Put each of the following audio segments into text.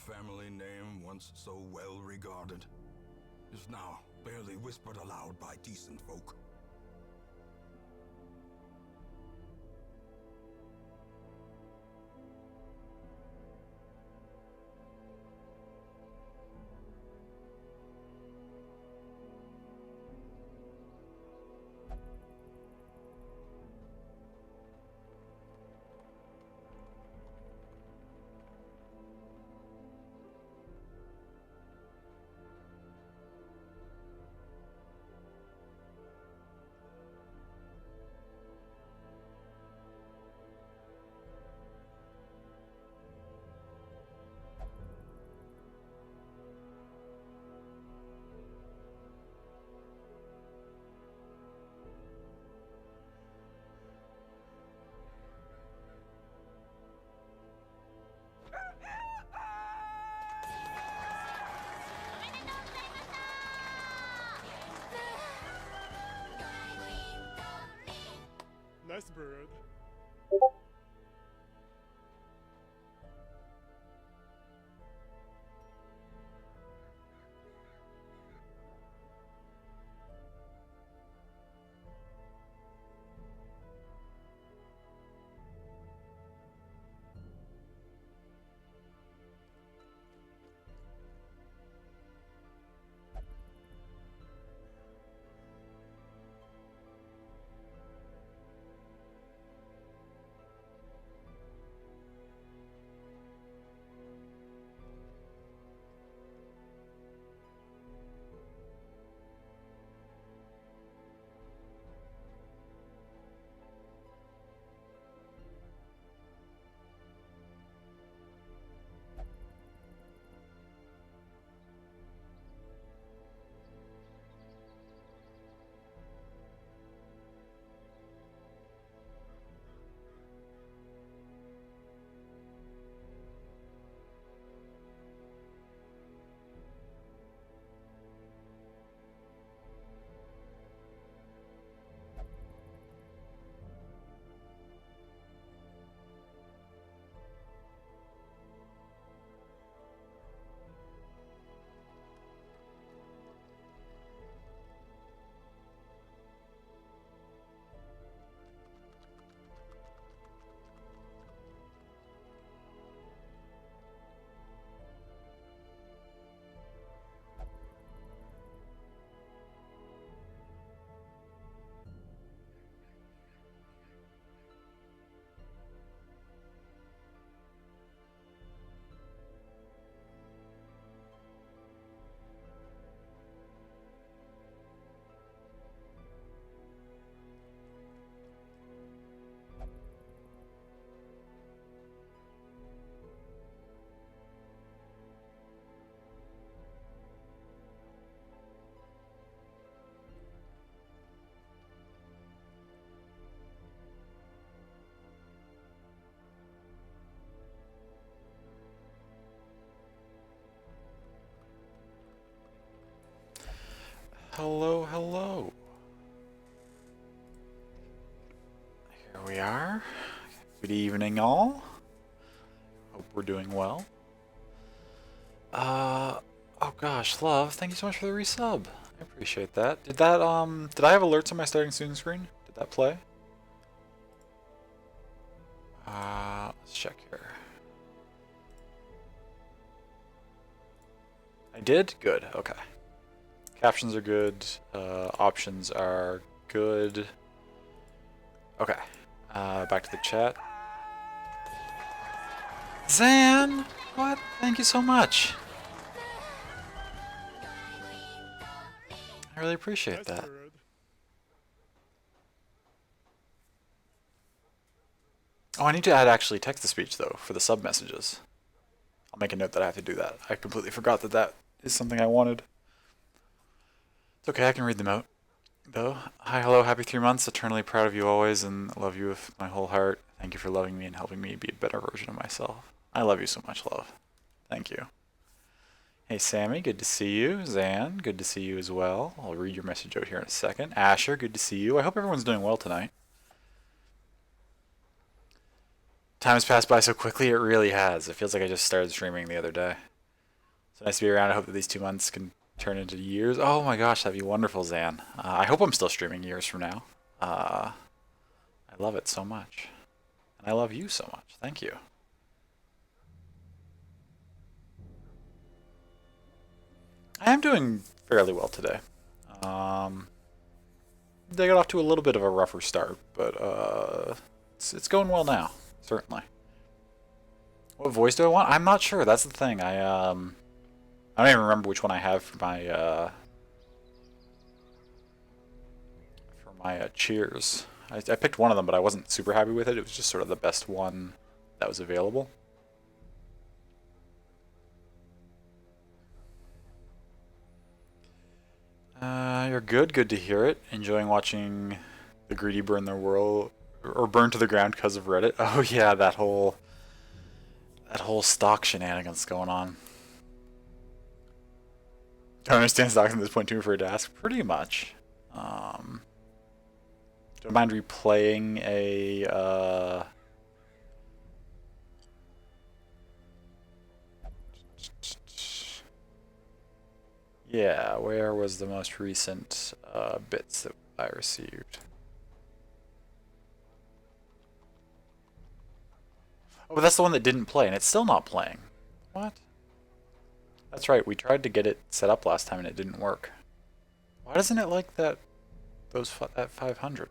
family name once so well regarded is now barely whispered aloud by decent folk. Nice bird. Hello, hello. Here we are. Good evening, all. Hope we're doing well. Oh gosh, love, thank you so much for the resub. I appreciate that. Did I have alerts on my starting soon screen? Did that play? Let's check here. I did? Good, okay. Captions are good, options are good. Okay, back to the chat. Zan! What? Thank you so much. I really appreciate Nice that. bird. Oh, I need to add actually text-to-speech though for the sub messages. I'll make a note that I have to do that. I completely forgot that that is something I wanted. It's okay, I can read them out. Though, hi, hello, happy 3 months. Eternally proud of you always and love you with my whole heart. Thank you for loving me and helping me be a better version of myself. I love you so much, love. Thank you. Hey, Sammy, good to see you. Zan, good to see you as well. I'll read your message out here in a second. Asher, good to see you. I hope everyone's doing well tonight. Time has passed by so quickly, it really has. It feels like I just started streaming the other day. It's nice to be around. I hope that these 2 months can turn into years. Oh my gosh, that'd be wonderful, Zan. I hope I'm still streaming years from now. I love it so much. And I love you so much. Thank you. I am doing fairly well today. They got off to a little bit of a rougher start, but it's going well now, certainly. What voice do I want? I'm not sure. That's the thing. I don't even remember which one I have for my cheers. I picked one of them, but I wasn't super happy with it. It was just sort of the best one that was available. You're good. Good to hear it. Enjoying watching the greedy burn their world or burn to the ground because of Reddit. Oh yeah, that whole stock shenanigans going on. Don't understand stocks at this point too much for a to ask. Pretty much. Don't mind replaying a yeah, where was the most recent bits that I received? Oh, but that's the one that didn't play, and it's still not playing. What? That's right, we tried to get it set up last time and it didn't work. Why doesn't it like that that 500?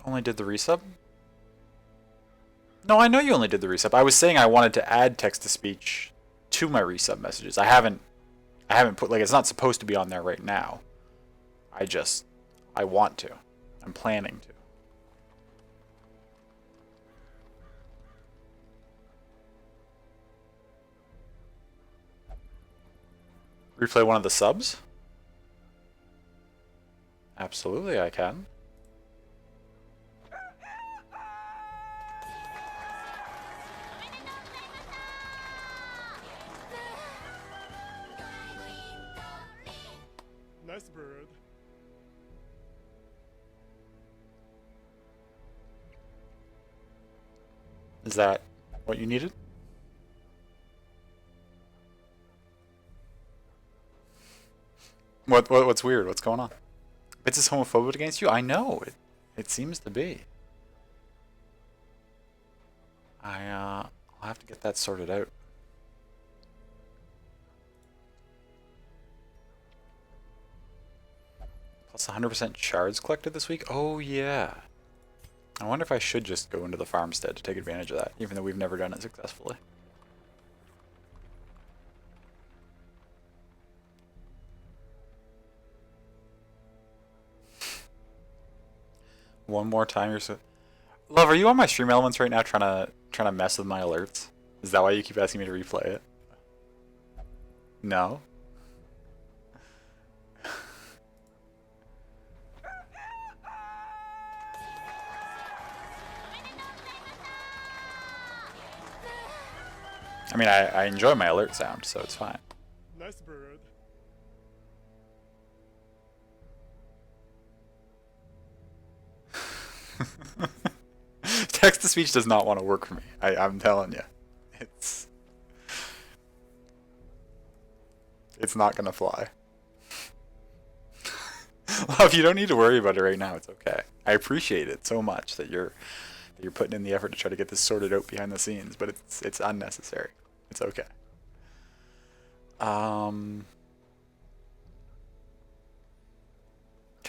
Only did the resub? No, I know you only did the resub. I was saying I wanted to add text-to-speech to my resub messages. I haven't put, like, it's not supposed to be on there right now. I want to. I'm planning to. Replay one of the subs? Absolutely, I can. Nice bird. Is that what you needed? What's weird? What's going on? Bits is homophobic against you? I know. It seems to be. I'll have to get that sorted out. Plus 100% shards collected this week? Oh yeah. I wonder if I should just go into the farmstead to take advantage of that, even though we've never done it successfully. One more time, you're so... Love, are you on my stream elements right now trying to mess with my alerts? Is that why you keep asking me to replay it? No? I mean, I enjoy my alert sound, so it's fine. Nice bird. Text-to-speech does not want to work for me. I'm telling you. It's not gonna fly. Love, you don't need to worry about it right now. It's okay. I appreciate it so much that you're putting in the effort to try to get this sorted out behind the scenes, but it's unnecessary. It's okay. Okay,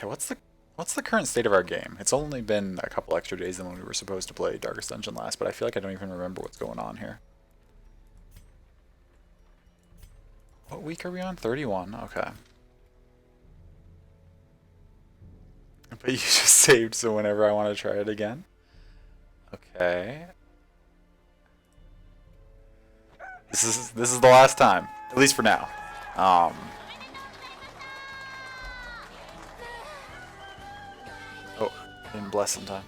what's the current state of our game? It's only been a couple extra days than when we were supposed to play Darkest Dungeon last, but I feel like I don't even remember what's going on here. What week are we on? 31. Okay. But you just saved, so whenever I want to try it again. Okay. This is the last time, at least for now. Oh, didn't bless in time.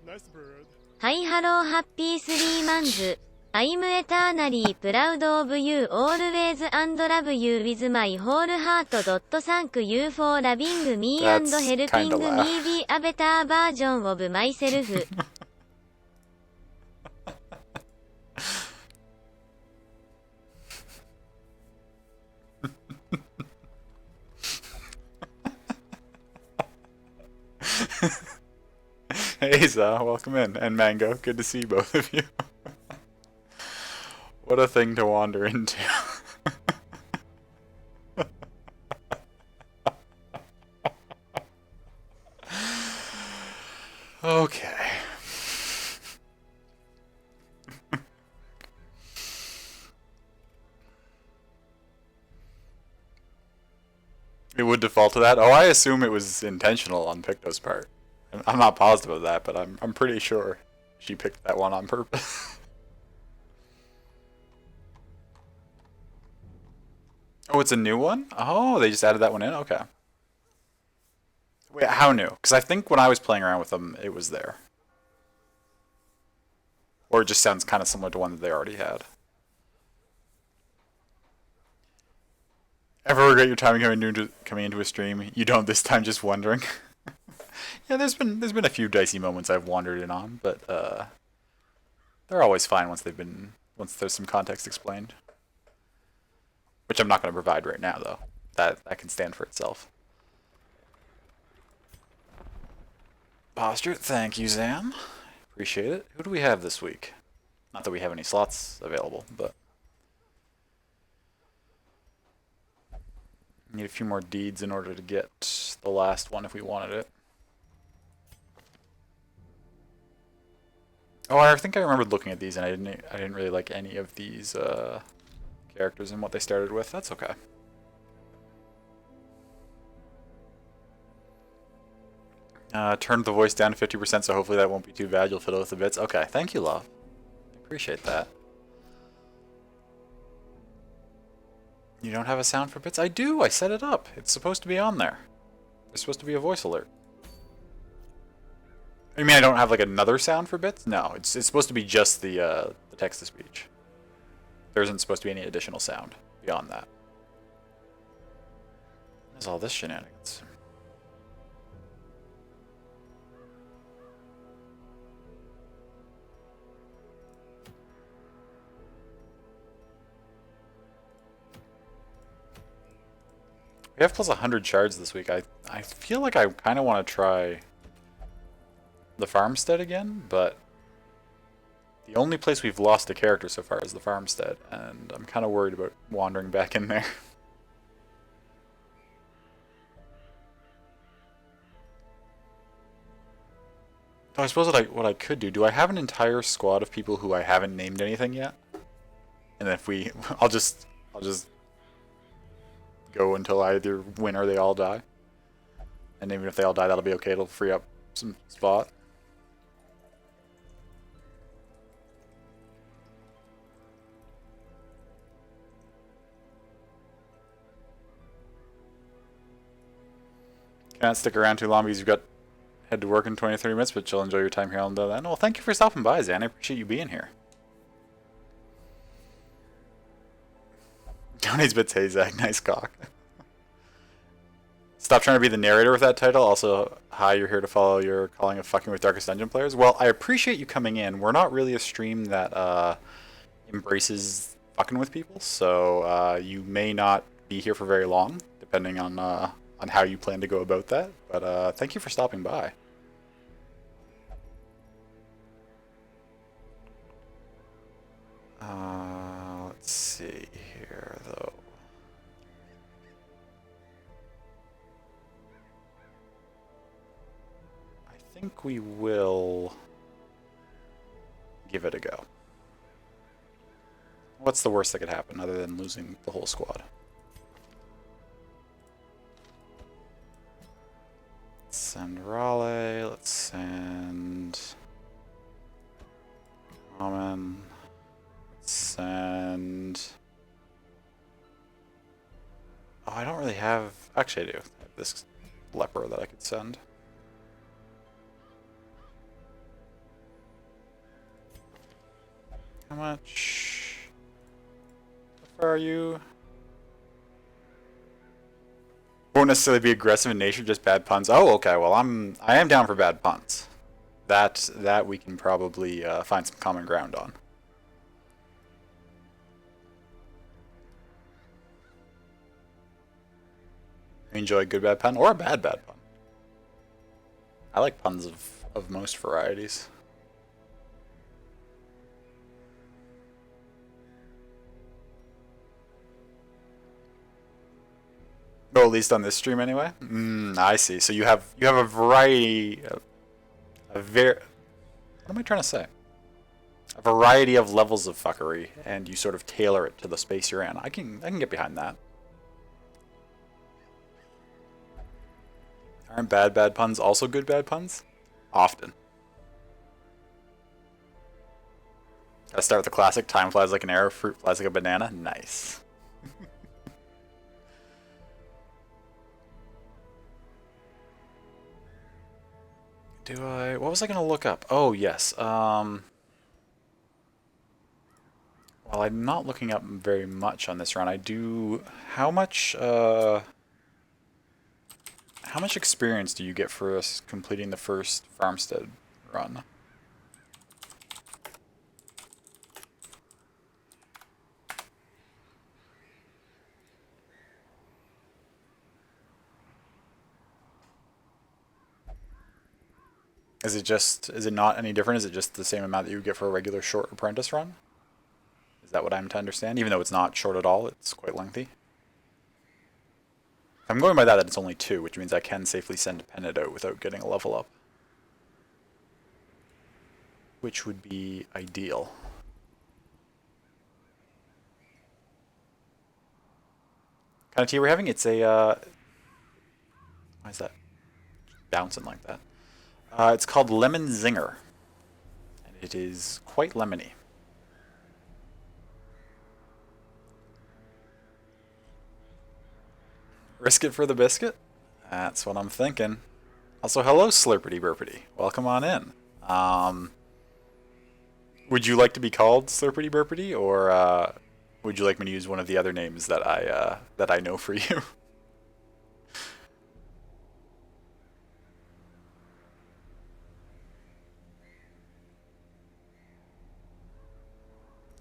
Nice bird. はい、ハロー、ハッピー3マンズ。I'm eternally proud of you always and love you with my whole heart. Thank you for loving me and That's kinda helping me laugh. be a better version of myself. Hey, Za, welcome in. And Mango, good to see both of you. What a thing to wander into. Okay. It would default to that? Oh, I assume it was intentional on Picto's part. I'm not positive of that, but I'm pretty sure she picked that one on purpose. Oh, it's a new one? Oh, they just added that one in? Okay. Wait, how new? Because I think when I was playing around with them, it was there. Or it just sounds kind of similar to one that they already had. Ever regret your time coming into a stream? You don't this time, just wondering. Yeah, there's been a few dicey moments I've wandered in on, but they're always fine once there's some context explained. Which I'm not going to provide right now, though. That can stand for itself. Posture, thank you, Zam. Appreciate it. Who do we have this week? Not that we have any slots available, but need a few more deeds in order to get the last one if we wanted it. Oh, I think I remembered looking at these and I didn't really like any of these characters and what they started with. That's okay. Turned the voice down to 50%, so hopefully that won't be too bad. You'll fiddle with the bits. Okay, thank you, love. Appreciate that. You don't have a sound for bits? I do! I set it up. It's supposed to be on there. There's supposed to be a voice alert. You mean I don't have like another sound for bits? No, it's supposed to be just the text-to-speech. There isn't supposed to be any additional sound beyond that. There's all this shenanigans. We have plus 100 shards this week. I feel like I kind of want to try the farmstead again, but the only place we've lost a character so far is the farmstead, and I'm kind of worried about wandering back in there. Oh, I suppose what I could do I have an entire squad of people who I haven't named anything yet? And if I'll just go until I either win or they all die. And even if they all die, that'll be okay. It'll free up some spot. Can't stick around too long because you've got head to work in 20-30 minutes, but you'll enjoy your time here until then. Well, thank you for stopping by, Zan. I appreciate you being here. Tony's bits, hey Zach, nice cock. Stop trying to be the narrator with that title. Also, hi, you're here to follow your calling of fucking with Darkest Dungeon players. Well, I appreciate you coming in. We're not really a stream that embraces fucking with people, so you may not be here for very long, depending on how you plan to go about that. But thank you for stopping by. Let's see here, though. I think we will give it a go. What's the worst that could happen other than losing the whole squad? Let's send Raleigh, let's send Common, let's send... Oh, I don't really have... Actually, I do. I have this leper that I could send. How much? How far are you? Won't necessarily be aggressive in nature, just bad puns. Oh, okay. Well, I am down for bad puns. That we can probably find some common ground on. Enjoy a good bad pun or a bad pun. I like puns of most varieties. Well, at least on this stream anyway. I see. So you have a variety of what am I trying to say? A variety of levels of fuckery, and you sort of tailor it to the space you're in. I can get behind that. Aren't bad puns also good bad puns? Often. Gotta start with the classic. Time flies like an arrow, fruit flies like a banana. Nice. What was I gonna look up? Oh, yes. Well, I'm not looking up very much on this run. I do... How much experience do you get for us completing the first farmstead run? Is it not any different? Is it just the same amount that you would get for a regular short apprentice run? Is that what I'm to understand? Even though it's not short at all, it's quite lengthy. I'm going by that it's only 2, which means I can safely send Dependent out without getting a level up. Which would be ideal. Kind of tea we're having? It's a, why is that bouncing like that? It's called Lemon Zinger. And it is quite lemony. Risk it for the biscuit? That's what I'm thinking. Also, hello, Slurpity Burpity. Welcome on in. Would you like to be called Slurpity Burpity, or would you like me to use one of the other names that I know for you?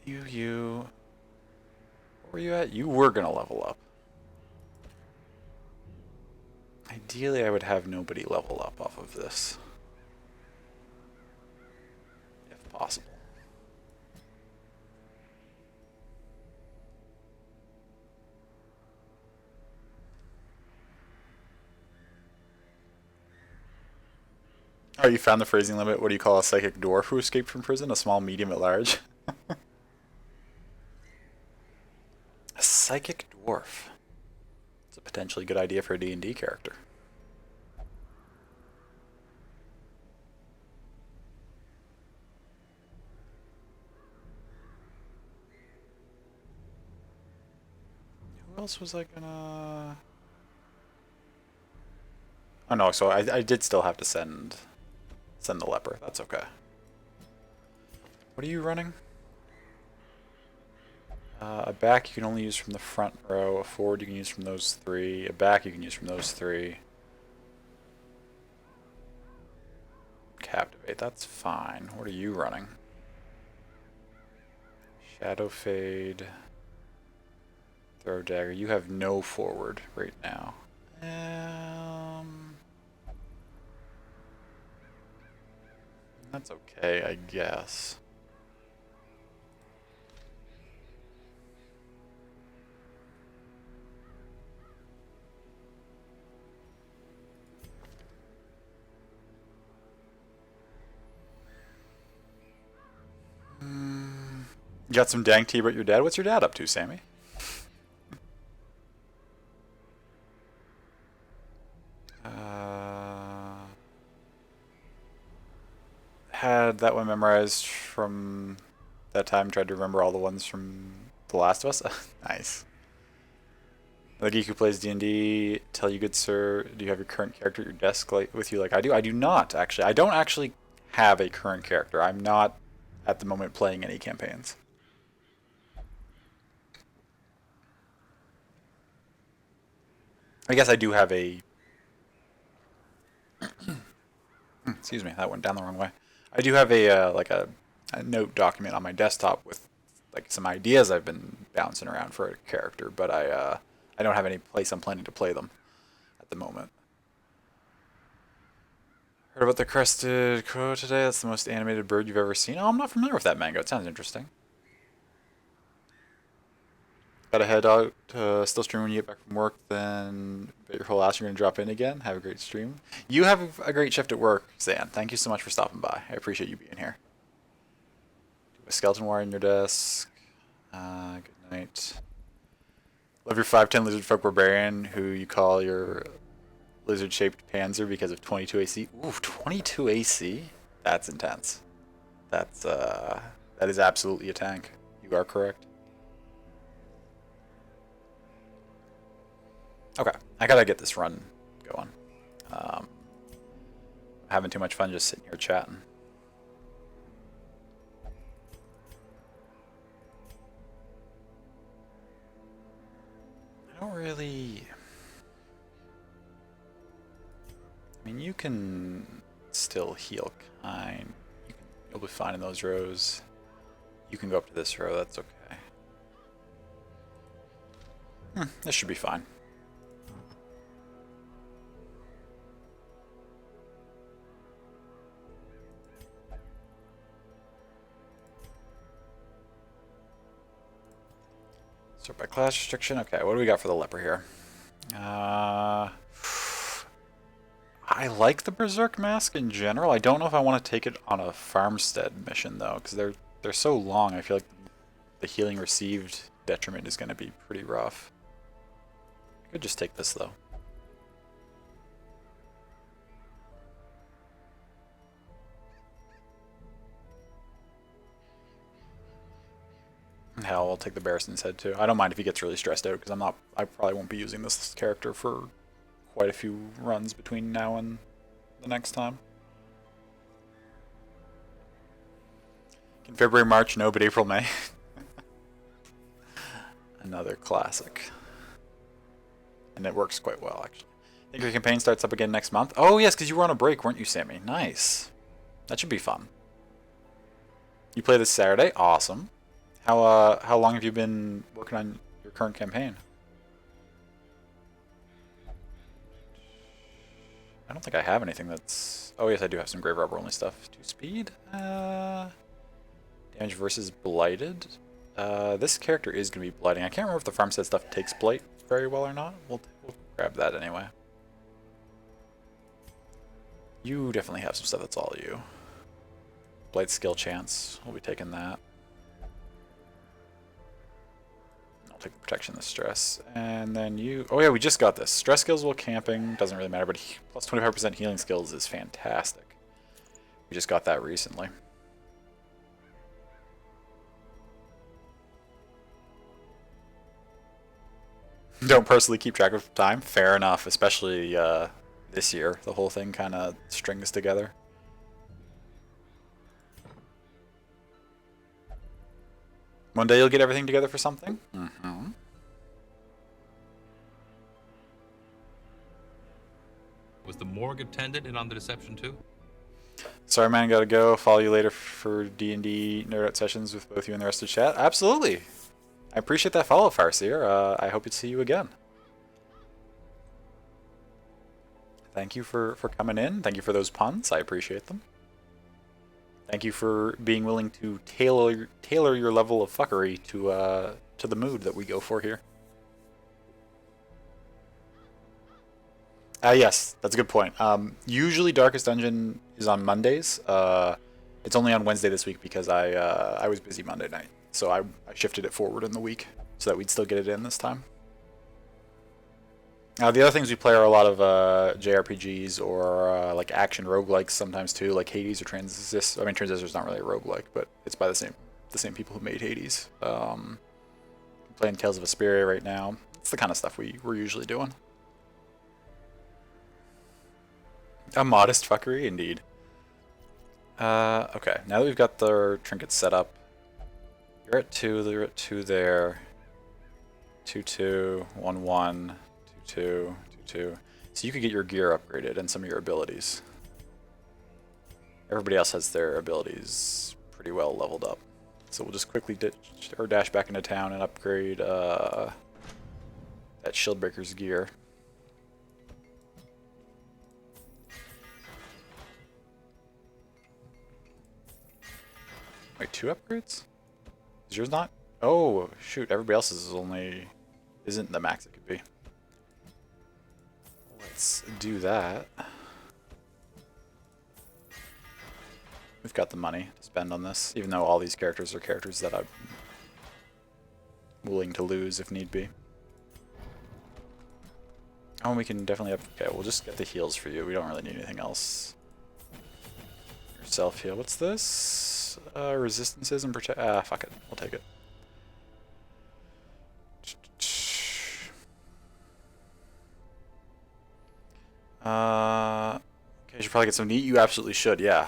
You. Where were you at? You were gonna level up. Ideally, I would have nobody level up off of this. If possible. Oh, you found the phrasing limit. What do you call a psychic dwarf who escaped from prison? A small, medium, at large? A psychic dwarf. It's a potentially good idea for a D&D character. Who else was I gonna... Oh no, so I did still have to send the leper. That's okay. What are you running? A back you can only use from the front row. A forward you can use from those 3. A back you can use from those 3. Captivate, that's fine. What are you running? Shadow Fade. Throw Dagger. You have no forward right now. That's okay, I guess. You got some dang tea about your dad? What's your dad up to, Sammy? Had that one memorized from that time. Tried to remember all the ones from The Last of Us. Nice. The geek who plays D&D, tell you good sir, do you have your current character at your desk with you like I do? I do not, actually. I don't actually have a current character. I'm not, at the moment, playing any campaigns. I guess I do have a... Excuse me, that went down the wrong way. I do have a like a note document on my desktop with like some ideas I've been bouncing around for a character, but I don't have any place I'm planning to play them at the moment. Heard about the crested crow today? That's the most animated bird you've ever seen. Oh, I'm not familiar with that manga. It sounds interesting. Gotta head out. Still stream when you get back from work. Then bet your whole ass you're gonna drop in again. Have a great stream. You have a great shift at work, Zan. Thank you so much for stopping by. I appreciate you being here. Do a skeleton wire in your desk. Good night. Love your 5'10" lizard folk barbarian who you call your lizard-shaped panzer because of 22 AC. Ooh, 22 AC? That's intense. That is absolutely a tank. You are correct. Okay, I gotta get this run going. Having too much fun just sitting here chatting. I don't really... I mean, you can still heal kind. You'll be fine in those rows. You can go up to this row, that's okay. This should be fine. Start by class restriction. Okay, what do we got for the leper here? I like the Berserk mask in general. I don't know if I want to take it on a farmstead mission though, because they're so long. I feel like the healing received detriment is going to be pretty rough. I could just take this though. Hell, I'll take the Barrison's head too. I don't mind if he gets really stressed out because I probably won't be using this character for quite a few runs between now and the next time. In February, March, no, but April, May. Another classic. And it works quite well, actually. I think your campaign starts up again next month. Oh, yes, because you were on a break, weren't you, Sammy? Nice. That should be fun. You play this Saturday? Awesome. How long have you been working on your current campaign? I don't think I have anything that's... Oh yes, I do have some Grave Robber only stuff. 2 speed? Damage versus Blighted. This character is going to be blighting. I can't remember if the farmstead stuff takes blight very well or not. We'll grab that anyway. You definitely have some stuff that's all you. Blight skill chance. We'll be taking that. Take the protection, the stress, and then you... Oh yeah, we just got this. Stress skills while camping, doesn't really matter, but plus 25% healing skills is fantastic. We just got that recently. Don't personally keep track of time? Fair enough, especially this year. The whole thing kind of strings together. One day you'll get everything together for something? Mm-hmm. Was the morgue attendant in on the deception too? Sorry man, gotta go. Follow you later for D&D nerd out sessions with both you and the rest of the chat. Absolutely. I appreciate that follow, Farseer. I hope to see you again. Thank you for coming in. Thank you for those puns. I appreciate them. Thank you for being willing to tailor your level of fuckery to the mood that we go for here. Yes, that's a good point. Usually Darkest Dungeon is on Mondays. It's only on Wednesday this week because I was busy Monday night. So I shifted it forward in the week so that we'd still get it in this time. The other things we play are a lot of JRPGs or like action roguelikes sometimes too, like Hades or Transistor. I mean, Transistor's not really a roguelike, but it's by the same people who made Hades. Playing Tales of Vesperia right now. It's the kind of stuff we're usually doing. A modest fuckery, indeed. Okay, now that we've got the trinkets set up, you're at 2, you're at 2 there. 2, 2, 1, 1. 2, 2, too. So you could get your gear upgraded and some of your abilities. Everybody else has their abilities pretty well leveled up. So we'll just quickly ditch or dash back into town and upgrade that Shieldbreaker's gear. Wait, 2 upgrades? Is yours not? Oh, shoot, everybody else's is only... isn't the max it could be. Let's do that. We've got the money to spend on this, even though all these characters are characters that I'm willing to lose if need be. Oh, and we can definitely okay, we'll just get the heals for you. We don't really need anything else. Your self-heal. What's this? Resistances and protect... fuck it. We'll take it. Okay, you should probably get some meat. You absolutely should, yeah.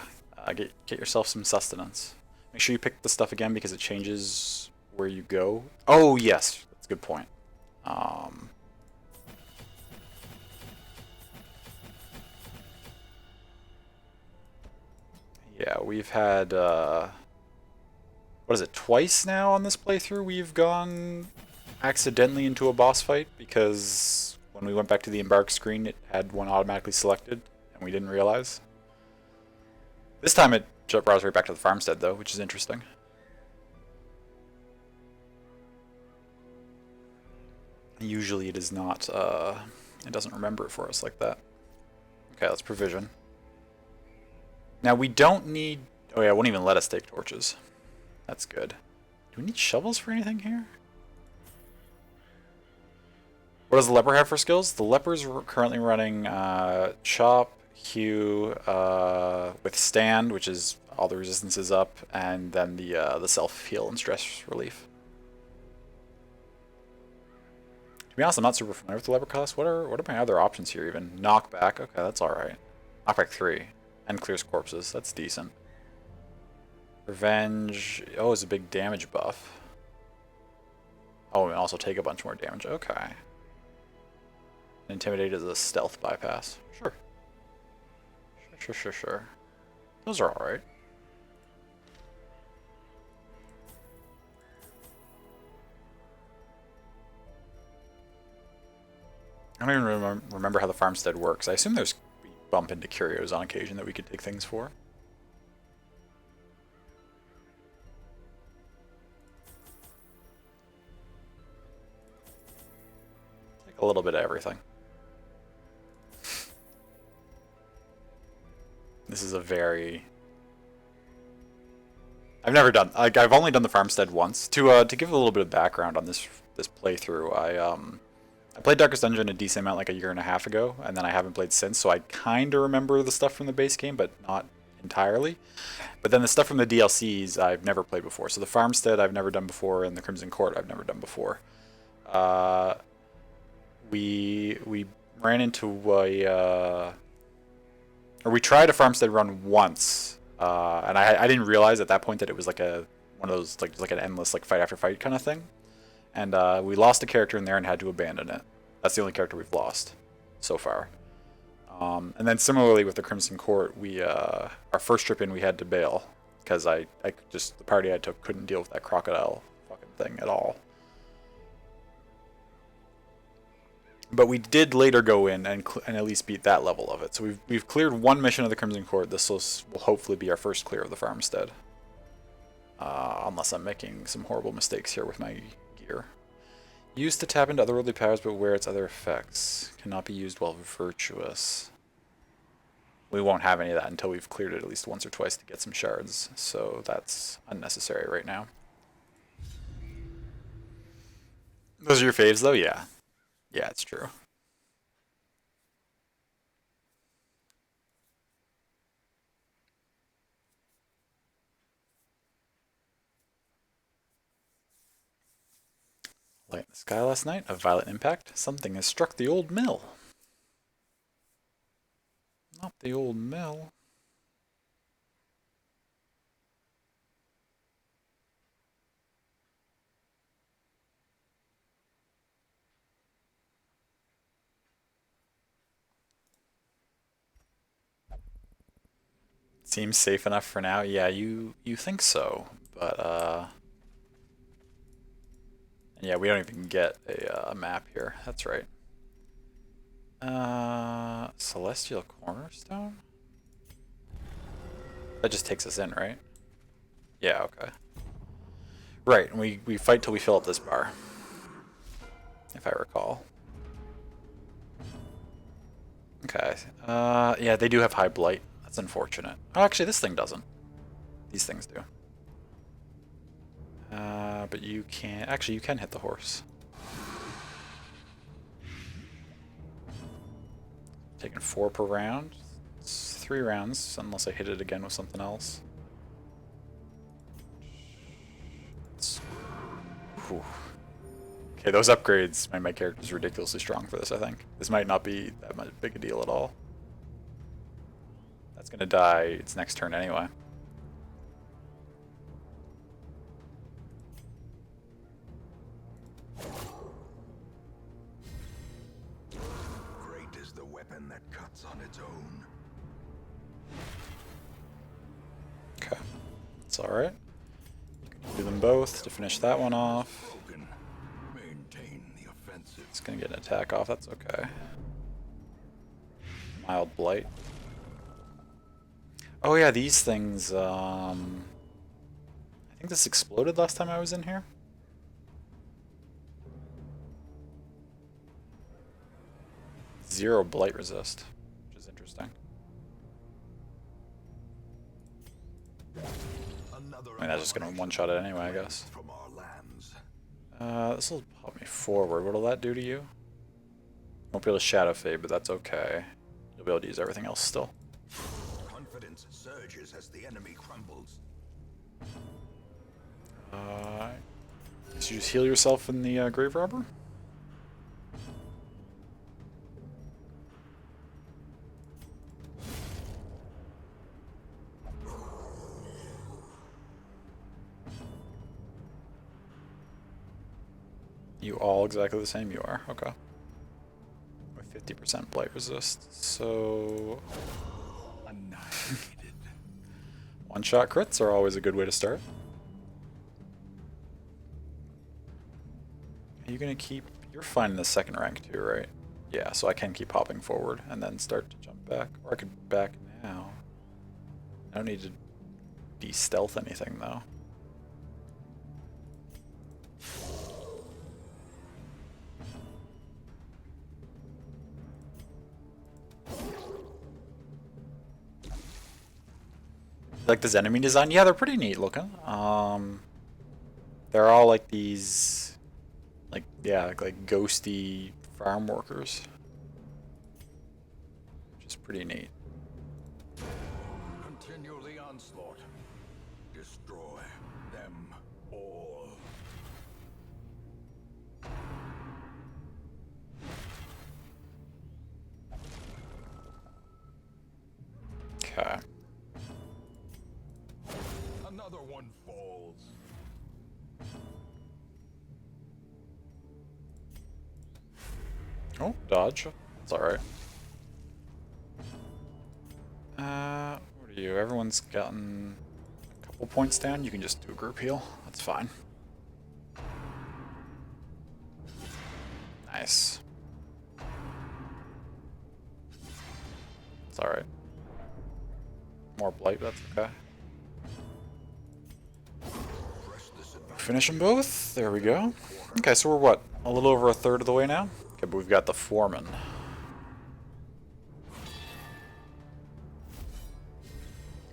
Get yourself some sustenance. Make sure you pick the stuff again because it changes where you go. Oh, yes. That's a good point. Yeah, we've had, what is it, twice now on this playthrough we've gone accidentally into a boss fight because when we went back to the embark screen it had one automatically selected and we didn't realize. This time it brought us right back to the farmstead though, which is interesting. Usually it is not, it doesn't remember it for us like that. Okay, let's provision. Now we don't need, oh yeah, it won't even let us take torches. That's good. Do we need shovels for anything here? What does the leper have for skills? The leper's currently running chop, hew, withstand, which is all the resistances up, and then the self-heal and stress relief. To be honest, I'm not super familiar with the leper class. What are my other options here even? Knockback, okay, that's alright. Knockback 3. And clears corpses, that's decent. Revenge, oh, is a big damage buff. Oh, and also take a bunch more damage, okay. Intimidate is a stealth bypass, sure. Sure. Those are alright. I don't even remember how the farmstead works. I assume there's bump into curios on occasion that we could take things for. Take a little bit of everything. This is a very... I've never done... Like, I've only done the farmstead once. To give a little bit of background on this playthrough, I played Darkest Dungeon a decent amount like a year and a half ago, and then I haven't played since, so I kind of remember the stuff from the base game, but not entirely. But then the stuff from the DLCs I've never played before. So the Farmstead I've never done before, and the Crimson Court I've never done before. We ran into or we tried a Farmstead run once, and I didn't realize at that point that it was like one of those like an endless like fight after fight kind of thing. And we lost a character in there and had to abandon it. That's the only character we've lost so far. And then similarly with the Crimson Court, our first trip in we had to bail because the party I took couldn't deal with that crocodile fucking thing at all. But we did later go in and at least beat that level of it. So we've cleared one mission of the Crimson Court. This will hopefully be our first clear of the farmstead. Unless I'm making some horrible mistakes here with my gear. Used to tap into otherworldly powers, but where its other effects cannot be used while virtuous. We won't have any of that until we've cleared it at least once or twice to get some shards, so that's unnecessary right now. Those are your faves, though? Yeah. Yeah, it's true. Light in the sky last night, a violent impact. Something has struck the old mill. Not the old mill. Seems safe enough for now. Yeah, you think so, but yeah, we don't even get a map here. That's right. Celestial Cornerstone? That just takes us in, right? Yeah, okay. Right, and we fight till we fill up this bar. If I recall. Okay. Yeah, they do have high blight. That's unfortunate. Oh, actually, this thing doesn't. These things do. But you can't... Actually, you can hit the horse. Taking 4 per round. It's 3 rounds, unless I hit it again with something else. Okay, those upgrades made my character's ridiculously strong for this, I think. This might not be that much big a deal at all. That's gonna die its next turn anyway. Great is the weapon that cuts on its own. Okay, that's alright. Do them both to finish that one off. Maintain the offensive. It's gonna get an attack off, that's okay. Mild blight. Oh yeah, these things, I think this exploded last time I was in here. Zero blight resist, which is interesting. I mean, that's just gonna one-shot it anyway, I guess. From our lands. This will pop me forward. What'll that do to you? Won't be able to shadow fade, but that's okay. You'll be able to use everything else still. Confidence surges as the enemy crumbles. So you just heal yourself in the grave robber? You all exactly the same you are, okay. With 50% blight resist, so... Annihilated. One-shot crits are always a good way to start. Are you gonna keep... You're fine in the second rank too, right? Yeah, so I can keep hopping forward and then start to jump back. Or I could back now. I don't need to de-stealth anything though. Like this enemy design? Yeah, they're pretty neat looking. They're all like these, like, yeah, like ghosty farm workers. Which is pretty neat. Continue the onslaught. Destroy them all. Okay. Another one falls. Oh, dodge. That's alright. What are you? Everyone's gotten a couple points down. You can just do a group heal. That's fine. Nice. It's alright. More blight, that's okay. Finish them both. There we go. Okay, so we're what? A little over a third of the way now? Okay, but we've got the foreman.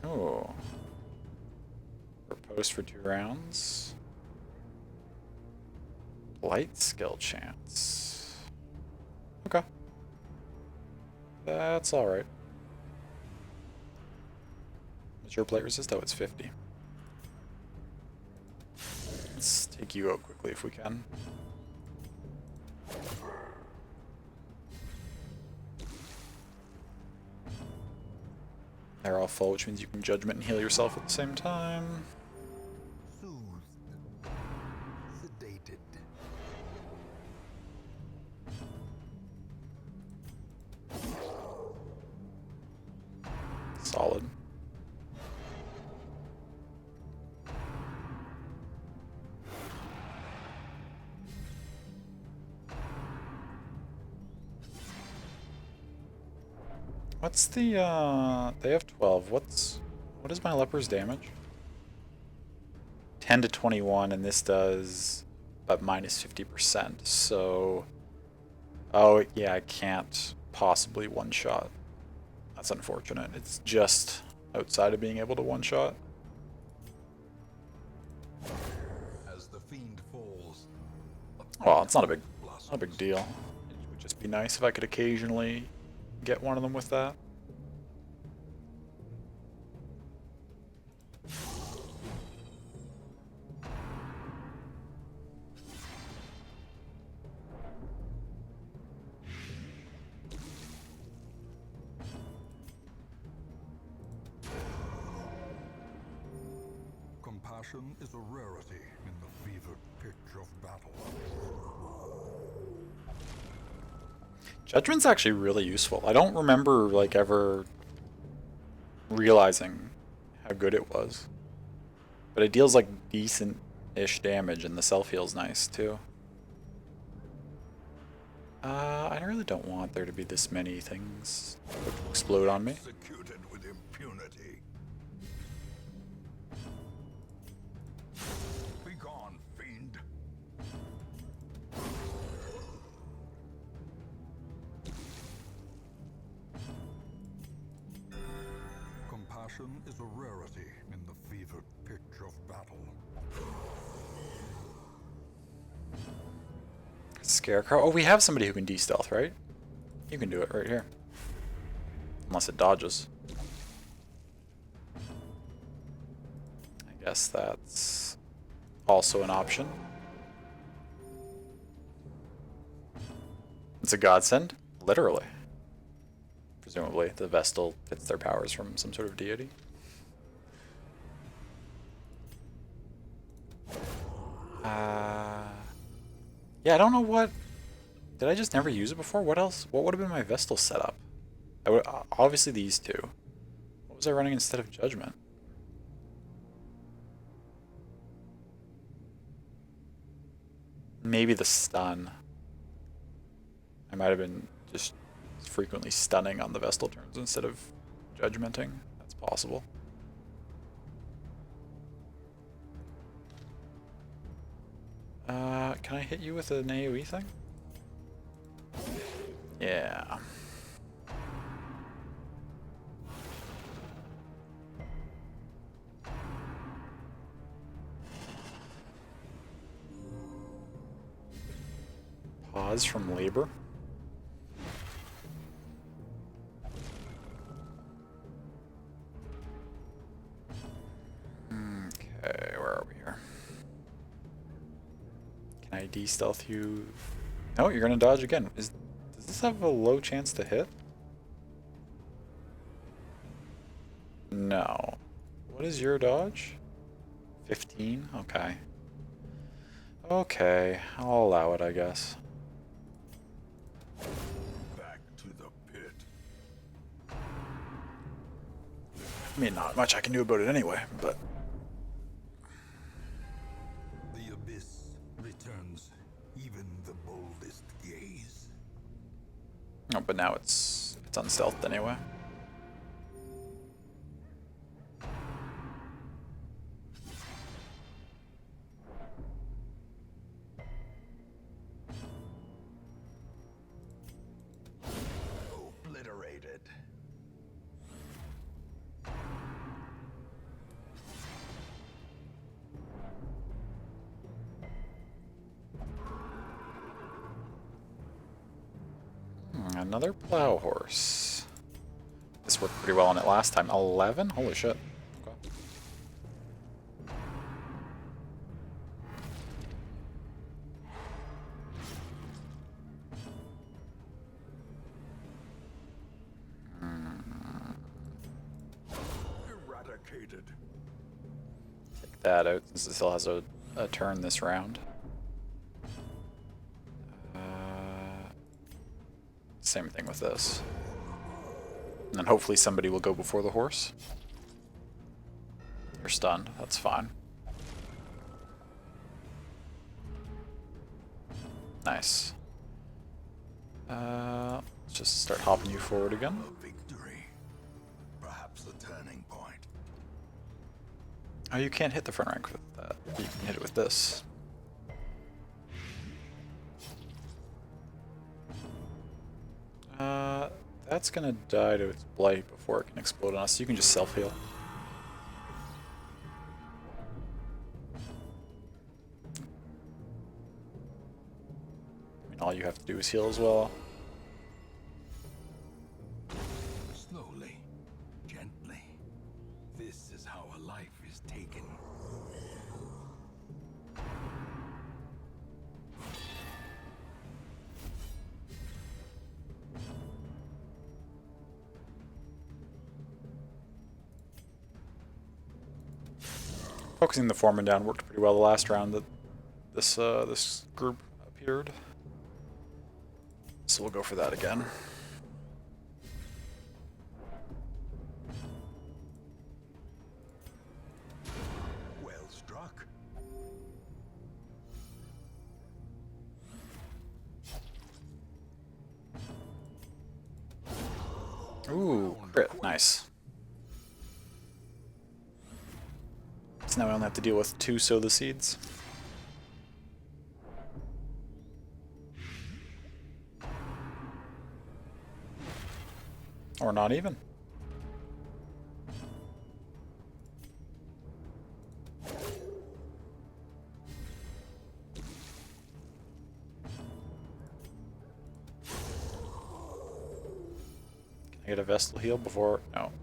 Oh. Post for 2 rounds. Light skill chance. Okay. That's alright. What's your blight resist? Oh, it's 50. Let's take you out quickly if we can. They're all full, which means you can judgment and heal yourself at the same time. Soothed. Sedated. Solid. What's the, they have 12. What is my leper's damage? 10 to 21, and this does about minus 50%, so... Oh, yeah, I can't possibly one-shot. That's unfortunate. It's just outside of being able to one-shot. As the fiend falls, Well, it's not a big deal. It would just be nice if I could occasionally get one of them with that. compassion is a rarity in the fevered pitch of battle. Judgment's actually really useful. I don't remember like ever realizing how good it was. But it deals like decent-ish damage and the self-heal's nice too. I really don't want there to be this many things that explode on me. Executed with impunity. Be gone, fiend. Compassion is a rarity in the fevered pitch of battle. Scarecrow. Oh, we have somebody who can de-stealth, right? You can do it right here. Unless it dodges. I guess that's also an option. It's a godsend, literally. Presumably, the Vestal gets their powers from some sort of deity. Yeah, I don't know what... Did I just never use it before? What else? What would have been my Vestal setup? I would, obviously these two. What was I running instead of Judgment? Maybe the stun. I might have been just frequently stunning on the Vestal turns instead of Judgmenting. That's possible. Can I hit you with an AoE thing? Yeah. Pause from labor. Okay, where are we here? Can I de-stealth you? No, you're gonna dodge again. Does this have a low chance to hit? No. What is your dodge? 15? Okay. Okay, I'll allow it, I guess. Back to the pit. I mean, not much I can do about it anyway, but... The abyss returns even the boldest gaze. Oh, but now it's unstealthed anyway. Obliterated. Another plow horse. This worked pretty well on it last time. 11? Holy shit. Okay. Eradicated. Take that out since it still has a turn this round. Same thing with this. And then hopefully somebody will go before the horse. They're stunned, that's fine. Nice. Let's just start hopping you forward again. A victory. Oh, you can't hit the front rank with that. You can hit it with this. That's gonna die to its blight before it can explode on us. So you can just self-heal. I mean, all you have to do is heal as well. Slowly, gently. This is how a life is taken. Focusing the foreman down worked pretty well the last round that this group appeared. So we'll go for that again. Well struck. Ooh, crit, nice. So now we only have to deal with 2 sow the seeds. Or not even. Can I get a Vestal heal before? No.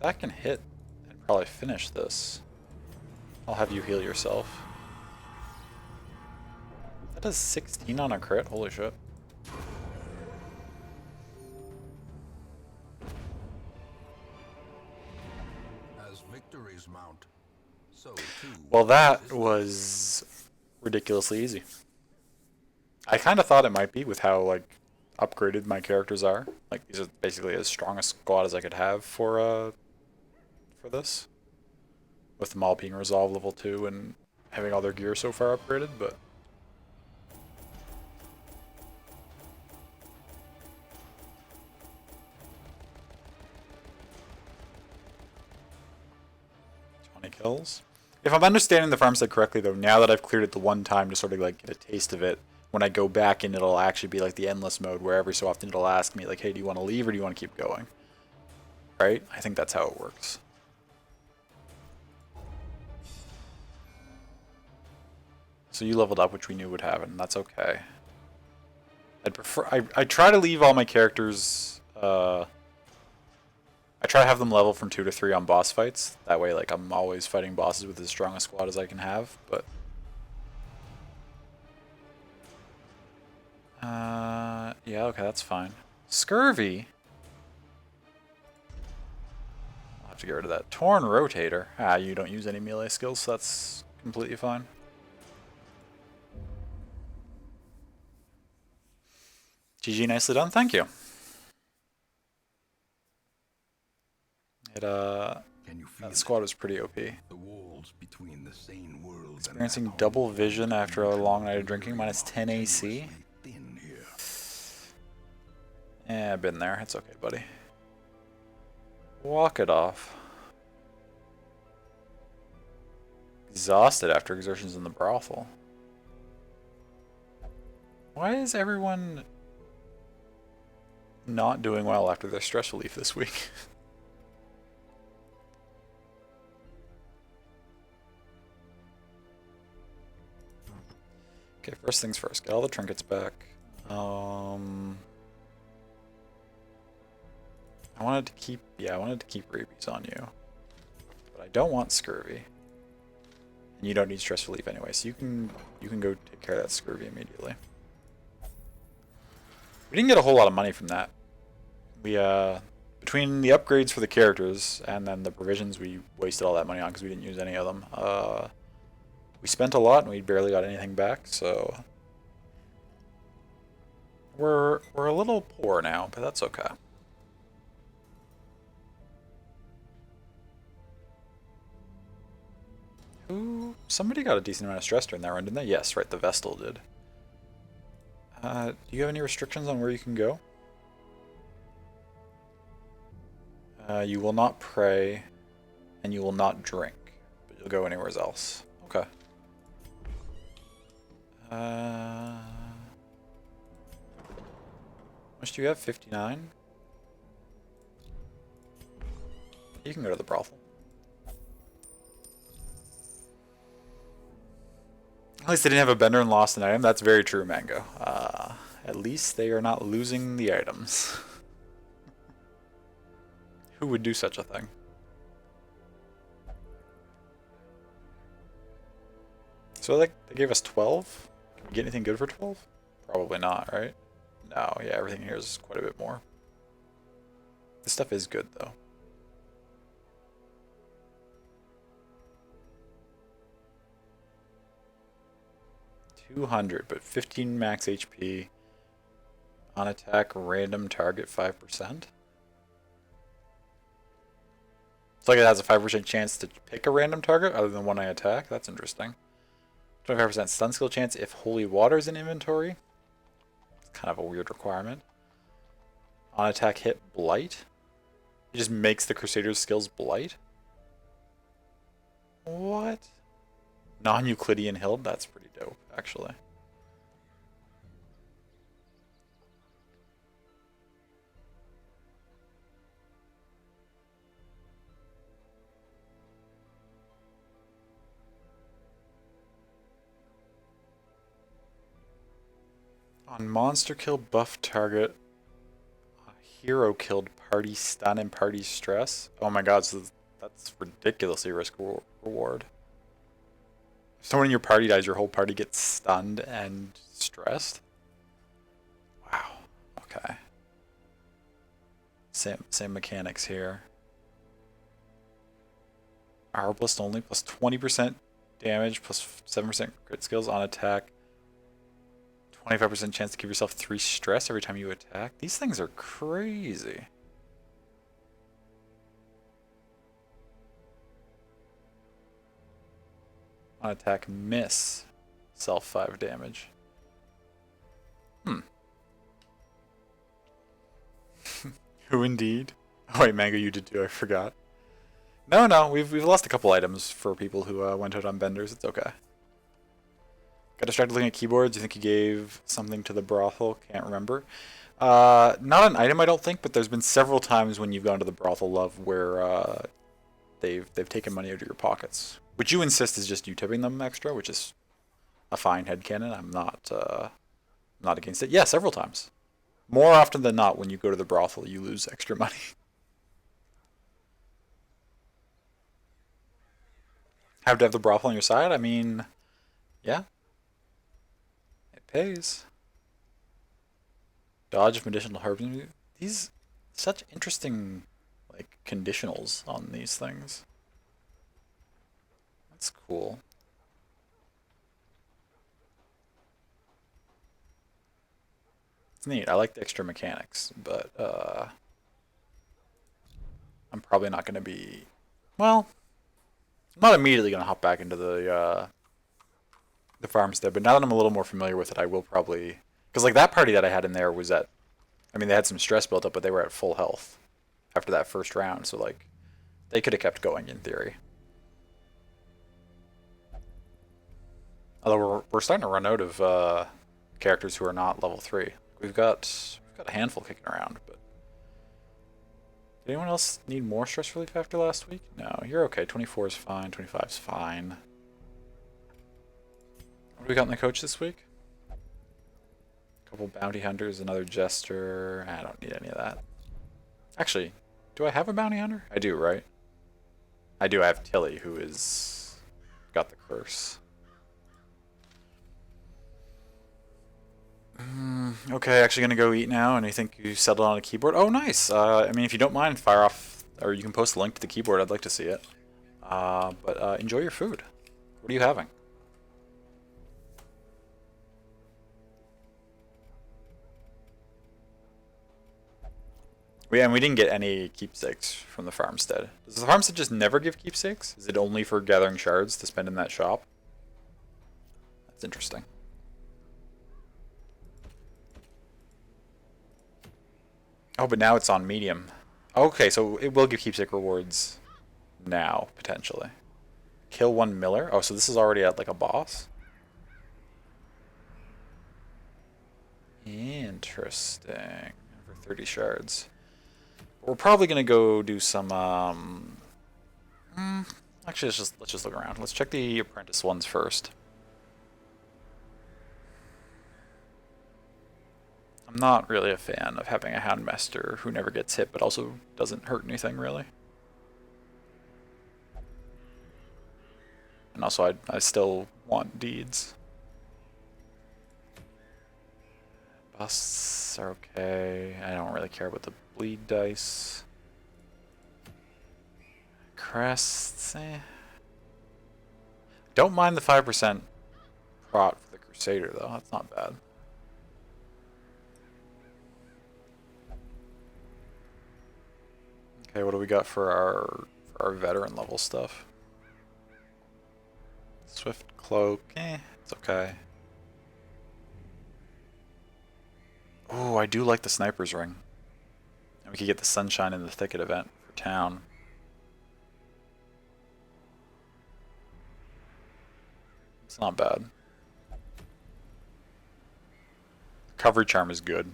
That can hit and probably finish this. I'll have you heal yourself. That does 16 on a crit? Holy shit. As victories mount, so too. Well, that was ridiculously easy. I kind of thought it might be with how, like, upgraded my characters are. Like, these are basically as strong a squad as I could have for this. With them all being resolved level 2 and having all their gear so far upgraded, but... kills. If I'm understanding the farm set correctly though, now that I've cleared it the one time to sort of like get a taste of it, when I go back in it'll actually be like the endless mode where every so often it'll ask me like, hey, do you want to leave or do you want to keep going? Right? I think that's how it works. So you leveled up, which we knew would happen, and that's okay. I'd prefer I try to leave all my characters I try to have them level from 2 to 3 on boss fights. That way, like, I'm always fighting bosses with as strong a squad as I can have, but... yeah, okay, that's fine. Scurvy? I'll have to get rid of that. Torn Rotator. Ah, you don't use any melee skills, so that's completely fine. GG, nicely done, thank you. That squad was pretty OP. The walls between the sane world Experiencing double vision after a long night of drinking, minus 10 AC. Yeah, I've been there. It's okay, buddy. Walk it off. Exhausted after exertions in the brothel. Why is everyone not doing well after their stress relief this week? Okay, first things first, get all the trinkets back. I wanted to keep rabies on you. But I don't want scurvy. And you don't need stress relief anyway, so you can go take care of that scurvy immediately. We didn't get a whole lot of money from that. We between the upgrades for the characters and then the provisions we wasted all that money on because we didn't use any of them. We spent a lot and we barely got anything back, so we're a little poor now, but that's okay. Ooh, somebody got a decent amount of stress during that run, didn't they? Yes, right, the Vestal did. Do you have any restrictions on where you can go? You will not pray, and you will not drink, but you'll go anywhere else. Okay. How much do you have? 59? You can go to the brothel. At least they didn't have a bender and lost an item. That's very true, Mango. At least they are not losing the items. Who would do such a thing? So they gave us 12? Can we get anything good for 12? Probably not, right? No, yeah, everything here is quite a bit more. This stuff is good, though. $200, but 15 max HP. On attack, random target 5%. It's like it has a 5% chance to pick a random target other than one I attack. That's interesting. 25% stun skill chance if holy water is in inventory. It's kind of a weird requirement. On attack hit blight. It just makes the Crusader's skills blight. What? Non-Euclidean hild? That's pretty dope, actually. On monster kill, buff target, hero killed, party stun and party stress. Oh my god, so that's ridiculously risk reward. If someone in your party dies, your whole party gets stunned and stressed? Wow, okay. Same mechanics here. Arbalist only, plus 20% damage, plus 7% crit skills on attack. 25% chance to give yourself 3 stress every time you attack. These things are crazy. On attack, miss. Self 5 damage. Who indeed? Oh wait, Mango, you did too, I forgot. No, we've lost a couple items for people who went out on benders. It's okay. Got distracted looking at keyboards. You think you gave something to the brothel? Can't remember. Not an item, I don't think, but there's been several times when you've gone to the brothel, Love, where they've taken money out of your pockets. Which you insist is just you tipping them extra, which is a fine headcanon. I'm not against it. Yeah, several times. More often than not, when you go to the brothel, you lose extra money. Have to have the brothel on your side? I mean, yeah. Pays. Dodge of medicinal herbs. These such interesting like conditionals on these things. That's cool. It's neat. I like the extra mechanics, but I'm probably not going to be. Well, I'm not immediately going to hop back into the farmstead, but now that I'm a little more familiar with it, I will probably, because like that party that I had in there was at, I mean, they had some stress built up, but they were at full health after that first round, so like they could have kept going in theory. Although we're starting to run out of characters who are not level 3. We've got a handful kicking around, but did anyone else need more stress relief after last week? No, you're okay. 24 is fine. 25 is fine. What do we got in the coach this week? A couple bounty hunters, another jester. I don't need any of that. Actually, do I have a bounty hunter? I do, right? I do. I have Tilly, who is got the curse. Okay, actually gonna go eat now, and I think you settled on a keyboard. Oh, nice. I mean, if you don't mind, fire off, or you can post a link to the keyboard. I'd like to see it. But enjoy your food. What are you having? And we didn't get any keepsakes from the farmstead. Does the farmstead just never give keepsakes? Is it only for gathering shards to spend in that shop? That's interesting. Oh, but now it's on medium. Okay, so it will give keepsake rewards now, potentially. Kill 1 miller? Oh, so this is already at like a boss? Interesting. For 30 shards. We're probably gonna go do some actually let's just look around. Let's check the apprentice ones first. I'm not really a fan of having a Houndmaster who never gets hit but also doesn't hurt anything really. And also I still want deeds. Busts are okay. I don't really care about the bleed dice. Crests, eh. Don't mind the 5% prot for the Crusader though, that's not bad. Okay, what do we got for our veteran level stuff? Swift cloak, it's okay. Oh, I do like the sniper's ring. And we could get the Sunshine in the Thicket event for town. It's not bad. Recovery charm is good.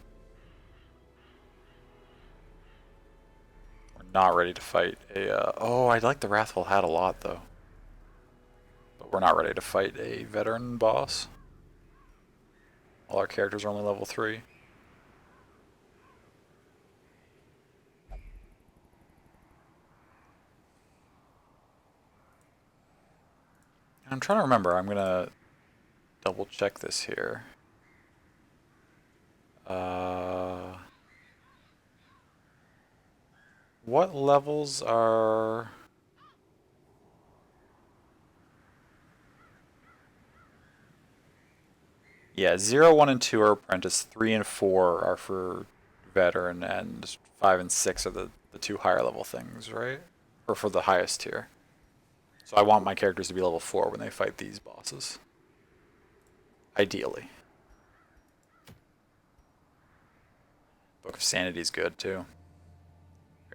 We're not ready to fight a... oh, I like the Wrathful Hat a lot, though. But we're not ready to fight a veteran boss. All our characters are only level 3. I'm trying to remember. I'm gonna double check this here. What levels are... yeah, 0, 1, and 2 are apprentice, 3 and 4 are for veteran, and 5 and 6 are the 2 higher level things, right? Or for the highest tier. So I want my characters to be level 4 when they fight these bosses. Ideally. Book of Sanity is good too.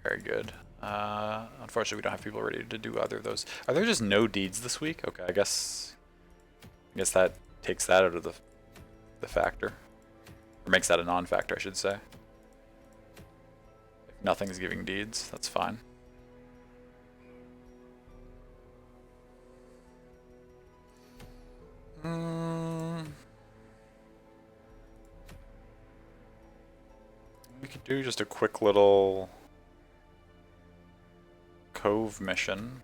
Very good. Unfortunately, we don't have people ready to do either of those. Are there just no deeds this week? Okay, I guess that takes that out of the factor, or makes that a non-factor, I should say. If nothing's giving deeds, that's fine. We could do just a quick little cove mission.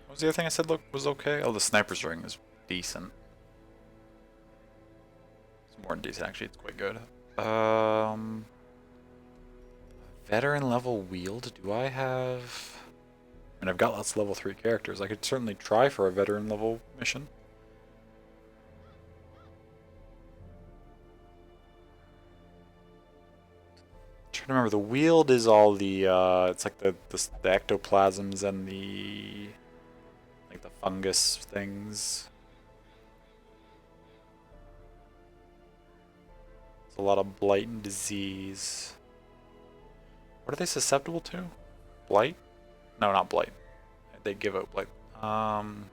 What was the other thing I said was okay? Oh, the sniper's ring is decent. It's more than decent, actually. It's quite good. Veteran level wield? Do I have... I mean, I've got lots of level 3 characters. I could certainly try for a veteran level mission. I'm trying to remember, the wield is all the, it's like the ectoplasms and the, like the fungus things. It's a lot of blight and disease. What are they susceptible to? Blight? No, not blight. They give out blight. I mean,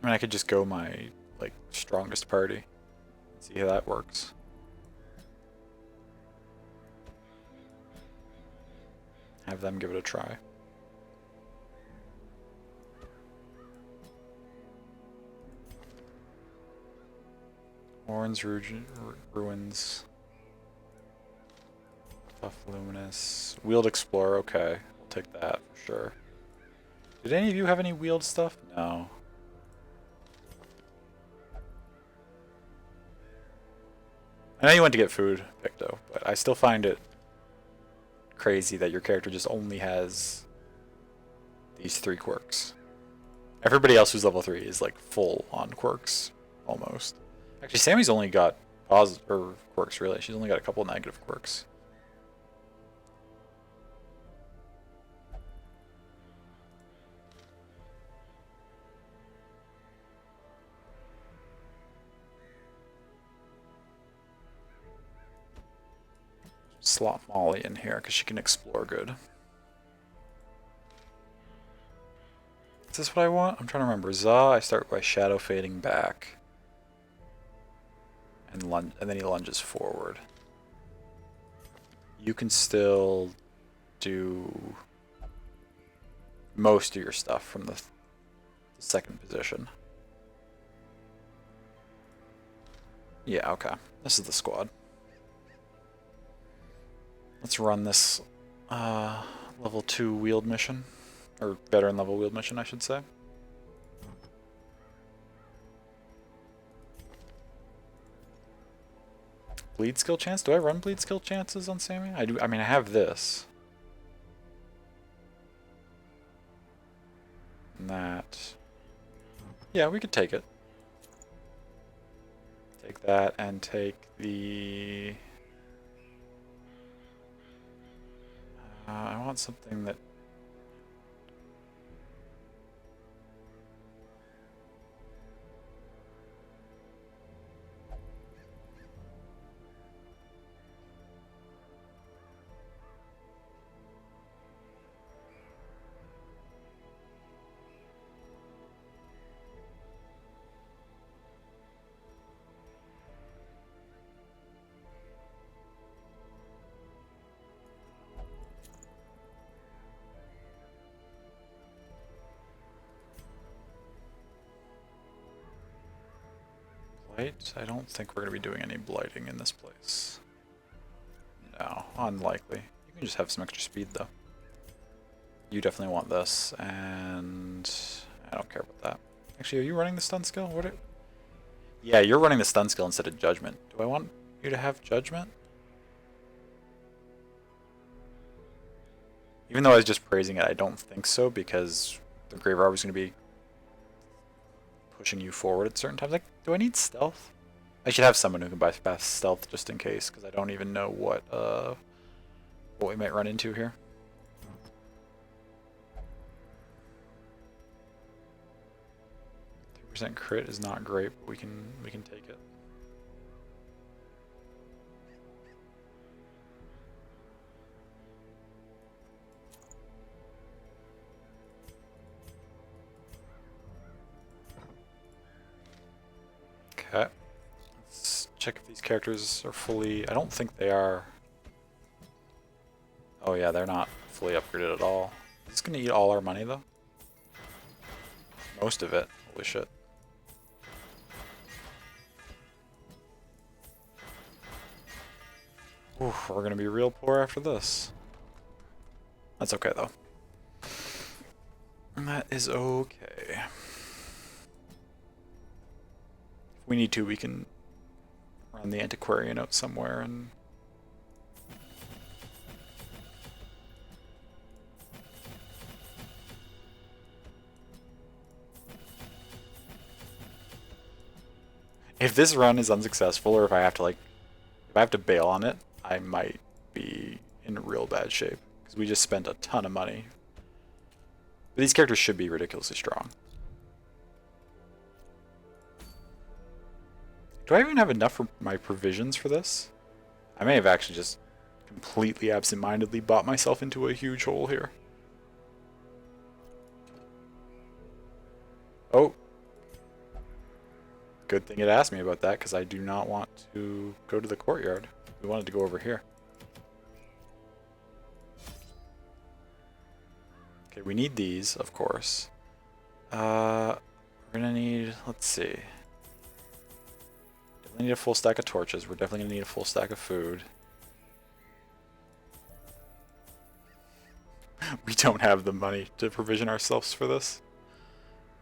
I could just go my, like, strongest party. See how that works. Have them give it a try. Horns, ruins. Tough luminous. Wheeled explorer, okay. We'll take that for sure. Did any of you have any wheeled stuff? No. I know you went to get food, Picto, but I still find it crazy that your character just only has these 3 quirks. Everybody else who's level 3 is like full on quirks, almost. Actually, Sammy's only got positive quirks, really. She's only got a couple negative quirks. slot Molly in here because she can explore good. Is this what I want? I'm trying to remember. Za, I start by shadow fading back. And then he lunges forward. You can still do most of your stuff from the second position. Yeah, okay. This is the squad. Let's run this level 2 wheeled mission. Or veteran level wheeled mission, I should say. Bleed skill chance? Do I run bleed skill chances on Sammy? I do. I mean, I have this. And that. Yeah, we could take it. Take that and take the... I want something that... Blight? I don't think we're going to be doing any blighting in this place. No, unlikely. You can just have some extra speed though. You definitely want this, and I don't care about that. Actually, are you running the stun skill? What? Yeah, you're running the stun skill instead of judgment. Do I want you to have judgment? Even though I was just praising it, I don't think so, because the Grave Robber is going to be pushing you forward at certain times. Like, do I need stealth? I should have someone who can bypass stealth just in case, because I don't even know what we might run into here. % crit is not great, but we can take it. Okay. Let's check if these characters are fully... I don't think they are. Oh yeah, they're not fully upgraded at all. Is this gonna eat all our money though? Most of it. Holy shit. Oof, we're gonna be real poor after this. That's okay though. And that is okay. If we need to, we can run the antiquarian out somewhere and... If this run is unsuccessful, or if I have to bail on it, I might be in real bad shape, because we just spent a ton of money. But these characters should be ridiculously strong. Do I even have enough for my provisions for this? I may have actually just completely absent-mindedly bought myself into a huge hole here. Oh. Good thing it asked me about that, because I do not want to go to the courtyard. We wanted to go over here. Okay, we need these, of course. We're gonna need, let's see. Definitely need a full stack of torches. We're definitely gonna need a full stack of food. We don't have the money to provision ourselves for this.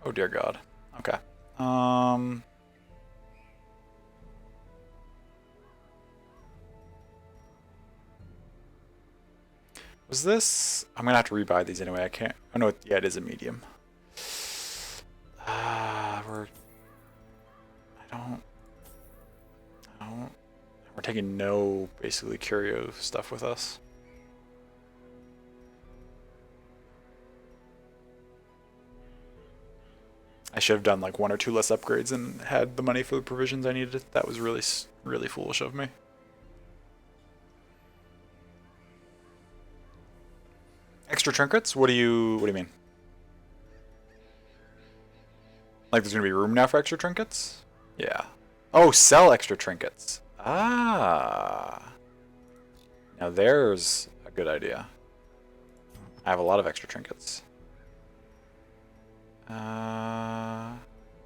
Oh dear God. Okay. Was this... I'm gonna have to rebuy these anyway. I can't... Oh no, yeah, it is a medium. We're taking no, basically, curio stuff with us. I should have done like 1 or 2 less upgrades and had the money for the provisions I needed. That was really, really foolish of me. Extra trinkets? What do you mean? Like there's gonna be room now for extra trinkets? Yeah. Oh, sell extra trinkets. Ah. Now there's a good idea. I have a lot of extra trinkets. Do I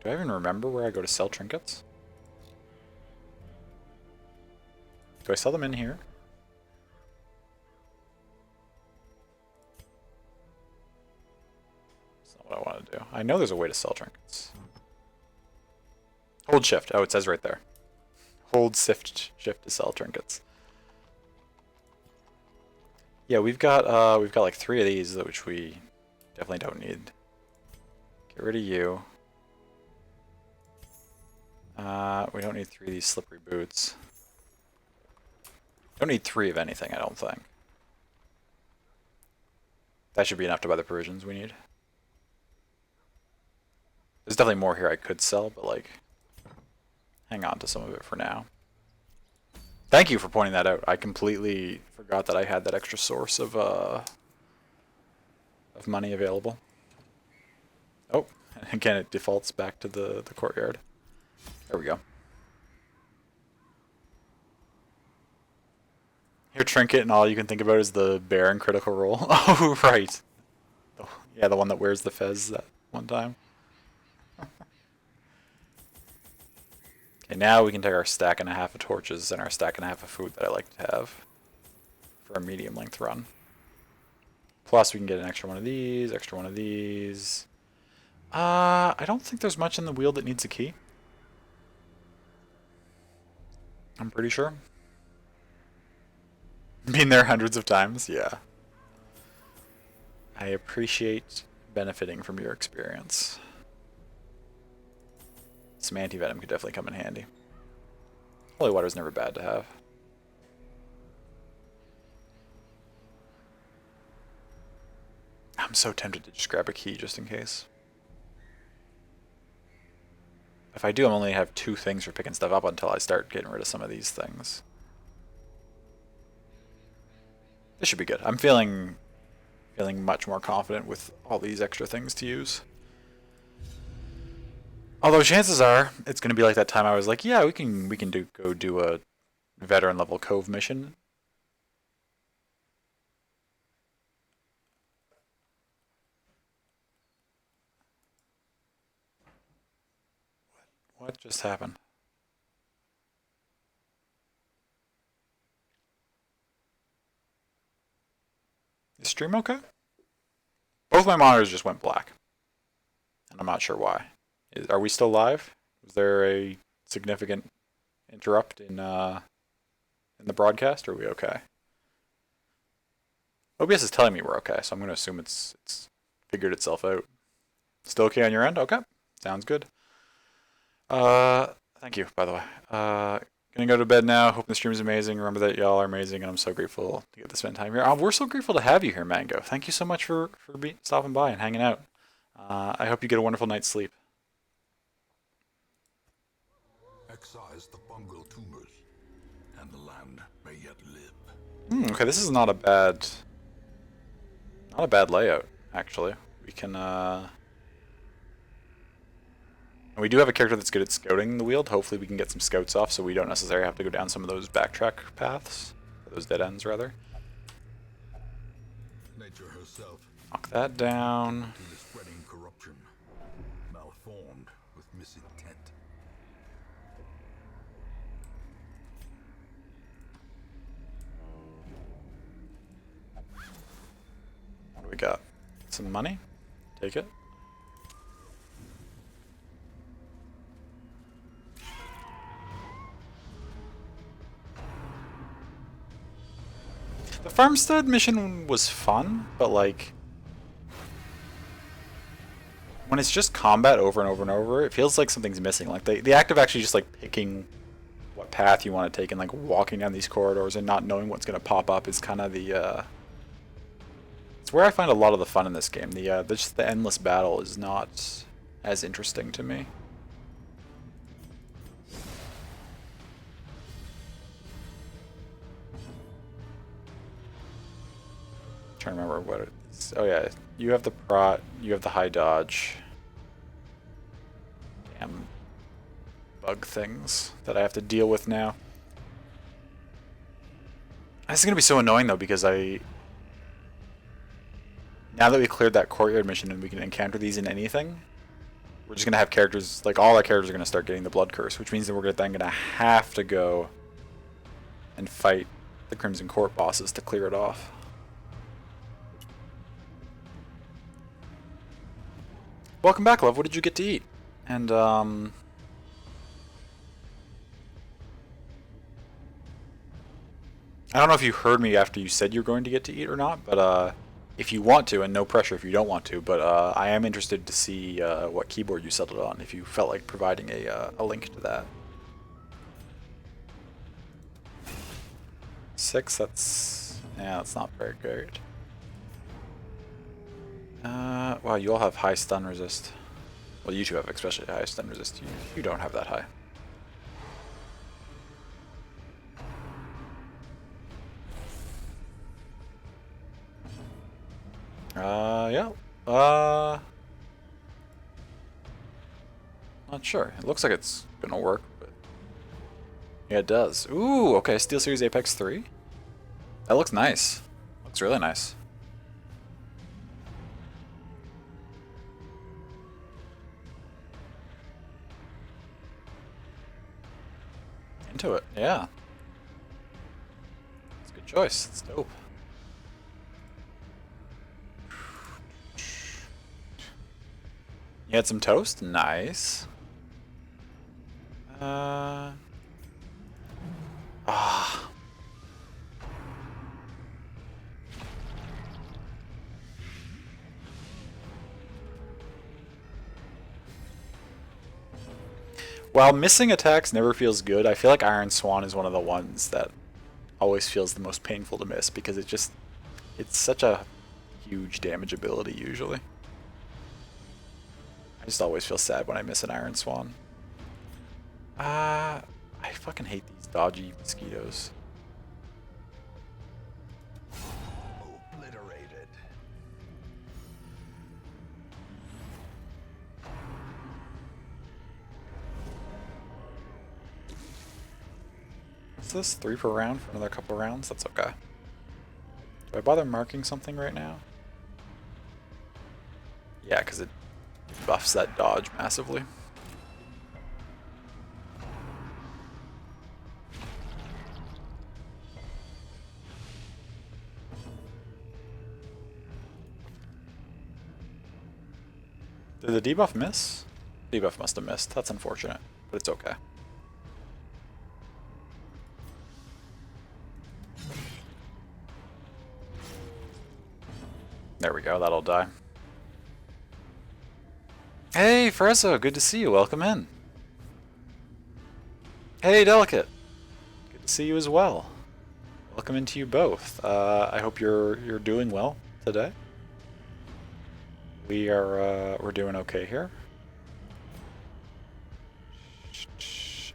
even remember where I go to sell trinkets? Do I sell them in here? That's not what I want to do. I know there's a way to sell trinkets. Hold shift. Oh, it says right there. Hold shift to sell trinkets. Yeah, we've got like 3 of these, which we definitely don't need. Get rid of you. We don't need 3 of these slippery boots. Don't need 3 of anything, I don't think. That should be enough to buy the provisions we need. There's definitely more here I could sell, but like, hang on to some of it for now. Thank you for pointing that out. I completely forgot that I had that extra source of money available. Oh, and again it defaults back to the courtyard. There we go. Your trinket and all you can think about is the bear in Critical Role. Oh, right. Yeah, the one that wears the fez that one time. Okay, now we can take our stack and a half of torches and our stack and a half of food that I like to have for a medium length run. Plus we can get an extra one of these, extra one of these. I don't think there's much in the wheel that needs a key. I'm pretty sure. Been there hundreds of times, yeah. I appreciate benefiting from your experience. Some anti-venom could definitely come in handy. Holy water's never bad to have. I'm so tempted to just grab a key just in case. If I do, I'm only have 2 things for picking stuff up until I start getting rid of some of these things. This should be good. I'm feeling much more confident with all these extra things to use. Although chances are it's going to be like that time I was like, yeah, we can go do a veteran level cove mission. What just happened? Is stream okay? Both my monitors just went black. And I'm not sure why. Are we still live? Was there a significant interrupt in the broadcast, or are we okay? OBS is telling me we're okay, so I'm going to assume it's figured itself out. Still okay on your end? Okay. Sounds good. Thank you, by the way. Gonna go to bed now. Hope the stream is amazing. Remember that y'all are amazing, and I'm so grateful to get to spend time here. We're so grateful to have you here, Mango. Thank you so much for stopping by and hanging out. I hope you get a wonderful night's sleep. Excise the fungal tumors, and the land may yet live. Okay, this is not a bad layout, actually. We can, and we do have a character that's good at scouting the wheel. Hopefully we can get some scouts off so we don't necessarily have to go down some of those backtrack paths. Or those dead ends, rather. Nature herself. Knock that down. To the spreading corruption, malformed with misintent. What do we got? Some money? Take it. The farmstead mission was fun, but like when it's just combat over and over and over, it feels like something's missing. Like the act of actually just like picking what path you want to take and like walking down these corridors and not knowing what's gonna pop up is kind of the it's where I find a lot of the fun in this game. Just the endless battle is not as interesting to me. Trying to remember what it is. Oh yeah, you have the prot, you have the high dodge. Damn bug things that I have to deal with now. This is gonna be so annoying though, because now that we cleared that courtyard mission and we can encounter these in anything, we're just gonna have characters, like all our characters are gonna start getting the blood curse, which means that we're then gonna have to go and fight the Crimson Court bosses to clear it off. Welcome back, love. What did you get to eat? And I don't know if you heard me after you said you're going to get to eat or not, but if you want to, and no pressure if you don't want to, but I am interested to see what keyboard you settled on, if you felt like providing a link to that. 6, that's not very great. Wow, you all have high stun resist. Well, you two have especially high stun resist. You don't have that high. Yeah. Not sure. It looks like it's gonna work, but yeah, it does. Ooh, okay. SteelSeries Apex 3. That looks nice. Looks really nice. Into it, yeah. It's a good choice. It's dope. You had some toast? Nice. While missing attacks never feels good, I feel like Iron Swan is one of the ones that always feels the most painful to miss, because it's such a huge damage ability usually. I just always feel sad when I miss an Iron Swan. I fucking hate these dodgy mosquitoes. Obliterated. What's this? 3 per round for another couple rounds? That's okay. Do I bother marking something right now? Yeah, because it buffs that dodge massively. Did the debuff miss? Debuff must have missed. That's unfortunate, but it's okay. There we go, that'll die. Hey, Frezzo, good to see you. Welcome in. Hey, Delicate. Good to see you as well. Welcome into you both. I hope you're doing well today. We're doing okay here.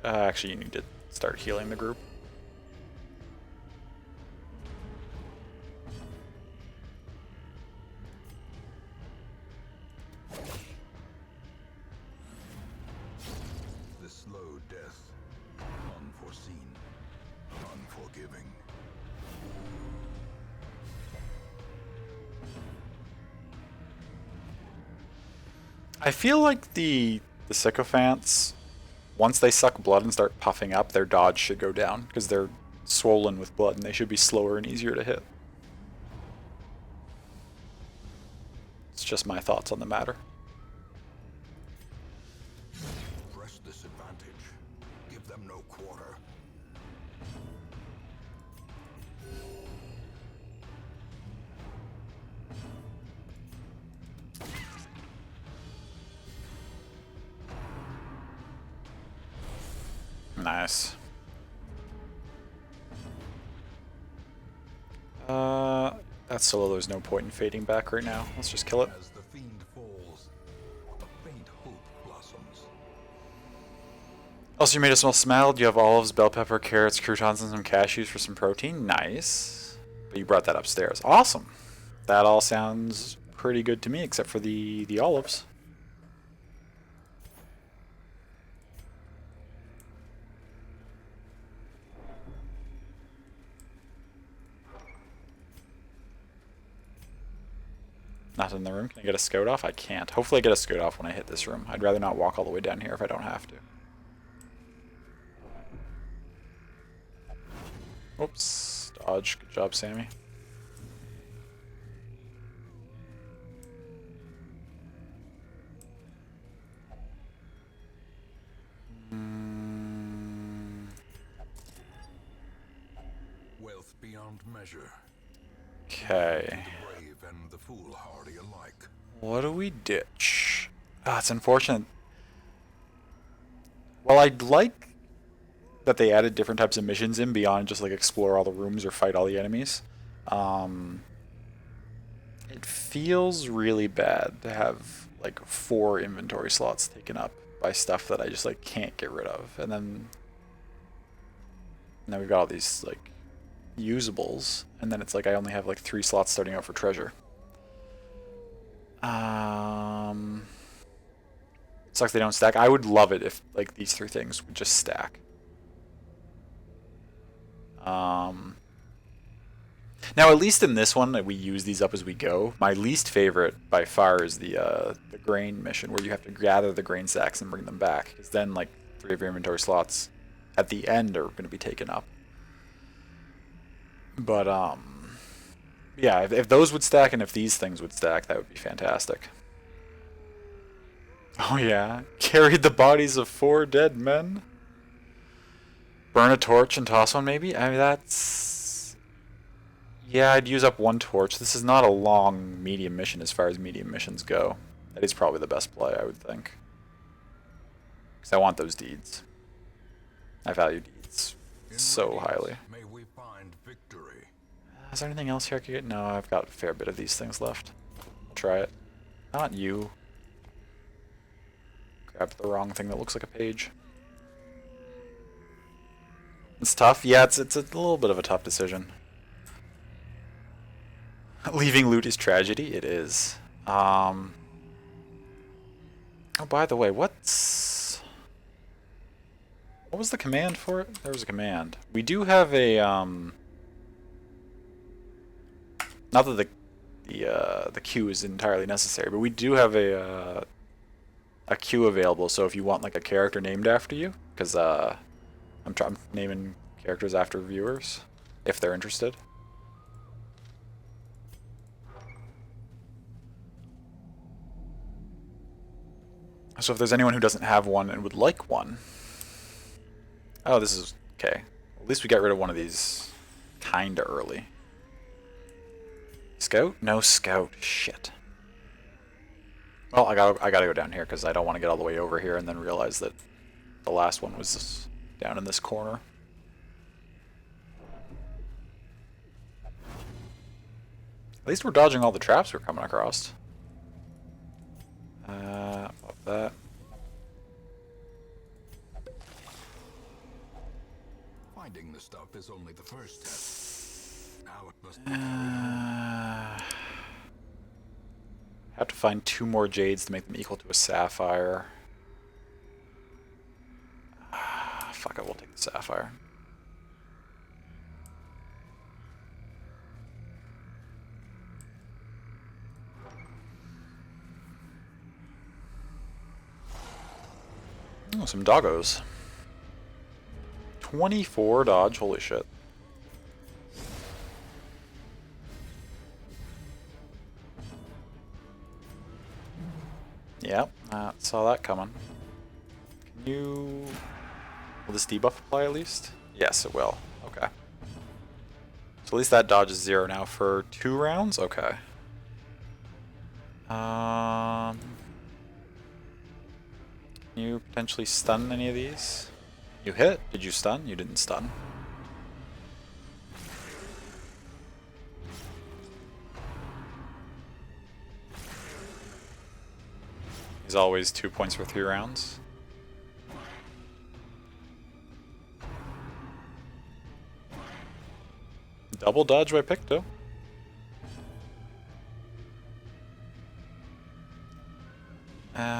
Actually, you need to start healing the group. The slow death. Unforeseen. Unforgiving. I feel like the sycophants, once they suck blood and start puffing up, their dodge should go down, because they're swollen with blood and they should be slower and easier to hit. It's just my thoughts on the matter. Press this advantage. Give them no quarter. Nice. That's solo, there's no point in fading back right now. Let's just kill it. As the fiend falls, a faint hope blossoms. Also, you made us all smile. You have olives, bell pepper, carrots, croutons, and some cashews for some protein. Nice. But you brought that upstairs. Awesome. That all sounds pretty good to me, except for the olives. Nothing in the room. Can I get a scout off? I can't. Hopefully I get a scout off when I hit this room. I'd rather not walk all the way down here if I don't have to. Oops. Dodge. Good job, Sammy. Wealth beyond measure. Okay. The brave and the foolhardy alike. What do we ditch? Ah, it's unfortunate. Well, I'd like that they added different types of missions in beyond just like explore all the rooms or fight all the enemies. It feels really bad to have like 4 inventory slots taken up by stuff that I just like can't get rid of, and then now we've got all these like usables, and then it's like I only have like 3 slots starting out for treasure. Sucks they don't stack. I would love it if like these 3 things would just stack. Now, at least in this one, we use these up as we go. My least favorite by far is the grain mission, where you have to gather the grain sacks and bring them back, because then like 3 of your inventory slots at the end are going to be taken up. But yeah, if those would stack and if these things would stack, that would be fantastic. Oh yeah, carried the bodies of 4 dead men. Burn a torch and toss one, maybe? I mean, that's... Yeah, I'd use up 1 torch. This is not a long medium mission as far as medium missions go. That is probably the best play, I would think. Because I want those deeds. I value deeds so highly. May we find victory. Is there anything else here I could get? No, I've got a fair bit of these things left. I'll try it. Not you. Grabbed the wrong thing that looks like a page. It's tough. Yeah, it's a little bit of a tough decision. Leaving loot is tragedy. It is. Oh, by the way, what was the command for it? There was a command. We do have a not that the queue is entirely necessary, but we do have a queue available. So if you want like a character named after you, because I'm naming characters after viewers if they're interested. So if there's anyone who doesn't have one and would like one. Oh, this is okay. At least we got rid of one of these kinda early. Scout? No scout. Shit. Well, I gotta go down here because I don't want to get all the way over here and then realize that the last one was down in this corner. At least we're dodging all the traps we're coming across. Pop that. Finding the stuff is only the first step. Now it must be Have to find 2 more jades to make them equal to a sapphire. Fuck it, we'll take the sapphire. Oh, some doggos. 24 dodge, holy shit. Yep, saw that coming. Can you... Will this debuff apply at least? Yes, it will. Okay. So at least that dodge is 0 now for 2 rounds? Okay. Can you potentially stun any of these? You hit? Did you stun? You didn't stun. He's always 2 points for 3 rounds. Double dodge by Picto. Yeah.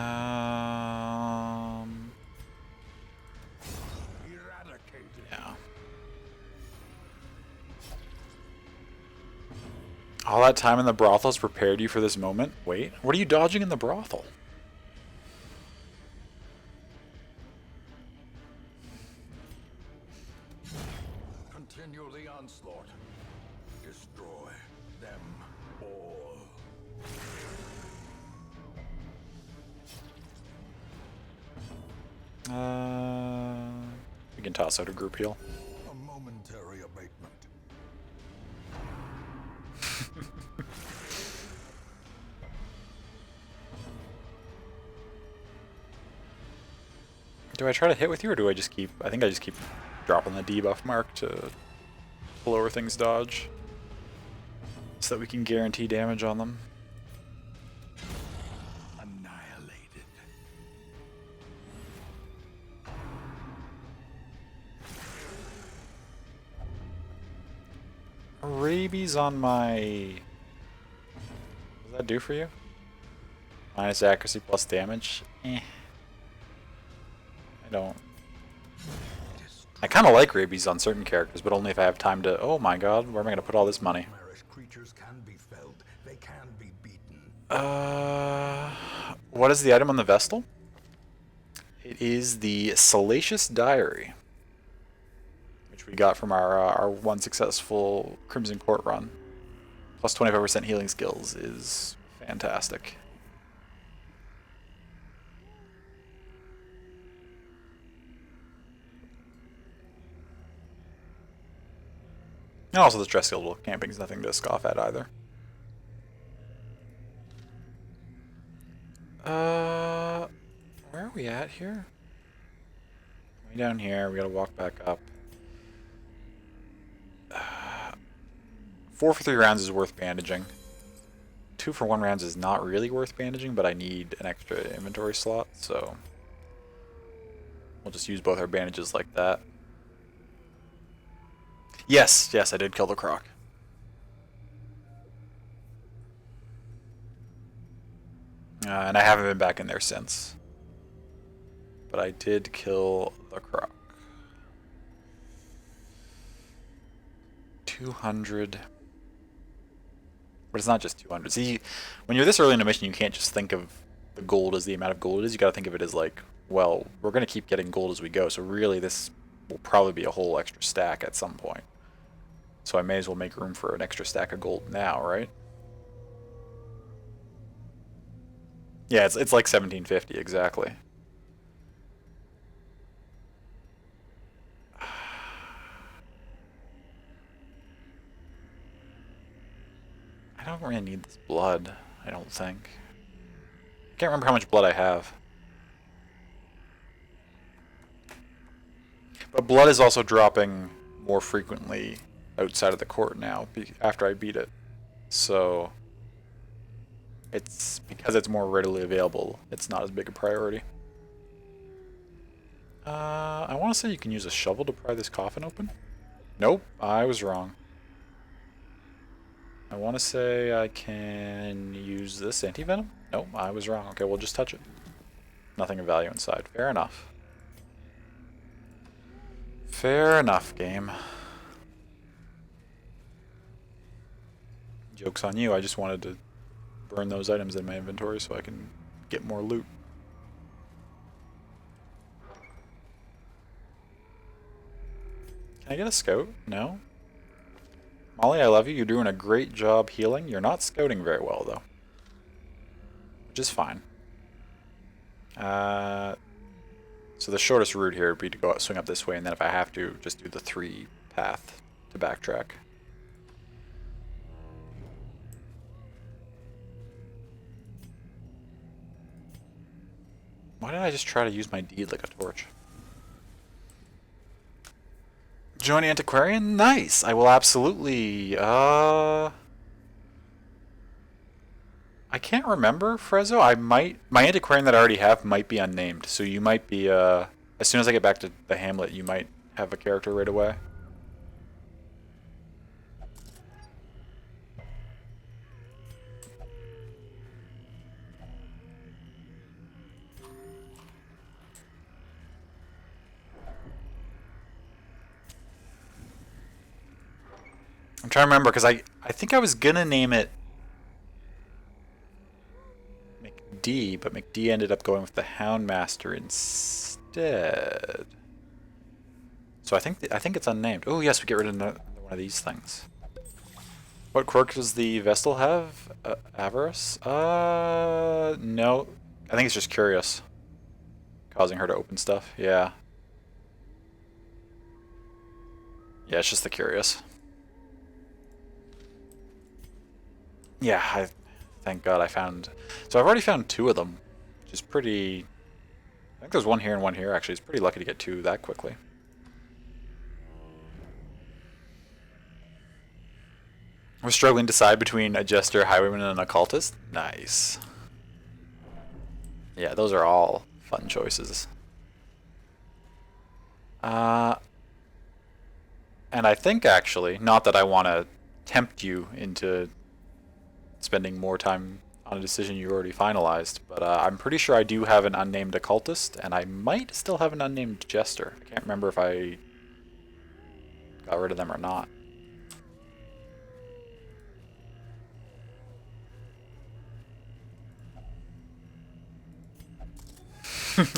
All that time in the brothels prepared you for this moment? Wait, what are you dodging in the brothel? Continue the onslaught. Destroy them all. We can toss out a group heal. A momentary abatement. Do I try to hit with you, or do I just keep... I think I just keep dropping the debuff mark to lower things dodge. So that we can guarantee damage on them. Annihilated. Rabies on my... What does that do for you? Minus accuracy plus damage? Eh. I don't... I kind of like rabies on certain characters, but only if I have time to... Oh my god, where am I going to put all this money? Nightmarish creatures can be felled. They can be beaten. What is the item on the Vestal? It is the Salacious Diary, which we got from our one successful Crimson Court run. Plus 25% healing skills is fantastic. And also the stress skill camping is nothing to scoff at either. Where are we at here? Way down here, we gotta walk back up. 4 for 3 rounds is worth bandaging. 2 for 1 rounds is not really worth bandaging, but I need an extra inventory slot, so we'll just use both our bandages like that. Yes, yes, I did kill the croc. And I haven't been back in there since. But I did kill the croc. 200. But it's not just 200. See, when you're this early in a mission, you can't just think of the gold as the amount of gold it is. You gotta think of it as like, well, we're gonna keep getting gold as we go, so really this will probably be a whole extra stack at some point. So I may as well make room for an extra stack of gold now, right? Yeah, it's like 1750 exactly. I don't really need this blood, I don't think. I can't remember how much blood I have. But blood is also dropping more frequently outside of the court now after I beat it. So it's because it's more readily available, it's not as big a priority. I want to say you can use a shovel to pry this coffin open. Nope, I was wrong. I want to say I can use this anti-venom. Nope, I was wrong. Okay, we'll just touch it. Nothing of value inside. Fair enough. Fair enough, game. Joke's on you, I just wanted to burn those items in my inventory so I can get more loot. Can I get a scout? No? Molly, I love you. You're doing a great job healing. You're not scouting very well, though. Which is fine. So the shortest route here would be to go out, swing up this way, and then if I have to, just do the 3 path to backtrack. Why did I just try to use my deed like a torch? Join Antiquarian? Nice! I will absolutely, I can't remember, Frezzo. I might... My Antiquarian that I already have might be unnamed, so you might be, as soon as I get back to the hamlet, you might have a character right away. I'm trying to remember because I think I was gonna name it McD, but McD ended up going with the Houndmaster instead. So I think it's unnamed. Oh yes, we get rid of another one of these things. What quirk does the Vestal have? Avarice? No. I think it's just curious. Causing her to open stuff. Yeah. Yeah, it's just the curious. Yeah, thank God I found... So I've already found 2 of them, which is pretty... I think there's one here and one here, actually. It's pretty lucky to get 2 that quickly. We're struggling to decide between a Jester, Highwayman, and an Occultist. Nice. Yeah, those are all fun choices. And I think, actually, not that I want to tempt you into spending more time on a decision you already finalized, but I'm pretty sure I do have an unnamed Occultist, and I might still have an unnamed Jester. I can't remember if I got rid of them or not.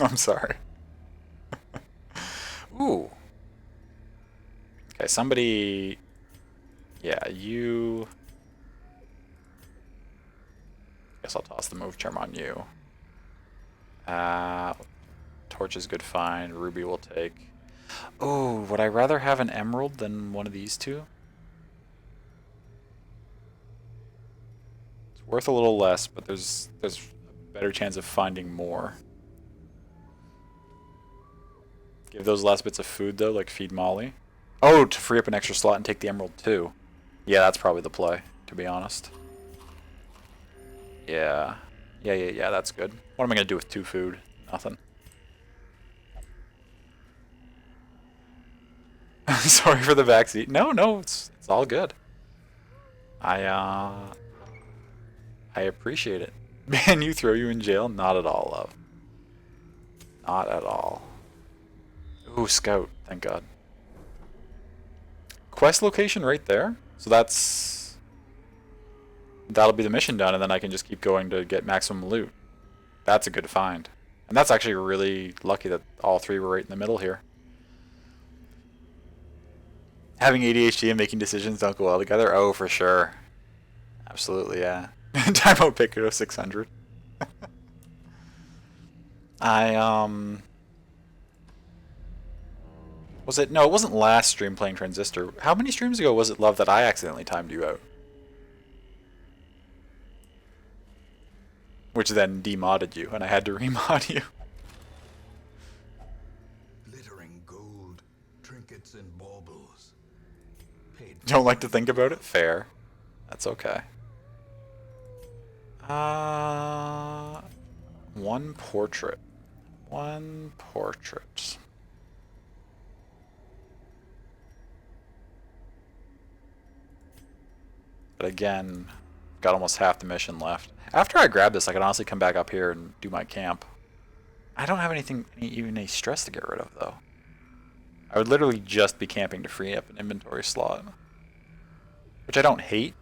I'm sorry. Ooh. Okay, somebody... Yeah, you... Guess I'll toss the move charm on you. Torch is good find. Ruby will take. Oh, would I rather have an emerald than one of these 2? It's worth a little less, but there's a better chance of finding more. Give those last bits of food though, like feed Molly. Oh, to free up an extra slot and take the emerald too. Yeah, that's probably the play, to be honest. Yeah. Yeah, that's good. What am I going to do with 2 food? Nothing. Sorry for the backseat. No, it's all good. I appreciate it. Man, you throw you in jail? Not at all, love. Not at all. Ooh, scout. Thank God. Quest location right there? So that'll be the mission done, and then I can just keep going to get maximum loot. That's a good find. And that's actually really lucky that all 3 were right in the middle here. Having ADHD and making decisions don't go well together? Oh, for sure. Absolutely, yeah. Timeout Piccolo 600. Was it? No, it wasn't last stream playing Transistor. How many streams ago was it, Love, that I accidentally timed you out? Which then demodded you, and I had to remod you. Glittering gold, trinkets and baubles. Don't like to think about it? Fair. That's okay. One portrait. One portrait. But again, got almost half the mission left. After I grab this, I can honestly come back up here and do my camp. I don't have anything, even any stress to get rid of, though. I would literally just be camping to free up an inventory slot. Which I don't hate.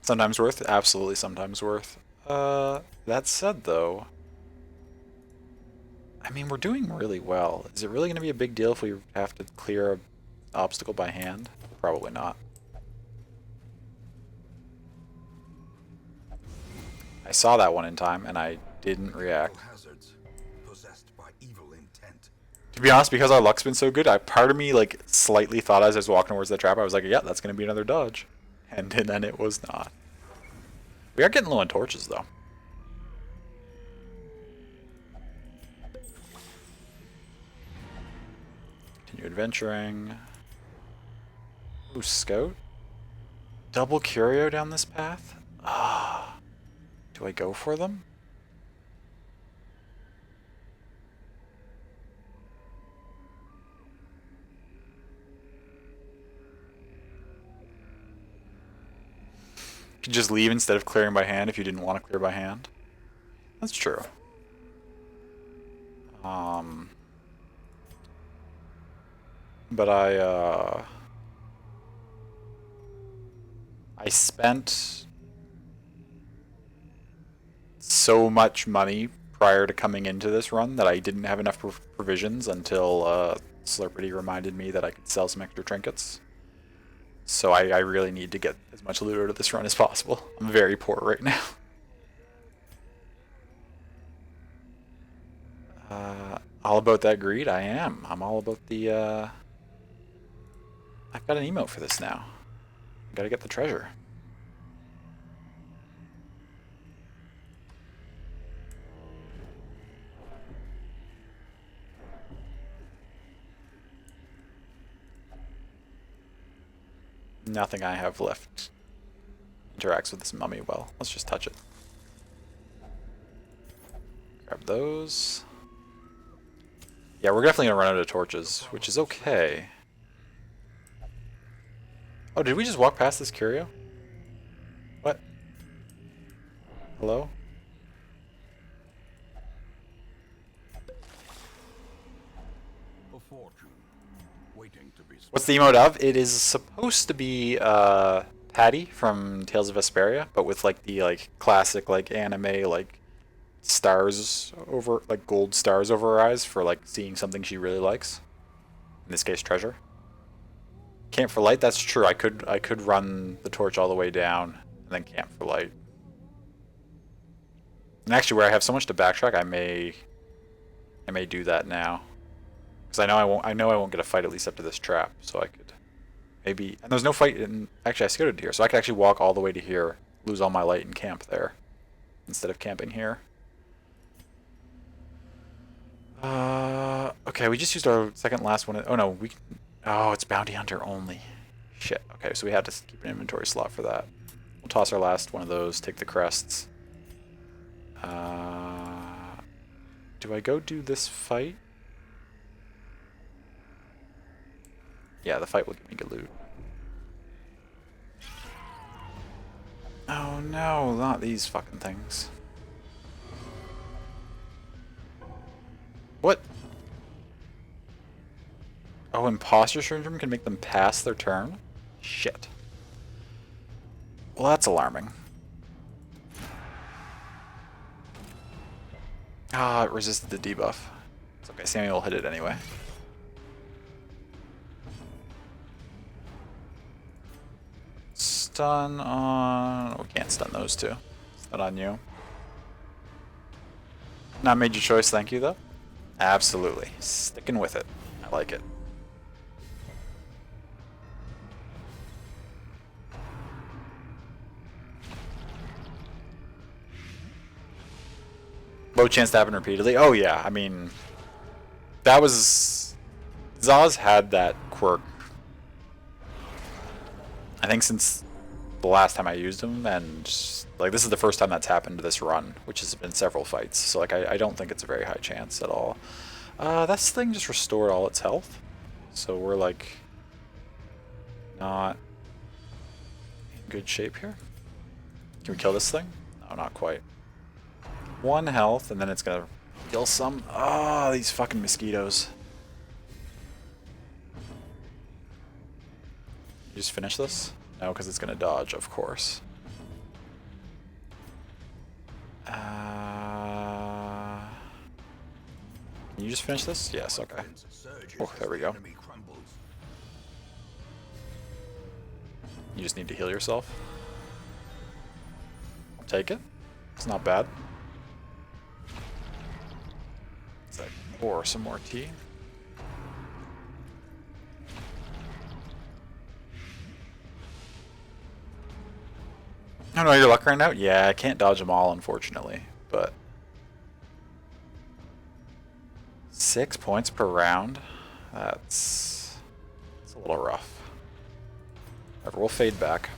Sometimes worth? Absolutely sometimes worth. That said, though, I mean, we're doing really well. Is it really going to be a big deal if we have to clear an obstacle by hand? Probably not. I saw that one in time, and I didn't react. Hazards possessed by evil intent. To be honest, because our luck's been so good, part of me like slightly thought as I was walking towards the trap, I was like, yeah, that's going to be another dodge. And then it was not. We are getting low on torches, though. Continue adventuring. Ooh, scout. Double curio down this path? Ah. Do I go for them? could just leave instead of clearing by hand if you didn't want to clear by hand. That's true. But I spent so much money prior to coming into this run that I didn't have enough provisions until Slurpity reminded me that I could sell some extra trinkets. So I really need to get as much loot out of this run as possible. I'm very poor right now. All about that greed? I am. I'm all about the... I've got an emote for this now. Gotta get the treasure. Nothing I have left interacts with this mummy well. Let's just touch it. Grab those. Yeah, we're definitely gonna run out of torches, which is okay. Oh, did we just walk past this curio? What? Hello? A fortune waiting to be spent. What's the emote of? It is supposed to be Patty from Tales of Vesperia, but with like the classic anime stars over gold stars over her eyes for seeing something she really likes. In this case, treasure. Camp for light. That's true. I could run the torch all the way down and then camp for light. And actually, where I have so much to backtrack, I may do that now. Because I know I won't get a fight at least up to this trap, so I could maybe. And there's no fight in. Actually, I scouted here, so I could actually walk all the way to here, lose all my light, and camp there instead of camping here. Okay, we just used our second last one. Oh no, oh, it's bounty hunter only. Shit. Okay, so we had to keep an inventory slot for that. We'll toss our last one of those. Take the crests. Do I go do this fight? Yeah, the fight will give me good loot. Oh no, not these fucking things. What? Oh, imposter syndrome can make them pass their turn? Shit. Well, that's alarming. Ah, it resisted the debuff. It's okay, Sammy will hit it anyway. Stun on... We can't stun those two. Stun on you. Not made your choice, thank you, though. Absolutely. Sticking with it. I like it. Low chance to happen repeatedly. Oh yeah, I mean, that was... Zaz had that quirk, I think, since the last time I used him, and this is the first time that's happened to this run, which has been several fights, so I don't think it's a very high chance at all. This thing just restored all its health, so we're not in good shape here. Can we kill this thing? No, not quite. 1 health, and then it's gonna kill some. Oh, these fucking mosquitoes. You just finish this? No, because it's gonna dodge, of course. Can you just finish this? Yes, okay. Oh, there we go. You just need to heal yourself. I'll take it. It's not bad. Or some more tea. I don't know your luck right now. Yeah, I can't dodge them all, unfortunately. But 6 points per round. That's a little rough. However, we'll fade back.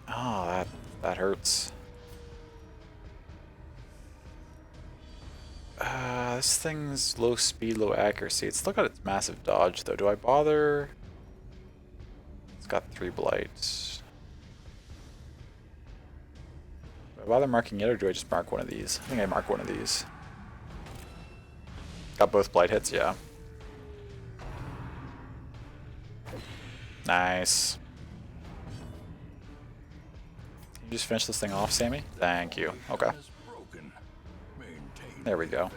Oh, that hurts. This thing's low speed, low accuracy. It's still got its massive dodge, though. Do I bother? It's got 3 blights. Do I bother marking it, or do I just mark one of these? I think I mark one of these. Got both blight hits, yeah. Nice. Can you just finish this thing off, Sammy? Thank you. Okay. There we go.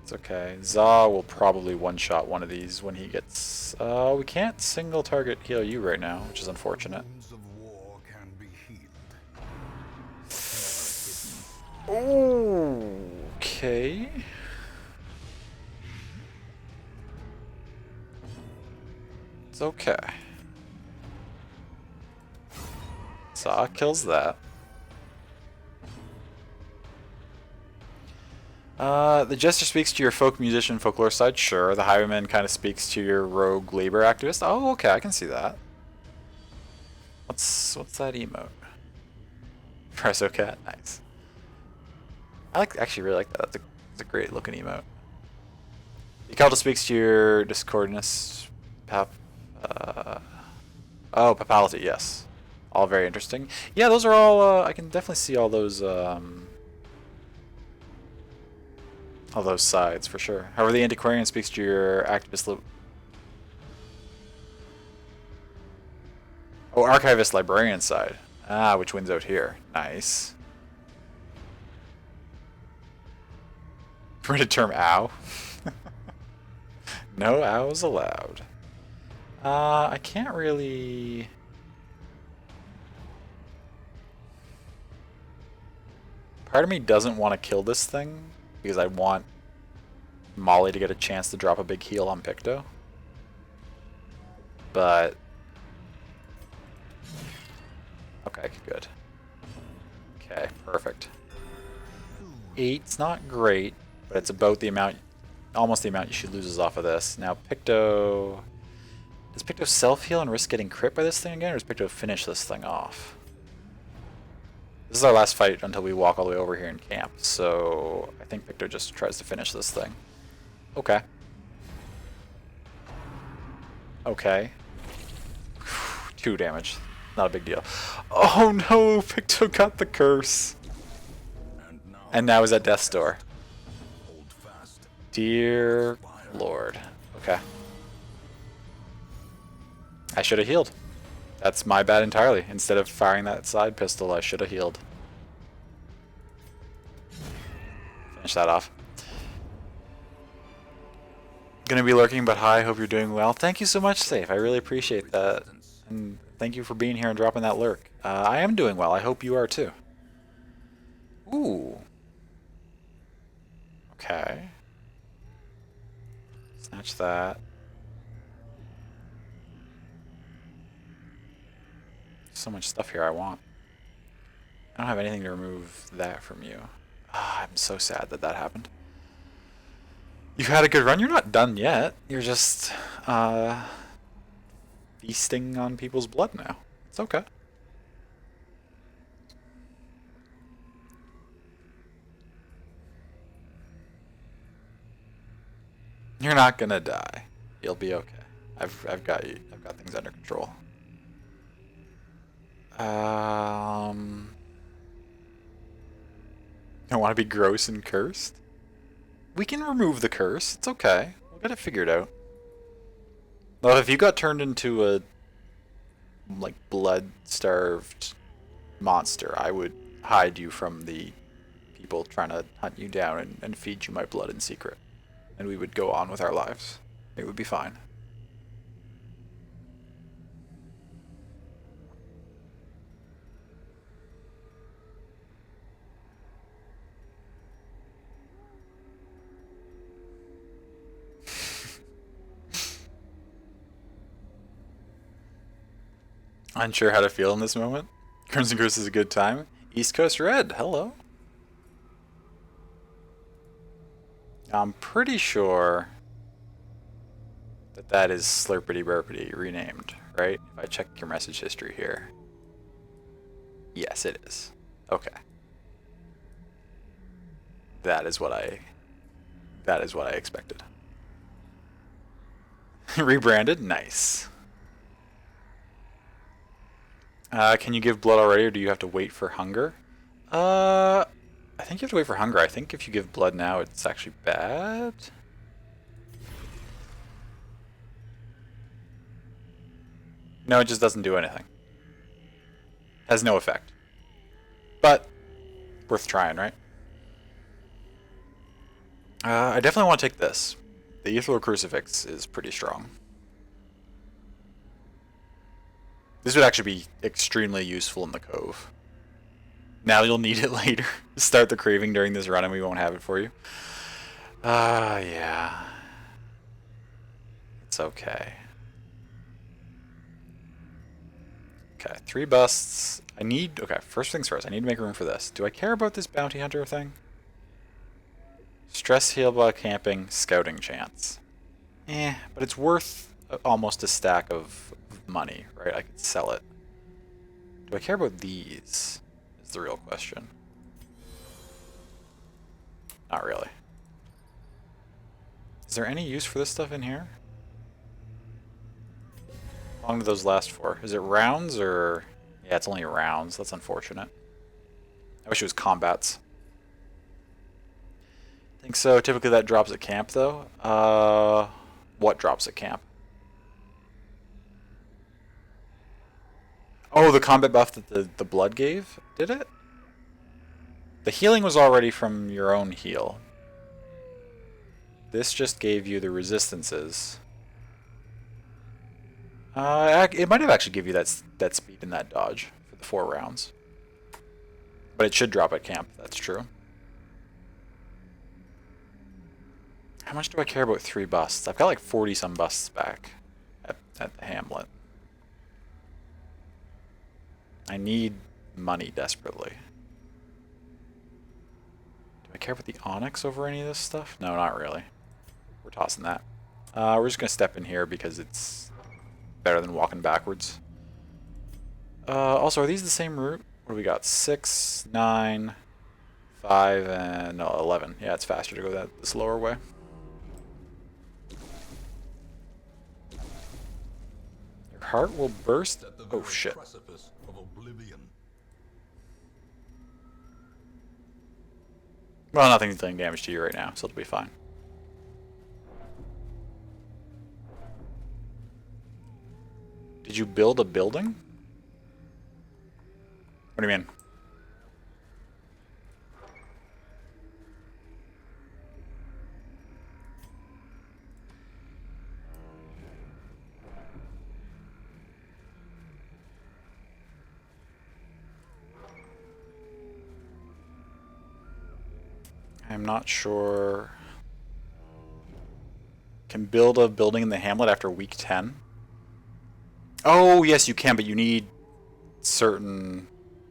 It's okay. Za will probably one-shot one of these when he gets... we can't single target heal you right now, which is unfortunate. Okay. It's okay. Za kills that. The Jester speaks to your folk musician folklore side, sure. The Highwayman kind of speaks to your rogue labor activist. Oh, okay, I can see that. What's that emote? Presso cat, nice. I actually really like that. That's a great looking emote. The Kelta speaks to your discordance. Papality, yes. All very interesting. Yeah, those are all. I can definitely see all those sides for sure. However, the Antiquarian speaks to your activist. Archivist librarian side. Ah, which wins out here. Nice. Printed term ow. No ows allowed. I can't really. Part of me doesn't want to kill this thing because I want Molly to get a chance to drop a big heal on Picto. But okay, good. Okay, perfect. 8's not great, but it's about the amount, almost the amount you should lose off of this. Now Picto, does Picto self-heal and risk getting crit by this thing again, or does Picto finish this thing off? This is our last fight until we walk all the way over here in camp, so I think Picto just tries to finish this thing. Okay. Okay. 2 damage. Not a big deal. Oh no! Picto got the curse! And now he's at death's door. Dear Lord. Okay. I should have healed. That's my bad entirely. Instead of firing that side pistol, I should have healed. Finish that off. Gonna be lurking, but hi, hope you're doing well. Thank you so much, Safe. I really appreciate that. And thank you for being here and dropping that lurk. I am doing well. I hope you are too. Ooh. Okay. Snatch that. So much stuff here I want. I don't have anything to remove that from you. I'm so sad that that happened. You've had a good run. You're not done yet. You're just feasting on people's blood now. It's okay. You're not gonna die. You'll be okay. I've got you. I've got things under control. Don't want to be gross and cursed? We can remove the curse. It's okay. We'll get it figured out. Well, if you got turned into a like blood-starved monster, I would hide you from the people trying to hunt you down and feed you my blood in secret. And we would go on with our lives. It would be fine. Unsure how to feel in this moment. Crimson Curse is a good time. East Coast Red, hello. I'm pretty sure that that is Slurpity Burpity renamed, right? If I check your message history here. Yes, it is. Okay. That is what I expected. Rebranded? Nice. Can you give blood already, or do you have to wait for hunger? I think you have to wait for hunger. I think if you give blood now, it's actually bad. No, it just doesn't do anything. Has no effect. But, worth trying, right? I definitely want to take this. The Ethereal Crucifix is pretty strong. This would actually be extremely useful in the Cove. Now you'll need it later. Start the craving during this run and we won't have it for you. Yeah. It's okay. Okay, 3 busts. Okay, first things first, I need to make room for this. Do I care about this bounty hunter thing? Stress heal while camping, scouting chance. But it's worth almost a stack of money, right? I could sell it. Do I care about these? Is the real question. Not really. Is there any use for this stuff in here? How long do those last for? Is it rounds or... Yeah, it's only rounds. That's unfortunate. I wish it was combats. I think so. Typically that drops at camp, though. What drops at camp? Oh, the combat buff that the blood gave? Did it? The healing was already from your own heal. This just gave you the resistances. It might have actually give you that speed and that dodge for the 4 rounds. But it should drop at camp, that's true. How much do I care about 3 busts? I've got like 40 some busts back at the hamlet. I need money desperately. Do I care about the onyx over any of this stuff? No, not really. We're tossing that. We're just going to step in here because it's better than walking backwards. Also, are these the same route? What do we got? 6, 9, 5, and no, 11. Yeah, it's faster to go the slower way. Your heart will burst. Oh shit. Well, nothing's doing damage to you right now, so it'll be fine. Did you build a building? What do you mean? I'm not sure. Can build a building in the hamlet after week 10? Oh, yes, you can, but you need certain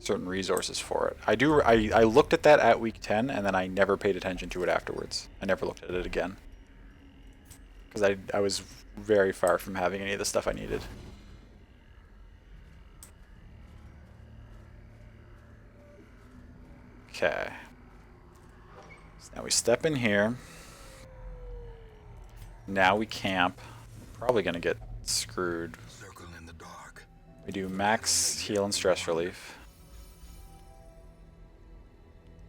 resources for it. I looked at that at week 10, and then I never paid attention to it afterwards. I never looked at it again. Because I was very far from having any of the stuff I needed. Okay. So now we step in here. Now we camp. Probably gonna get screwed. We do max heal and stress relief.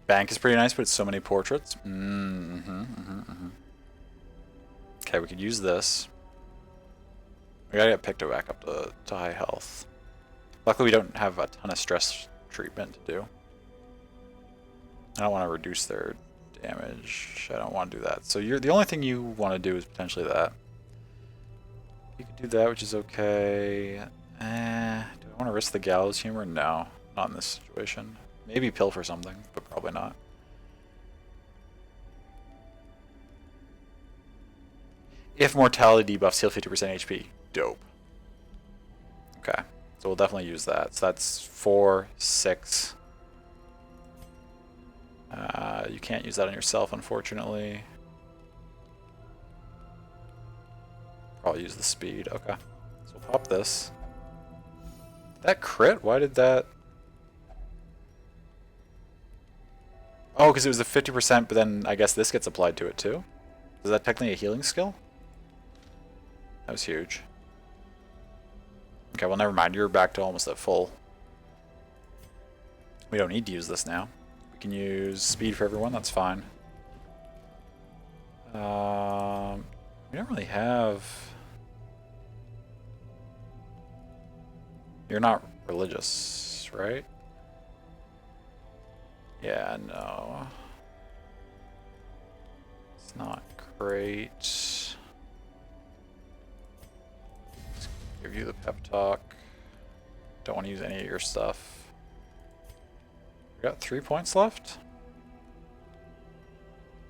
Bank is pretty nice, but it's so many portraits. Okay, we could use this. We gotta get Picto back up to high health. Luckily, we don't have a ton of stress treatment to do. I don't want to reduce their damage. I don't want to do that. So the only thing you want to do is potentially that. You could do that, which is okay. Do I want to risk the gallows humor? No, not in this situation. Maybe pill for something, but probably not. If mortality debuffs heal 50% HP. Dope. Okay, so we'll definitely use that. So that's 4, 6. You can't use that on yourself, unfortunately. Probably use the speed. Okay, so we'll pop this. That crit? Why did that... Oh, because it was a 50%, but then I guess this gets applied to it too? Is that technically a healing skill? That was huge. Okay, well, never mind. You're back to almost at full. We don't need to use this now. We can use speed for everyone. That's fine. We don't really have... You're not religious, right? Yeah, no. It's not great. Let's give you the pep talk. Don't want to use any of your stuff. We got 3 points left.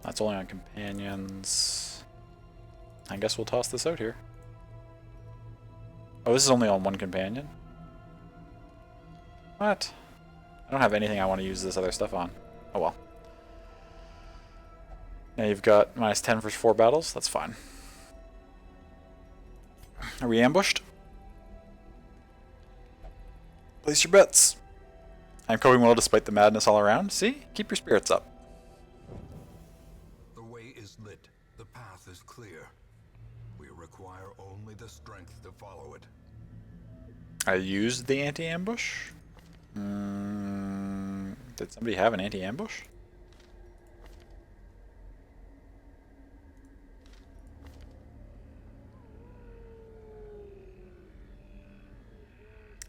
That's only on companions. I guess we'll toss this out here. Oh, this is only on one companion? What? I don't have anything I want to use this other stuff on. Oh well. Now you've got -10 for 4 battles. That's fine. Are we ambushed? Place your bets. I'm coping well despite the madness all around. See? Keep your spirits up. The way is lit. The path is clear. We require only the strength to follow it. I used the anti-ambush? Did somebody have an anti-ambush?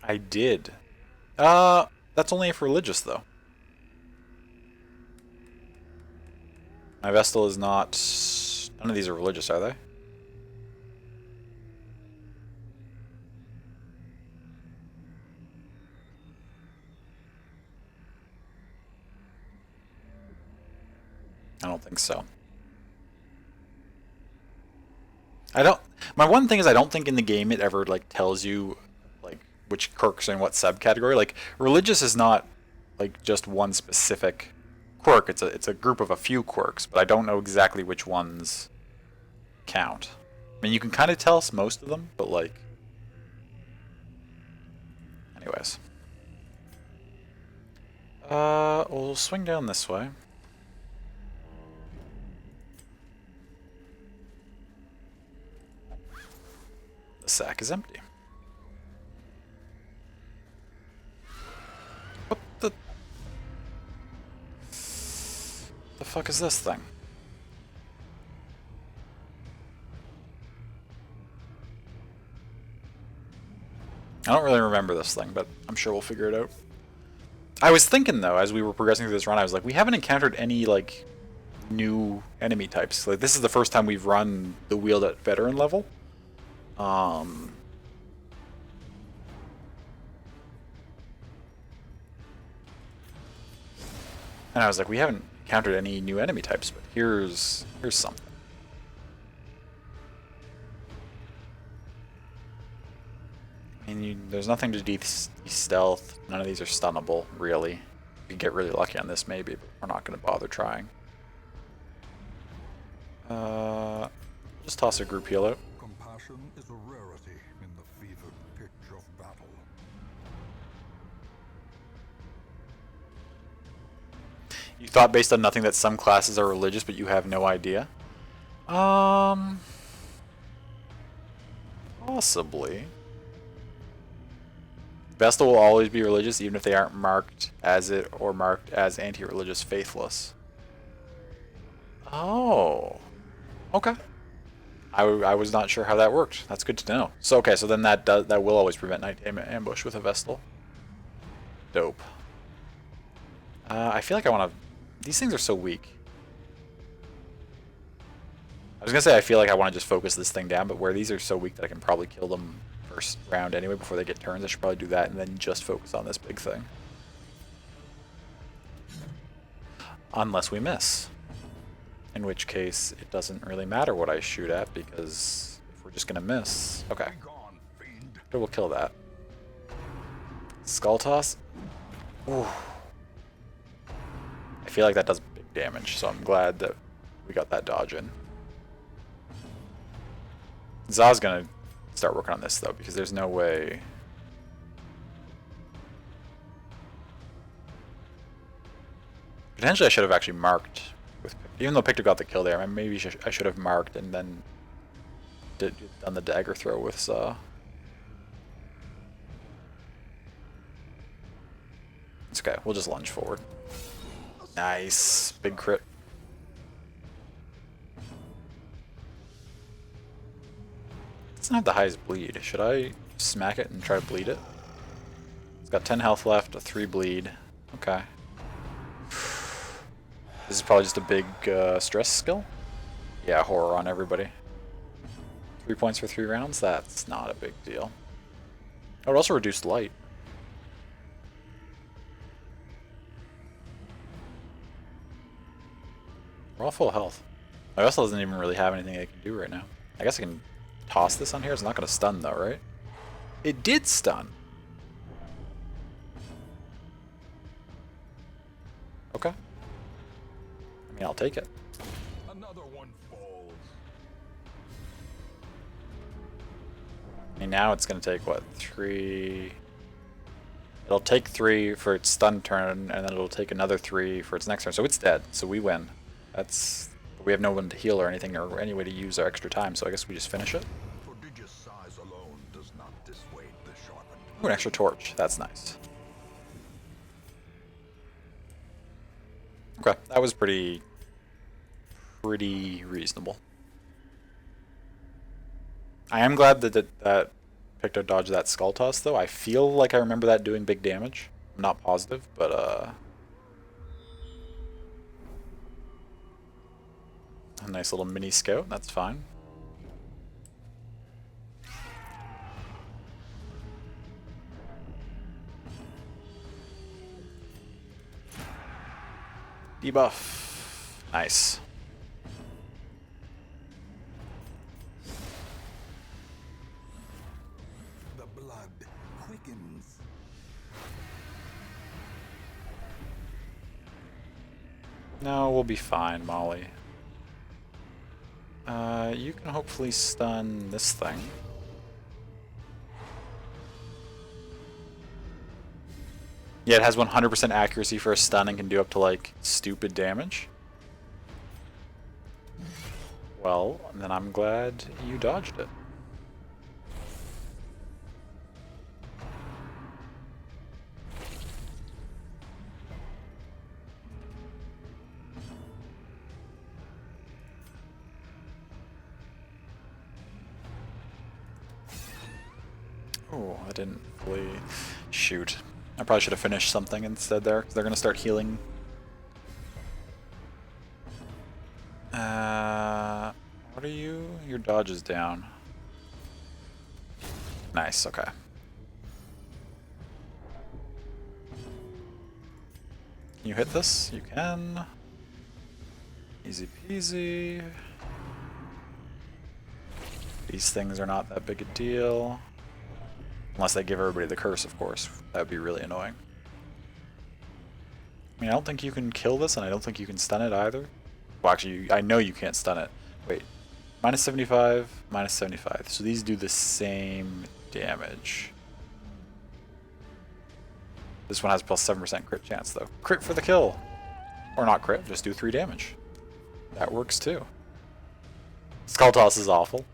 I did. That's only if religious, though. My Vestal is not... None of these are religious, are they? I don't think so. I don't... My one thing is I don't think in the game it ever, like, tells you, like, which quirks are in what subcategory. Like, religious is not, like, just one specific quirk. It's a group of a few quirks, but I don't know exactly which ones count. I mean, you can kind of tell most of them, but, like... Anyways. We'll swing down this way. The sack is empty. What the fuck is this thing? I don't really remember this thing, but I'm sure we'll figure it out. I was thinking, though, as we were progressing through this run, I was like, we haven't encountered any, like, new enemy types. Like, this is the first time we've run the wield at veteran level. And I was like, we haven't encountered any new enemy types, but here's something. I mean, there's nothing to de-stealth. None of these are stunnable, really. You could get really lucky on this, maybe, but we're not going to bother trying. Just toss a group heal out. Compassion is a rarity in the fevered pitch of battle. You thought based on nothing that some classes are religious, but you have no idea? Possibly. Vestal will always be religious, even if they aren't marked as it or marked as anti-religious faithless. Oh. Okay. I was not sure how that worked. That's good to know. So okay, so then that will always prevent night ambush with a Vestal. Dope. I feel like I want to... These things are so weak. I was going to say I feel like I want to just focus this thing down, but where these are so weak that I can probably kill them first round anyway before they get turns, I should probably do that and then just focus on this big thing. Unless we miss. In which case, it doesn't really matter what I shoot at, because if we're just going to miss... Okay. So we'll kill that. Skull toss. Ooh. I feel like that does big damage, so I'm glad that we got that dodge in. Za's going to start working on this, though, because there's no way... Potentially I should have actually marked... Even though Pictor got the kill there, maybe I should have marked and then done the dagger throw with It's okay, we'll just lunge forward. Nice. Big crit. It doesn't have the highest bleed. Should I smack it and try to bleed it? It's got 10 health left, a 3 bleed. Okay. This is probably just a big stress skill. Yeah, horror on everybody. 3 points for 3 rounds? That's not a big deal. Oh, it also reduced light. We're all full health. My vessel doesn't even really have anything I can do right now. I guess I can toss this on here. It's not going to stun though, right? It did stun. Okay. I mean, I'll take it. Another one falls. I mean, now it's going to take, what, 3... It'll take 3 for its stun turn, and then it'll take another 3 for its next turn. So it's dead, so we win. We have no one to heal or anything, or any way to use our extra time, so I guess we just finish it. Prodigious size alone does not dissuade the sharpened. Ooh, an extra torch. That's nice. Okay, that was pretty reasonable. I am glad that Picto dodged that skull toss, though. I feel like I remember that doing big damage. I'm not positive, but a nice little mini scout. That's fine. Debuff. Nice. The blood quickens. No, we'll be fine, Molly. You can hopefully stun this thing. Yeah, it has 100% accuracy for a stun and can do up to, like, stupid damage. Well, then I'm glad you dodged it. Oh, I didn't fully shoot. I probably should have finished something instead there, because they're going to start healing. What are you? Your dodge is down. Nice, okay. Can you hit this? You can. Easy peasy. These things are not that big a deal. Unless they give everybody the curse, of course. That would be really annoying. I mean, I don't think you can kill this, and I don't think you can stun it either. Well, actually, I know you can't stun it. Wait. Minus 75, minus 75. So these do the same damage. This one has plus 7% crit chance, though. Crit for the kill! Or not crit, just do 3 damage. That works, too. Skull Toss is awful.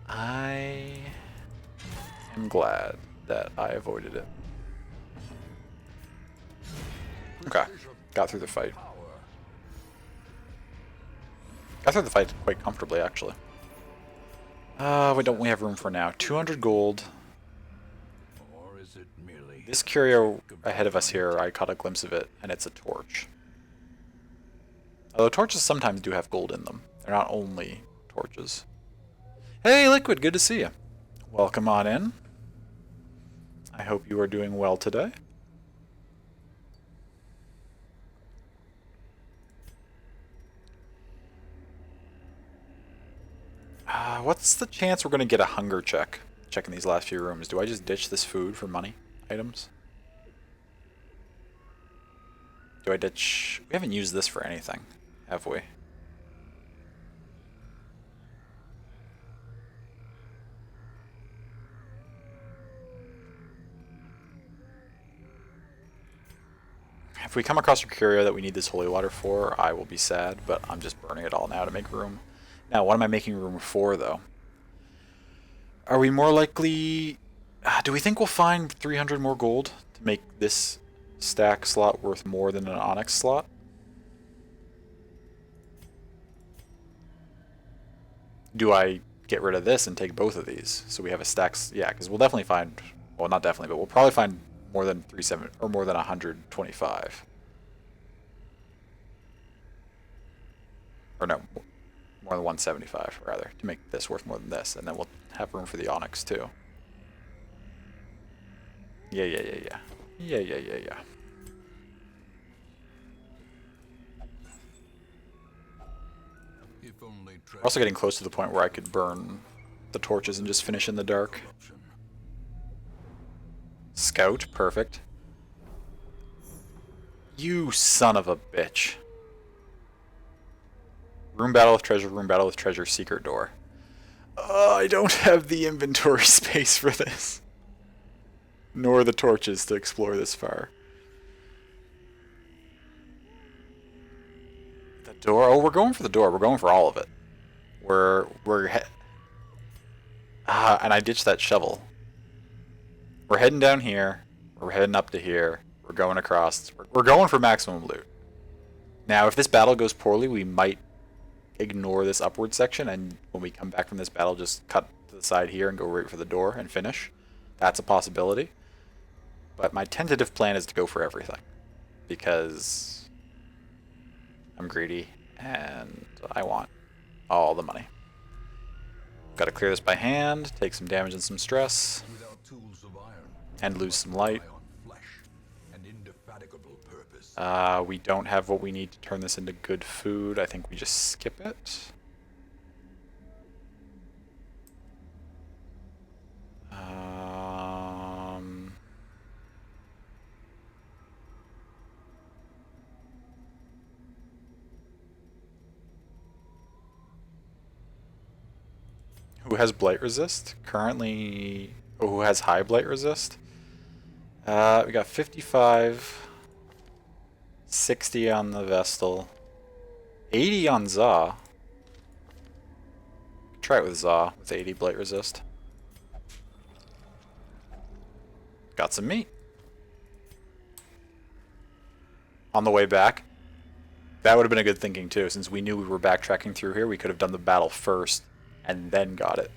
I am glad that I avoided it. Okay, got through the fight. Got through the fight quite comfortably, actually. We have room for now. 200 gold. Or is it merely This curio ahead of us here, I caught a glimpse of it, and it's a torch. Although torches sometimes do have gold in them. They're not only torches. Hey, Liquid, good to see you. Welcome on in. I hope you are doing well today. What's the chance we're going to get a hunger check? Checking these last few rooms. Do I just ditch this food for money items? Do I ditch... We haven't used this for anything, have we? If we come across a curio that we need this holy water for, I will be sad, but I'm just burning it all now to make room. Now, what am I making room for, though? Are we more likely... do we think we'll find 300 more gold to make this stack slot worth more than an onyx slot? Do I get rid of this and take both of these so we have a stack? Yeah, because we'll definitely find... Well, not definitely, but we'll probably find more than 370 or more than 125. Or no, more than 175 rather, to make this worth more than this, and then we'll have room for the onyx too. Yeah. If only We're also getting close to the point where I could burn the torches and just finish in the dark. Scout, perfect. You son of a bitch. Room battle with treasure, secret door. I don't have the inventory space for this. Nor the torches to explore this far. The door? Oh, we're going for the door. We're going for all of it. And I ditched that shovel. We're heading down here. We're heading up to here. We're going across. We're going for maximum loot. Now, if this battle goes poorly, we might ignore this upward section, and when we come back from this battle, just cut to the side here and go right for the door and finish. That's a possibility. But my tentative plan is to go for everything, because I'm greedy and I want all the money. Got to clear this by hand, take some damage and some stress, and lose some light. We don't have what we need to turn this into good food. I think we just skip it. Who has blight resist? Currently, who has high blight resist? We got 55, 60 on the Vestal, 80 on Za. Try it with Za with 80 blight resist. Got some meat. On the way back. That would have been a good thinking too, since we knew we were backtracking through here. We could have done the battle first and then got it.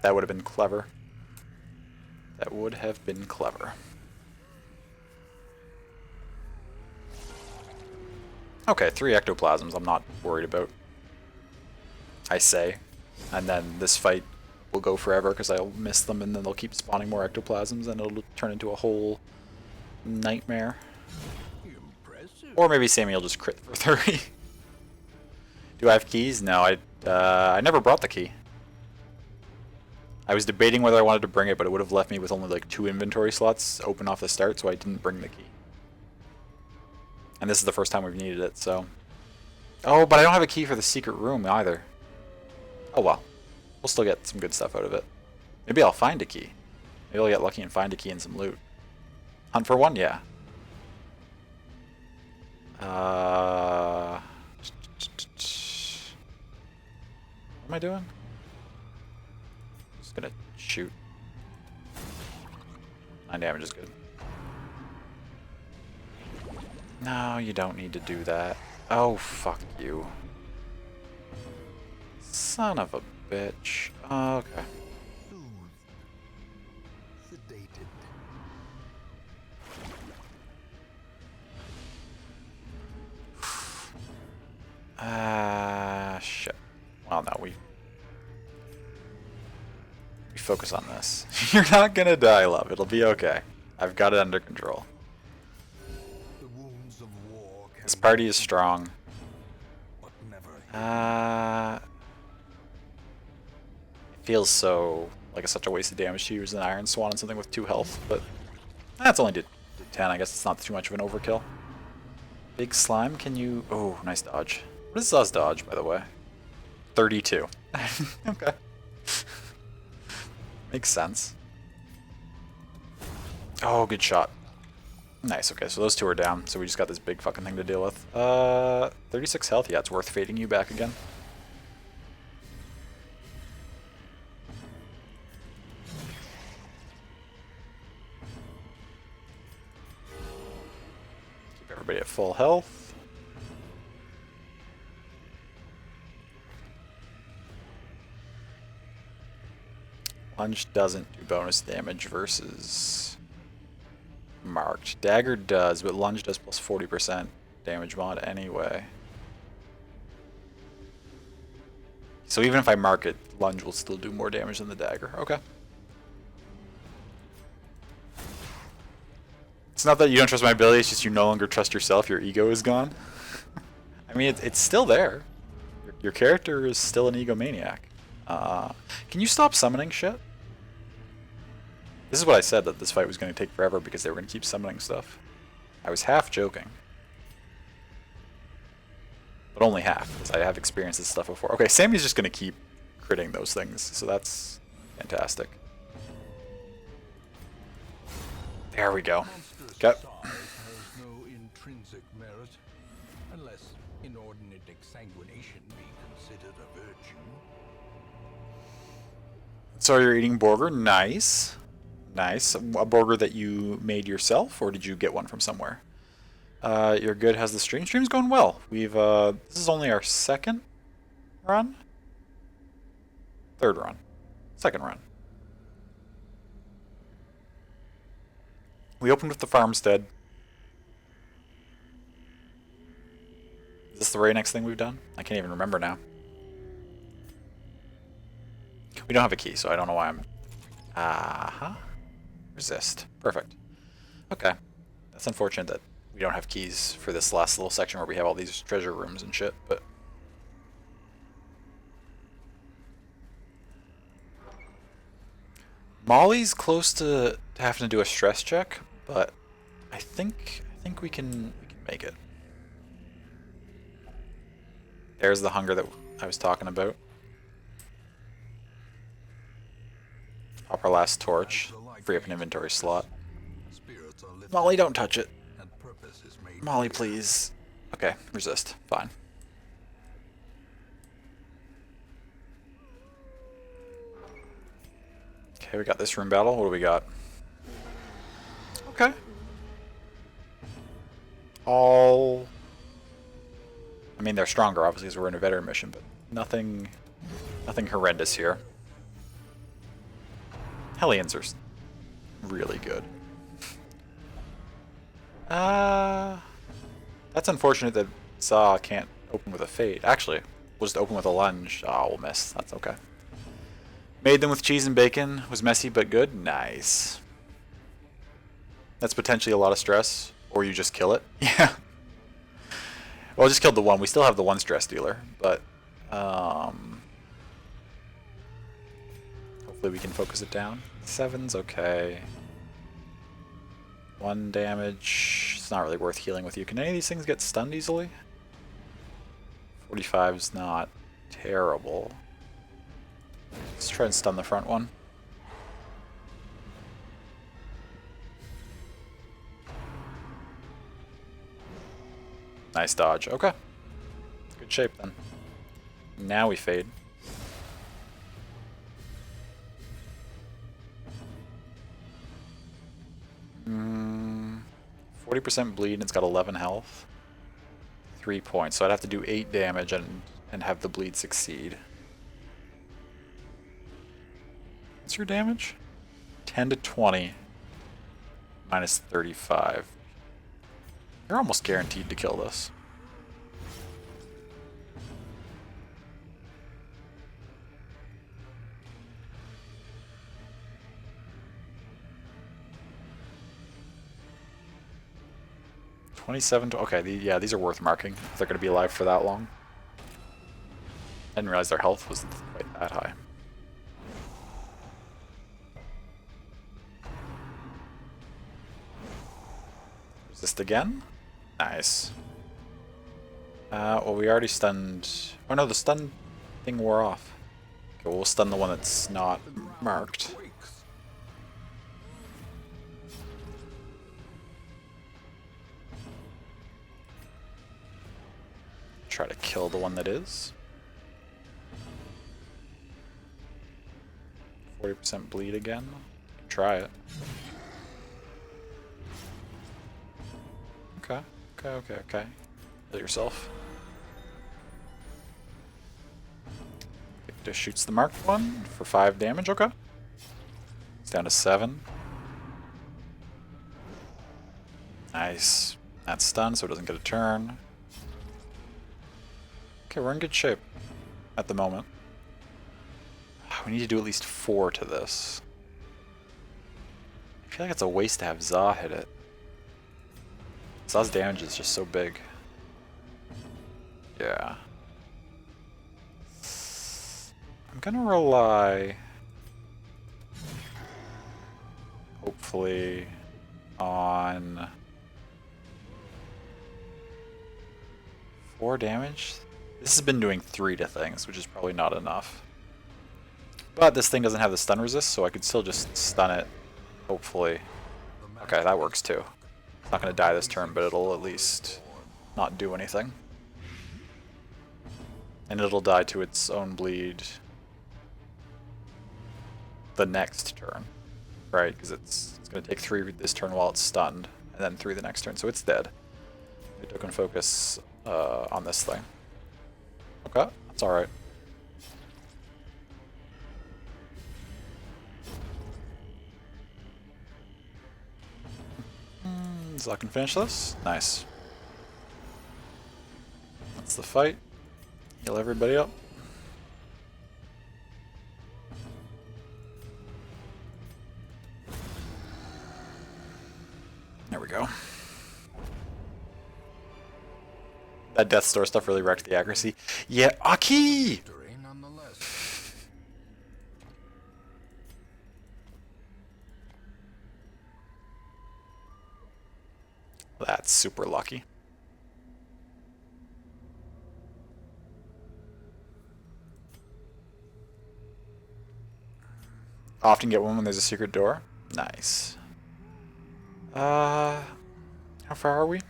That would have been clever. That would have been clever. Okay, 3 ectoplasms I'm not worried about. I say. And then this fight will go forever because I'll miss them and then they'll keep spawning more ectoplasms and it'll turn into a whole nightmare. Or maybe Sammy will just crit for 30. Do I have keys? No, I never brought the key. I was debating whether I wanted to bring it, but it would have left me with only like 2 inventory slots open off the start, so I didn't bring the key. And this is the first time we've needed it, so... Oh, but I don't have a key for the secret room either. Oh well. We'll still get some good stuff out of it. Maybe I'll find a key. Maybe I'll get lucky and find a key and some loot. Hunt for one? Yeah. What am I doing? Just gonna shoot. 9 damage is good. No, you don't need to do that. Oh, fuck you. Son of a bitch. Okay. Shit. Well, no, we focus on this. You're not gonna die, love. It'll be okay. I've got it under control. This party is strong. It feels so like such a waste of damage to use an Iron Swan on something with 2 health, but that's only did 10. I guess it's not too much of an overkill. Big slime, can you... Oh, nice dodge. What is Za's dodge, by the way? 32. Okay. Makes sense. Oh, good shot. Nice, okay, so those 2 are down, so we just got this big fucking thing to deal with. 36 health, yeah, it's worth fading you back again. Everybody at full health. Lunge doesn't do bonus damage versus marked. Dagger does, but lunge does plus 40% damage mod anyway. So even if I mark it, lunge will still do more damage than the dagger. Okay. It's not that you don't trust my ability, it's just you no longer trust yourself, your ego is gone. I mean, it's still there. Your character is still an egomaniac. Can you stop summoning shit? This is what I said, that this fight was going to take forever because they were going to keep summoning stuff. I was half joking. But only half, because I have experienced this stuff before. Okay, Sammy's just going to keep critting those things, so that's fantastic. There we go. Okay. Size has no intrinsic merit, unless inordinate exsanguination be considered a virtue. So you're eating burger. Nice. Nice. A burger that you made yourself, or did you get one from somewhere? You're good. How's the stream? Stream's going well. We've this is only our second run? Third run. Second run. We opened with the farmstead. Is this the very next thing we've done? I can't even remember now. We don't have a key, so I don't know why I'm... Uh-huh. Resist. Perfect. Okay. That's unfortunate that we don't have keys for this last little section where we have all these treasure rooms and shit, but... Molly's close to having to do a stress check, but I think we can make it. There's the hunger that I was talking about. Pop our last torch. Free up an inventory slot. Molly, don't touch it. Molly, please. Okay, resist. Fine. Okay, we got this room battle. What do we got? Okay. All... I mean, they're stronger, obviously, because we're in a veteran mission, but nothing horrendous here. Hellions are really good. That's unfortunate that Saw can't open with a fade. Actually, we'll just open with a lunge. Oh, we'll miss. That's okay. Made them with cheese and bacon. Was messy but good. Nice. That's potentially a lot of stress. Or you just kill it. Yeah. Well, I just killed the one. We still have the one stress dealer, but hopefully we can focus it down. 7's okay. 1 damage. It's not really worth healing with you. Can any of these things get stunned easily? 45's not terrible. Let's try and stun the front one. Nice dodge. Okay. Good shape then. Now we fade. Mm, 40% bleed and it's got 11 health. 3 points. So I'd have to do 8 damage and have the bleed succeed. What's your damage? 10 to 20. Minus 35. You're almost guaranteed to kill this. Okay, yeah, these are worth marking if they're going to be alive for that long. I didn't realize their health was quite that high. Resist again. Nice. Well, we already stunned... Oh no, the stun thing wore off. Okay, we'll stun the one that's not marked. Try to kill the one that is. 40% bleed again. Try it. Okay. Okay. Heal yourself. Just shoots the marked one for 5 damage. Okay. It's down to 7. Nice. That's stunned, so it doesn't get a turn. Okay, we're in good shape at the moment. We need to do at least 4 to this. I feel like it's a waste to have Za hit it. Za's damage is just so big. Yeah. I'm gonna rely, hopefully, on 4 damage. This has been doing 3 to things, which is probably not enough. But this thing doesn't have the stun resist, so I could still just stun it, hopefully. Okay, that works too. It's not going to die this turn, but it'll at least not do anything. And it'll die to its own bleed the next turn, right? Because it's going to take 3 this turn while it's stunned, and then 3 the next turn, so it's dead. We took and focus on this thing. Okay, that's alright. So I can finish this. Nice. That's the fight. Heal everybody up. There we go. That Death Store stuff really wrecked the accuracy. Yeah, Aki! That's super lucky. Often get one when there's a secret door. Nice. How far are we?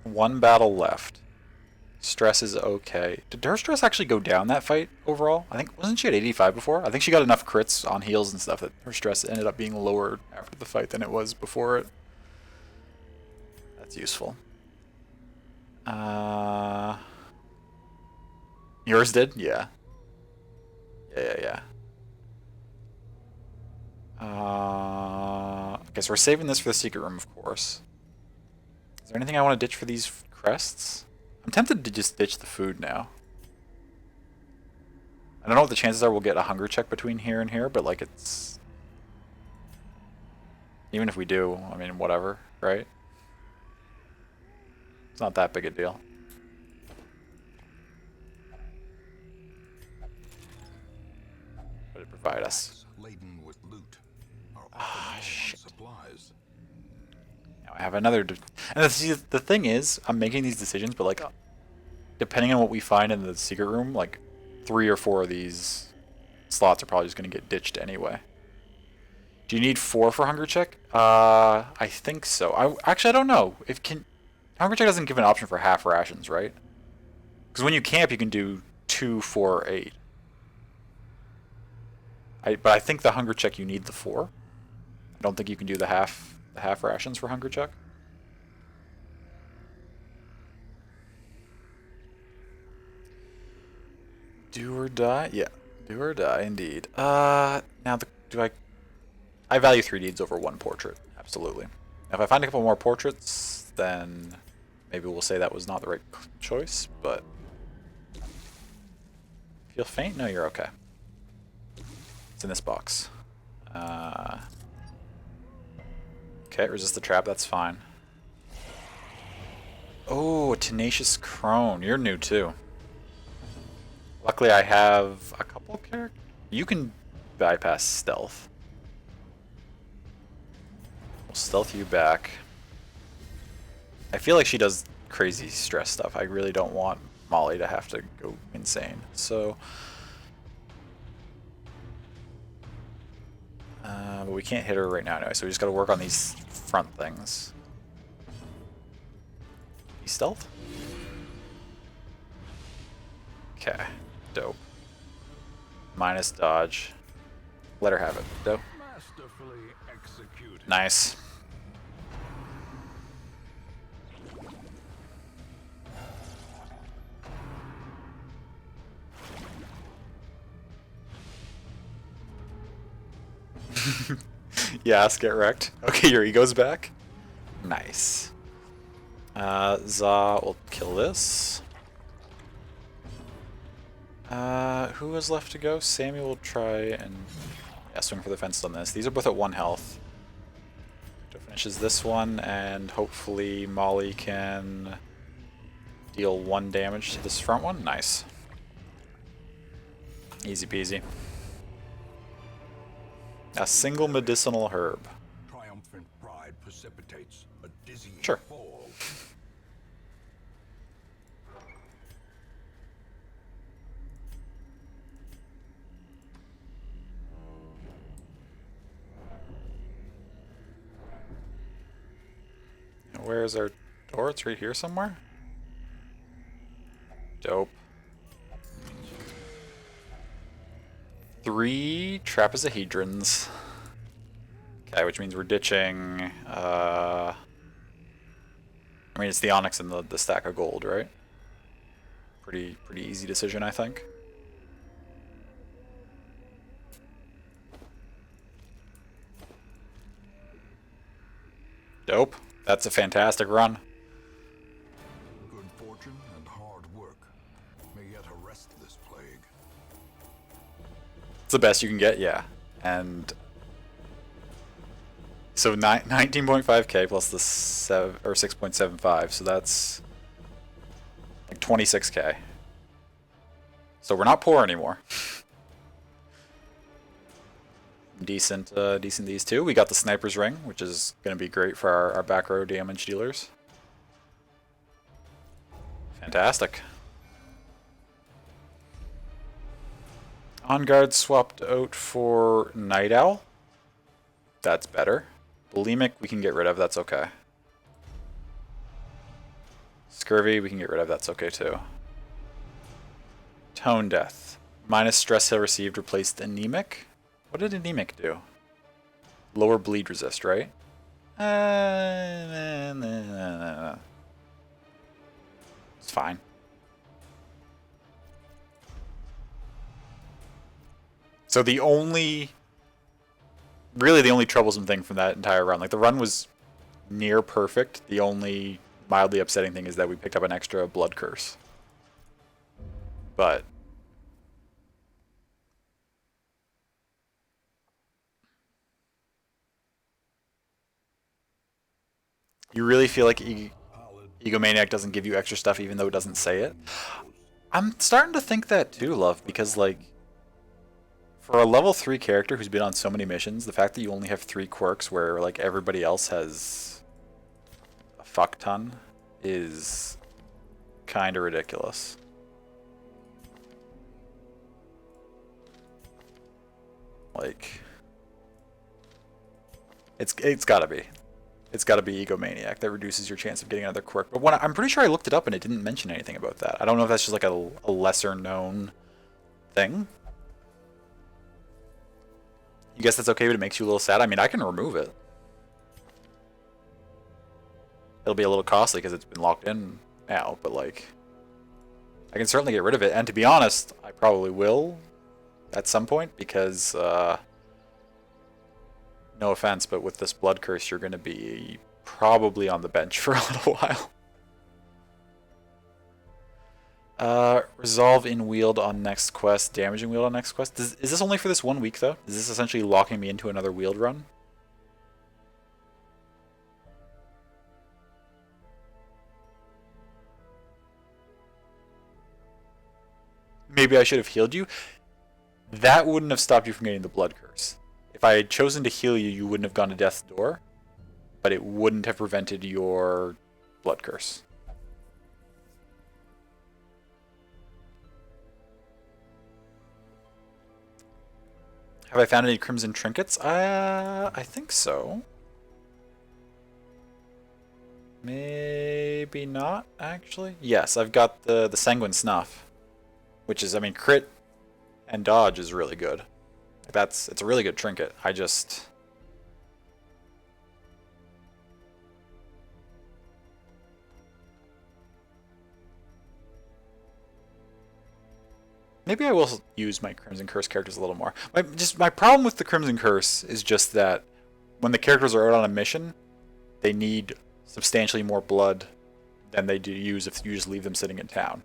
1 battle left. Stress is okay. Did her stress actually go down that fight overall? I think, wasn't she at 85 before? I think she got enough crits on heals and stuff that her stress ended up being lower after the fight than it was before it. That's useful. Yours did? Yeah. Yeah. Okay, so we're saving this for the secret room, of course. Is there anything I want to ditch for these crests? I'm tempted to just ditch the food now. I don't know what the chances are we'll get a hunger check between here and here, but like it's... Even if we do, I mean, whatever, right? It's not that big a deal. What did it provide us? Laden with loot. Shit. Supplies. Now I have another... And see, the thing is, I'm making these decisions, but like, depending on what we find in the secret room, like 3 or 4 of these slots are probably just going to get ditched anyway. Do you need 4 for hunger check? I think so. Actually, I don't know. Hunger check doesn't give an option for half rations, right? Because when you camp, you can do 2, 4, 8. But I think the hunger check you need the 4. I don't think you can do the half rations for hunger check. Do or die? Yeah, do or die indeed. Now I value 3 deeds over 1 portrait. Absolutely. If I find a couple more portraits, then maybe we'll say that was not the right choice, but... Feel faint? No, you're okay. It's in this box. Okay, resist the trap, that's fine. Oh, a tenacious crone. You're new too. Luckily I have a couple characters. You can bypass stealth. We'll stealth you back. I feel like she does crazy stress stuff. I really don't want Molly to have to go insane. So... but we can't hit her right now anyway, so we just gotta work on these front things. You stealth? Okay, dope. Minus dodge. Let her have it. Dope. Masterfully executed. Nice. Yes, get wrecked. Okay, your ego's back. Nice. Za will kill this. Who is left to go? Sammy will try and swing for the fence on this. These are both at 1 health. So finishes this one, and hopefully Molly can deal 1 damage to this front one. Nice. Easy peasy. A single medicinal herb. Triumphant pride precipitates a dizzying Sure. fall. Where's our door? It's right here somewhere. Dope. 3 trapezohedrons. Okay, which means we're ditching. I mean, it's the onyx and the stack of gold, right? Pretty easy decision, I think. Dope. That's a fantastic run. Good fortune and hard work may yet arrest this plague. It's the best you can get, yeah. And so 19.5k plus the 6.75, so that's like 26k. So we're not poor anymore. Decent these two. We got the sniper's ring, which is going to be great for our back row damage dealers. Fantastic. On guard swapped out for Night Owl. That's better. Bulimic we can get rid of, that's okay. Scurvy we can get rid of, that's okay too. Tone Death. Minus stress heal received replaced anemic. What did anemic do? Lower bleed resist, right? It's fine. So the only troublesome thing from that entire run, like the run was near perfect. The only mildly upsetting thing is that we picked up an extra blood curse. But you really feel like Egomaniac doesn't give you extra stuff even though it doesn't say it? I'm starting to think that too, Love, because like for a level 3 character who's been on so many missions, the fact that you only have 3 quirks where like everybody else has a fuck ton is kind of ridiculous. Like it's gotta be. It's got to be Egomaniac. That reduces your chance of getting another quirk. But I'm pretty sure I looked it up and it didn't mention anything about that. I don't know if that's just like a lesser known thing. You guess that's okay, but it makes you a little sad? I mean, I can remove it. It'll be a little costly because it's been locked in now, but like I can certainly get rid of it. And to be honest, I probably will at some point because no offense, but with this blood curse, you're going to be probably on the bench for a little while. Resolve in wield on next quest, damaging wield on next quest. Is this only for this 1 week, though? Is this essentially locking me into another wield run? Maybe I should have healed you. That wouldn't have stopped you from getting the blood curse. If I had chosen to heal you, you wouldn't have gone to death's door, but it wouldn't have prevented your blood curse. Have I found any crimson trinkets? I think so. Maybe not, actually. Yes, I've got the sanguine snuff, which is, I mean, crit and dodge is really good. It's a really good trinket. I just Maybe I will use my Crimson Curse characters a little more. My problem with the Crimson Curse is just that when the characters are out on a mission, they need substantially more blood than they do use if you just leave them sitting in town.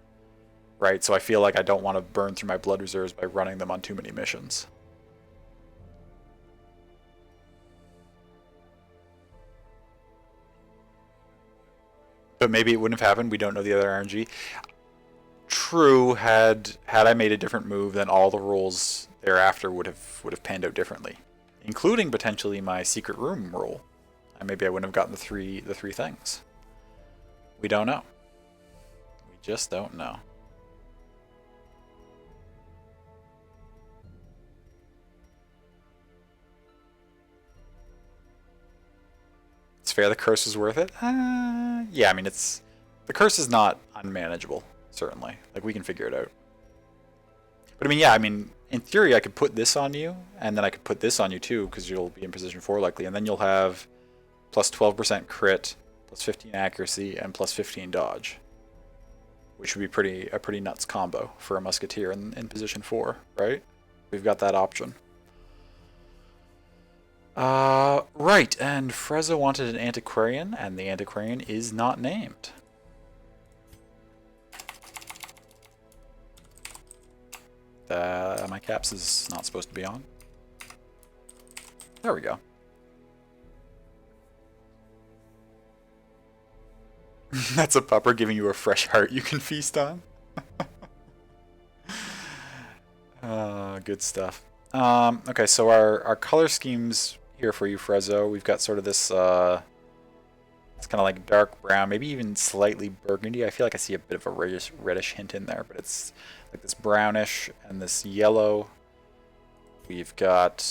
Right? So I feel like I don't want to burn through my blood reserves by running them on too many missions. But maybe it wouldn't have happened. We don't know the other RNG. True, had I made a different move, then all the rolls thereafter would have panned out differently, including potentially my secret room roll. And maybe I wouldn't have gotten the three things. We don't know. We just don't know. It's fair the curse is worth it? Yeah, I mean, the curse is not unmanageable, certainly. Like, we can figure it out. But I mean, yeah, I mean, in theory, I could put this on you, and then I could put this on you too, because you'll be in position 4 likely, and then you'll have plus 12% crit, plus 15 accuracy, and plus 15 dodge. Which would be a pretty nuts combo for a musketeer in position 4, right? We've got that option. Right, and Frezza wanted an antiquarian, and the antiquarian is not named. My caps is not supposed to be on. There we go. That's a pupper giving you a fresh heart you can feast on. Good stuff. Okay, so our color schemes here for you, Frezzo. We've got sort of this, it's kind of like dark brown, maybe even slightly burgundy. I feel like I see a bit of a reddish hint in there, but it's like this brownish and this yellow. We've got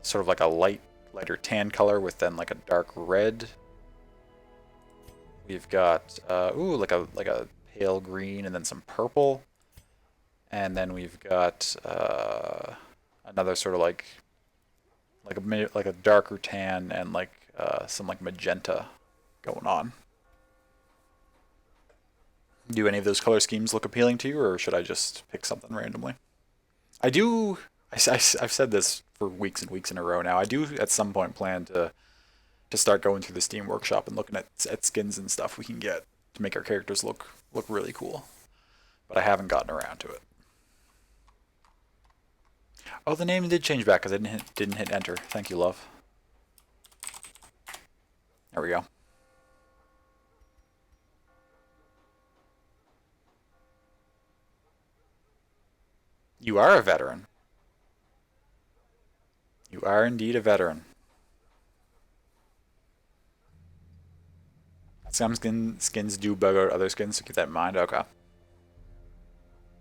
sort of like a lighter tan color with then like a dark red. We've got ooh, like a pale green and then some purple. And then we've got another sort of like a darker tan and like some like magenta going on. Do any of those color schemes look appealing to you, or should I just pick something randomly? I've said this for weeks and weeks in a row now. I do at some point plan to start going through the Steam Workshop and looking at skins and stuff we can get to make our characters look really cool. But I haven't gotten around to it. Oh, the name did change back because I didn't hit enter. Thank you, love. There we go. You are a veteran. You are indeed a veteran. Some skins do bug out other skins, so keep that in mind. Okay.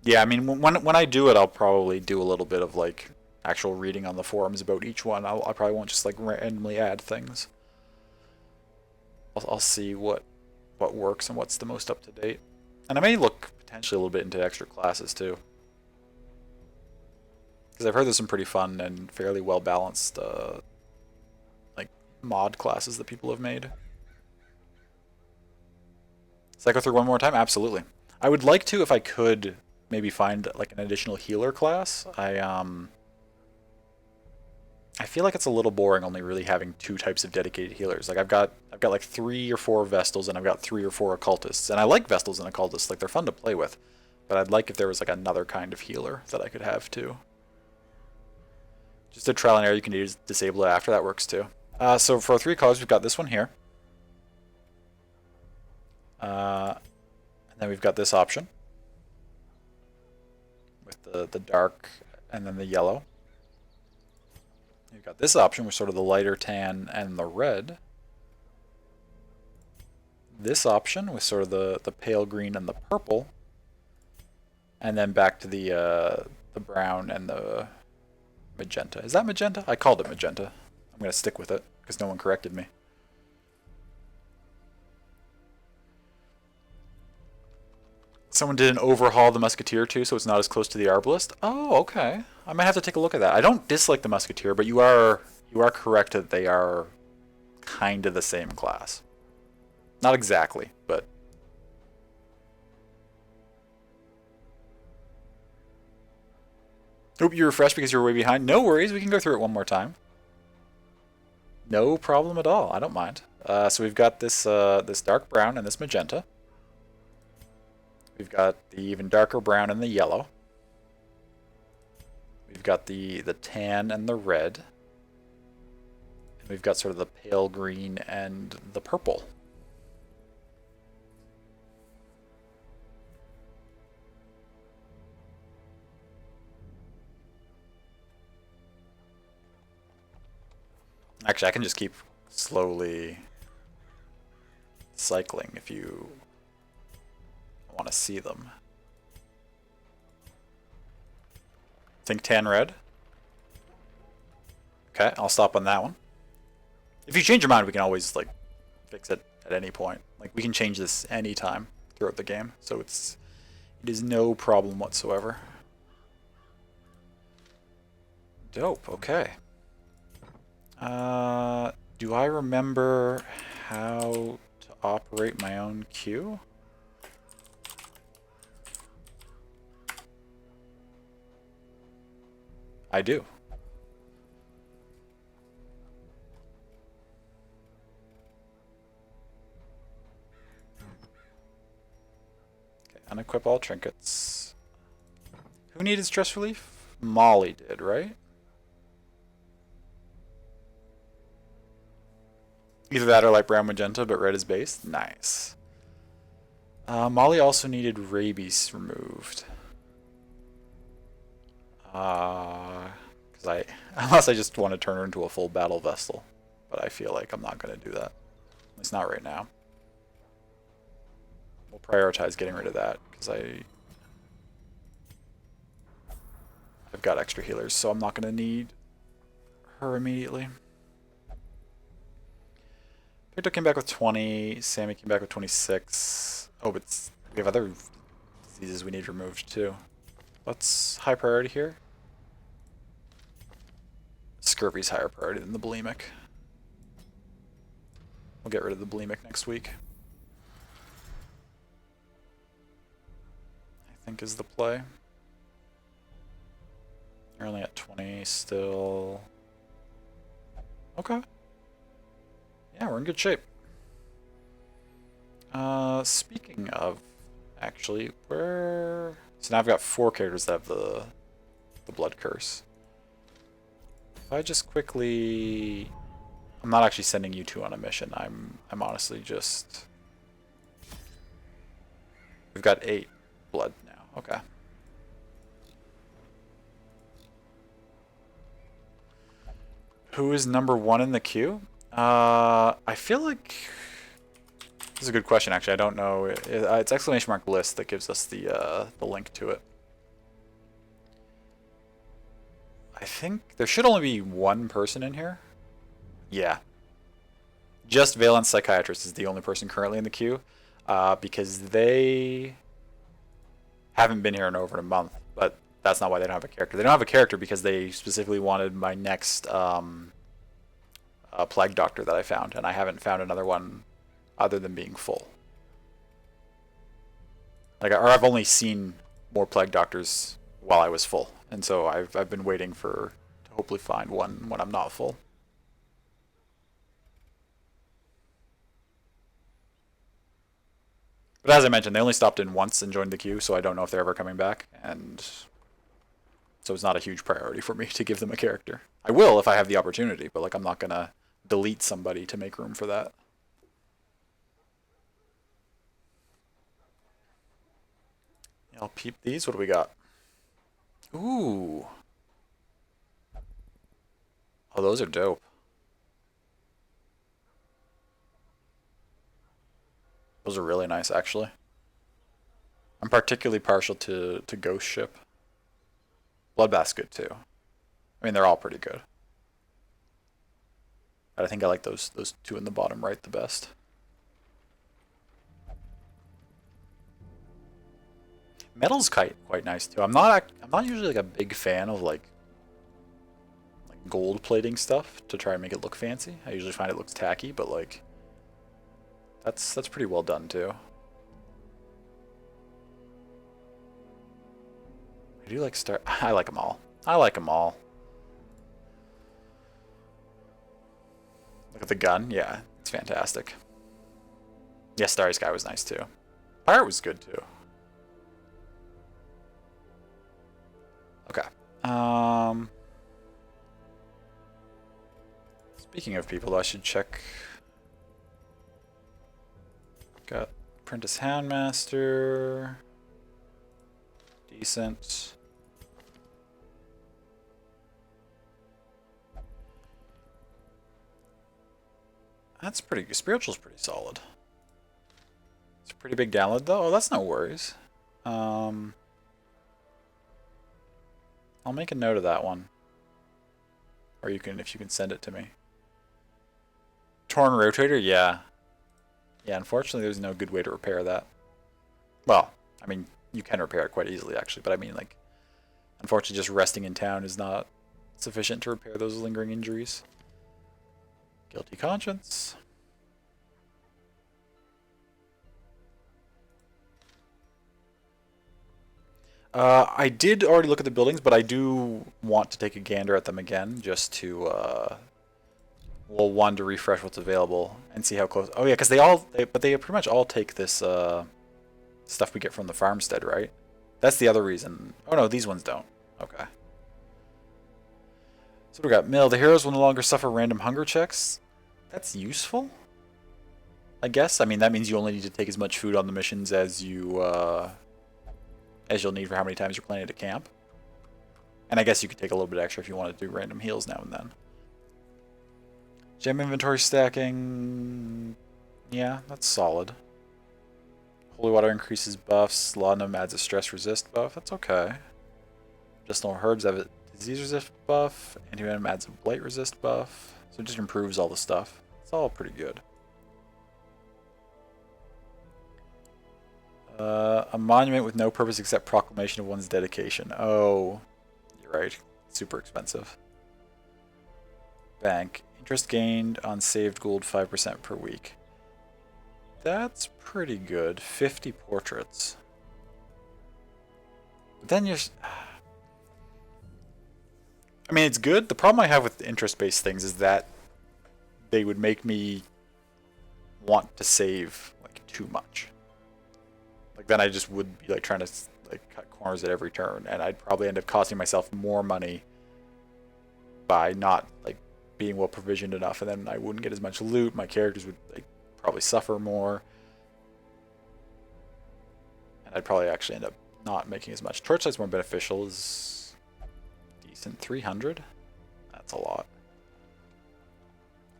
Yeah, I mean, when I do it, I'll probably do a little bit of like actual reading on the forums about each one. I probably won't just like randomly add things. I'll see what works and what's the most up to date, and I may look potentially a little bit into extra classes too, because I've heard there's some pretty fun and fairly well balanced like mod classes that people have made. Cycle through one more time? Absolutely. I would like to, if I could, maybe find like an additional healer class. I feel like it's a little boring only really having 2 types of dedicated healers. Like I've got like 3 or 4 Vestals and I've got 3 or 4 Occultists. And I like Vestals and Occultists, like they're fun to play with. But I'd like if there was like another kind of healer that I could have too. Just a trial and error you can disable it after, that works too. So for 3 colors we've got this one here. And then we've got this option with the dark and then the yellow. You've got this option with sort of the lighter tan and the red. This option with sort of the pale green and the purple. And then back to the brown and the magenta. Is that magenta? I called it magenta. I'm going to stick with it because no one corrected me. Someone did an overhaul of the Musketeer too, so it's not as close to the Arbalist. Oh, okay. I might have to take a look at that. I don't dislike the Musketeer, but you are correct that they are kind of the same class. Not exactly, but Hope you refreshed because you were way behind. No worries, we can go through it one more time. No problem at all. I don't mind. So we've got this this dark brown and this magenta. We've got the even darker brown and the yellow. We've got the tan and the red. And we've got sort of the pale green and the purple. Actually, I can just keep slowly cycling if you want to see them. Think tan red. Okay, I'll stop on that one. If you change your mind, we can always like fix it at any point. Like we can change this anytime throughout the game, so it is no problem whatsoever. Dope. Okay. Do I remember how to operate my own queue? I do. Okay, unequip all trinkets. Who needed stress relief? Molly did, right? Either that or light brown magenta, but red is base. Nice. Molly also needed rabies removed. Because unless I just want to turn her into a full battle vessel, but I feel like I'm not going to do that. At least not right now. We'll prioritize getting rid of that because I've got extra healers, so I'm not going to need her immediately. Victor came back with 20, Sammy came back with 26. Oh, but we have other diseases we need removed too. What's high priority here? Scurvy's higher priority than the bulimic. We'll get rid of the bulimic next week. I think is the play. You're only at 20 still. Okay. Yeah, we're in good shape. Speaking of, actually, where... So now I've got 4 characters that have the blood curse. If I just quickly... I'm not actually sending you 2 on a mission. I'm honestly just... We've got 8 blood now. Okay. Who is number 1 in the queue? I feel like this is a good question. Actually, I don't know. It's ! list that gives us the link to it. I think there should only be 1 person in here. Yeah. Just Valence Psychiatrist is the only person currently in the queue, because they haven't been here in over a month. But that's not why they don't have a character. They don't have a character because they specifically wanted my next Plague Doctor that I found, and I haven't found another one other than being full. Like, or I've only seen more Plague Doctors while I was full, and so I've been waiting to hopefully find one when I'm not full. But as I mentioned, they only stopped in once and joined the queue, so I don't know if they're ever coming back, and so it's not a huge priority for me to give them a character. I will if I have the opportunity, but like I'm not gonna delete somebody to make room for that. I'll peep these. What do we got? Ooh. Oh, those are dope. Those are really nice, actually. I'm particularly partial to Ghost Ship. Bloodbath's good too. I mean, they're all pretty good. But I think I like those 2 in the bottom right the best. Metal's quite nice too. I'm not usually like a big fan of like gold plating stuff to try and make it look fancy. I usually find it looks tacky, but like that's pretty well done too. I do like I like them all. I like them all. Look at the gun. Yeah, it's fantastic. Yeah, Starry Sky was nice too. Pirate was good too. Okay. Speaking of people, I should check. Got Apprentice Houndmaster. Decent. That's pretty good. Spiritual's pretty solid. It's a pretty big download though. Oh, that's no worries. I'll make a note of that one. Or you can, if you can send it to me. Torn rotator, yeah. Yeah, unfortunately there's no good way to repair that. Well, I mean, you can repair it quite easily actually, but I mean like, unfortunately just resting in town is not sufficient to repair those lingering injuries. Guilty conscience. I did already look at the buildings, but I do want to take a gander at them again, just to, well, one, to refresh what's available and see how close. Oh yeah, because they pretty much all take this stuff we get from the farmstead, right? That's the other reason. Oh no, these ones don't. Okay. So we got Mill. The heroes will no longer suffer random hunger checks. That's useful, I guess. I mean, that means you only need to take as much food on the missions as you as you'll need for how many times you're planning to camp. And I guess you could take a little bit extra if you want to do random heals now and then. Gem inventory stacking. Yeah, that's solid. Holy water increases buffs. Laudanum adds a stress resist buff. That's okay. Medicinal herbs have a disease resist buff. Anti-venom adds a blight resist buff. So it just improves all the stuff. It's all pretty good. A monument with no purpose except proclamation of one's dedication. Oh, you're right. Super expensive. Bank. Interest gained on saved gold 5% per week. That's pretty good. 50 portraits. But then you're... I mean, it's good. The problem I have with interest-based things is that they would make me want to save like too much. Like then I just would be like trying to like cut corners at every turn, and I'd probably end up costing myself more money by not like being well provisioned enough, and then I wouldn't get as much loot. My characters would like probably suffer more, and I'd probably actually end up not making as much. Torchlight's more beneficial. Is decent. 300. That's a lot.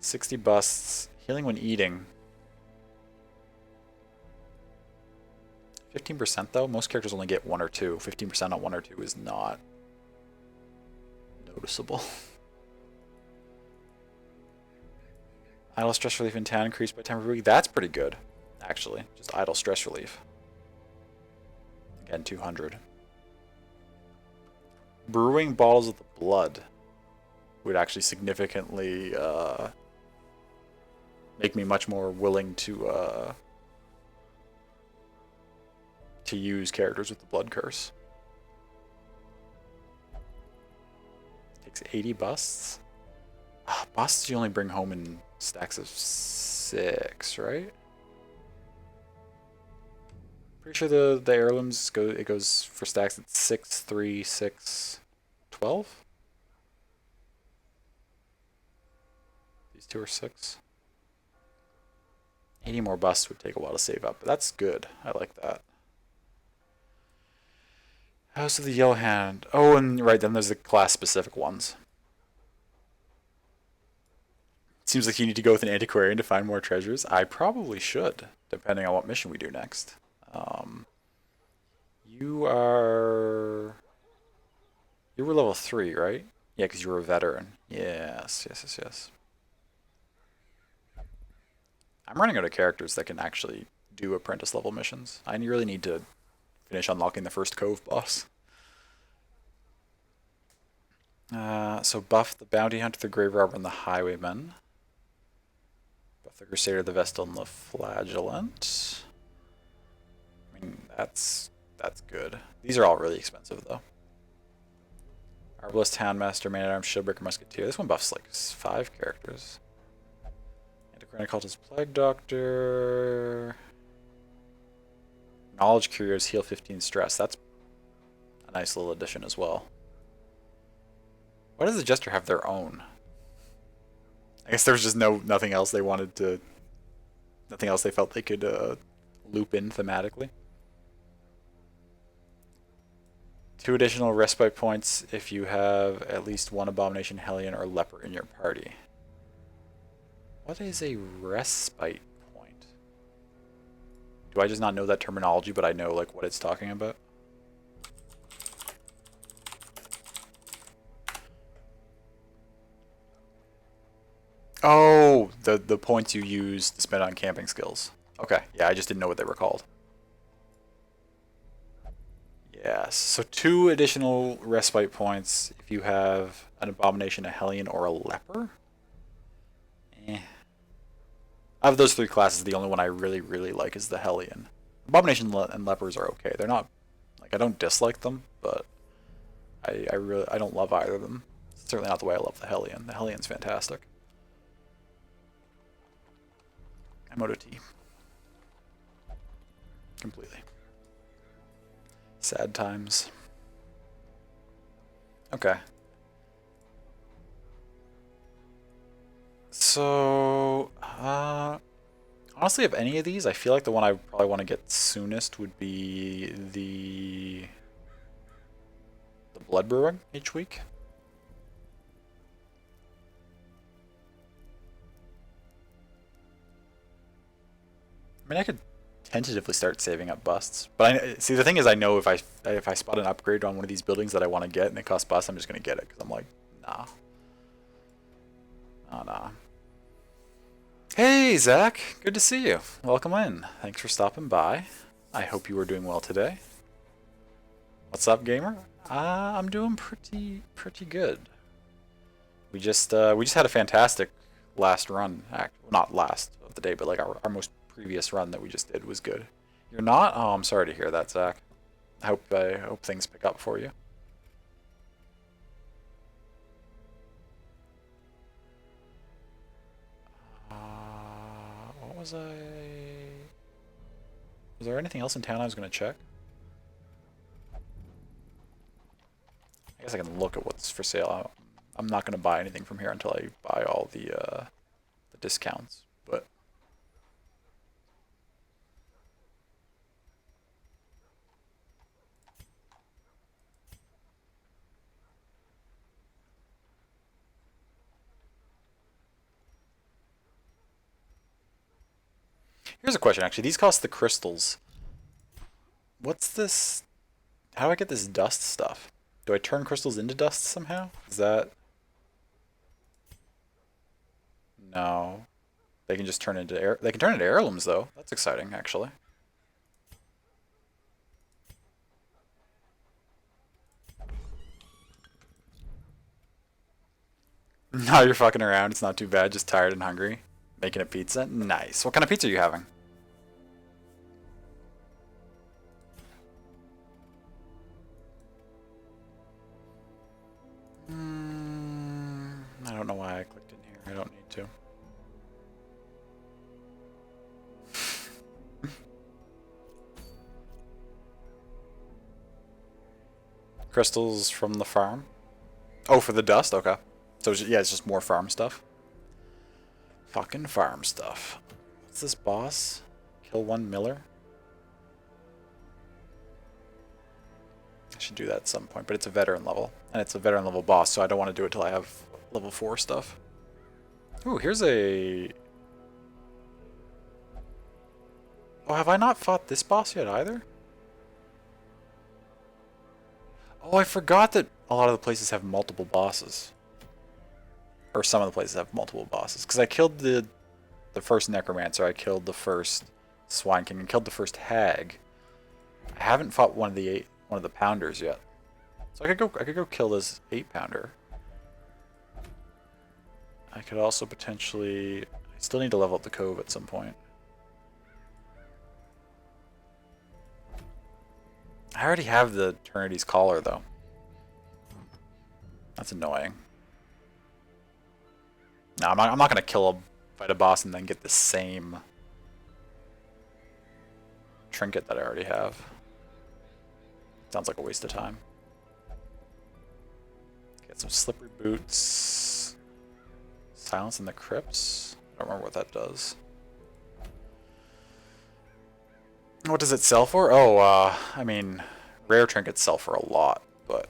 60 busts. Healing when eating. 15% though. Most characters only get 1 or 2. 15% on 1 or 2 is not noticeable. Idle stress relief in town increased by 10 per week. That's pretty good, actually. Just idle stress relief. Again, 200. Brewing bottles of the blood would actually significantly make me much more willing to use characters with the blood curse. Takes 80 busts. Busts you only bring home in stacks of 6, right? Pretty sure the heirlooms goes for stacks at 6, 3, 6, 12. These two are 6. 80 more busts would take a while to save up, but that's good. I like that. House of the Yellow Hand. Oh, and right then there's the class-specific ones. Seems like you need to go with an antiquarian to find more treasures. I probably should, depending on what mission we do next. You were level 3, right? Yeah, because you were a veteran. Yes. I'm running out of characters that can actually do apprentice level missions. I really need to finish unlocking the first Cove boss. So buff the Bounty Hunter, the Grave Robber, and the Highwayman. Buff the Crusader, the Vestal, and the Flagellant. I mean, that's good. These are all really expensive, though. Arbalist, Houndmaster, Man-at-Arms, Shieldbreaker, Musketeer. This one buffs like 5 characters. Antiquarian Occultist, Plague Doctor. Knowledge Curios, heal 15 stress. That's a nice little addition as well. Why does the Jester have their own? I guess there was just nothing else they wanted to... Nothing else they felt they could loop in thematically. 2 additional respite points if you have at least 1 Abomination, Hellion, or Leper in your party. What is a respite point? Do I just not know that terminology, but I know like what it's talking about? Oh, the points you use to spend on camping skills. Okay, yeah, I just didn't know what they were called. Yes, so 2 additional respite points if you have an Abomination, a Hellion, or a Leper. Of those 3 classes, the only one I really, really like is the Hellion. Abomination and Lepers are okay. They're not, like, I don't dislike them, but I don't love either of them. It's certainly not the way I love the Hellion. The Hellion's fantastic. MOT. Completely. Sad times. Okay. So, honestly, of any of these, I feel like the one I probably want to get soonest would be the Blood Brewing each week. I mean, I could tentatively start saving up busts, but see, the thing is, I know if I spot an upgrade on one of these buildings that I want to get and it costs busts, I'm just gonna get it because I'm like, nah. Oh, nah. Hey, Zach. Good to see you. Welcome in. Thanks for stopping by. I hope you are doing well today. What's up, gamer? I'm doing pretty good. We just had a fantastic last run. Not last of the day, but like our most previous run that we just did was good. You're not? Oh, I'm sorry to hear that, Zach. I hope things pick up for you. What was I... Was there anything else in town I was going to check? I guess I can look at what's for sale. I'm not going to buy anything from here until I buy all the discounts, but... Here's a question, actually. These cost the crystals. What's this? How do I get this dust stuff? Do I turn crystals into dust somehow? Is that... No. They can just turn into air. They can turn into heirlooms, though. That's exciting, actually. No, you're fucking around. It's not too bad. Just tired and hungry. Making a pizza? Nice. What kind of pizza are you having? I don't know why I clicked in here. I don't need to. Crystals from the farm? Oh, for the dust? Okay. So, yeah, it's just more farm stuff. Fucking farm stuff. What's this boss? Kill 1 Miller? I should do that at some point, but it's a veteran level. And it's a veteran level boss, so I don't want to do it till I have level 4 stuff. Ooh, here's a... Oh, have I not fought this boss yet either? Oh, I forgot that a lot of the places have multiple bosses. Or some of the places have multiple bosses. Because I killed the first Necromancer, I killed the first Swine King, and killed the first Hag. I haven't fought one of the Pounders yet. So I could go kill this 8-pounder. I could also potentially... I still need to level up the Cove at some point. I already have the Eternity's Collar, though. That's annoying. No, I'm not gonna fight a boss and then get the same trinket that I already have. Sounds like a waste of time. Get some slippery boots. Silence in the crypts. I don't remember what that does. What does it sell for? Oh, I mean, rare trinkets sell for a lot, but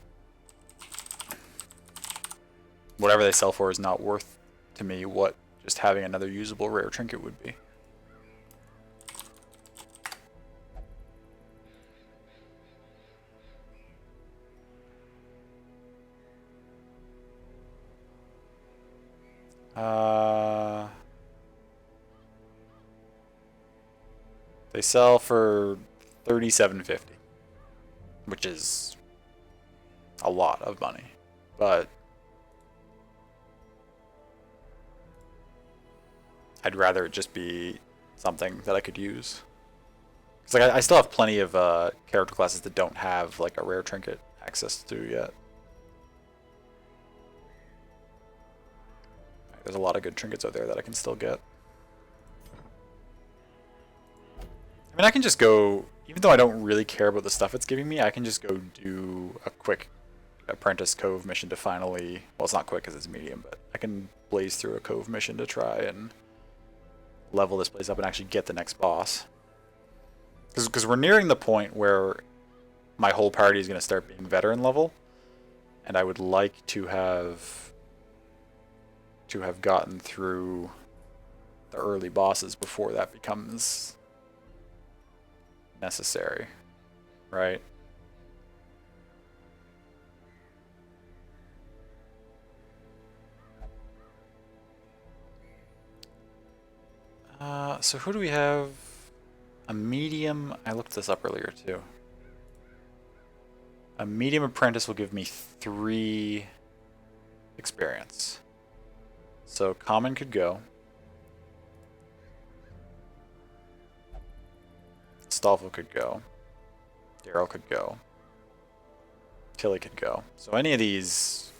whatever they sell for is not worth to me what just having another usable rare trinket would be. They sell for $37.50, which is a lot of money, but I'd rather it just be something that I could use. Cause like I still have plenty of character classes that don't have like a rare trinket access to yet. There's a lot of good trinkets out there that I can still get. I mean, I can just go, even though I don't really care about the stuff it's giving me, I can just go do a quick Apprentice Cove mission to finally, well, it's not quick because it's medium, but I can blaze through a Cove mission to try and level this place up and actually get the next boss. Because we're nearing the point where my whole party is going to start being veteran level, and I would like to have gotten through the early bosses before that becomes necessary, right? So who do we have? A medium, I looked this up earlier too. A medium apprentice will give me 3 experience. So common could go. Stolfo could go. Daryl could go. Tilly could go. So any of these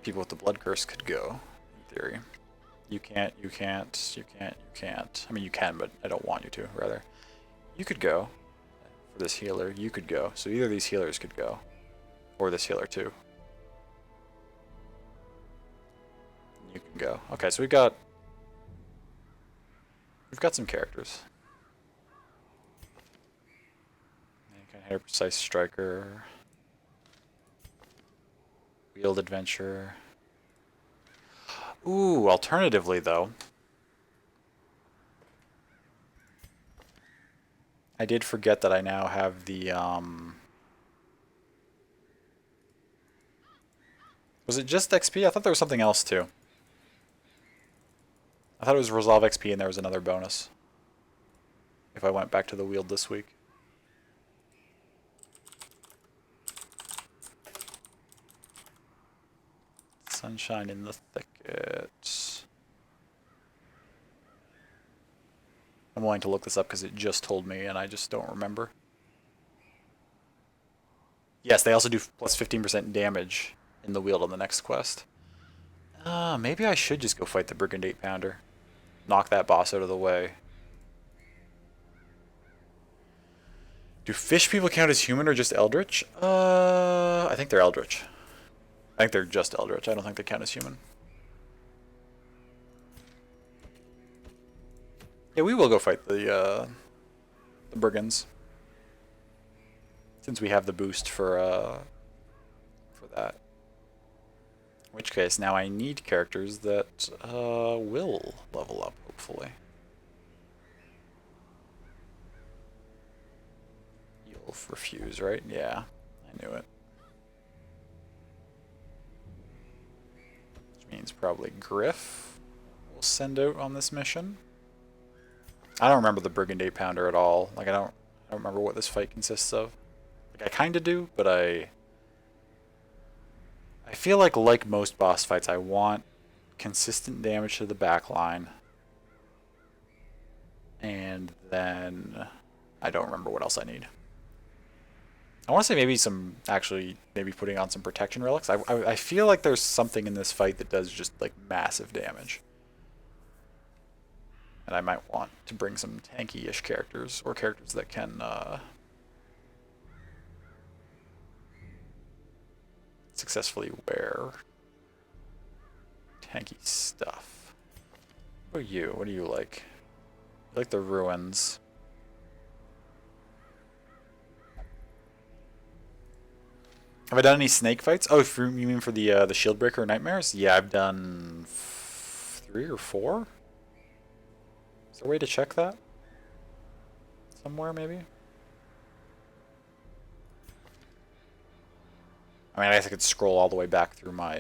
people with the blood curse could go, in theory. You can't. I mean, you can, but I don't want you to, rather. You could go. For this healer, you could go. So either of these healers could go. Or this healer, too. You can go. Okay, so we've got some characters. Mankind Hitter, Precise Striker. Wheeled Adventure. Ooh, alternatively though, I did forget that I now have the was it just XP? I thought there was something else too. I thought it was Resolve XP and there was another bonus if I went back to the Wield this week. Sunshine in the thicket. I'm willing to look this up because it just told me and I just don't remember. Yes, they also do plus 15% damage in the Wield on the next quest. Maybe I should just go fight the Brigand 8-pounder. Knock that boss out of the way. Do fish people count as human or just eldritch? I think they're eldritch. I think they're just eldritch. I don't think they count as human. Yeah, we will go fight the brigands, since we have the boost for that. In which case, now I need characters that will level up, hopefully. You'll refuse, right? Yeah, I knew it. Means probably Griff will send out on this mission. I don't remember the Brigand 8-pounder at all. Like I don't remember what this fight consists of. Like I kind of do, but I feel like most boss fights, I want consistent damage to the back line, and then I don't remember what else I need. I want to say maybe some, actually, maybe putting on some protection relics. I feel like there's something in this fight that does just, like, massive damage. And I might want to bring some tanky-ish characters, or characters that can, successfully wear tanky stuff. What are you? What do you like? You like the ruins. Have I done any snake fights? Oh, you mean for the shield breaker nightmares? Yeah, I've done 3 or 4. Is there a way to check that? Somewhere, maybe? I mean, I guess I could scroll all the way back through my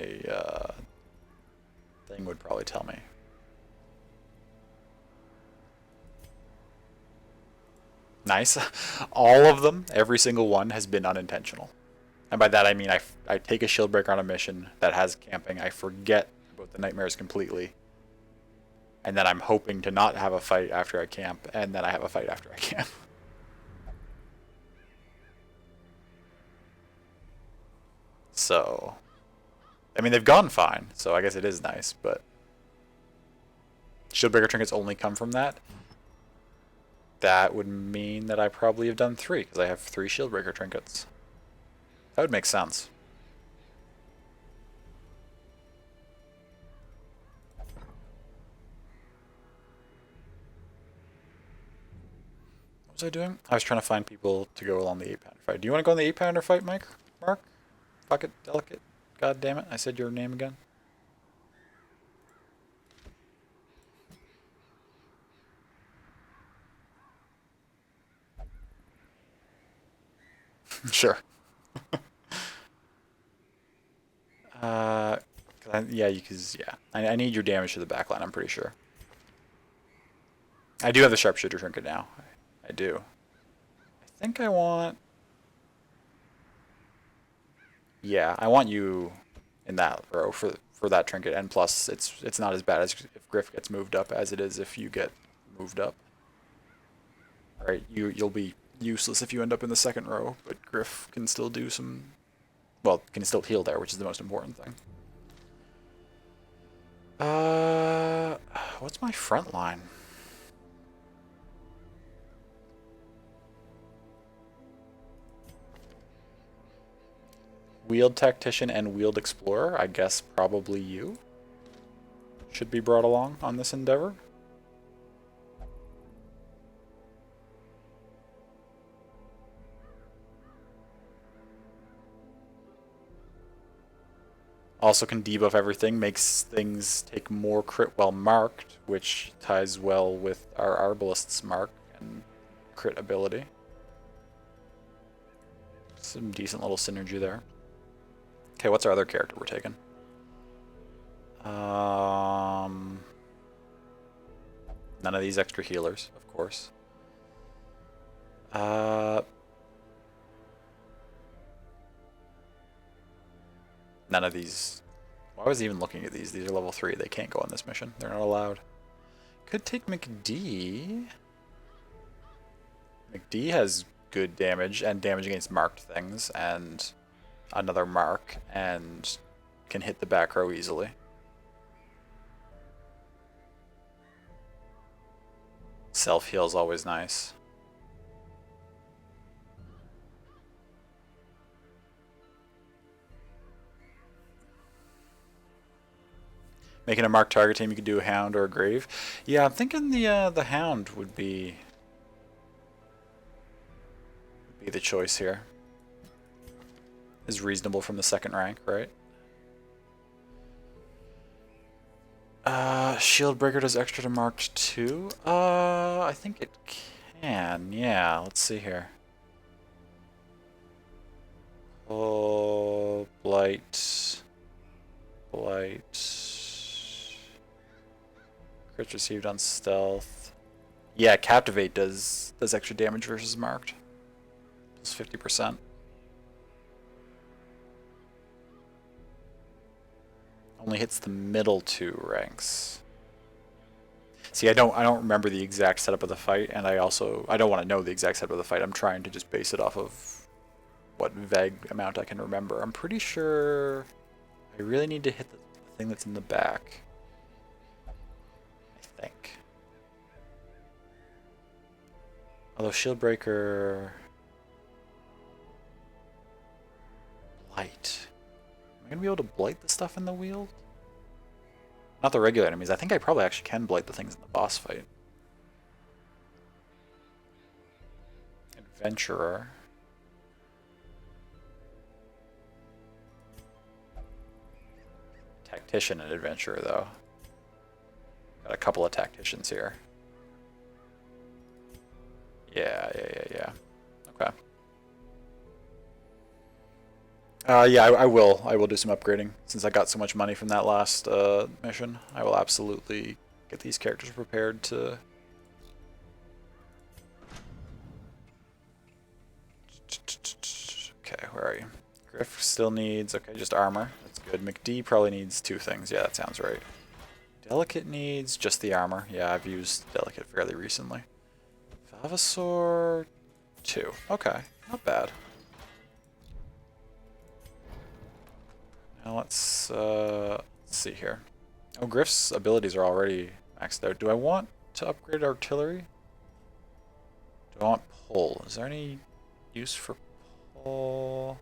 thing would probably tell me. Nice. All of them, every single one, has been unintentional. And by that I mean I take a shield breaker on a mission that has camping, I forget about the nightmares completely, and then I'm hoping to not have a fight after I camp, and then I have a fight after I camp. So, I mean, they've gone fine, so I guess it is nice, but shield breaker trinkets only come from that. That would mean that I probably have done 3, because I have 3 shield breaker trinkets. That would make sense. What was I doing? I was trying to find people to go along the 8-pounder fight. Do you want to go on the 8-pounder fight, Mike? Mark? Fuck it, delicate. God damn it, I said your name again. Sure. Yeah, I need your damage to the backline, I'm pretty sure. I do have the sharpshooter trinket now. I do. I think I want... Yeah, I want you in that row for that trinket, and plus it's not as bad as if Griff gets moved up as it is if you get moved up. Alright, you'll be useless if you end up in the second row, but Griff can still do some... Well, can still heal there, which is the most important thing. What's my front line? Wheeled Tactician and Wheeled Explorer, I guess probably you should be brought along on this endeavor. Also can debuff everything, makes things take more crit while marked, which ties well with our Arbalist's mark and crit ability. Some decent little synergy there. Okay, what's our other character we're taking? None of these extra healers, of course. None of these. Why was I even looking at these? These are level 3. They can't go on this mission. They're not allowed. Could take McD. McD has good damage and damage against marked things and another mark and can hit the back row easily. Self-heal is always nice. Making a marked target team, you could do a Hound or a Grave. Yeah, I'm thinking the Hound would be the choice here. Is reasonable from the second rank, right? Shield Breaker does extra to marked too. I think it can. Yeah, let's see here. Oh, Blight. Crit received on stealth. Yeah, Captivate does extra damage versus marked. Plus 50%. Only hits the middle 2 ranks. See, I don't remember the exact setup of the fight, and I don't want to know the exact setup of the fight. I'm trying to just base it off of what vague amount I can remember. I'm pretty sure I really need to hit the thing that's in the back. I think. Although shield breaker... Blight. Am I going to be able to blight the stuff in the wheel? Not the regular enemies. I think I probably actually can blight the things in the boss fight. Adventurer. Tactician and adventurer, though. Got a couple of tacticians here. Yeah. Okay. Yeah, I will do some upgrading. Since I got so much money from that last mission, I will absolutely get these characters prepared to... Okay, where are you? Griff still needs, okay, just armor. That's good. McD probably needs 2 things. Yeah, that sounds right. Delicate needs just the armor. Yeah, I've used Delicate fairly recently. Vavasaur, 2. Okay, not bad. Now let's see here. Oh, Griff's abilities are already maxed out. Do I want to upgrade artillery? Do I want pull? Is there any use for pull?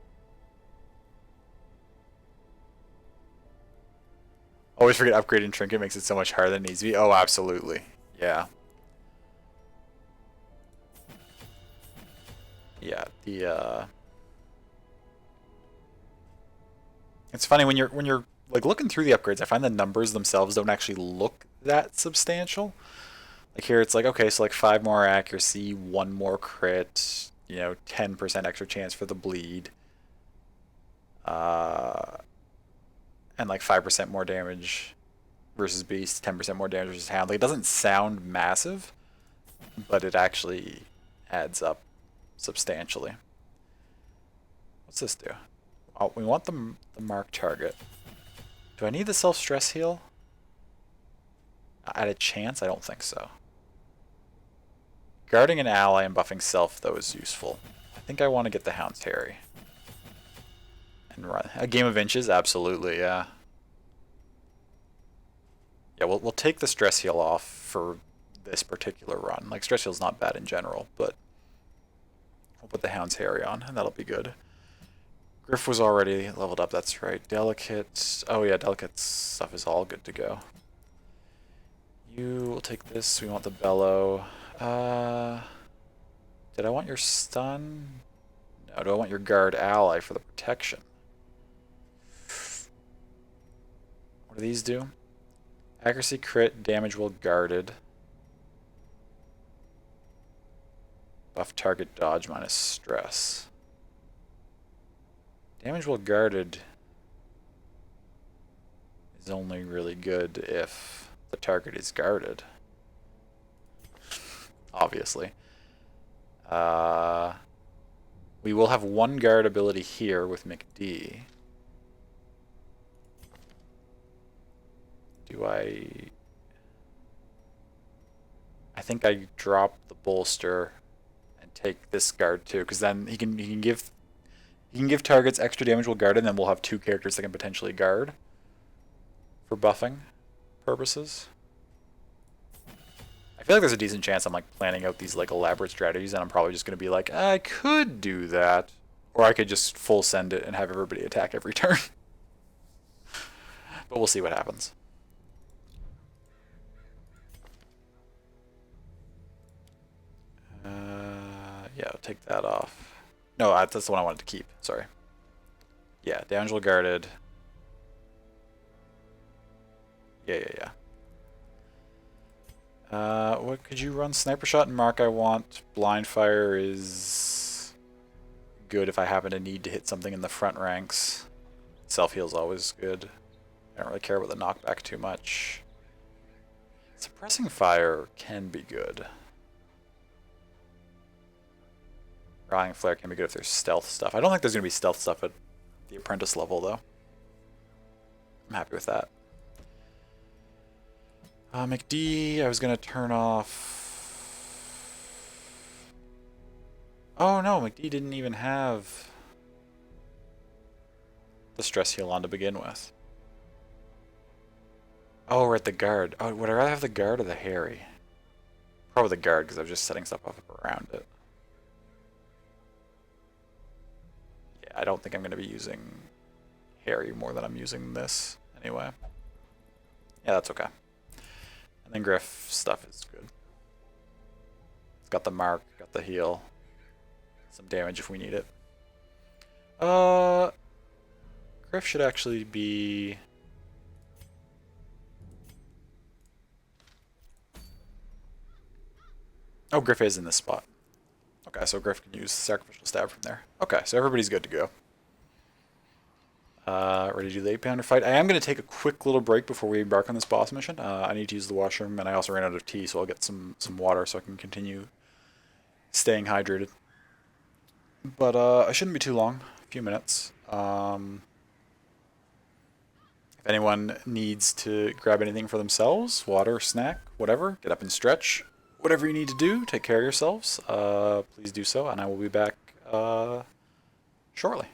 Always forget upgrading trinket makes it so much harder than it needs to be. Oh, absolutely. Yeah. Yeah, the it's funny when you're like looking through the upgrades, I find the numbers themselves don't actually look that substantial. Like here it's like, okay, so like 5 more accuracy, 1 more crit, you know, 10% extra chance for the bleed. And like 5% more damage versus beast, 10% more damage versus hound. Like it doesn't sound massive, but it actually adds up substantially. What's this do? Oh, we want the mark target. Do I need the self-stress heal? At a chance? I don't think so. Guarding an ally and buffing self, though, is useful. I think I want to get the Hound's Harry. And run. A game of inches? Absolutely, yeah. Yeah, we'll take the stress heal off for this particular run. Like, stress heal's not bad in general, but we'll put the Hound's Harry on, and that'll be good. Griff was already leveled up, that's right. Delicate. Oh yeah, delicate stuff is all good to go. You will take this. We want the bellow. Did I want your stun? No, do I want your guard ally for the protection? What do these do? Accuracy, crit, damage while guarded. Buff target dodge minus stress. Damage while guarded is only really good if the target is guarded. Obviously. We will have 1 guard ability here with McD. Do I think I drop the bolster and take this guard too, because then he can give targets extra damage while guarded, and then we'll have 2 characters that can potentially guard for buffing purposes. I feel like there's a decent chance I'm like planning out these like elaborate strategies, and I'm probably just going to be like, I could do that, or I could just full send it and have everybody attack every turn. But we'll see what happens. Yeah, I'll take that off. No, that's the one I wanted to keep. Sorry. Yeah, damage while guarded. Yeah. What could you run? Sniper shot and mark I want. Blind fire is good if I happen to need to hit something in the front ranks. Self heal's always good. I don't really care about the knockback too much. Suppressing fire can be good. Rallying flare can be good if there's stealth stuff. I don't think there's going to be stealth stuff at the apprentice level though. I'm happy with that. McD, I was going to turn off... Oh no, McD didn't even have a stress heal on to begin with. Oh, we're at the guard. Oh, would I rather have the guard or the Harry? Probably the guard, because I was just setting stuff up around it. Yeah, I don't think I'm going to be using Harry more than I'm using this anyway. Yeah, that's okay. And then Griff stuff is good. It's got the mark, got the heal. Some damage if we need it. Griff should actually be... Oh, Griff is in this spot. Okay, so Griff can use Sacrificial Stab from there. Okay, so everybody's good to go. Ready to do the 8-pounder fight. I am going to take a quick little break before we embark on this boss mission. I need to use the washroom, and I also ran out of tea, so I'll get some water so I can continue staying hydrated. But I shouldn't be too long, a few minutes. If anyone needs to grab anything for themselves, water, snack, whatever, get up and stretch. Whatever you need to do, take care of yourselves. Please do so, and I will be back shortly.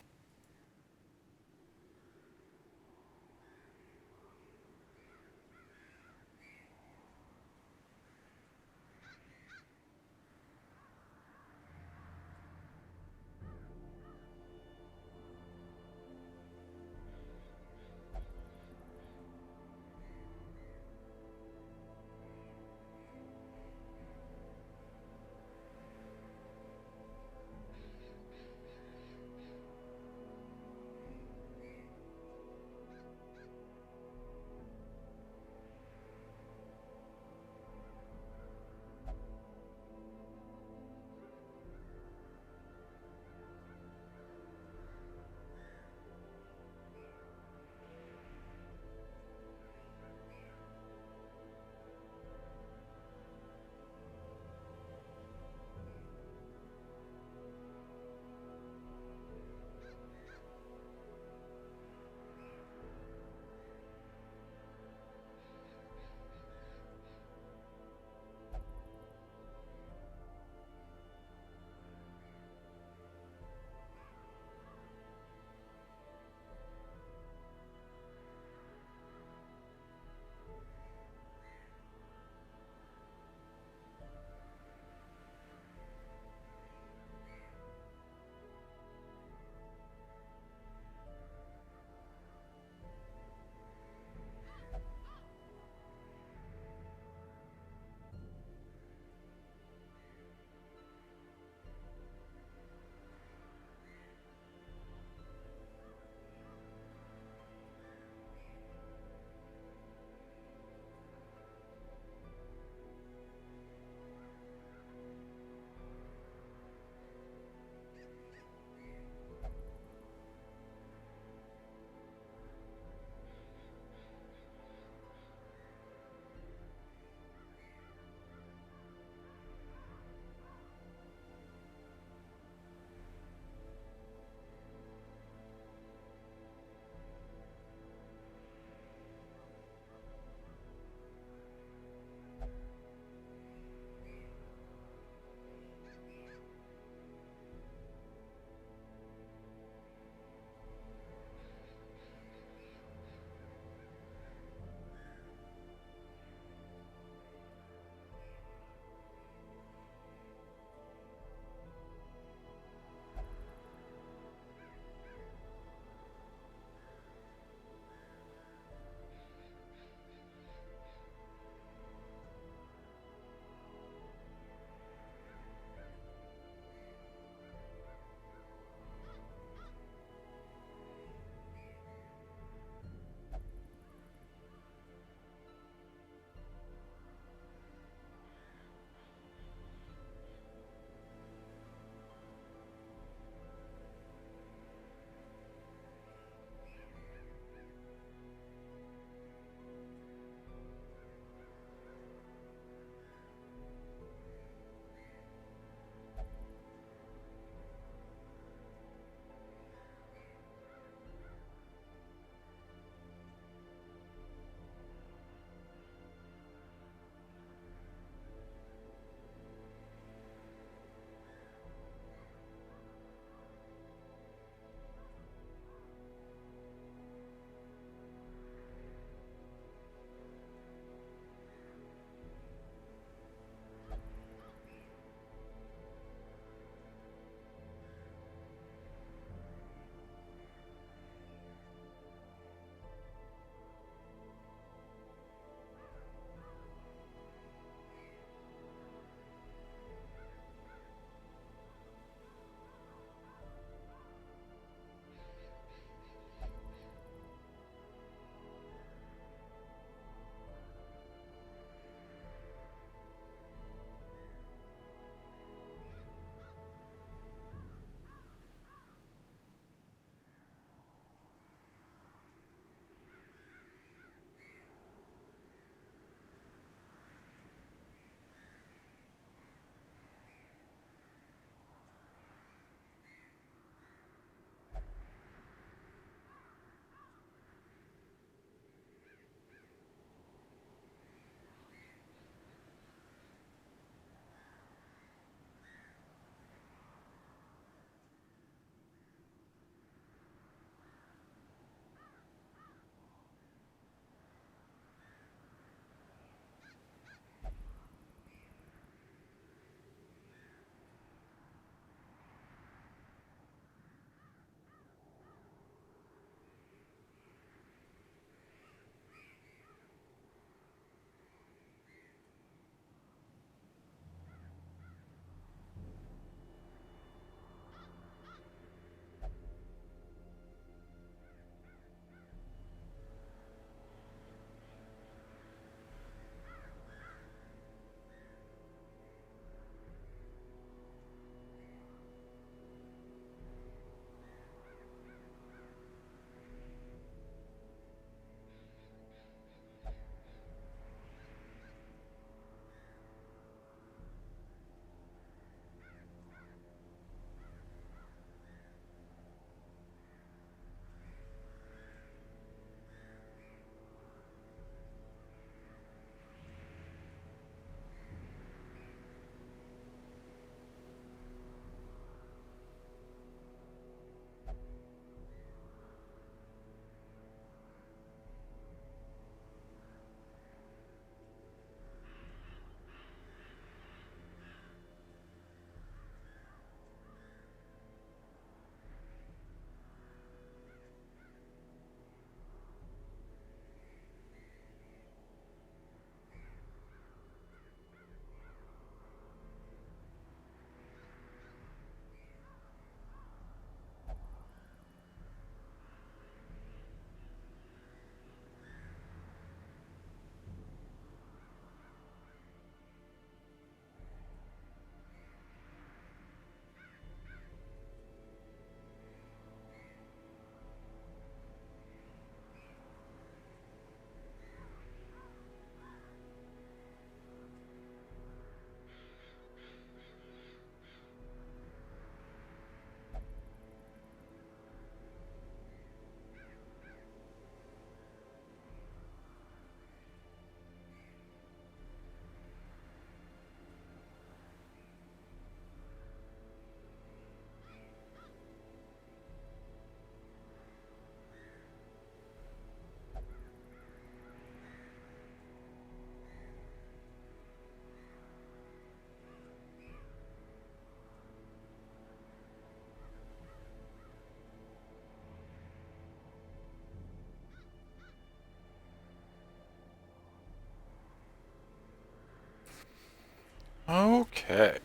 Okay.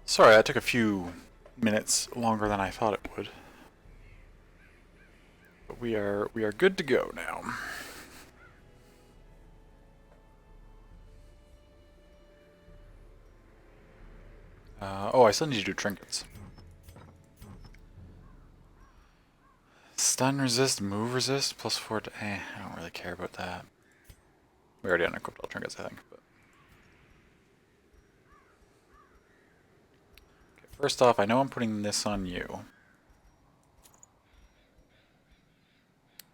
Sorry, that took a few minutes longer than I thought it would. But we are good to go now. Oh, I still need to do trinkets. Stun resist, move resist, +4 to... I don't really care about that. We already unequipped all trinkets, I think. But. Okay, first off, I know I'm putting this on you.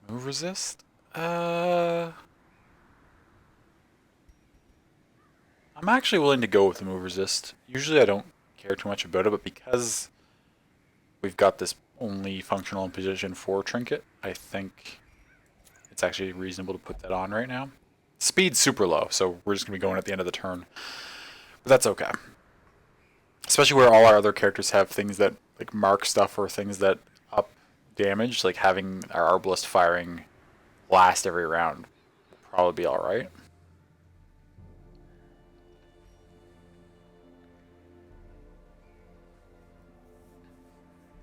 Move resist? I'm actually willing to go with the move resist. Usually I don't care too much about it, but because we've got this only functional in position 4 trinket, I think it's actually reasonable to put that on right now. Speed's super low, so we're just going to be going at the end of the turn. But that's okay. Especially where all our other characters have things that like mark stuff or things that up damage, like having our Arbalest firing last every round will probably be alright.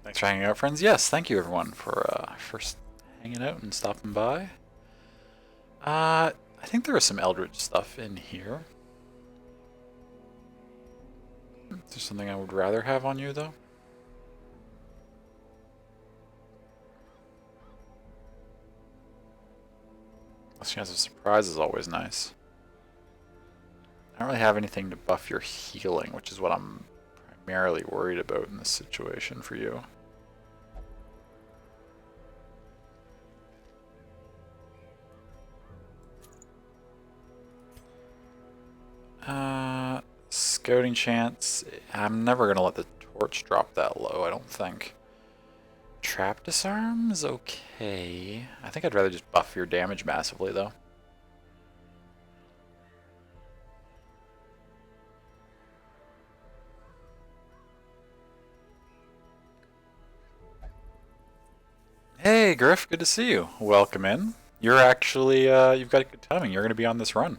Thanks for hanging out, friends. Yes, thank you everyone for hanging out and stopping by. I think there is some Eldritch stuff in here. There's something I would rather have on you, though. Last chance of surprise is always nice. I don't really have anything to buff your healing, which is what I'm primarily worried about in this situation for you. Scouting chance. I'm never going to let the torch drop that low, I don't think. Trap disarm is okay. I think I'd rather just buff your damage massively, though. Hey, Griff, good to see you. Welcome in. You're actually, you've got good timing. You're going to be on this run.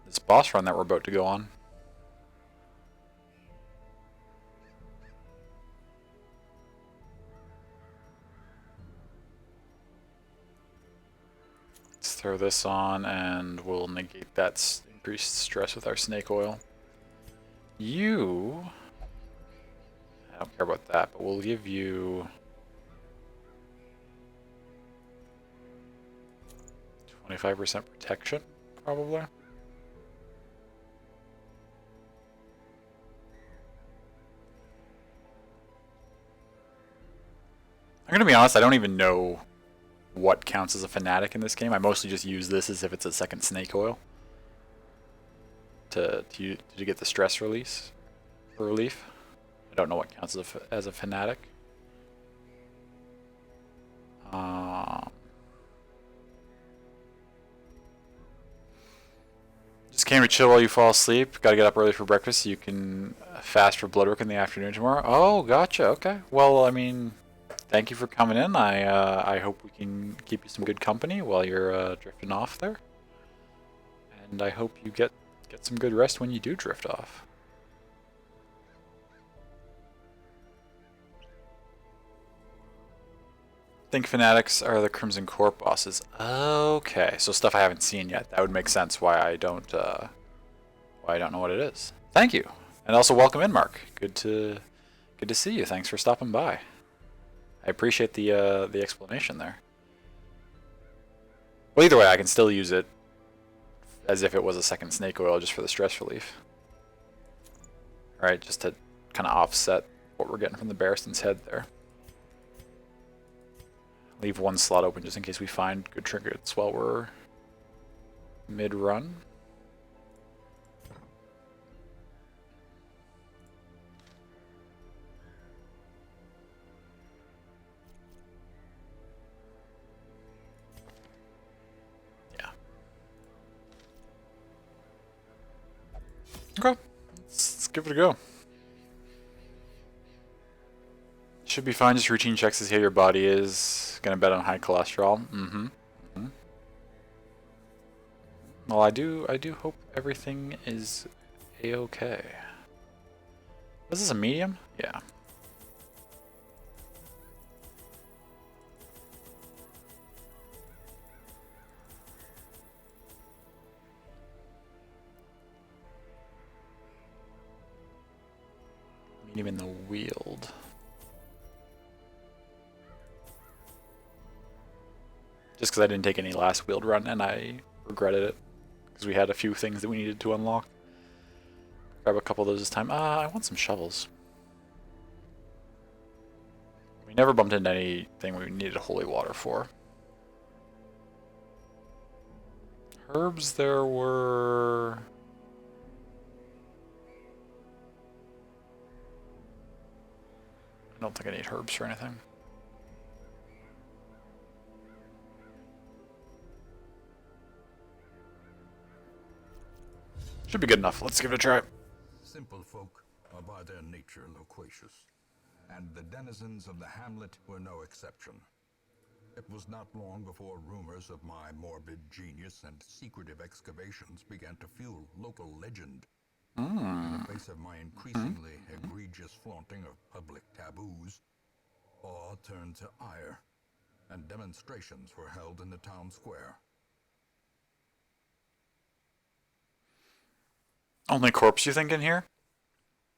This boss run that we're about to go on. Let's throw this on and we'll negate that increased stress with our snake oil. You... I don't care about that, but we'll give you... 25% protection, probably. I'm gonna be honest, I don't even know what counts as a fanatic in this game. I mostly just use this as if it's a second snake oil to get the stress relief. I don't know what counts as a fanatic. Just came to chill while you fall asleep. Got to get up early for breakfast so you can fast for blood work in the afternoon tomorrow. Oh, gotcha. Okay. Well, I mean, thank you for coming in. I hope we can keep you some good company while you're drifting off there. And I hope you get some good rest when you do drift off. I think fanatics are the Crimson Corp bosses. Okay, so stuff I haven't seen yet. That would make sense why I don't know what it is. Thank you, and also welcome in, Mark. Good to see you. Thanks for stopping by. I appreciate the explanation there. Well, either way, I can still use it as if it was a second snake oil just for the stress relief. All right, just to kind of offset what we're getting from the Barristan's head there. Leave one slot open just in case we find good trinkets while we're mid-run. Yeah. Okay, let's give it a go. Should be fine, just routine checks to see how your body is. Gonna bet on high cholesterol. Well, I do hope everything is a-okay. Was this a medium? Yeah. Medium in the wheeled. Just because I didn't take any last wheeled run and I regretted it. Because we had a few things that we needed to unlock. Grab a couple of those this time. I want some shovels. We never bumped into anything we needed holy water for. Herbs there were... I don't think I need herbs for anything. Should be good enough. Let's give it a try. Simple folk are by their nature loquacious, and the denizens of the hamlet were no exception. It was not long before rumors of my morbid genius and secretive excavations began to fuel local legend. In the face of my increasingly egregious flaunting of public taboos, awe turned to ire, and demonstrations were held in the town square. Only corpse you think in here?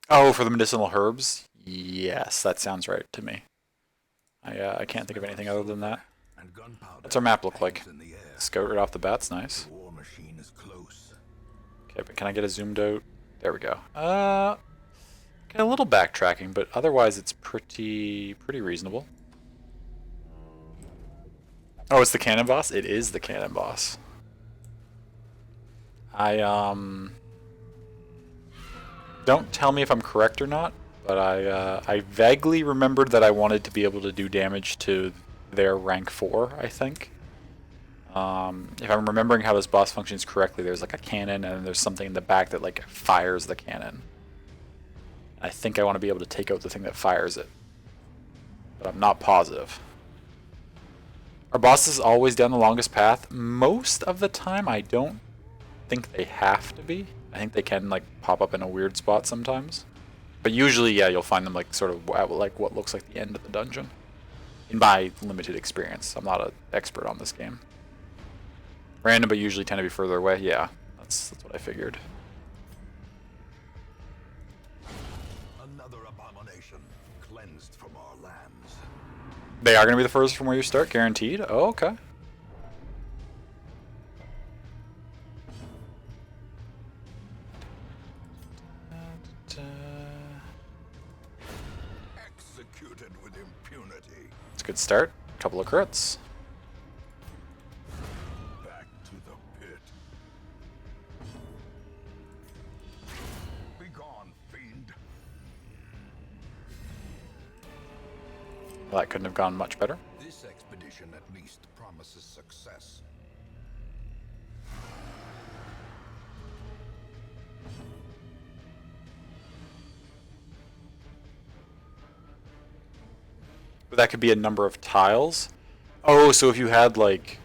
Oh, for the medicinal herbs? Yes, that sounds right to me. I can't think of anything other than that. What's our map look like? Scout right off the bat's nice. The war machine is close. Okay, but can I get a zoomed out? There we go. Get a little backtracking, but otherwise it's pretty reasonable. Oh, it's the cannon boss? It is the cannon boss. Don't tell me if I'm correct or not, but I vaguely remembered that I wanted to be able to do damage to their rank 4, I think. If I'm remembering how this boss functions correctly, there's like a cannon and then there's something in the back that like fires the cannon. I think I want to be able to take out the thing that fires it, but I'm not positive. Our bosses always down the longest path. Most of the time, I don't think they have to be. I think they can like pop up in a weird spot sometimes. But usually, yeah, you'll find them like sort of like what looks like the end of the dungeon. In my limited experience, I'm not an expert on this game. Random, but usually tend to be further away. Yeah, that's what I figured. Another abomination cleansed from our lands. They are going to be the first from where you start, guaranteed. Oh, okay. Executed with impunity. It's a good start. Couple of crits. Back to the pit. Be gone, fiend. Well, that couldn't have gone much better. This expedition at least promises success. But that could be a number of tiles. Oh, so if you had like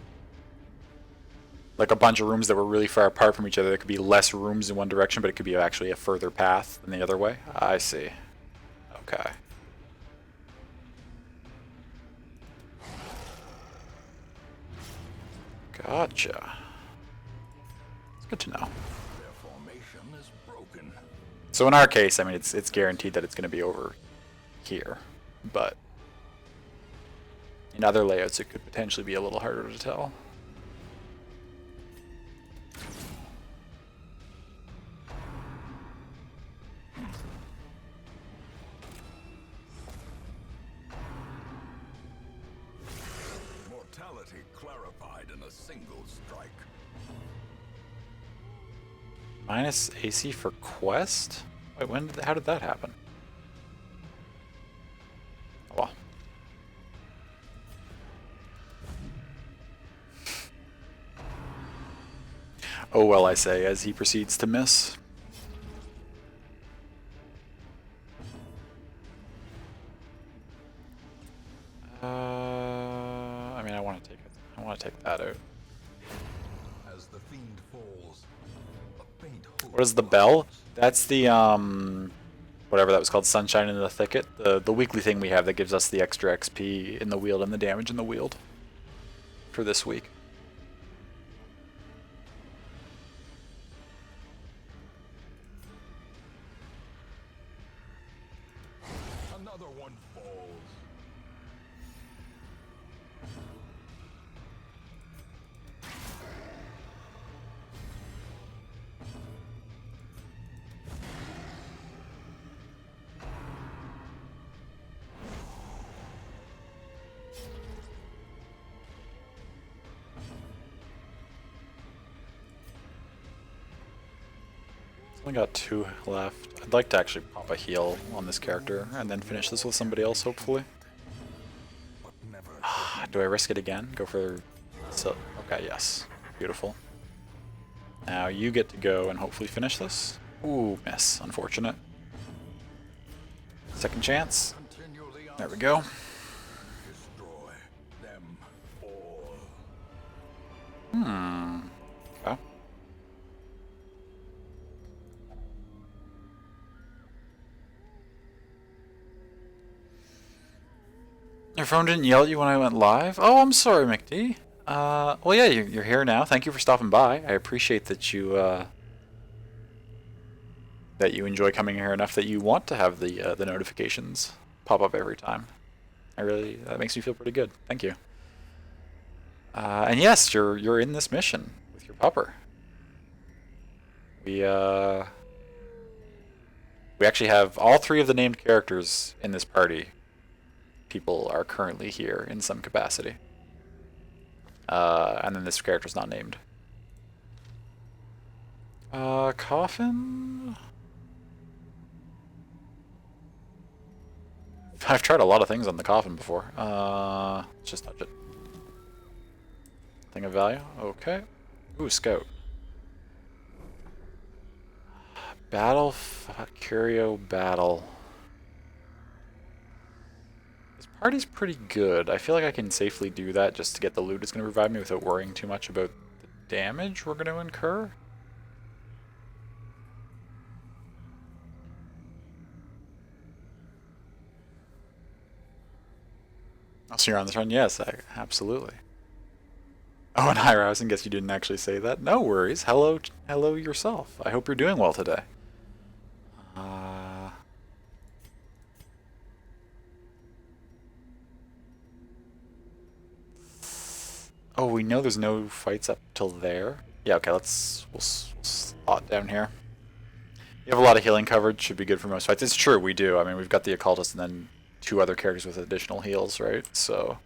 a bunch of rooms that were really far apart from each other, there could be less rooms in one direction, but it could be actually a further path than the other way. I see. Okay. Gotcha. It's good to know. Their formation is broken. So in our case, I mean, it's guaranteed that it's going to be over here, but in other layouts, it could potentially be a little harder to tell. Mortality clarified in a single strike. Minus AC for quest? Wait, how did that happen? Oh, well. Oh well, I say, as he proceeds to miss. I mean, I want to take that out. As As the fiend falls, a faint hope What is the bell? That's the whatever that was called, Sunshine in the Thicket. The weekly thing we have that gives us the extra XP in the Weald and the damage in the Weald for this week. Another one falls. Only got 2 left. I'd like to actually pop a heal on this character and then finish this with somebody else, hopefully. But never Do I risk it again? Go for... So, okay, yes. Beautiful. Now you get to go and hopefully finish this. Ooh, miss. Unfortunate. Second chance. continually There we go. destroy them all. Okay. Your phone didn't yell at you when I went live? Oh, I'm sorry, McD. Well, yeah, you're here now. Thank you for stopping by. I appreciate that you enjoy coming here enough that you want to have the notifications pop up every time. That makes me feel pretty good. Thank you. And yes, you're in this mission with your pupper. We actually have all 3 of the named characters in this party. People are currently here in some capacity. And then this character's not named. Coffin? I've tried a lot of things on the coffin before. Let's just touch it. Thing of value? Okay. Ooh, scout. Battle, Curio battle. This party's pretty good. I feel like I can safely do that just to get the loot it's going to revive me without worrying too much about the damage we're going to incur. Oh, so you're on this run? Yes, absolutely. Oh, and Highrise, guess you didn't actually say that. No worries. Hello yourself. I hope you're doing well today. Oh, we know there's no fights up till there. Yeah, okay, we'll slot down here. You have a lot of healing coverage, should be good for most fights. It's true, we do. I mean, we've got the Occultist and then 2 other characters with additional heals, right? So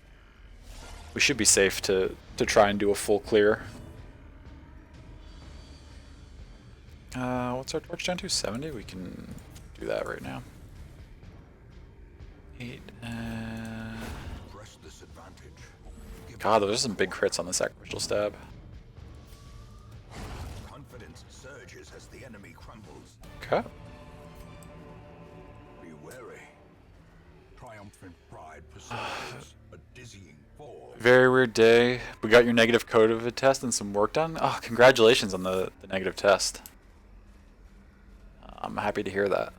we should be safe to try and do a full clear. What's our torch down to? 70? We can do that right now. 8. Press this advantage. God, those are some big crits on the Sacrificial Stab. Confidence surges as the enemy crumbles. Okay. Be wary. Triumphant pride pursues a dizzying fall. Very weird day. We got your negative COVID test and some work done. Oh, congratulations on the negative test. I'm happy to hear that.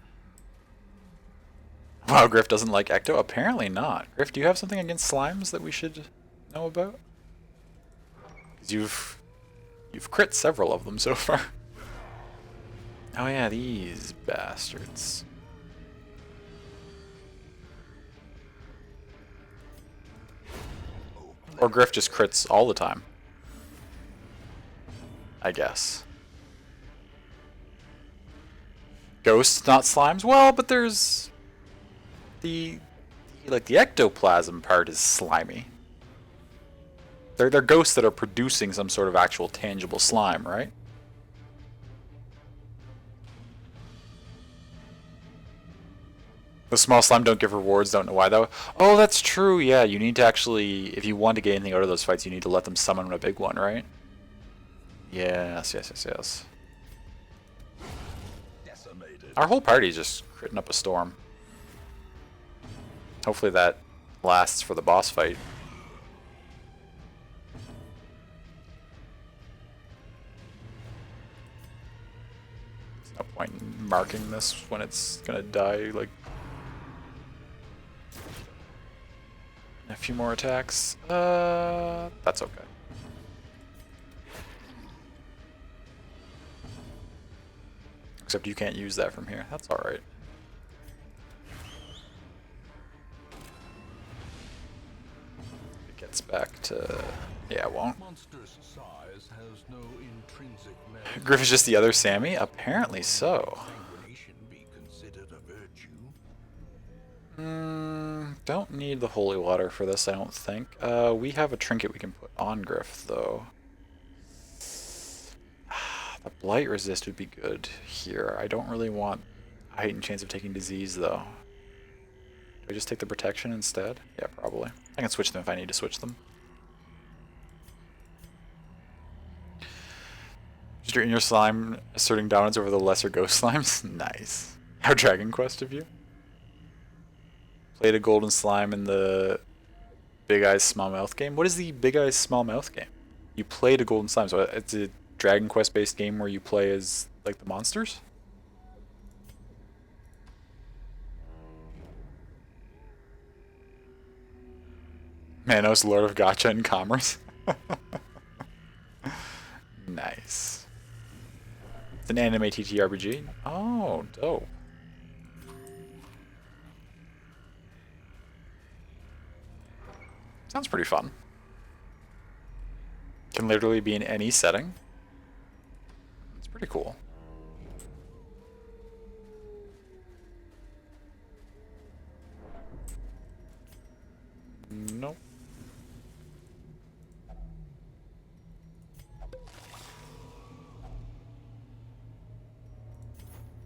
Wow, Griff doesn't like Ecto? Apparently not. Griff, do you have something against slimes that we should know about? Because you've crit several of them so far. Oh yeah, these bastards. Or Griff just crits all the time. I guess. Ghosts, not slimes? Well, but there's the ectoplasm part is slimy. They're ghosts that are producing some sort of actual tangible slime, right? The small slime don't give rewards, don't know why though. Oh, that's true, yeah, you need to actually, if you want to get anything out of those fights, you need to let them summon a big one, right? Yes. Our whole party is just critting up a storm. Hopefully that lasts for the boss fight. No point in marking this when it's gonna die, like... A few more attacks. That's okay. Except you can't use that from here. That's alright. It gets back to... Yeah, it won't. Monster's size has no intrinsic merit. Griff is just the other Sammy? Apparently so. Sanguination be considered a virtue. Don't need the holy water for this, I don't think. We have a trinket we can put on Griff, though. The blight resist would be good here. I don't really want a heightened chance of taking disease, though. Do I just take the protection instead? Yeah, probably. I can switch them if I need to switch them. Just your inner slime asserting dominance over the lesser ghost slimes? Nice. How Dragon Quest of you. Played a golden slime in the Big Eyes Small Mouth game. What is the Big Eyes Small Mouth game? You played a golden slime, so it's a Dragon Quest based game where you play as like the monsters? Manos, Lord of Gacha and Commerce. Nice. It's an anime TTRPG. Oh, dope. Sounds pretty fun. Can literally be in any setting. It's pretty cool. Nope.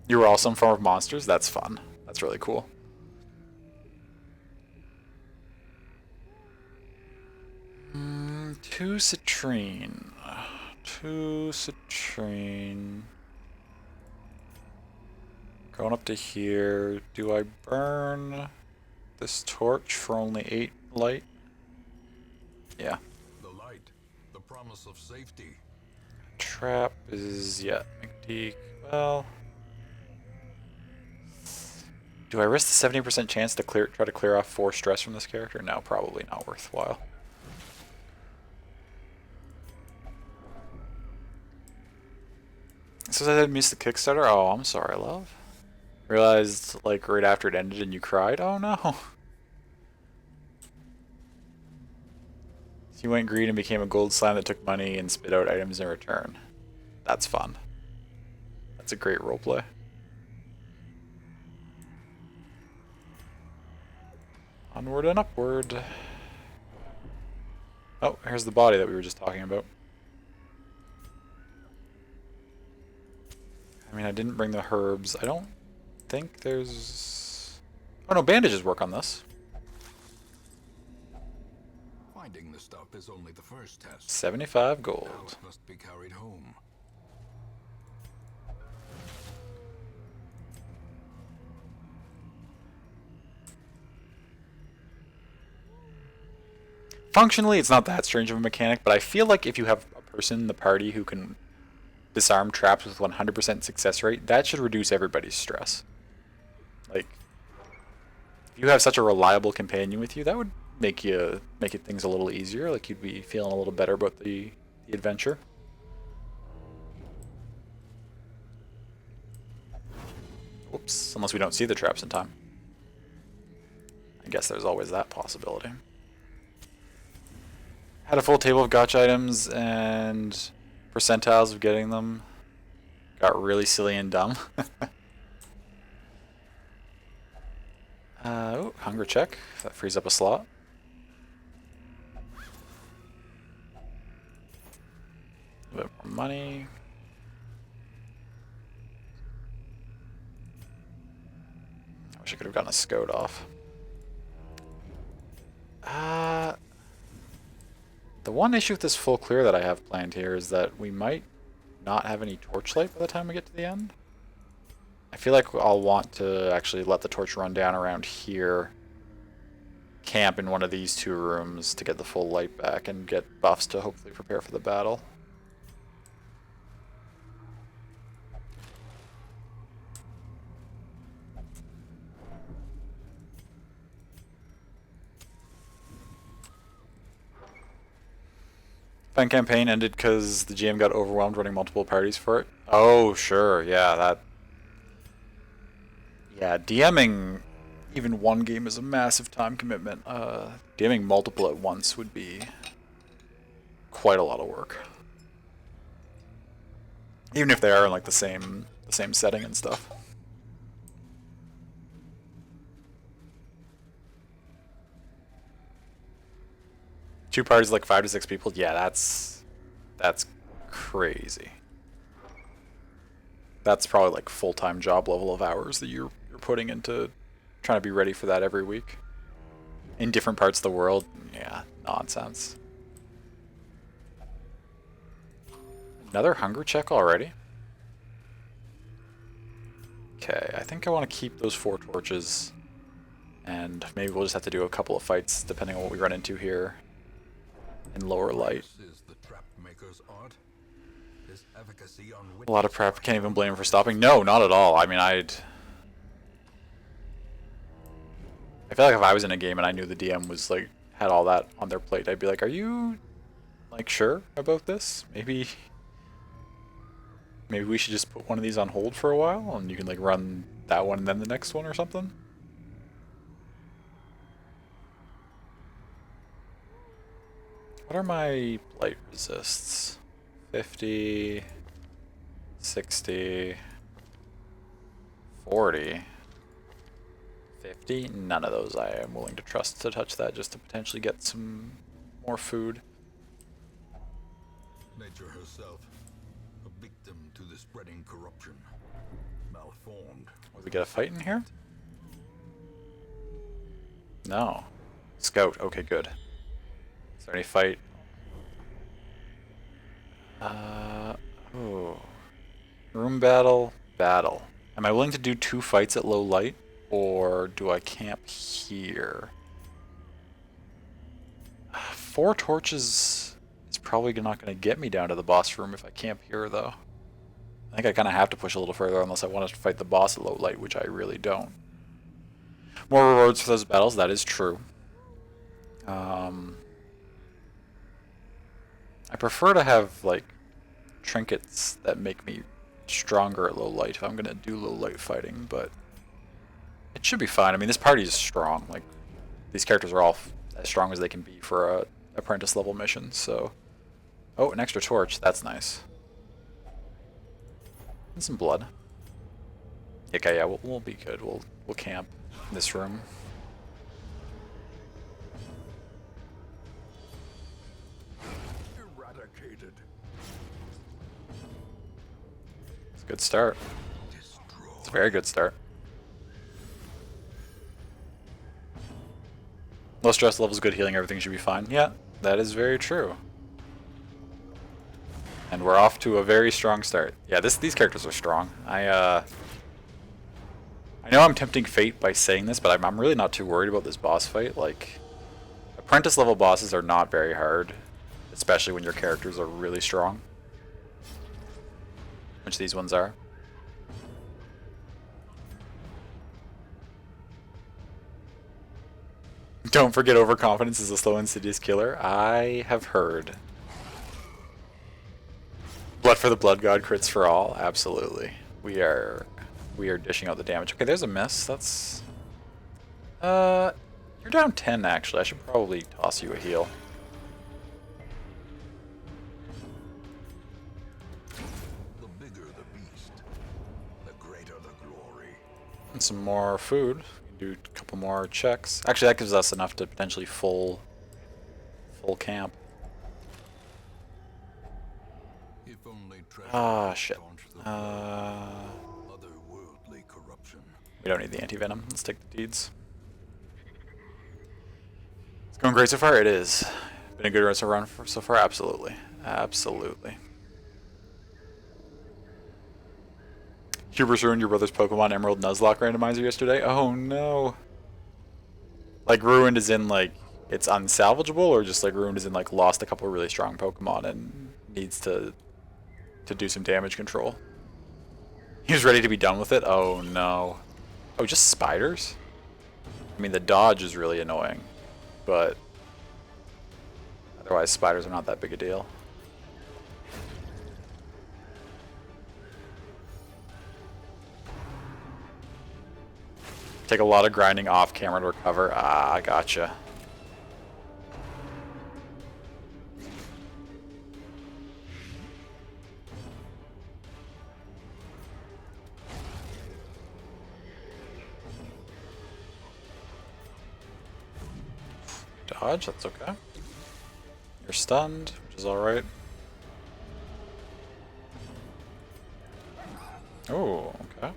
You were all some form of monsters? That's fun. That's really cool. To citrine. To citrine. Going up to here. Do I burn this torch for only 8 light? Yeah. The light, the promise of safety. Trap is, yeah, McDeek. Well, do I risk the 70% chance to try to clear off 4 stress from this character? No, probably not worthwhile. It says I did miss the Kickstarter. Oh, I'm sorry, love. Realized, like, right after it ended and you cried. Oh, no. So you went green and became a gold slime that took money and spit out items in return. That's fun. That's a great roleplay. Onward and upward. Oh, here's the body that we were just talking about. I mean, I didn't bring the herbs. I don't think there's... Oh no, bandages work on this. Finding the stuff is only the first test. 75 Now gold. it must be carried home. Functionally, it's not that strange of a mechanic, but I feel like if you have a person in the party who can disarm traps with 100% success rate, that should reduce everybody's stress. Like, if you have such a reliable companion with you, that would make things a little easier. Like, you'd be feeling a little better about the adventure. Oops, unless we don't see the traps in time. I guess there's always that possibility. Had a full table of gotcha items and percentiles of getting them. Got really silly and dumb. Oh, hunger check. That frees up a slot. A bit more money. I wish I could have gotten a scout off. The one issue with this full clear that I have planned here is that we might not have any torchlight by the time we get to the end. I feel like I'll want to actually let the torch run down around here, camp in one of these 2 rooms to get the full light back and get buffs to hopefully prepare for the battle. Pen campaign ended because the GM got overwhelmed running multiple parties for it. Oh, sure. Yeah, that... Yeah, DMing even one game is a massive time commitment. DMing multiple at once would be quite a lot of work. Even if they are in like the same setting and stuff. Two parties like 5 to 6 people. Yeah, that's crazy. That's probably like full-time job level of hours that you're putting into trying to be ready for that every week. In different parts of the world. Yeah, nonsense. Another hunger check already? Okay, I think I want to keep those 4 torches. And maybe we'll just have to do a couple of fights depending on what we run into here in lower light. A lot of prep, can't even blame him for stopping. No, not at all. I mean, I feel like if I was in a game and I knew the DM was like, had all that on their plate, I'd be like, are you like sure about this? Maybe we should just put one of these on hold for a while and you can like run that one and then the next one or something. What are my blight resists? 50, 60, 40, 50. None of those I am willing to trust to touch that just to potentially get some more food. Nature herself, a victim to the spreading corruption, malformed. Will we get a fight in here? No. Scout. Okay, good. Is there any fight? Oh. Room battle. Battle. Am I willing to do 2 fights at low light? Or do I camp here? 4 torches is probably not going to get me down to the boss room if I camp here, though. I think I kind of have to push a little further unless I want to fight the boss at low light, which I really don't. More rewards for those battles, that is true. I prefer to have, like, trinkets that make me stronger at low light if I'm going to do low light fighting, but it should be fine. I mean, this party is strong. Like, these characters are all as strong as they can be for a apprentice level mission, so... Oh, an extra torch. That's nice. And some blood. Okay, yeah, we'll be good. We'll camp in this room. Eradicated. It's a good start. It's a very good start. Low stress levels, good healing, everything should be fine. Yeah, that is very true. And we're off to a very strong start. Yeah, these characters are strong. I know I'm tempting fate by saying this, but I'm really not too worried about this boss fight. Like, apprentice level bosses are not very hard, especially when your characters are really strong, which these ones are. Don't forget overconfidence is a slow insidious killer. I have heard. Blood for the Blood God, crits for all. Absolutely. We are dishing out the damage. Okay, there's a miss. That's... You're down 10, actually. I should probably toss you a heal. The bigger the beast, the greater the glory. And some more food. Do a couple more checks. Actually, that gives us enough to potentially full camp. If only Ah, shit. otherworldly corruption. We don't need the anti-venom. Let's take the deeds. It's going great so far? It is. Been a good run so far? Absolutely. Absolutely. Hubris ruined your brother's Pokemon Emerald Nuzlocke randomizer yesterday? Oh no. Like ruined as in like it's unsalvageable, or just like ruined as in like lost a couple really strong Pokemon and needs to do some damage control? He was ready to be done with it? Oh no. Oh, just spiders? I mean, the dodge is really annoying, but otherwise spiders are not that big a deal. Take a lot of grinding off camera to recover. Ah, I gotcha. Dodge, that's okay. You're stunned, which is alright. Oh, okay.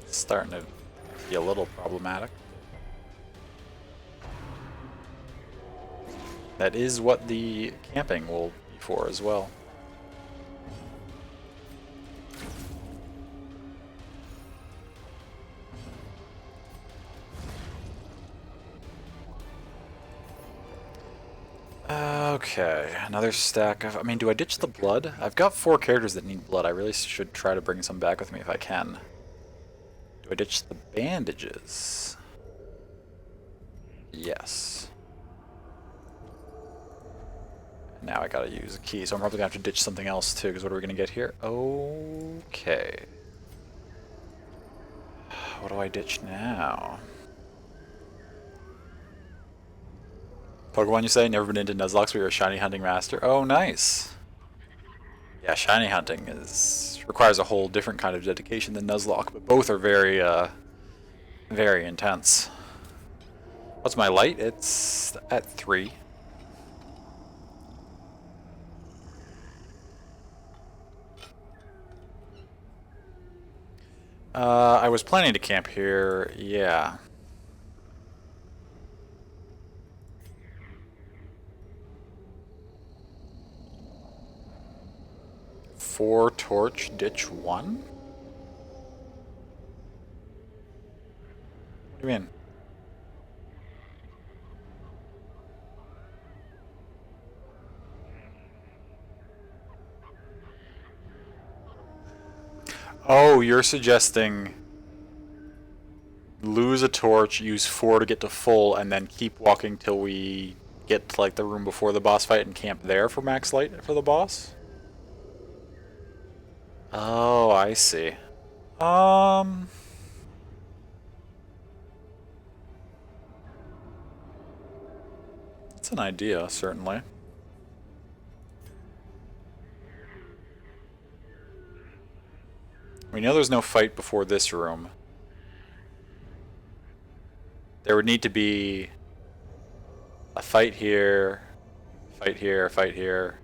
It's starting to be a little problematic. That is what the camping will be for as well. Okay, another stack of... I mean, do I ditch the blood? I've got 4 characters that need blood. I really should try to bring some back with me if I can. Do I ditch the bandages? Yes. Now I gotta use a key, so I'm probably gonna have to ditch something else too, because what are we gonna get here? Okay. What do I ditch now? Pokemon, you say? Never been into Nuzlocke, but you're a shiny hunting master. Oh, nice. Yeah, shiny hunting requires a whole different kind of dedication than Nuzlocke, but both are very, very intense. What's my light? It's at 3. I was planning to camp here, yeah. Four torch, ditch 1? What do you mean? Oh, you're suggesting lose a torch, use 4 to get to full, and then keep walking till we get to like the room before the boss fight and camp there for max light for the boss? Oh, I see. It's an idea, certainly. We know there's no fight before this room. There would need to be a fight here, fight here, fight here.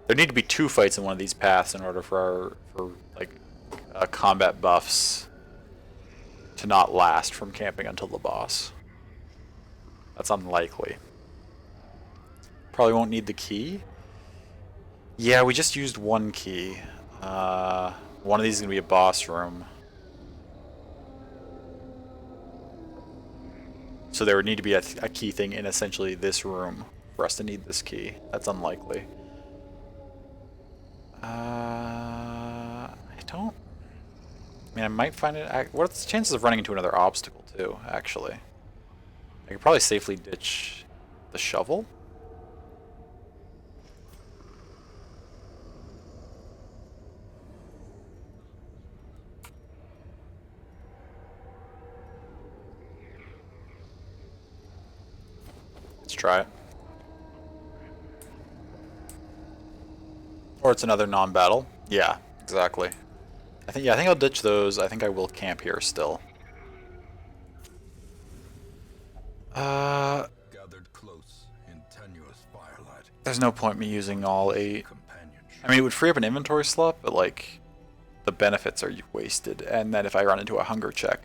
There need to be 2 fights in one of these paths in order for combat buffs to not last from camping until the boss. That's unlikely. Probably won't need the key. Yeah, we just used 1 key. One of these is going to be a boss room. So there would need to be a key thing in essentially this room for us to need this key. That's unlikely. I mean, I might find it... What's the chances of running into another obstacle, too, actually? I could probably safely ditch the shovel. Let's try it. Or it's another non-battle. Yeah, exactly. I think I'll ditch those. I think I will camp here still. Gathered close in tenuous firelight. There's no point me using all 8. I mean, it would free up an inventory slot, but like the benefits are wasted. And then if I run into a hunger check,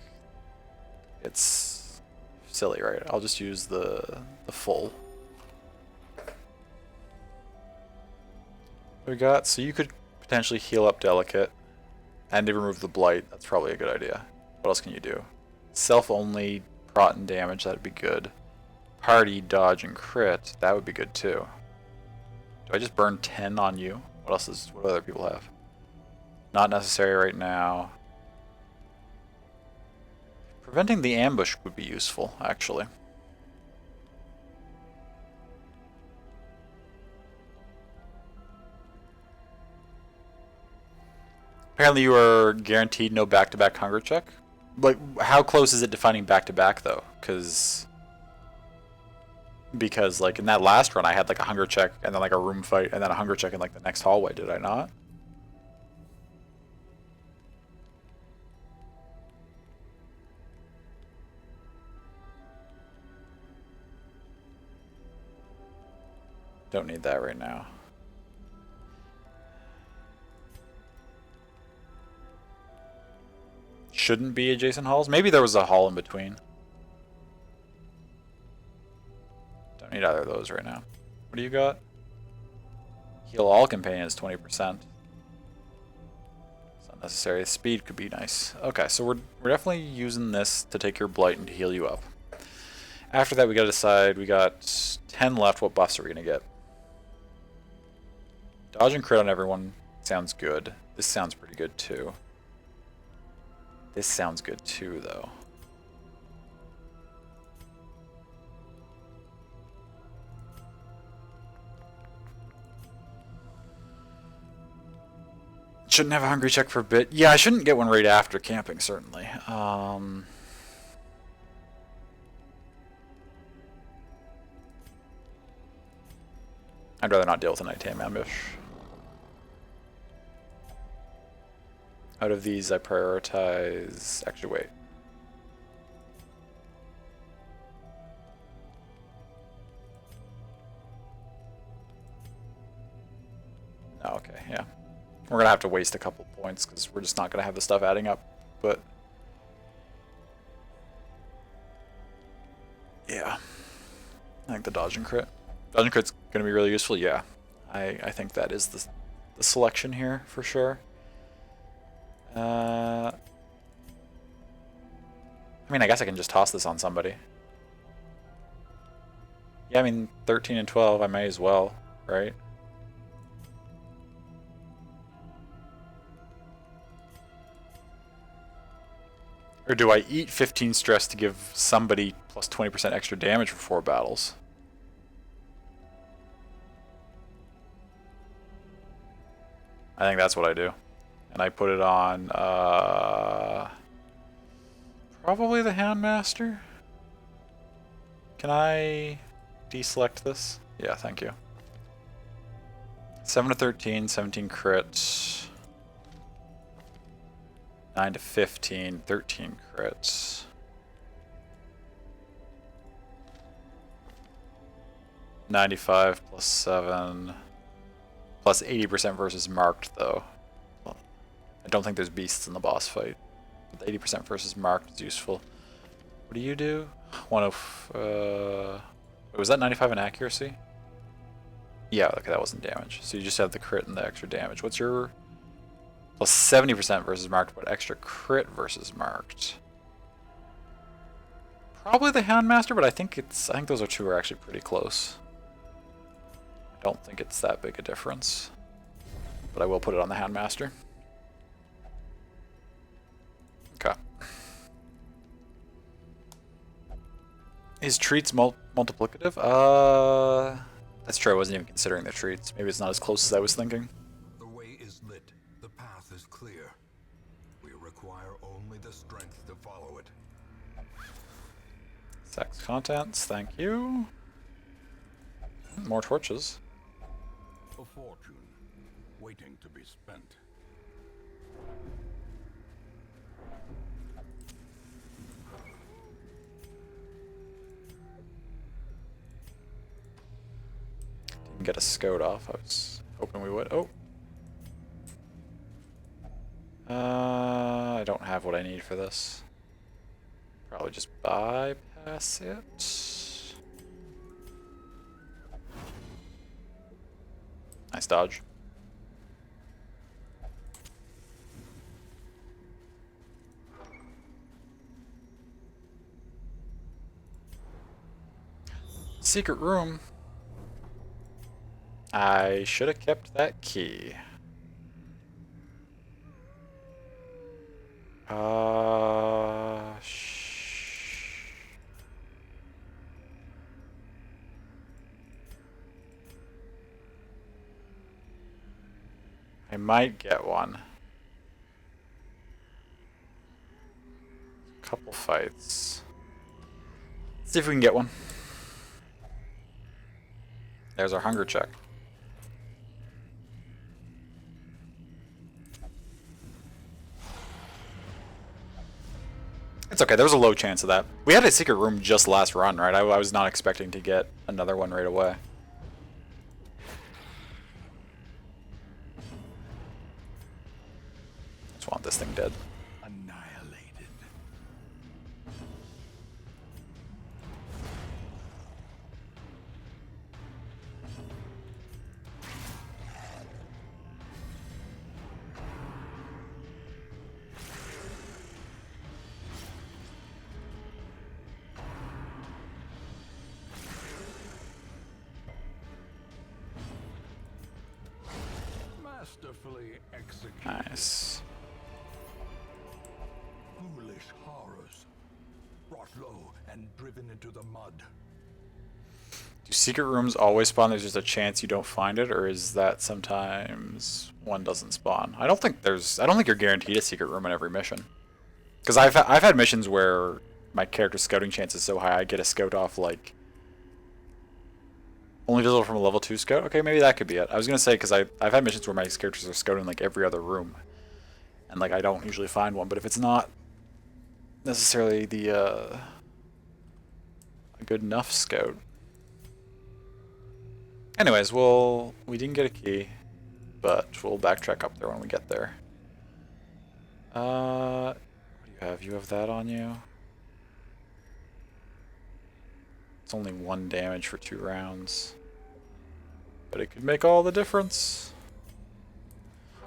it's silly, right? I'll just use the full. What we got? So you could potentially heal up Delicate and to remove the Blight. That's probably a good idea. What else can you do? Self-only prot and damage, that'd be good. Party, dodge, and crit, that would be good too. Do I just burn 10 on you? What do other people have? Not necessary right now. Preventing the ambush would be useful, actually. Apparently you are guaranteed no back-to-back hunger check. Like, how close is it defining back-to-back, though? Because, like, in that last run, I had, like, a hunger check, and then, like, a room fight, and then a hunger check in, like, the next hallway, did I not? Don't need that right now. Shouldn't be adjacent halls. Maybe there was a hall in between. Don't need either of those right now. What do you got? Heal all companions 20%. It's unnecessary. Speed could be nice. Okay, so we're definitely using this to take your blight and to heal you up. After that, we gotta decide. We got 10 left. What buffs are we gonna get? Dodge and crit on everyone sounds good. This sounds pretty good too. This sounds good too, though. Shouldn't have a hungry check for a bit. Yeah, I shouldn't get one right after camping, certainly. I'd rather not deal with a nighttime ambush. Out of these, I prioritize... Actually, wait. Oh, okay, yeah. We're going to have to waste a couple points because we're just not going to have the stuff adding up. But... yeah. I think the dodge and crit. Dodge and crit's going to be really useful, yeah. I think that is the selection here, for sure. I mean, I guess I can just toss this on somebody. Yeah, I mean, 13 and 12, I may as well, right? Or do I eat 15 stress to give somebody plus 20% extra damage for 4 battles? I think that's what I do. And I put it on, probably the Houndmaster. Can I deselect this? Yeah, thank you. 7 to 13, 17 crits. 9 to 15, 13 crits. $95 plus 7. Plus 80% versus marked, though. Well, I don't think there's beasts in the boss fight. But the 80% versus marked is useful. What do you do? Was that 95 in accuracy? Yeah, okay, that wasn't damage. So you just have the crit and the extra damage. What's your... Plus 70% versus marked, but extra crit versus marked. Probably the Houndmaster, but I think those two are actually pretty close. I don't think it's that big a difference. But I will put it on the Houndmaster. Okay. Is treats multiplicative? That's true, I wasn't even considering the treats. Maybe it's not as close as I was thinking. The way is lit. The path is clear. We require only the strength to follow it. Sex contents, thank you. More torches. A fortune waiting to be spent. Didn't get a scout off. I was hoping we would. Oh. I don't have what I need for this. Probably just bypass it. Nice dodge. Secret room. I should have kept that key. I might get one. couple fights. Let's see if we can get one. There's our hunger check. It's okay, there was a low chance of that. We had a secret room just last run, right? I was not expecting to get another one right away. Just want this thing dead. Annihilated. Masterfully executed. Nice. Foolish horrors, brought low and driven into the mud. Do secret rooms always spawn? There's just a chance you don't find it, or is that sometimes one doesn't spawn? I don't think you're guaranteed a secret room in every mission. Because I've had missions where my character's scouting chance is so high, I get a scout off like only visible from a level 2 scout. Okay, maybe that could be it. I was gonna say because I've had missions where my characters are scouting like every other room, and like I don't usually find one. But if it's not necessarily the a good enough scout. Anyways, we didn't get a key, but we'll backtrack up there when we get there. What do you have? You have that on you? It's only 1 damage for 2 rounds. But it could make all the difference.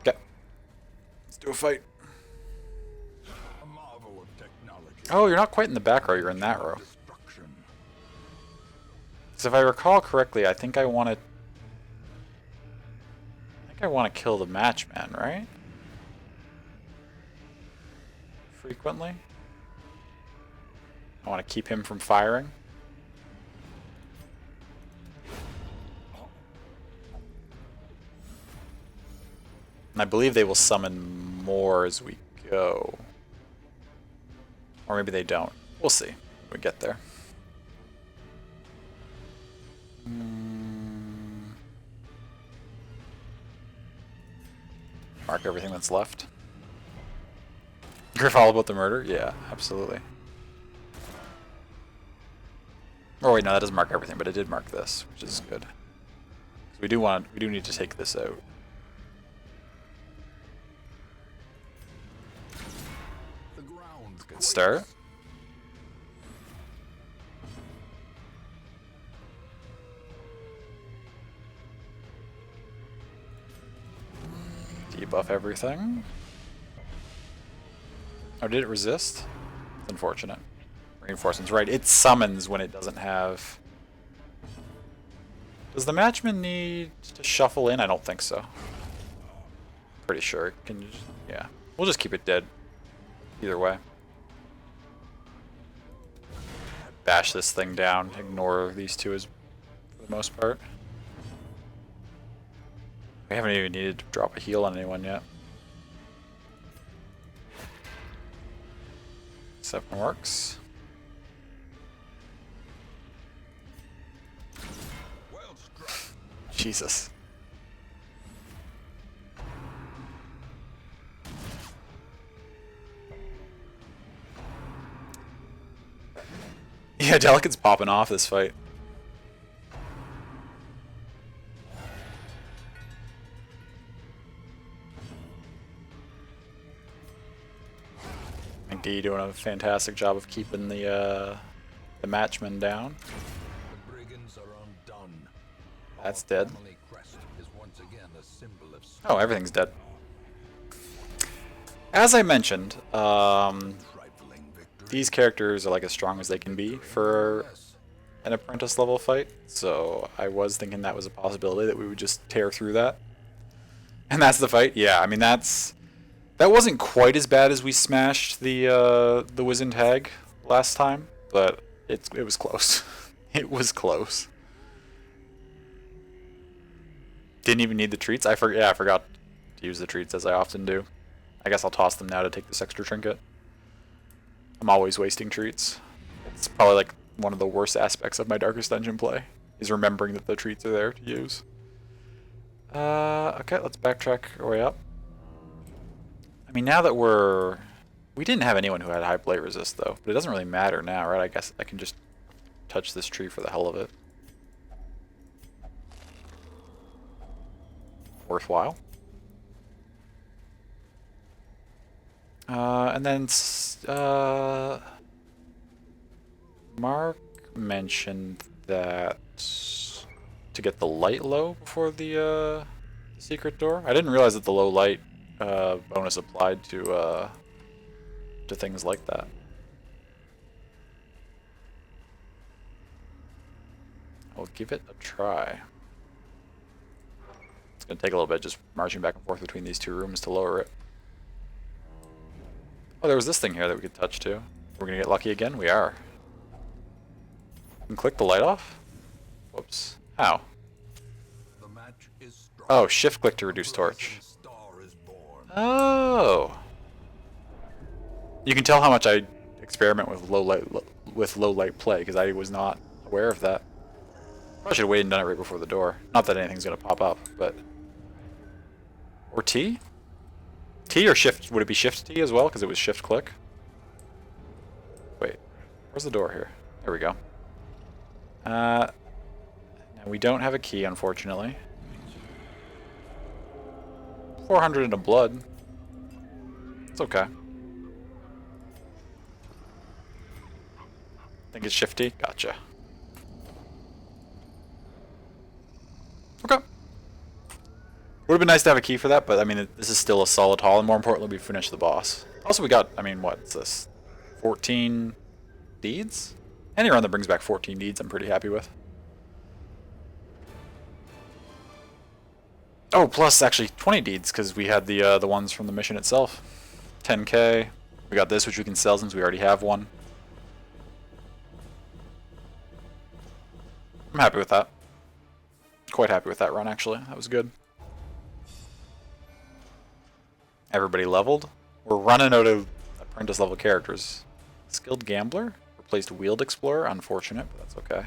Okay. Let's do a fight. A marvel of technology. Oh, you're not quite in the back row, you're in that row. Destruction. So if I recall correctly, I think I want to kill the matchman, right? Frequently. I want to keep him from firing. And I believe they will summon more as we go. Or maybe they don't. We'll see when we get there. Mark everything that's left. Griff all about the murder? Yeah, absolutely. Oh wait, no, that doesn't mark everything, but it did mark this, which is good. So we do need to take this out. The ground. Good start. Debuff everything. Oh, did it resist? It's unfortunate. Reinforcements, right. It summons when it doesn't have... Does the matchman need to shuffle in? I don't think so. Pretty sure. Can you just... Yeah. We'll just keep it dead. Either way. Bash this thing down. Ignore these two as for the most part. We haven't even needed to drop a heal on anyone yet. 7 works. Well struck. Jesus. Yeah, Delicate's popping off this fight. D doing a fantastic job of keeping the matchman down. The brigands are undone. That's Our dead. family crest is once again a symbol of Oh, everything's dead. As I mentioned, trifling victory. these characters are like as strong as they can be for an apprentice level fight, so I was thinking that was a possibility that we would just tear through that. And that's the fight? Yeah, I mean that wasn't quite as bad as we smashed the Wizened Hag last time, but it was close. It was close. Didn't even need the treats. I forgot to use the treats as I often do. I guess I'll toss them now to take this extra trinket. I'm always wasting treats. It's probably like one of the worst aspects of my Darkest Dungeon play, is remembering that the treats are there to use. Okay, let's backtrack our way up. I mean, now that we didn't have anyone who had high blight resist though, but it doesn't really matter now, right? I guess I can just touch this tree for the hell of it. Worthwhile. And then Mark mentioned that to get the light low before the secret door. I didn't realize that the low light bonus applied to things like that. I'll give it a try. It's gonna take a little bit just marching back and forth between these two rooms to lower it. Oh, there was this thing here that we could touch too. We're gonna get lucky again? We are. We can click the light off? Whoops. How? The match is struck. Oh, shift click to reduce torch. Star is born. Oh. You can tell how much I experiment with low light play because I was not aware of that. Probably should have waited and done it right before the door. Not that anything's gonna pop up, but or T? T or shift? Would it be shift T as well? Because it was shift click. Wait, where's the door here? There we go. Now we don't have a key, unfortunately. 400 into blood. It's okay. Think it's shifty? Gotcha. Okay. Would have been nice to have a key for that, but I mean, this is still a solid haul, and more importantly, we finished the boss. Also, we got, I mean, what's this? 14 deeds? Any run that brings back 14 deeds, I'm pretty happy with. Oh, plus actually 20 deeds, because we had the ones from the mission itself. 10k. We got this, which we can sell since we already have one. I'm happy with that. Quite happy with that run, actually. That was good. Everybody leveled. We're running out of apprentice level characters. Skilled Gambler replaced Wheeled Explorer. Unfortunate, but that's okay.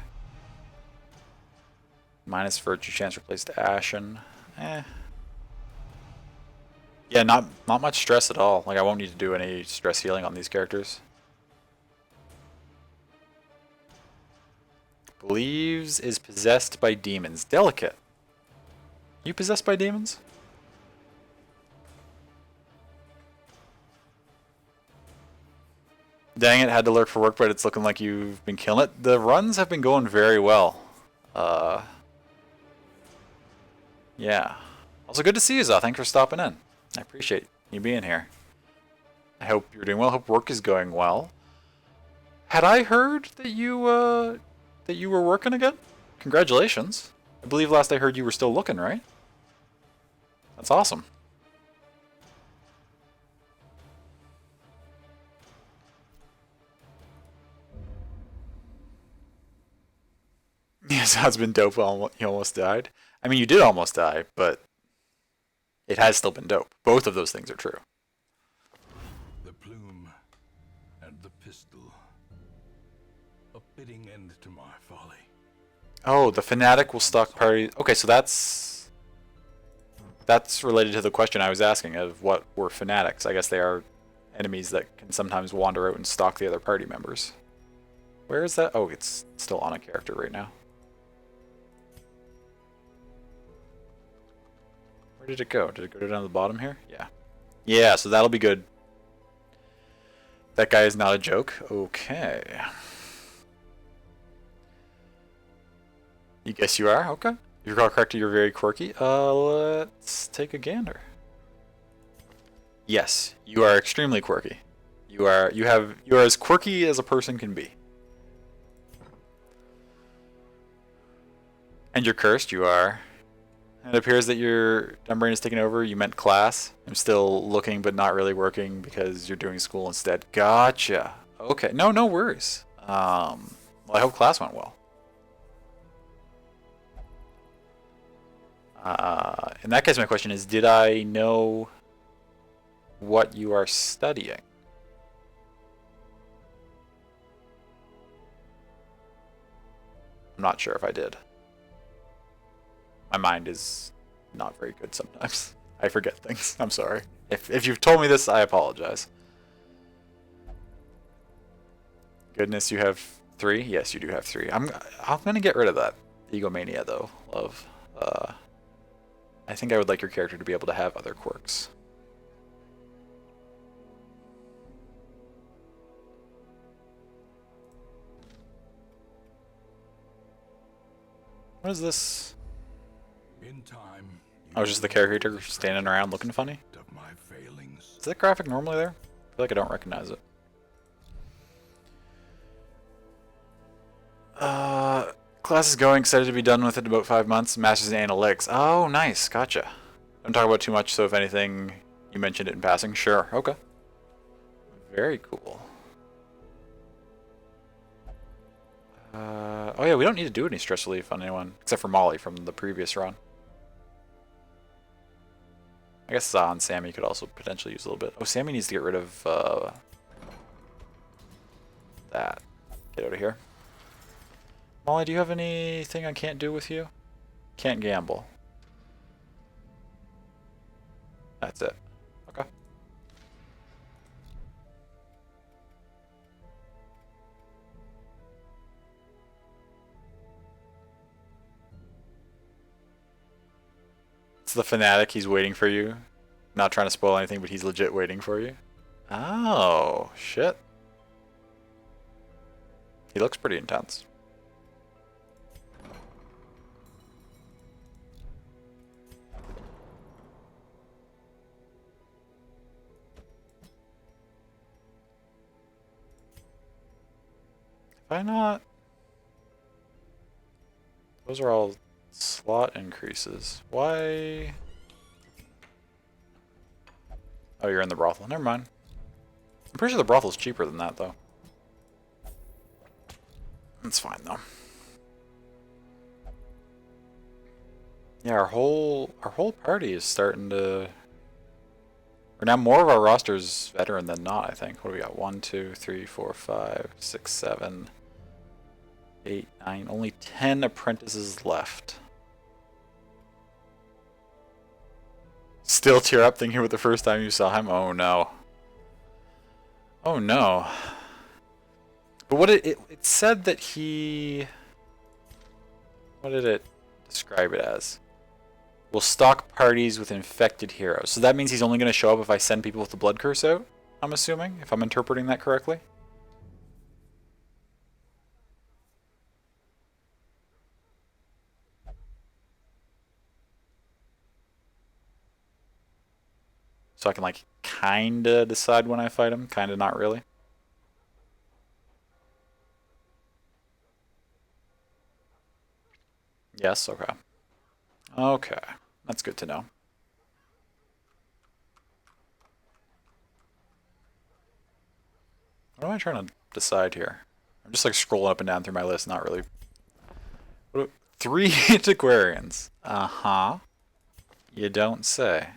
Minus Virtue Chance replaced Ashen. Yeah, not much stress at all. Like, I won't need to do any stress healing on these characters. Believes is possessed by demons. Delicate. You possessed by demons? Dang it, had to lurk for work, but it's looking like you've been killing it. The runs have been going very well. Yeah. Also good to see you, Za. Thanks for stopping in. I appreciate you being here. I hope you're doing well. Hope work is going well. Had I heard that you were working again? Congratulations. I believe last I heard you were still looking, right? That's awesome. Yes, that's been dope. You almost died. I mean, you did almost die, but it has still been dope. Both of those things are true. The plume and the pistol. A fitting end to my folly. Oh, the fanatic will stalk party. Okay, so that's related to the question I was asking of what were fanatics. I guess they are enemies that can sometimes wander out and stalk the other party members. Where is that? Oh, it's still on a character right now. Where did it go? Did it go down to the bottom here? Yeah. Yeah, so that'll be good. That guy is not a joke. Okay. You guess you are? Okay. If you recall correctly, you're very quirky. Let's take a gander. Yes, you are extremely quirky. You are as quirky as a person can be. And you're cursed, you are. It appears that your dumb brain is taking over. You meant class. I'm still looking but not really working because you're doing school instead. Gotcha. Okay. No worries. Well, I hope class went well. In that case, my question is, did I know what you are studying? I'm not sure if I did. My mind is not very good sometimes. I forget things. I'm sorry. If you've told me this, I apologize. Goodness, you have 3? Yes, you do have 3. I'm gonna get rid of that egomania though, love. I think I would like your character to be able to have other quirks. What is this? In time, Oh, it's just the character standing around looking funny? of my failings. Is that graphic normally there? I feel like I don't recognize it. Class is going, excited to be done with it in about 5 months. Masters in Analytics. Oh, nice, gotcha. Don't talk about too much, so if anything, you mentioned it in passing. Sure, okay. Very cool. Oh yeah, we don't need to do any stress relief on anyone, except for Molly from the previous run. I guess Za and Sammy could also potentially use a little bit. Oh, Sammy needs to get rid of that. Get out of here. Molly, do you have anything I can't do with you? Can't gamble. That's it. Okay. It's the fanatic. He's waiting for you. Not trying to spoil anything, but he's legit waiting for you. Oh, shit. He looks pretty intense. Why not? Those are all slot increases. Why? Oh, you're in the brothel. Never mind. I'm pretty sure the brothel's cheaper than that, though. That's fine, though. Yeah, our whole party is starting to... Or now more of our roster is veteran than not, I think. What do we got? 1, 2, 3, 4, 5, 6, 7, 8, 9. Only 10 apprentices left. Still tear up thinking about the first time you saw him? Oh no. Oh no. But what it said that he... What did it describe it as? Will stock parties with infected heroes. So that means he's only going to show up if I send people with the blood curse out, I'm assuming, if I'm interpreting that correctly. So I can, like, kinda decide when I fight him, kinda not really. Yes, okay. Okay, that's good to know. What am I trying to decide here? I'm just like scrolling up and down through my list, not really. 3 antiquarians. Uh-huh. You don't say.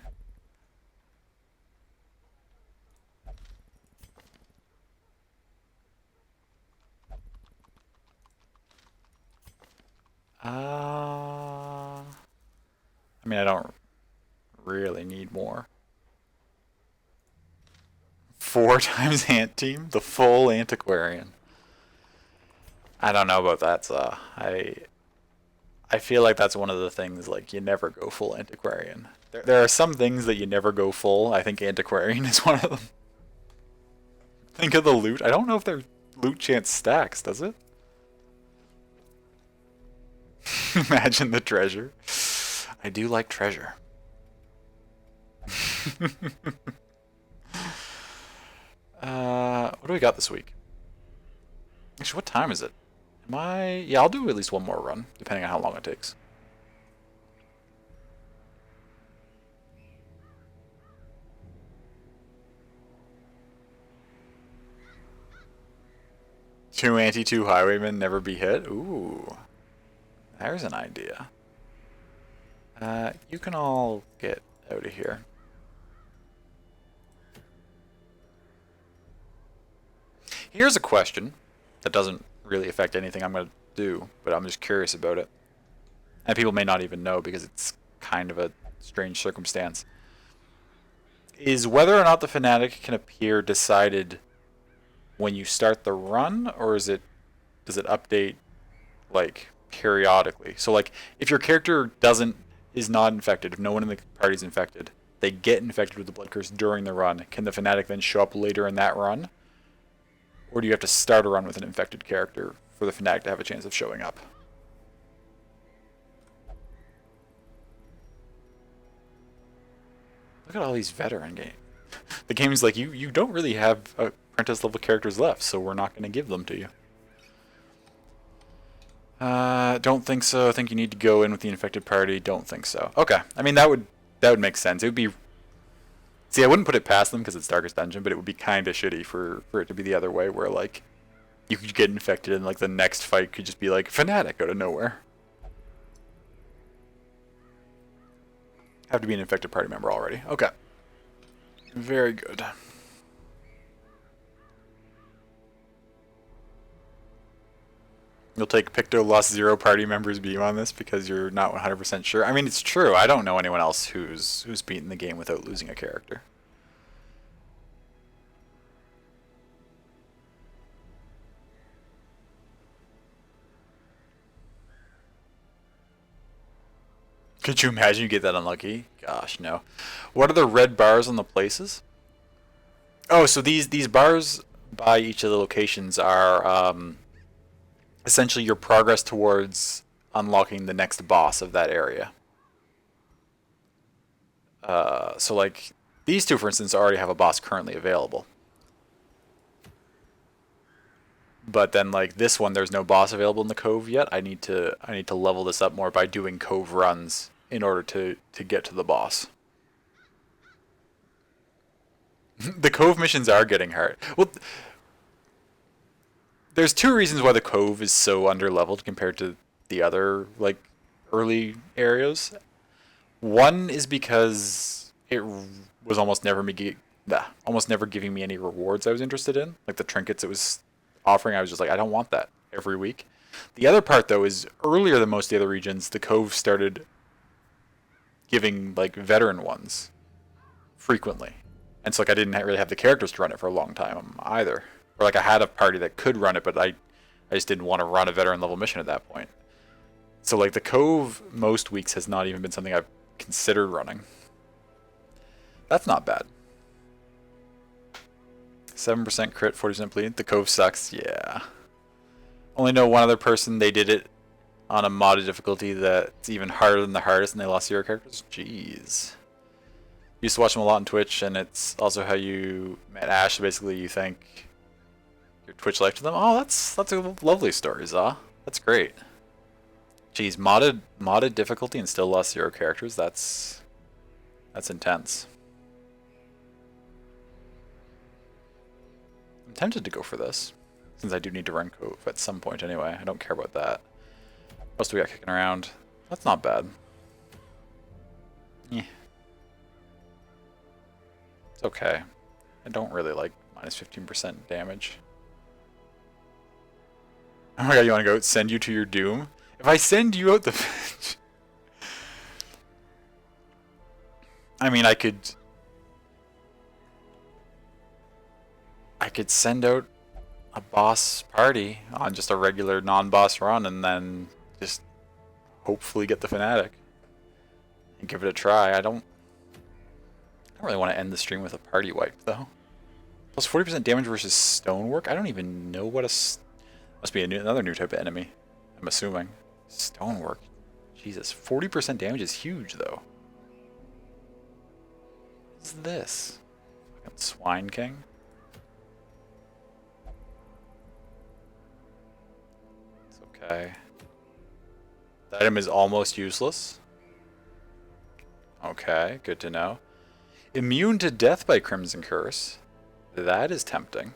I mean, I don't really need more. 4 times Ant Team? The full Antiquarian. I don't know about that, so I feel like that's one of the things, like, you never go full Antiquarian. There are some things that you never go full. I think Antiquarian is one of them. Think of the loot. I don't know if their loot chance stacks, does it? Imagine the treasure. I do like treasure. What do we got this week? Actually, what time is it? Am I... Yeah, I'll do at least one more run, depending on how long it takes. Two anti, 2 highwaymen never be hit? Ooh. There's an idea. You can all get out of here. Here's a question that doesn't really affect anything I'm going to do, but I'm just curious about it. And people may not even know because it's kind of a strange circumstance. Is whether or not the fanatic can appear decided when you start the run, or does it update like periodically? So like if your character is not infected, if no one in the party is infected, they get infected with the blood curse during the run. Can the fanatic then show up later in that run? Or do you have to start a run with an infected character for the fanatic to have a chance of showing up? Look at all these veteran games. The game's like, you don't really have apprentice level characters left, so we're not going to give them to you. Don't think so. I think you need to go in with the infected party. Don't think so. Okay. I mean, that would make sense. It would be... See, I wouldn't put it past them because it's Darkest Dungeon, but it would be kind of shitty for it to be the other way, where, like, you could get infected and, like, the next fight could just be, like, Fanatic out of nowhere. Have to be an infected party member already. Okay. Very good. You'll take Picto lost 0 party members beam on this because you're not 100% sure. I mean, it's true. I don't know anyone else who's beaten the game without losing a character. Could you imagine you get that unlucky? Gosh, no. What are the red bars on the places? Oh, so these bars by each of the locations are essentially your progress towards unlocking the next boss of that area. So like these two, for instance, already have a boss currently available. But then like this one, there's no boss available in the cove yet. I need to level this up more by doing cove runs in order to get to the boss. The cove missions are getting hard. Well, there's 2 reasons why the cove is so underleveled compared to the other like early areas. One is because it was almost never giving me any rewards I was interested in, like the trinkets it was offering. I was just like, I don't want that every week. The other part though is earlier than most of the other regions, the cove started giving like veteran ones frequently, and so like I didn't really have the characters to run it for a long time either. Or like I had a party that could run it, but I just didn't want to run a veteran level mission at that point. So like the cove most weeks has not even been something I've considered running. That's not bad. 7% crit, 40% bleed. The cove sucks. Yeah. Only know one other person, they did it on a modded difficulty that's even harder than the hardest, and they lost 0 characters. Jeez. Used to watch them a lot on Twitch, and it's also how you met Ash. So basically, you thank your Twitch life to them. Oh, that's a lovely story, Zaw. That's great. Jeez, modded difficulty and still lost 0 characters. That's intense. I'm tempted to go for this, since I do need to run cove at some point anyway. I don't care about that. What else do we got kicking around? That's not bad. Yeah. It's okay. I don't really like minus 15% damage. Oh my god, you want to go send you to your doom? If I send you out the... I mean, I could send out a boss party on just a regular non-boss run and then just hopefully get the fanatic and give it a try. I don't really want to end the stream with a party wipe though. Plus 40% damage versus stonework? I don't even know what must be another new type of enemy, I'm assuming. Stonework. Jesus, 40% damage is huge though. What is this? Fucking Swine King? It's okay. The item is almost useless. Okay, good to know. Immune to death by Crimson Curse. That is tempting.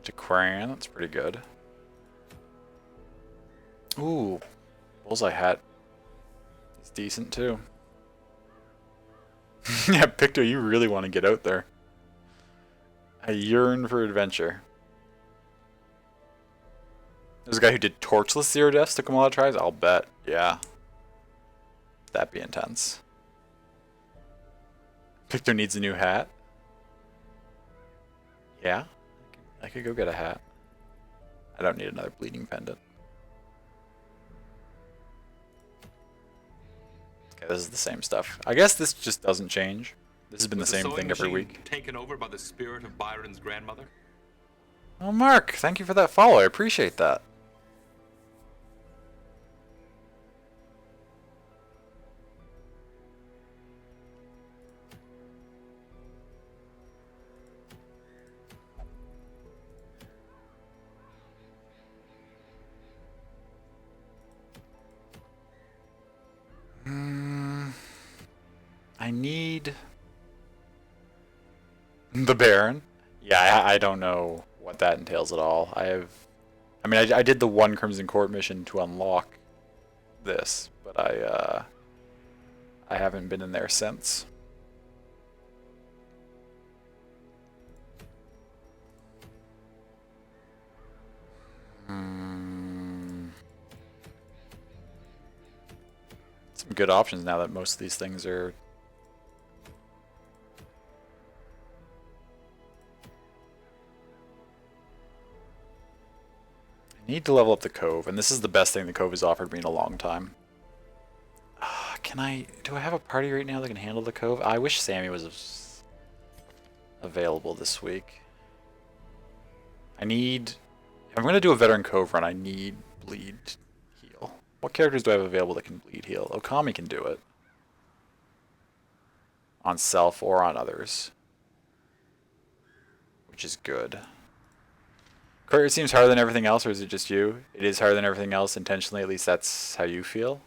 To Cran, that's pretty good. Ooh, Bullseye Hat is decent too. Yeah, Picto, you really want to get out there. I yearn for adventure. There's a guy who did torchless 0 deaths, took him a lot of tries. I'll bet. Yeah. That'd be intense. Picto needs a new hat. Yeah. I could go get a hat. I don't need another bleeding pendant. Okay, this is the same stuff. I guess this just doesn't change. This has been the same thing every week. Taken over by the spirit of Byron's grandmother? Oh, Mark, thank you for that follow. I appreciate that. I need the Baron. Yeah, I don't know what that entails at all. I did the one Crimson Court mission to unlock this, but I haven't been in there since. Some good options now that most of these things are. I need to level up the Cove, and this is the best thing the Cove has offered me in a long time. Do I have a party right now that can handle the Cove? I wish Sammy was available this week. If I'm going to do a Veteran Cove run, I need bleed heal. What characters do I have available that can bleed heal? Okami can do it. On self or on others. Which is good. Courier seems harder than everything else, or is it just you? It is harder than everything else intentionally, at least that's how you feel.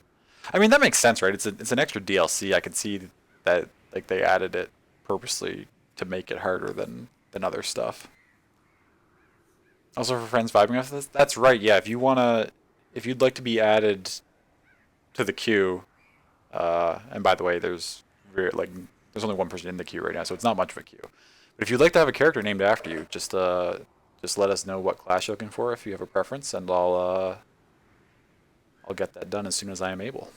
I mean, that makes sense, right? It's an extra DLC. I could see that like they added it purposely to make it harder than other stuff. Also for friends vibing off this, that's right. Yeah, if you'd like to be added to the queue, and by the way, there's only one person in the queue right now, so it's not much of a queue. But if you'd like to have a character named after you, just let us know what class you're looking for if you have a preference, and I'll get that done as soon as I am able.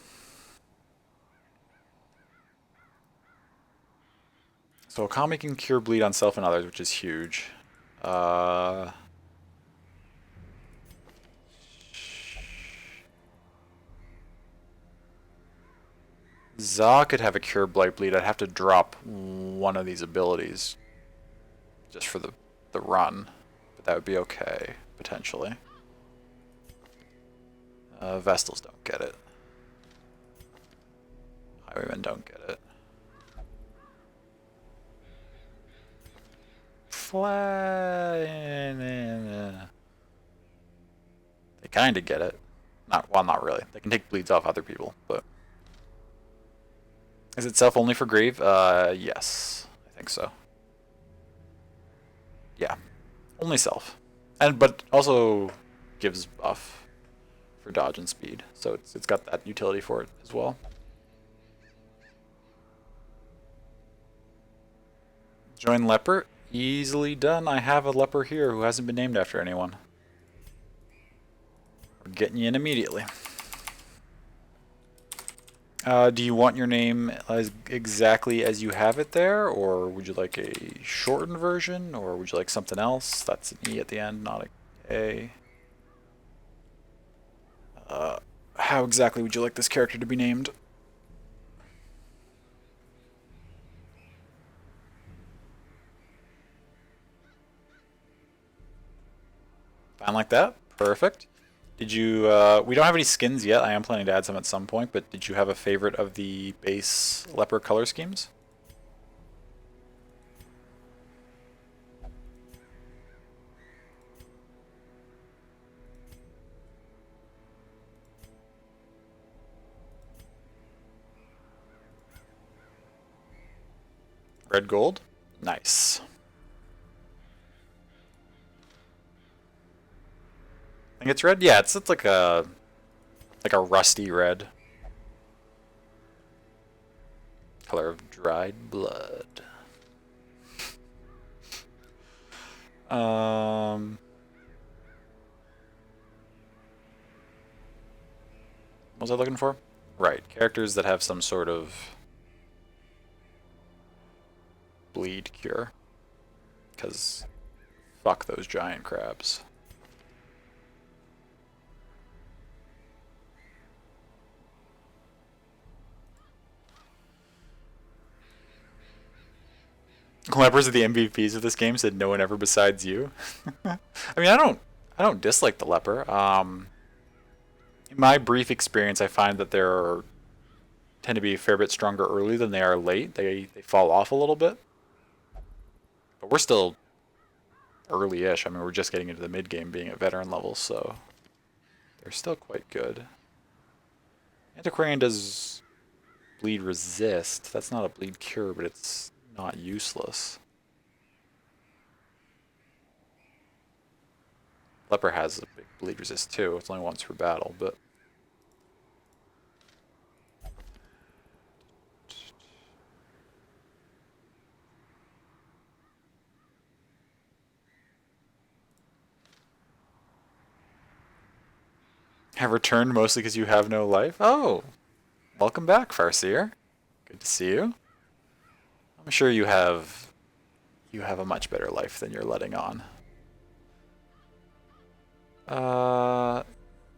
So Okami can cure bleed on self and others, which is huge. Za could have a cure blight bleed. I'd have to drop one of these abilities just for the run, but that would be okay potentially. Vestals don't get it. Highwaymen don't get it. They kind of get it. Not really. They can take bleeds off other people, but is it self only for Grieve? Yes, I think so. Yeah, only self, but also gives buff for dodge and speed, so it's got that utility for it as well. Join leper, easily done. I have a leper here who hasn't been named after anyone. We're getting you in immediately. Do you want your name exactly as you have it there, or would you like a shortened version, or would you like something else? That's an E at the end, not a A. How exactly would you like this character to be named? Fine like that? Perfect. Did you, we don't have any skins yet. I am planning to add some at some point, but did you have a favorite of the base leper color schemes? Red gold? Nice. I think it's red? Yeah, it's like a rusty red. Color of dried blood. What was I looking for? Right, characters that have some sort of bleed cure. Because fuck those giant crabs. Lepers are the MVPs of this game, said no one ever besides you. I mean, I don't dislike the leper. In my brief experience, I find that they're tend to be a fair bit stronger early than they are late. They fall off a little bit. But we're still early-ish. I mean, we're just getting into the mid-game being at veteran levels, so they're still quite good. Antiquarian does bleed resist. That's not a bleed cure, but it's not useless. Leper has a big bleed resist too. It's only once per battle, but have returned mostly because you have no life. Oh, welcome back, Farseer. Good to see you. I'm sure you have a much better life than you're letting on.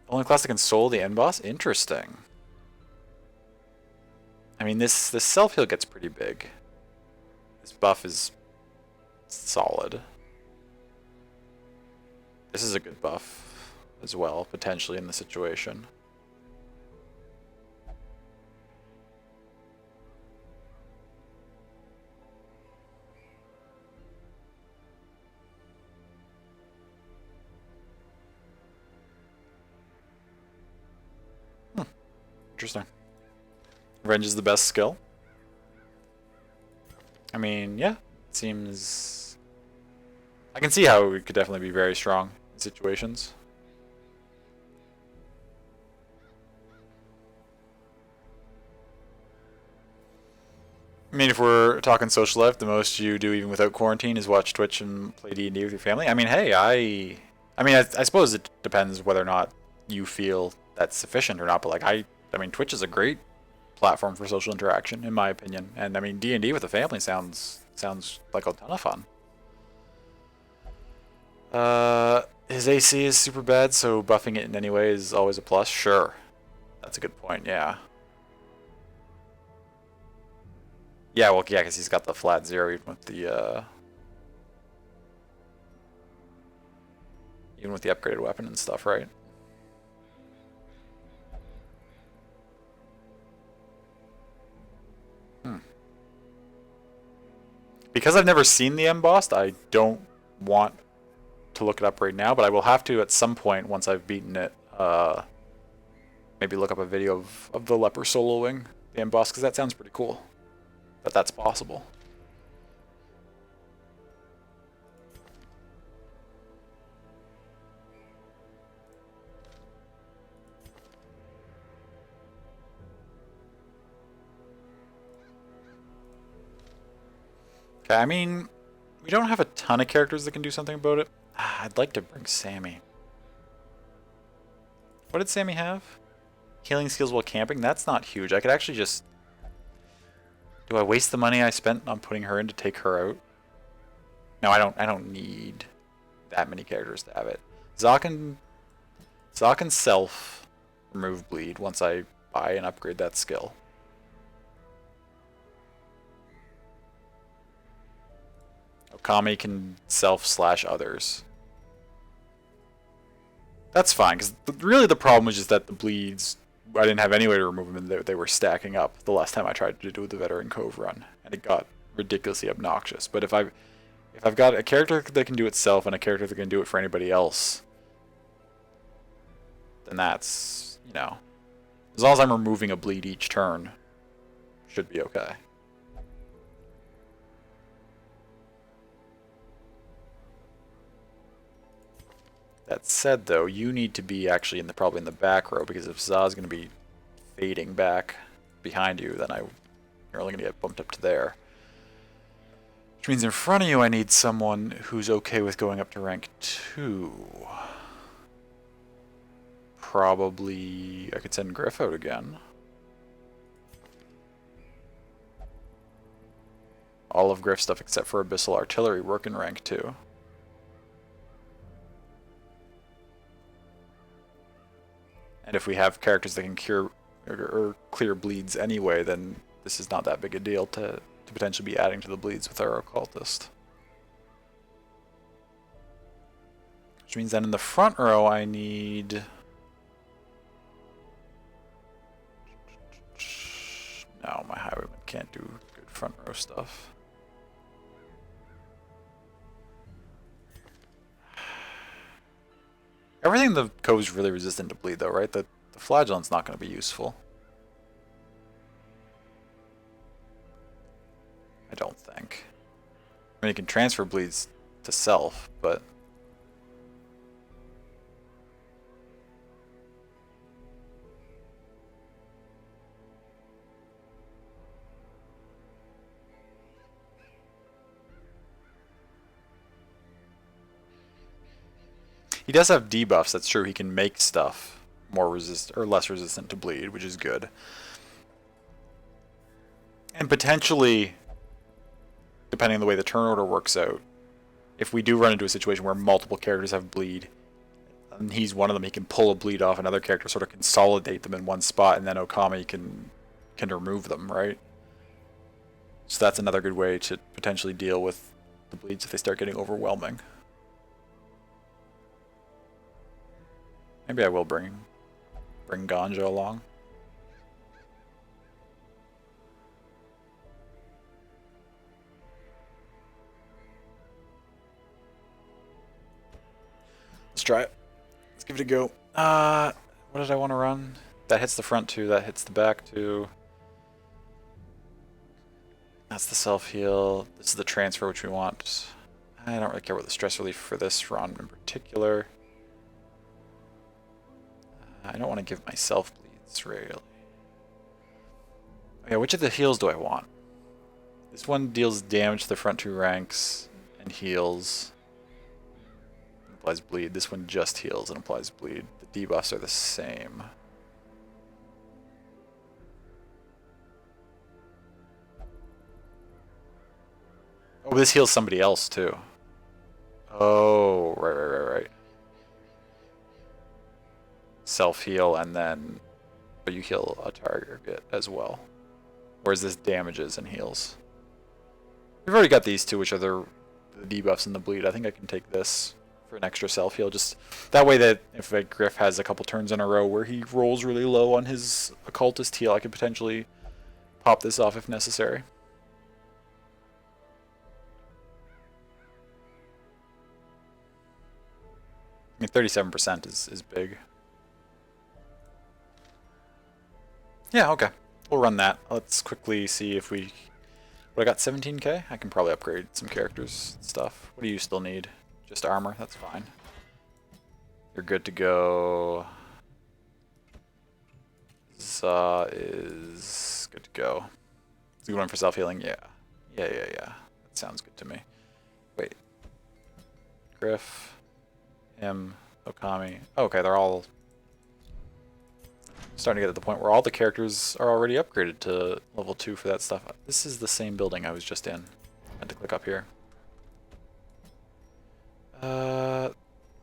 Only class that can soul the end boss? Interesting. I mean, this self-heal gets pretty big. This buff is solid. This is a good buff as well, potentially, in the situation. Interesting. Revenge is the best skill. I mean, yeah, it seems... I can see how it could definitely be very strong in situations. I mean, if we're talking social life, the most you do even without quarantine is watch Twitch and play D&D with your family. I mean, hey, I suppose it depends whether or not you feel that's sufficient or not, but like I mean, Twitch is a great platform for social interaction, in my opinion. And I mean, D&D with the family sounds like a ton of fun. His AC is super bad, so buffing it in any way is always a plus. Sure, that's a good point. Yeah. Yeah, well, yeah, because he's got the flat 0 even with the upgraded weapon and stuff, right? Because I've never seen the embossed, I don't want to look it up right now, but I will have to at some point once I've beaten it. Maybe look up a video of the leper soloing the embossed, because that sounds pretty cool. But that's possible. Okay, I mean, we don't have a ton of characters that can do something about it. I'd like to bring Sammy. What did Sammy have? Healing skills while camping? That's not huge. I could actually just... Do I waste the money I spent on putting her in to take her out? No, I don't need that many characters to have it. Zoc and Self remove bleed once I buy and upgrade that skill. Okami can self/others. That's fine, because really the problem was just that the bleeds, I didn't have any way to remove them, and they were stacking up the last time I tried to do the Veteran Cove run, and it got ridiculously obnoxious. But if I've got a character that can do it self and a character that can do it for anybody else, then that's, you know, as long as I'm removing a bleed each turn, should be okay. That said, though, you need to be actually probably in the back row, because if Za's going to be fading back behind you, then I You're only going to get bumped up to there. Which means in front of you I need someone who's okay with going up to rank 2. Probably I could send Griff out again. All of Griff's stuff except for Abyssal Artillery work in rank 2. And if we have characters that can cure or clear bleeds anyway, then this is not that big a deal to potentially be adding to the bleeds with our occultist. Which means then in the front row I need... No, my highwayman can't do good front row stuff. Everything in the Cove's really resistant to bleed though, right? The flagellant's not going to be useful. I don't think. I mean, you can transfer bleeds to self, but... He does have debuffs, that's true. He can make stuff more resistant or less resistant to bleed, which is good. And potentially, depending on the way the turn order works out, if we do run into a situation where multiple characters have bleed, and he's one of them, he can pull a bleed off another character, sort of consolidate them in one spot, and then Okami can remove them, right? So that's another good way to potentially deal with the bleeds if they start getting overwhelming. Maybe I will bring Ganja along. Let's try it. Let's give it a go. What did I want to run? That hits the front 2, that hits the back 2. That's the self-heal. This is the transfer, which we want. I don't really care about the stress relief for this run in particular. I don't want to give myself bleeds, really. Okay, which of the heals do I want? This one deals damage to the front 2 ranks and heals. And applies bleed. This one just heals and applies bleed. The debuffs are the same. Oh, this heals somebody else, too. Oh, right. Self-heal, and then but you heal a target as well. Whereas this damages and heals. We've already got these two, which are the debuffs and the bleed. I think I can take this for an extra self-heal. Just that way that if a Griff has a couple turns in a row where he rolls really low on his occultist heal, I could potentially pop this off if necessary. I mean, 37% is big. Yeah, okay. We'll run that. Let's quickly see if we... What, I got 17k? I can probably upgrade some characters and stuff. What do you still need? Just armor? That's fine. You're good to go. Za is good to go. Is he going for self-healing? Yeah. Yeah. That sounds good to me. Wait. Griff. Him. Okami. Okay, they're all... starting to get at the point where all the characters are already upgraded to level 2 for that stuff. This is the same building I was just in. I had to click up here.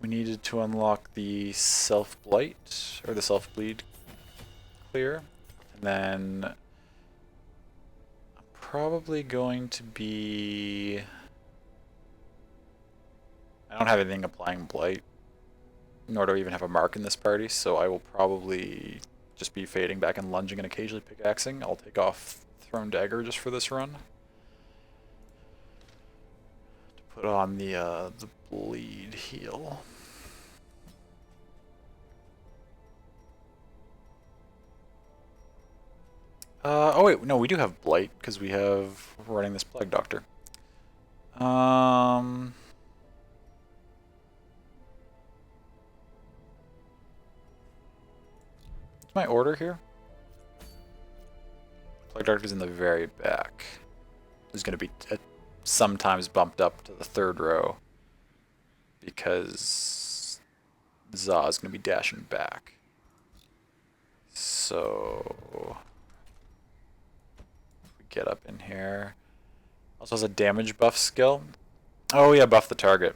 We needed to unlock the self-blight, or the self-bleed clear. And then I'm probably going to be... I don't have anything applying blight, nor do I even have a mark in this party, so I will probably just be fading back and lunging and occasionally pickaxing. I'll take off Thrown Dagger just for this run. To put on the bleed heal. Oh wait, no, we do have Blight, because we're running this Plague Doctor. What's my order here? Plague Doctor's in the very back. Who's going to be sometimes bumped up to the 3rd row because Za is going to be dashing back. So if we get up in here. Also has a damage buff skill. Oh yeah, buff the target.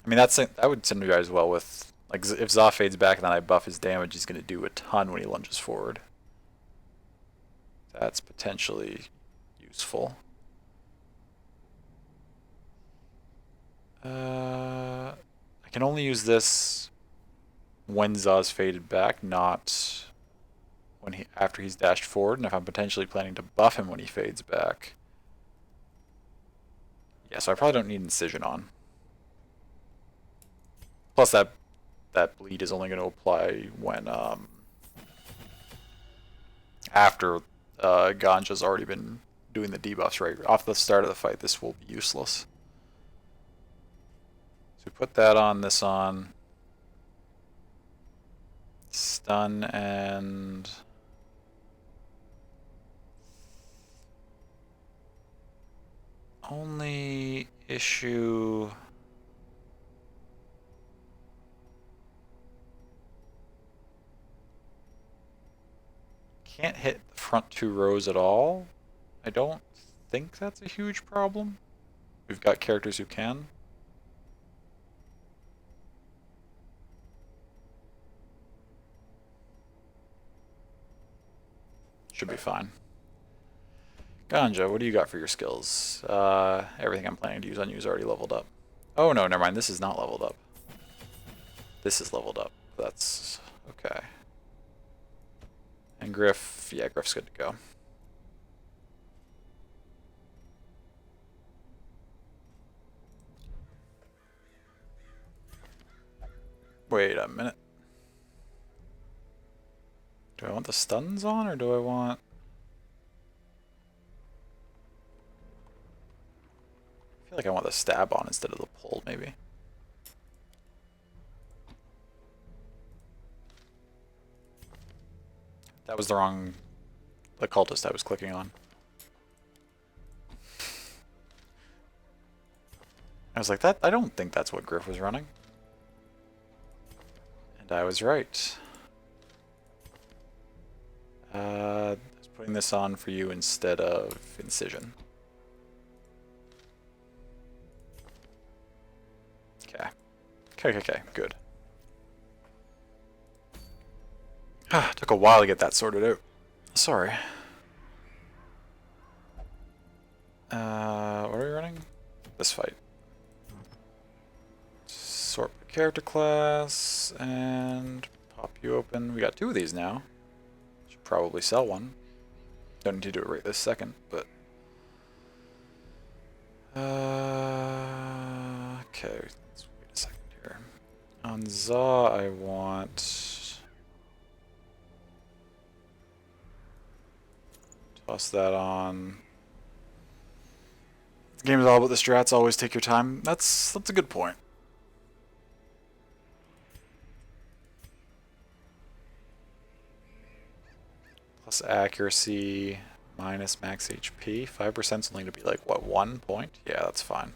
I mean, that would synergize well with, like, if Za fades back and then I buff his damage, he's going to do a ton when he lunges forward. That's potentially useful. I can only use this when Za's faded back, not when after he's dashed forward, and if I'm potentially planning to buff him when he fades back. Yeah, so I probably don't need Incision on. Plus that bleed is only going to apply when after Ganja's already been doing the debuffs right off the start of the fight. This will be useless. So we put that on, this on. Stun and only issue. Can't hit the front 2 rows at all. I don't think that's a huge problem. We've got characters who can. Should be fine. Ganja, what do you got for your skills? Everything I'm planning to use on you is already leveled up. Oh no, never mind. This is not leveled up. This is leveled up. That's okay. And Griff, yeah, Griff's good to go. Wait a minute. Do I want the stuns on, or do I want... I feel like I want the stab on instead of the pull, maybe. That was the wrong occultist I was clicking on. I was like, that I don't think that's what Griff was running. And I was right. I was putting this on for you instead of Incision. Okay. Okay, good. Took a while to get that sorted out. Sorry. What are we running? This fight. Sort by character class, and pop you open. We got 2 of these now. Should probably sell one. Don't need to do it right this second, but... okay, let's wait a second here. On Za, I want... Toss that on. The game is all about the strats, always take your time. That's a good point. Plus accuracy, minus max HP. 5% is only going to be like, what, 1 point? Yeah, that's fine.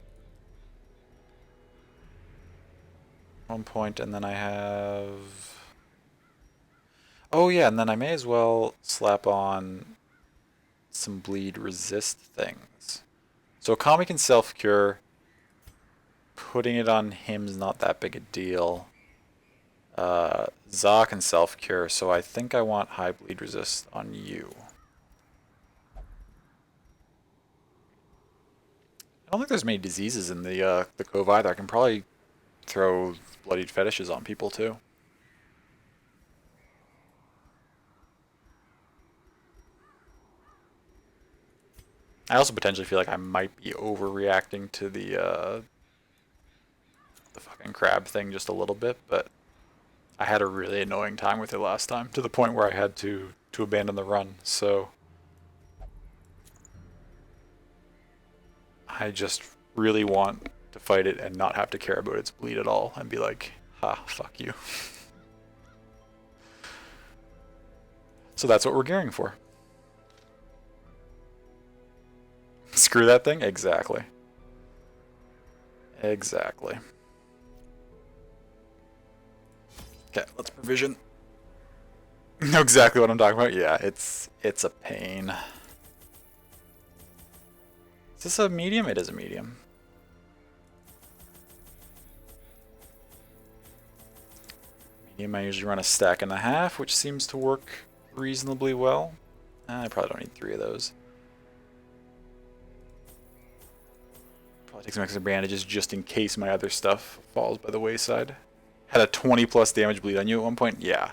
1 point, and then I have... oh yeah, and then I may as well slap on some bleed resist things. So Kami can self-cure. Putting it on him is not that big a deal. Za can self-cure, so I think I want high bleed resist on you. I don't think there's many diseases in the Cove either. I can probably throw bloodied fetishes on people too. I also potentially feel like I might be overreacting to the fucking crab thing just a little bit, but I had a really annoying time with it last time, to the point where I had to abandon the run, so I just really want to fight it and not have to care about its bleed at all, and be like, ha, fuck you. So that's what we're gearing for. Screw that thing? Exactly. Exactly. Okay, let's provision. Know exactly what I'm talking about? Yeah, it's a pain. Is this a medium? It is a medium. Medium, I usually run a stack and a half, which seems to work reasonably well. I probably don't need 3 of those. Probably take some extra bandages just in case my other stuff falls by the wayside. Had a 20 plus damage bleed on you at one point? Yeah.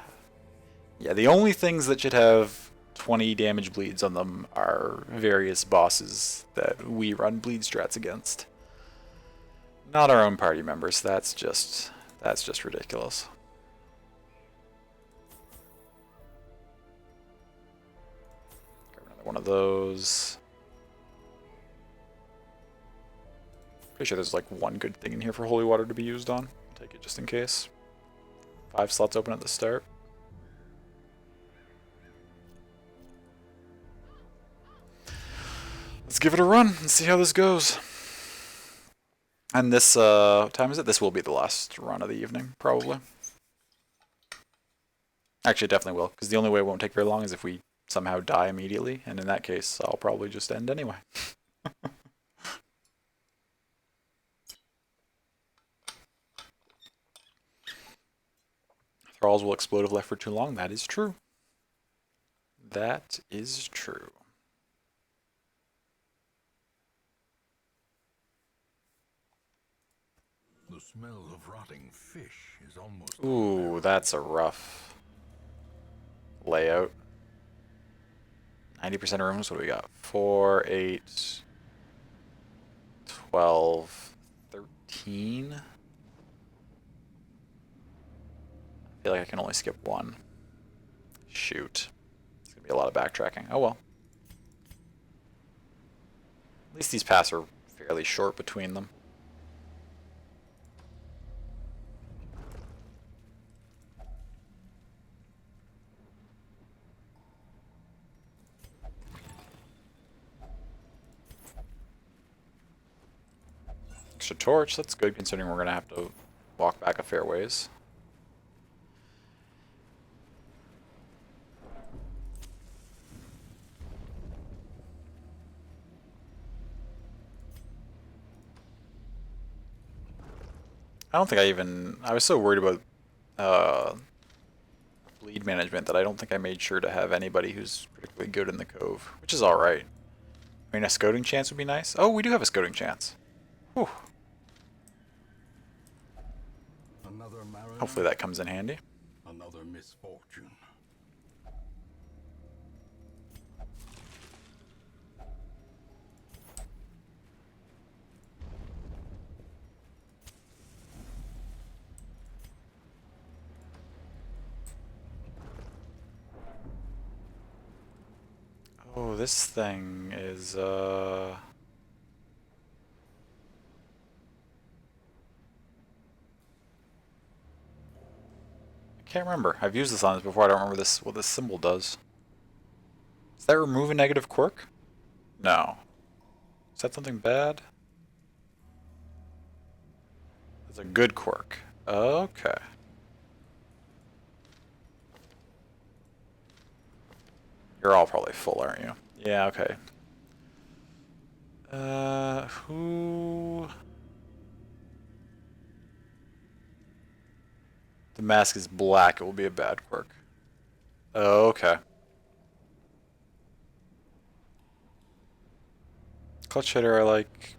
Yeah, the only things that should have 20 damage bleeds on them are various bosses that we run bleed strats against. Not our own party members. That's just ridiculous. Grab another one of those. Pretty sure there's like one good thing in here for holy water to be used on. I'll take it just in case. 5 slots open at the start. Let's give it a run and see how this goes. And this, what time is it? This will be the last run of the evening, probably. Actually, it definitely will, because the only way it won't take very long is if we somehow die immediately, and in that case, I'll probably just end anyway. Thralls will explode if left for too long. That is true. That is true. The smell of rotting fish is almost... Ooh, that's a rough layout. 90% of rooms, what do we got? 4, 8, 12, 13. I feel like I can only skip 1. Shoot. It's going to be a lot of backtracking. Oh well. At least these paths are fairly short between them. Extra torch, that's good considering we're going to have to walk back a fair ways. I don't think I was so worried about bleed management that I don't think I made sure to have anybody who's particularly good in the cove, which is alright. I mean, a scouting chance would be nice. Oh, we do have a scouting chance. Whew. Another mariner, Hopefully that comes in handy. another misfortune. Oh, this thing is, I can't remember. I've used this on this before. I don't remember what this symbol does. Does that remove a negative quirk? No. Is that something bad? It's a good quirk. Okay. You're all probably full, aren't you? Yeah, okay. Who... The mask is black, it will be a bad quirk. Oh, okay. Clutch hitter I like.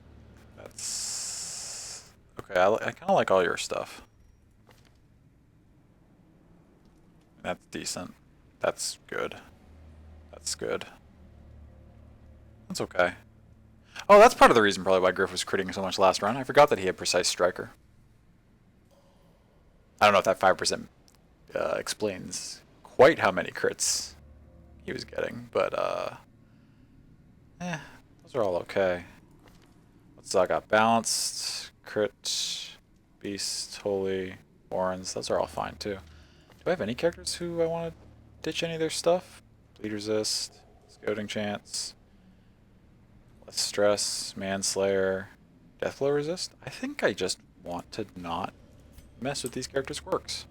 That's... Okay, I kind of like all your stuff. That's decent. That's good. That's good. That's okay. Oh, that's part of the reason probably why Griff was critting so much last run. I forgot that he had Precise Striker. I don't know if that 5% explains quite how many crits he was getting, but those are all okay. What's that? I got balanced, crit, beast, holy, warrens. Those are all fine too. Do I have any characters who I want to ditch any of their stuff? Bleed resist, scouting chance, Less stress, manslayer, deathblow resist. I think I just want to not mess with these characters' quirks.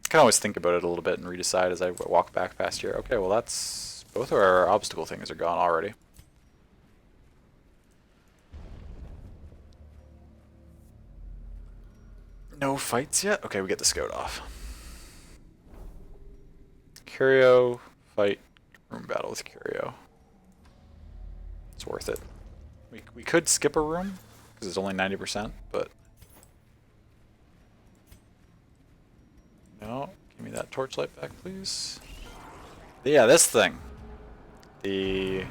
I can always think about it a little bit and redecide as I walk back past here. Okay, well that's... both of our obstacle things are gone already. No fights yet? Okay, we get the scout off. Curio, fight, room battle with Curio. It's worth it. We could skip a room, because it's only 90%, but... No, give me that torchlight back, please. Yeah, this thing. The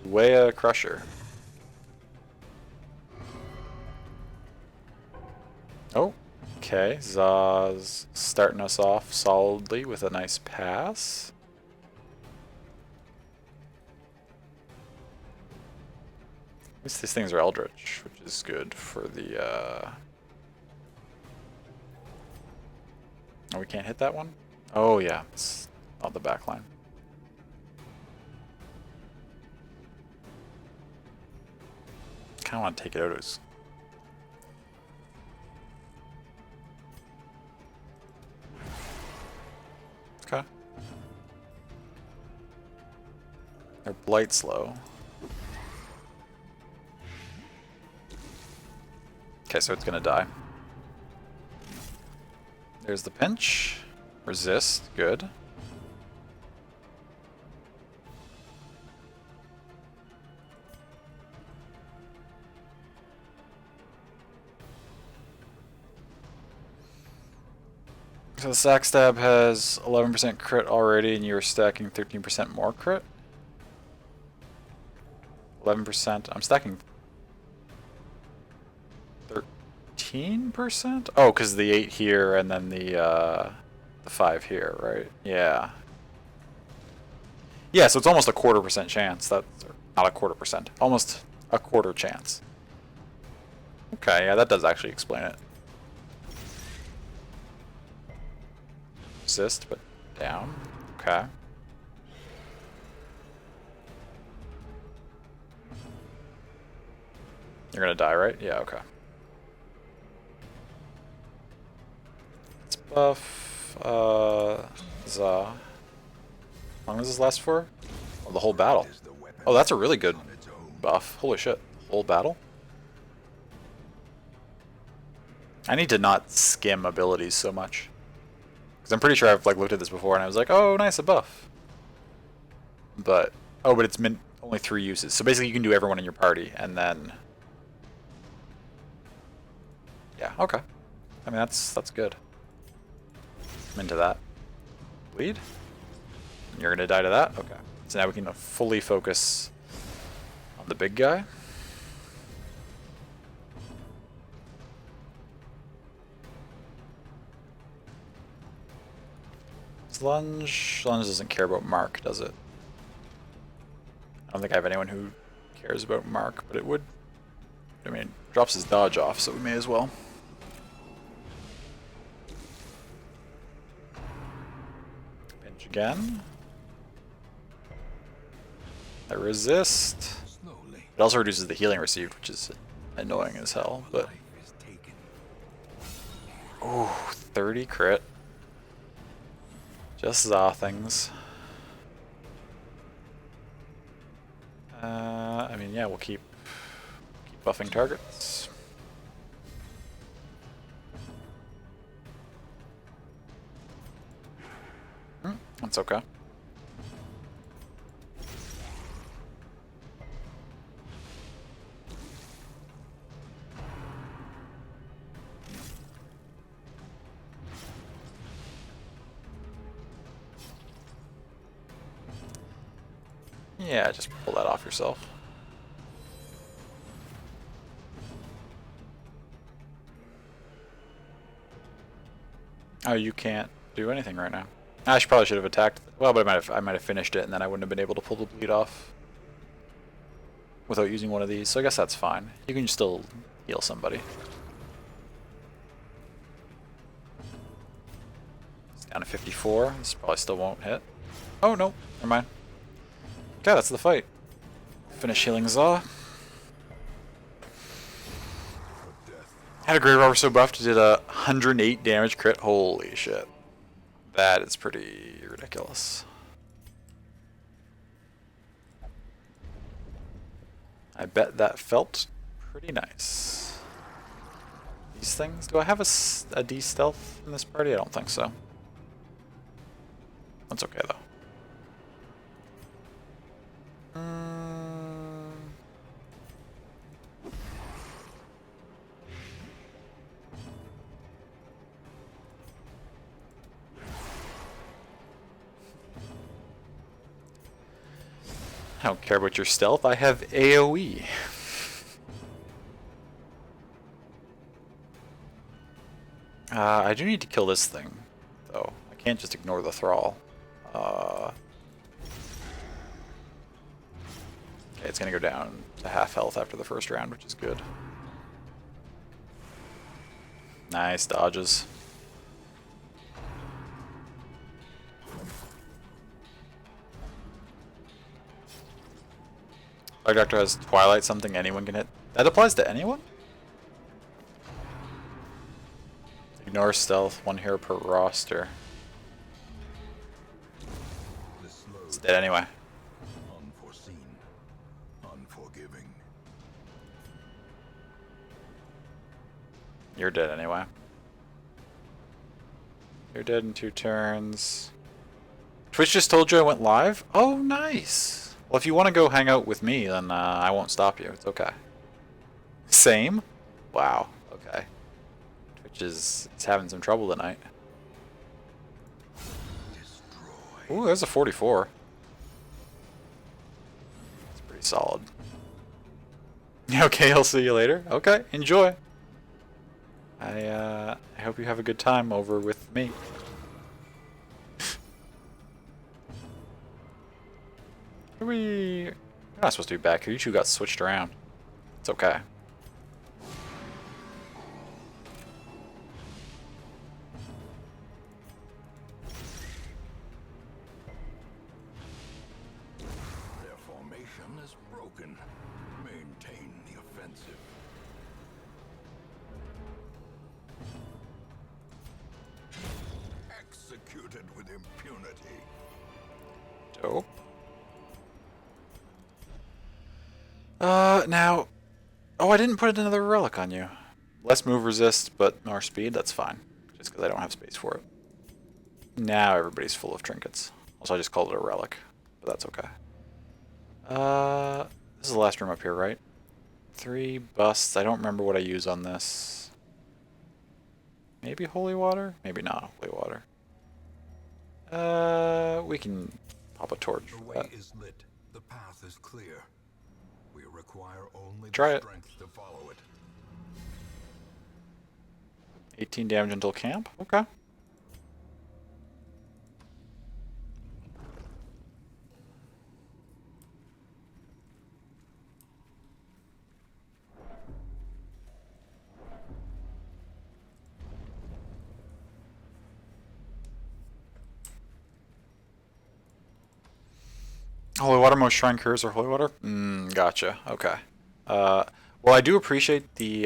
Uea Crusher. Oh, okay. Zaz starting us off solidly with a nice pass. At least these things are Eldritch, which is good for the... Oh, we can't hit that one? Oh yeah, it's on the back line. Kinda want to take it out as... Okay. Their blight's low. Okay, so it's gonna die. There's the pinch. Resist, good. So the sack stab has 11% crit already, and you're stacking 13% more crit. 11%. I'm stacking 13%. Oh, because the 8 here and then the 5 here, right? Yeah. Yeah, so it's almost a 1/4% chance. That's not a 1/4%. Almost a quarter chance. Okay, yeah, that does actually explain it. Resist, but down. Okay. You're gonna die, right? Yeah, okay. Let's buff Za. How long does this last for? Oh, the whole battle. Oh, that's a really good buff. Holy shit. Whole battle? I need to not skim abilities so much. Because I'm pretty sure I've like looked at this before and I was like, oh, nice, a buff. But, oh, but it's only 3 uses. So basically you can do everyone in your party and then... Yeah, okay. I mean, that's good. I'm into that. Bleed? You're gonna die to that? Okay. So now we can fully focus on the big guy. Lunge doesn't care about Mark, does it? I don't think I have anyone who cares about Mark, but it would. I mean, it drops his dodge off, so we may as well. Pinch again. I resist. It also reduces the healing received, which is annoying as hell, but... Ooh, 30 crit. Just Za things. I mean, yeah, we'll keep buffing targets. That's okay. Yeah, just pull that off yourself. Oh, you can't do anything right now. I probably should have attacked. Well, but I might have finished it, and then I wouldn't have been able to pull the bleed off without using one of these. So I guess that's fine. You can still heal somebody. It's down to 54. This probably still won't hit. Oh no, never mind. Okay, that's the fight. Finish healing Zaw. Had a Grey Robber so buffed, did a 108 damage crit. Holy shit. That is pretty ridiculous. I bet that felt pretty nice. These things? Do I have a D stealth in this party? I don't think so. That's okay though. I don't care about your stealth, I have AoE. I do need to kill this thing, though. I can't just ignore the thrall. Okay, it's gonna go down to half health after the first round, which is good. Nice dodges. Our Doctor has Twilight, something anyone can hit. That applies to anyone? Ignore stealth, 1 hero per roster. It's dead anyway. Unforeseen, unforgiving. You're dead anyway. You're dead in 2 turns. Twitch just told you I went live? Oh, nice. Well, if you want to go hang out with me, then I won't stop you. It's okay. Same? Wow. Okay. Twitch is having some trouble tonight. Ooh, there's a 44. That's pretty solid. Okay, I'll see you later. Okay, enjoy. I hope you have a good time over with me. You're not supposed to be back here. You two got switched around. It's okay. Their formation is broken. Maintain the offensive. Executed with impunity. Dope. Now... Oh, I didn't put another relic on you. Less move resist, but more speed, that's fine. Just because I don't have space for it. Now everybody's full of trinkets. Also, I just called it a relic, but that's okay. This is the last room up here, right? 3 busts. I don't remember what I use on this. Maybe holy water? Maybe not holy water. We can pop a torch The for way that. is lit. The path is clear. We require only Try the it. strength to follow it. 18 damage until camp? Okay. Holy water, most shrine cures are holy water? Gotcha. Okay. Well, I do appreciate the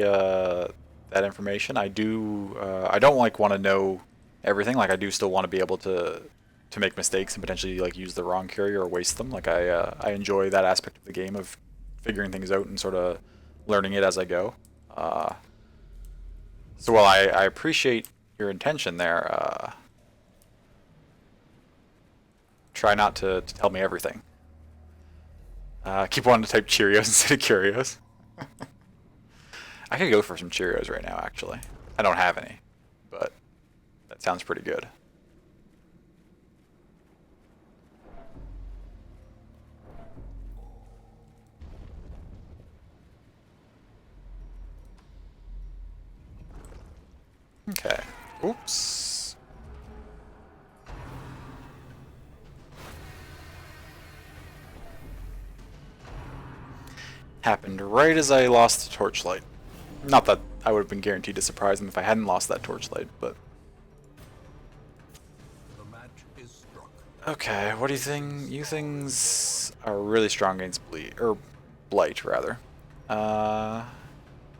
that information. I do. I don't like want to know everything. Like I do still want to be able to make mistakes and potentially like use the wrong cure or waste them. Like I enjoy that aspect of the game of figuring things out and sort of learning it as I go. So while I appreciate your intention there, try not to tell me everything. Keep wanting to type Cheerios instead of Curios. I could go for some Cheerios right now, actually. I don't have any, but that sounds pretty good. Okay. Oops. Happened right as I lost the torchlight. Not that I would have been guaranteed to surprise him if I hadn't lost that torchlight, but... The match is struck. Okay, what do you think? You things are really strong against bleed, or blight, rather.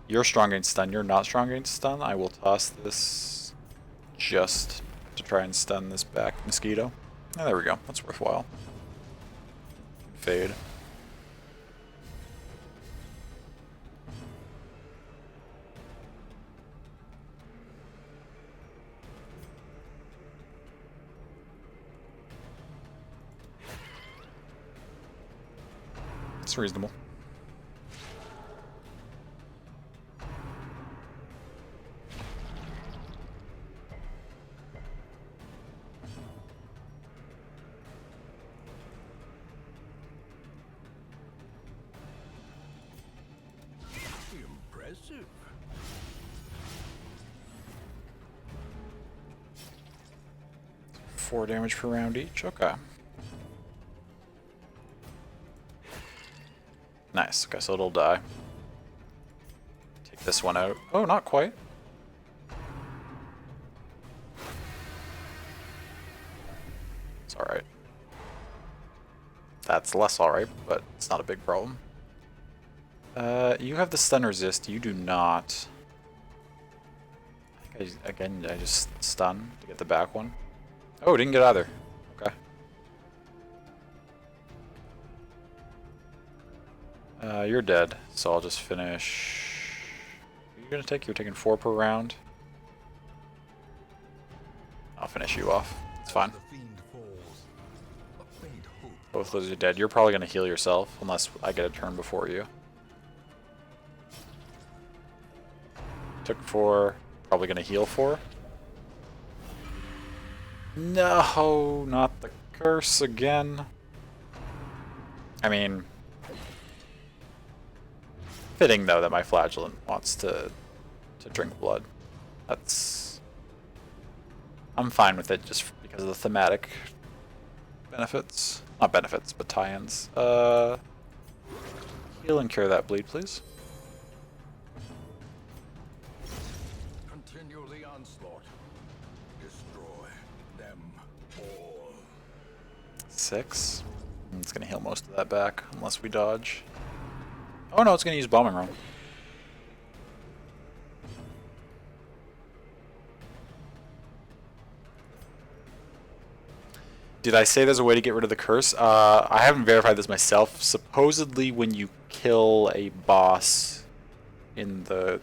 You're strong against stun. You're not strong against stun. I will toss this just to try and stun this back mosquito. Yeah, there we go. That's worthwhile. Fade. It's reasonable. Impressive. 4 damage per round each. Okay. Nice. Okay, so it'll die. Take this one out. Oh, not quite. It's alright. That's less alright, but it's not a big problem. You have the stun resist. You do not. I think again, I just stun to get the back one. Oh, didn't get either. Okay. You're dead, so I'll just finish. What are you gonna take? You're taking 4 per round. I'll finish you off. It's fine. Both those are dead. You're probably gonna heal yourself unless I get a turn before you. Took 4. Probably gonna heal 4. No, not the curse again. I mean, fitting though that my flagellant wants to drink blood. That's, I'm fine with it just because of the thematic benefits. Not benefits, but tie-ins. Heal and cure that bleed, please. Continue the onslaught. Destroy them all. 6. It's gonna heal most of that back unless we dodge. Oh no, it's gonna use bombing run. Did I say there's a way to get rid of the curse? I haven't verified this myself. Supposedly when you kill a boss in the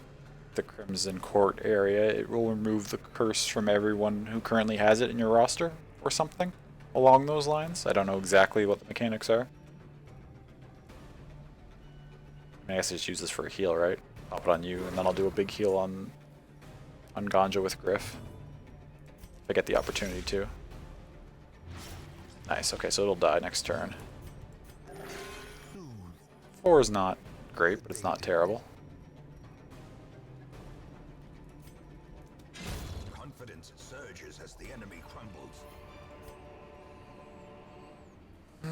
Crimson Court area, it will remove the curse from everyone who currently has it in your roster, or something along those lines. I don't know exactly what the mechanics are. I guess I just use this for a heal, right? Pop it on you, and then I'll do a big heal on Ganja with Griff. If I get the opportunity to. Nice, okay, so it'll die next turn. 4 is not great, but it's not terrible. Confidence surges as the enemy crumbles. I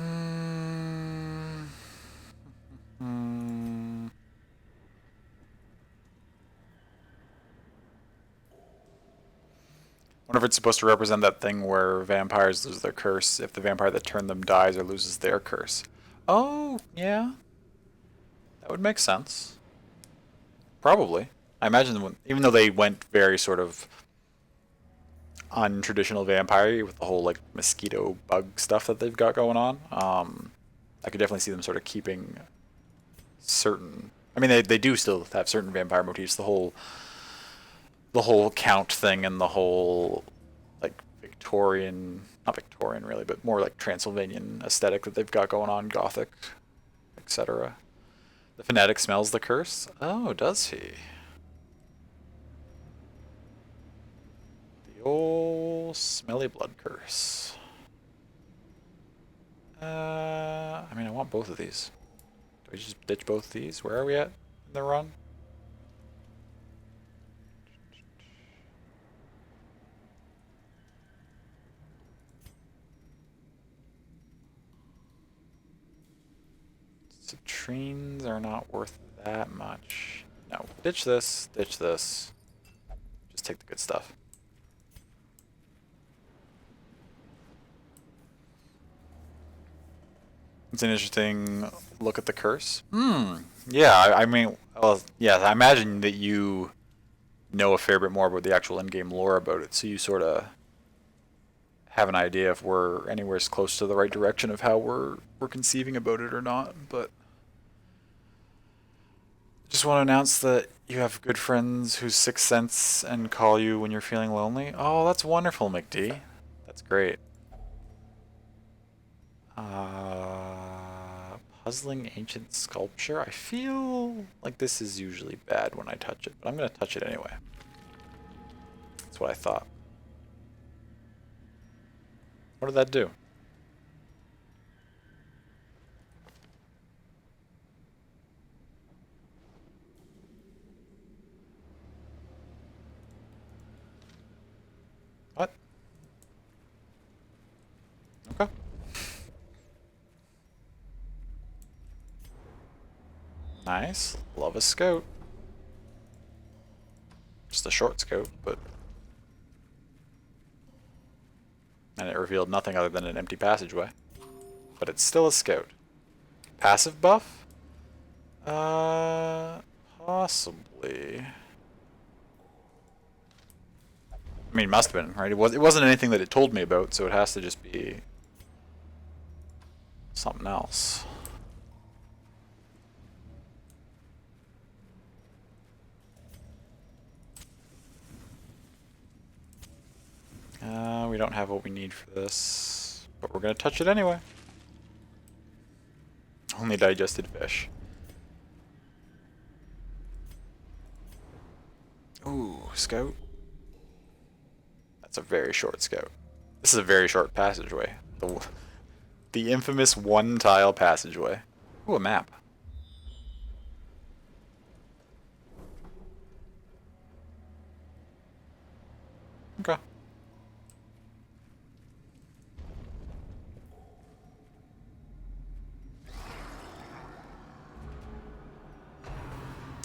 wonder if it's supposed to represent that thing where vampires lose their curse if the vampire that turned them dies or loses their curse. Oh, yeah. That would make sense. Probably. I imagine even though they went very sort of untraditional vampire with the whole like mosquito bug stuff that they've got going on, I could definitely see them sort of keeping certain. I mean, they do still have certain vampire motifs. The whole count thing and the whole like Victorian, not Victorian really, but more like Transylvanian aesthetic that they've got going on, Gothic, etc. The fanatic smells the curse. Oh, does he? The old smelly blood curse. I mean, I want both of these. Do we just ditch both of these? Where are we at in the run? Citrines are not worth that much. No, ditch this, ditch this. Just take the good stuff. It's an interesting look at the curse. Yeah, I mean, well, yeah, I imagine that you know a fair bit more about the actual in-game lore about it, so you sort of have an idea if we're anywhere as close to the right direction of how we're conceiving about it or not. But just want to announce that you have good friends whose sixth sense and call you when you're feeling lonely. Oh, that's wonderful, McD. That's great. Puzzling ancient sculpture. I feel like this is usually bad when I touch it, but I'm going to touch it anyway. That's what I thought. What did that do? What? Okay. Nice. Love a scout. Just a short scout, but... And it revealed nothing other than an empty passageway. But it's still a scout. Passive buff? Possibly. I mean, must have been, right? It wasn't anything that it told me about, so it has to just be something else. We don't have what we need for this, but we're gonna touch it anyway. Only digested fish. Ooh, scout. That's a very short scout. This is a very short passageway. The infamous one-tile passageway. Ooh, a map. Okay.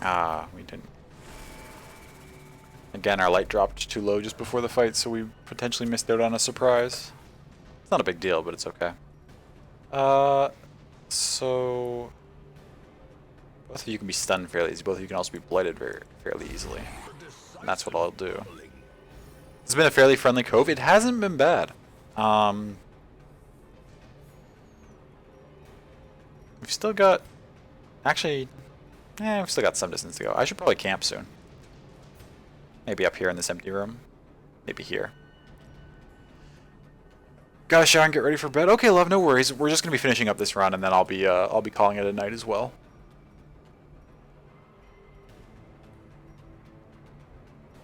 Ah, we didn't. Again, our light dropped too low just before the fight, so we potentially missed out on a surprise. It's not a big deal, but it's okay. So... Both of you can be stunned fairly easily. Both of you can also be blighted fairly easily. And that's what I'll do. It's been a fairly friendly cove. It hasn't been bad. We've still got... Actually... we've still got some distance to go. I should probably camp soon. Maybe up here in this empty room. Maybe here. Gotta shower and get ready for bed. Okay, love, no worries. We're just gonna be finishing up this run, and then I'll be calling it a night as well.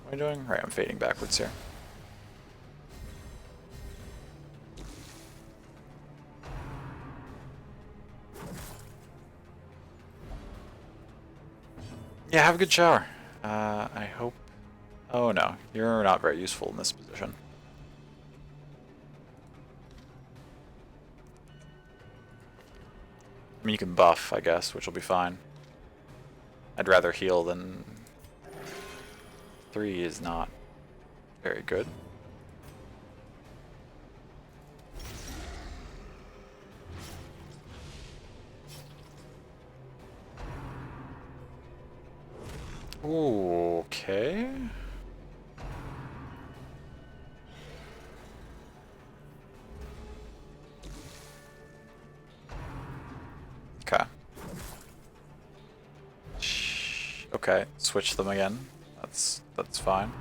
What am I doing? Right, I'm fading backwards here. Yeah, have a good shower. I hope... Oh no, you're not very useful in this position. I mean, you can buff, I guess, which will be fine. I'd rather heal than... 3 is not very good. Ooh, okay. Okay. Okay, switch them again. That's fine.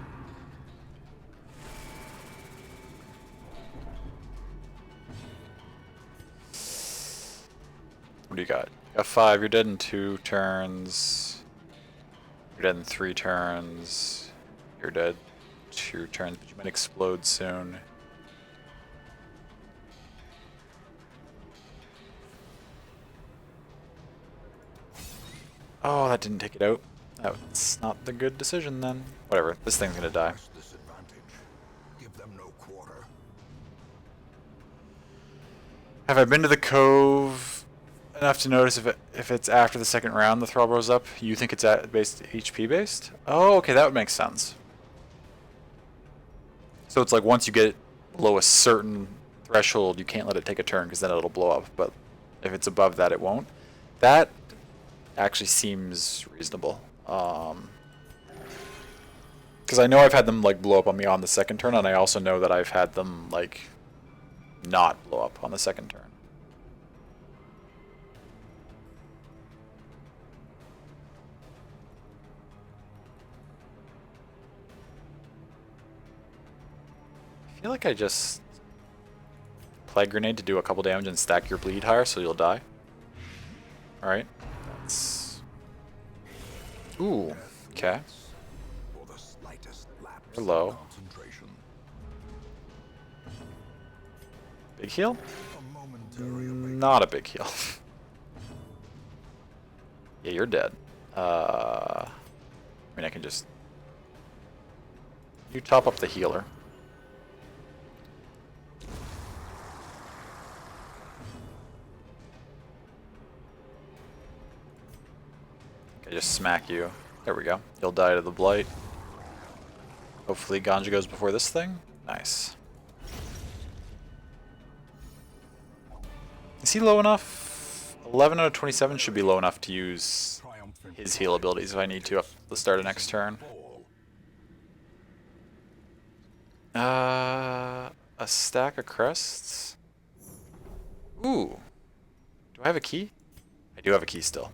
What do you got? You got 5, you're dead in 2 turns. You're dead in 3 turns. You're dead 2 turns, but you might explode soon. Oh, that didn't take it out. That's not the good decision then. Whatever, this thing's gonna die. Give them no quarter. Have I been to the cove enough to notice if it's after the second round the Thrallbro's up? You think it's at based HP based? Oh, okay, that would make sense. So it's like once you get below a certain threshold, you can't let it take a turn because then it'll blow up. But If it's above that, it won't. That actually seems reasonable. Because I know I've had them like blow up on me on the second turn, and I also know that I've had them like not blow up on the second turn. I feel like I just Plague Grenade to do a couple damage and stack your bleed higher so you'll die. Alright. That's... Ooh. Okay. You're low. Big heal? Not a big heal. Yeah, you're dead. I mean, I can just... You top up the healer. I just smack you. There we go. You'll die to the blight. Hopefully Ganja goes before this thing. Nice. Is he low enough? 11 out of 27 should be low enough to use his heal abilities if I need to at the start of next turn. A stack of crests? Ooh. Do I have a key? I do have a key still.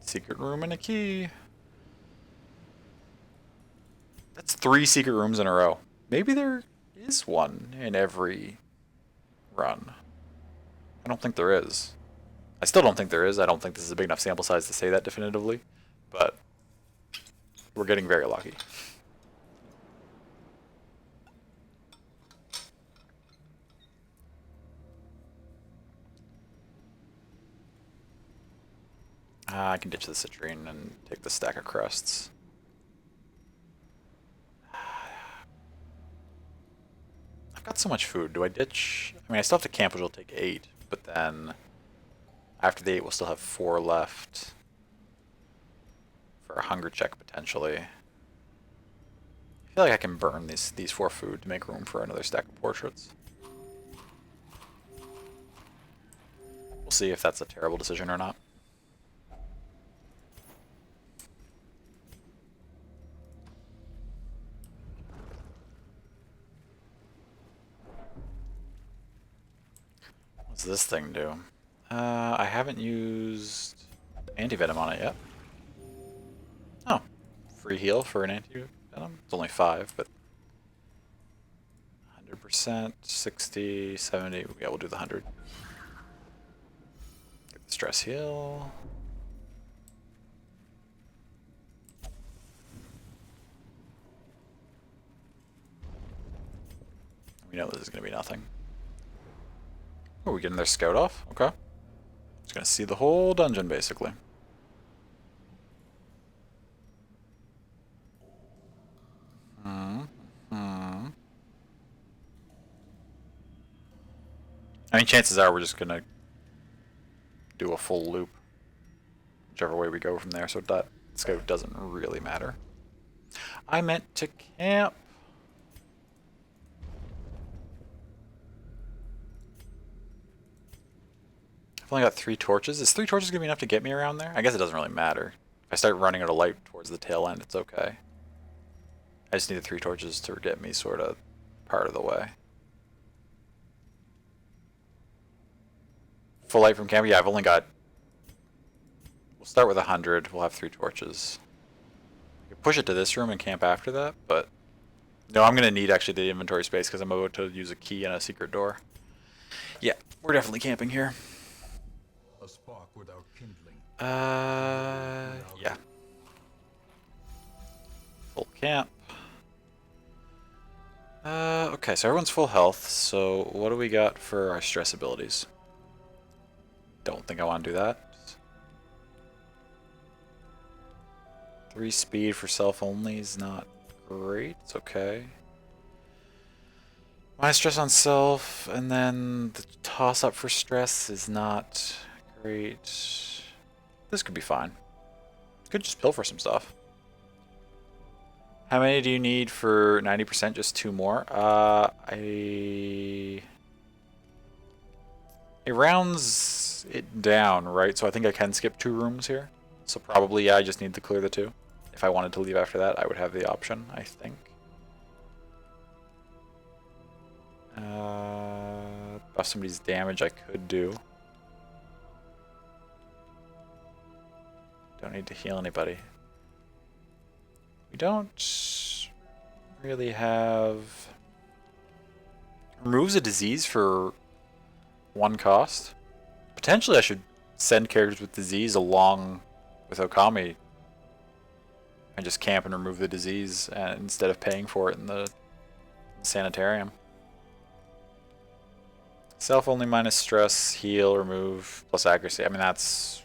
Secret room and a key. That's 3 secret rooms in a row. Maybe there is one in every run. I don't think there is. I still don't think there is. I don't think this is a big enough sample size to say that definitively. But we're getting very lucky. I can ditch the citrine and take the stack of crusts. I've got so much food. Do I ditch? I mean, I still have to camp, which will take 8. But then after the 8, we'll still have 4 left for a hunger check, potentially. I feel like I can burn these 4 food to make room for another stack of portraits. We'll see if that's a terrible decision or not. What's this thing do? I haven't used anti-venom on it yet. Oh, free heal for an anti-venom? It's only 5, but 100%, 60, 70, yeah, we'll do the 100. Get the stress heal. We know this is going to be nothing. Oh, we getting their scout off? Okay. Just gonna see the whole dungeon, basically. I mean, chances are we're just gonna do a full loop. Whichever way we go from there, so that scout doesn't really matter. I meant to camp. I've only got 3 torches. Is 3 torches going to be enough to get me around there? I guess it doesn't really matter. If I start running out of light towards the tail end, it's okay. I just need the 3 torches to get me sort of part of the way. Full light from camp? Yeah, I've only got... We'll start with 100. We'll have 3 torches. You can push it to this room and camp after that, but... No, I'm going to need actually the inventory space because I'm about to use a key and a secret door. Yeah, we're definitely camping here. Spark without kindling. Yeah. Full camp. Okay, so everyone's full health, so what do we got for our stress abilities? Don't think I want to do that. 3 speed for self only is not great, it's okay. My stress on self, and then the toss up for stress is not great. This could be fine. Could just pill for some stuff. How many do you need for 90%? Just 2 more. Yeah, It rounds it down, right? So I think I can skip 2 rooms here. So probably, yeah, I just need to clear the 2. If I wanted to leave after that, I would have the option, I think. Buff somebody's damage I could do. Don't need to heal anybody. We don't really have... Removes a disease for 1 cost. Potentially I should send characters with disease along with Okami and just camp and remove the disease instead of paying for it in the sanitarium. Self only minus stress, heal, remove, plus accuracy. I mean, that's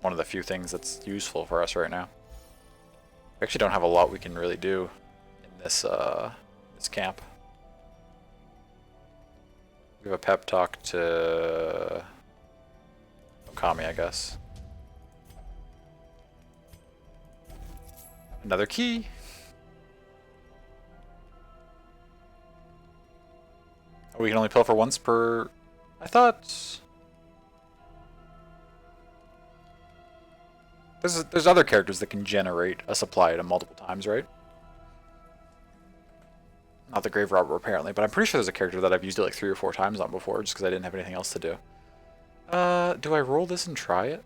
one of the few things that's useful for us right now. We actually don't have a lot we can really do in this this camp. Give a pep talk to Okami, I guess. Another key. Oh, we can only pilfer once per... I thought... There's other characters that can generate a supply item multiple times, right? Not the Grave Robber, apparently, but I'm pretty sure there's a character that I've used it like 3 or 4 times on before, just because I didn't have anything else to do. Do I roll this and try it?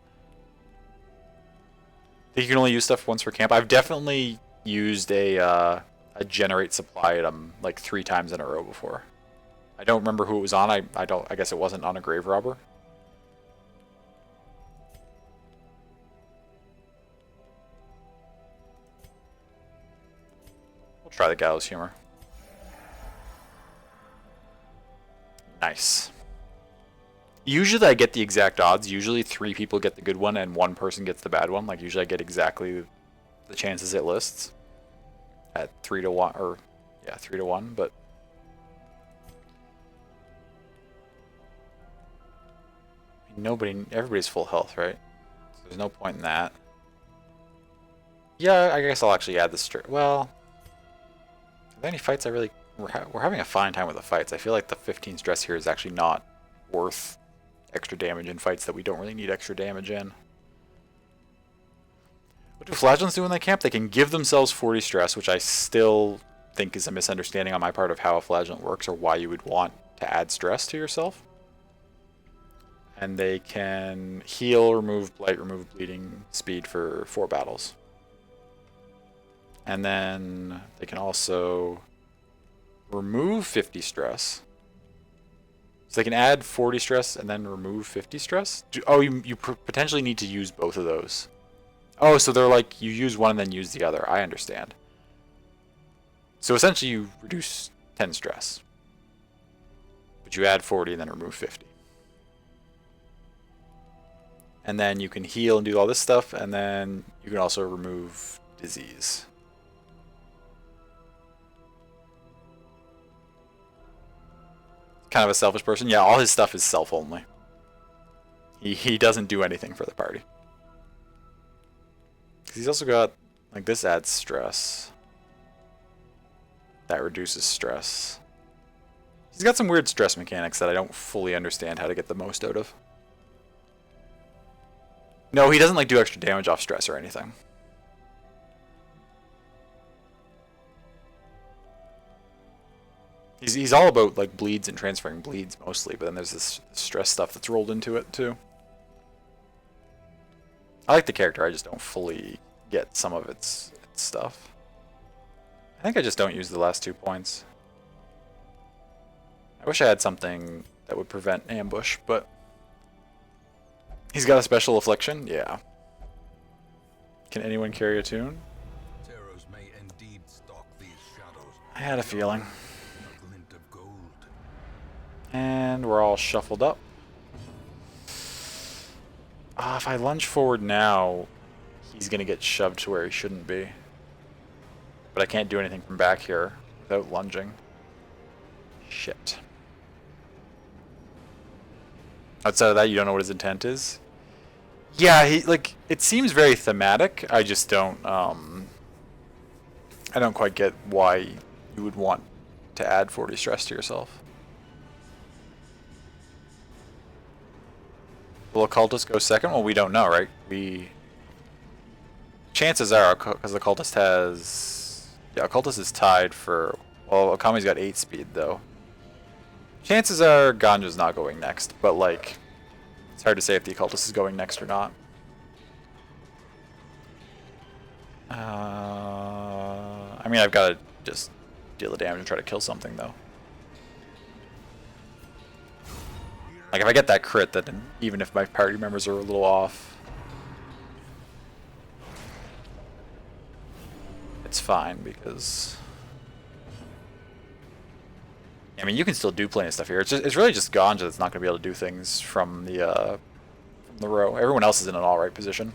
I think you can only use stuff once per camp. I've definitely used a generate supply item like 3 times in a row before. I don't remember who it was on. I guess it wasn't on a Grave Robber. We'll try the Gallows Humor. Nice. Usually I get the exact odds. Usually 3 people get the good one and 1 person gets the bad one. Like usually I get exactly the chances it lists at 3 to 1, or yeah, 3 to 1, but everybody's full health, right? So there's no point in that. Yeah, I guess I'll actually add this. Well, are there any fights I really... We're having a fine time with the fights. I feel like the 15 stress here is actually not worth extra damage in fights that we don't really need extra damage in. What do flagellants do when they camp? They can give themselves 40 stress, which I still think is a misunderstanding on my part of how a flagellant works or why you would want to add stress to yourself. And they can heal, remove blight, remove bleeding speed for 4 battles. And then they can also remove 50 stress. So they can add 40 stress and then remove 50 stress? You potentially need to use both of those. Oh, so they're like, you use one and then use the other. I understand. So essentially you reduce 10 stress. But you add 40 and then remove 50. And then you can heal and do all this stuff, and then you can also remove disease. Kind of a selfish person. Yeah, all his stuff is self only. He doesn't do anything for the party. He's also got, like, this adds stress. That reduces stress. He's got some weird stress mechanics that I don't fully understand how to get the most out of. No, he doesn't like do extra damage off stress or anything. He's all about like bleeds and transferring bleeds mostly, but then there's this stress stuff that's rolled into it too. I like the character, I just don't fully get some of its stuff. I think I just don't use the last 2 points. I wish I had something that would prevent ambush, but he's got a special affliction? Yeah. Can anyone carry a tune? Terrors may indeed stalk these shadows. I had a feeling. A glint of gold. And we're all shuffled up. If I lunge forward now, he's going to get shoved to where he shouldn't be. But I can't do anything from back here without lunging. Shit. Outside of that, you don't know what his intent is? Yeah, it seems very thematic. I just don't, I don't quite get why you would want to add 40 stress to yourself. Will Occultist go second? Well, we don't know, right? Chances are, because the Occultist has... Yeah, Occultist is tied for... Well, Okami's got 8 speed, though. Chances are Ganja's not going next, but, like... It's hard to say if the Occultist is going next or not. I mean, I've got to just deal the damage and try to kill something, though. Like, if I get that crit, then even if my party members are a little off, it's fine, because... I mean, you can still do plenty of stuff here. It's really just Ganja that's not going to be able to do things from the row. Everyone else is in an alright position.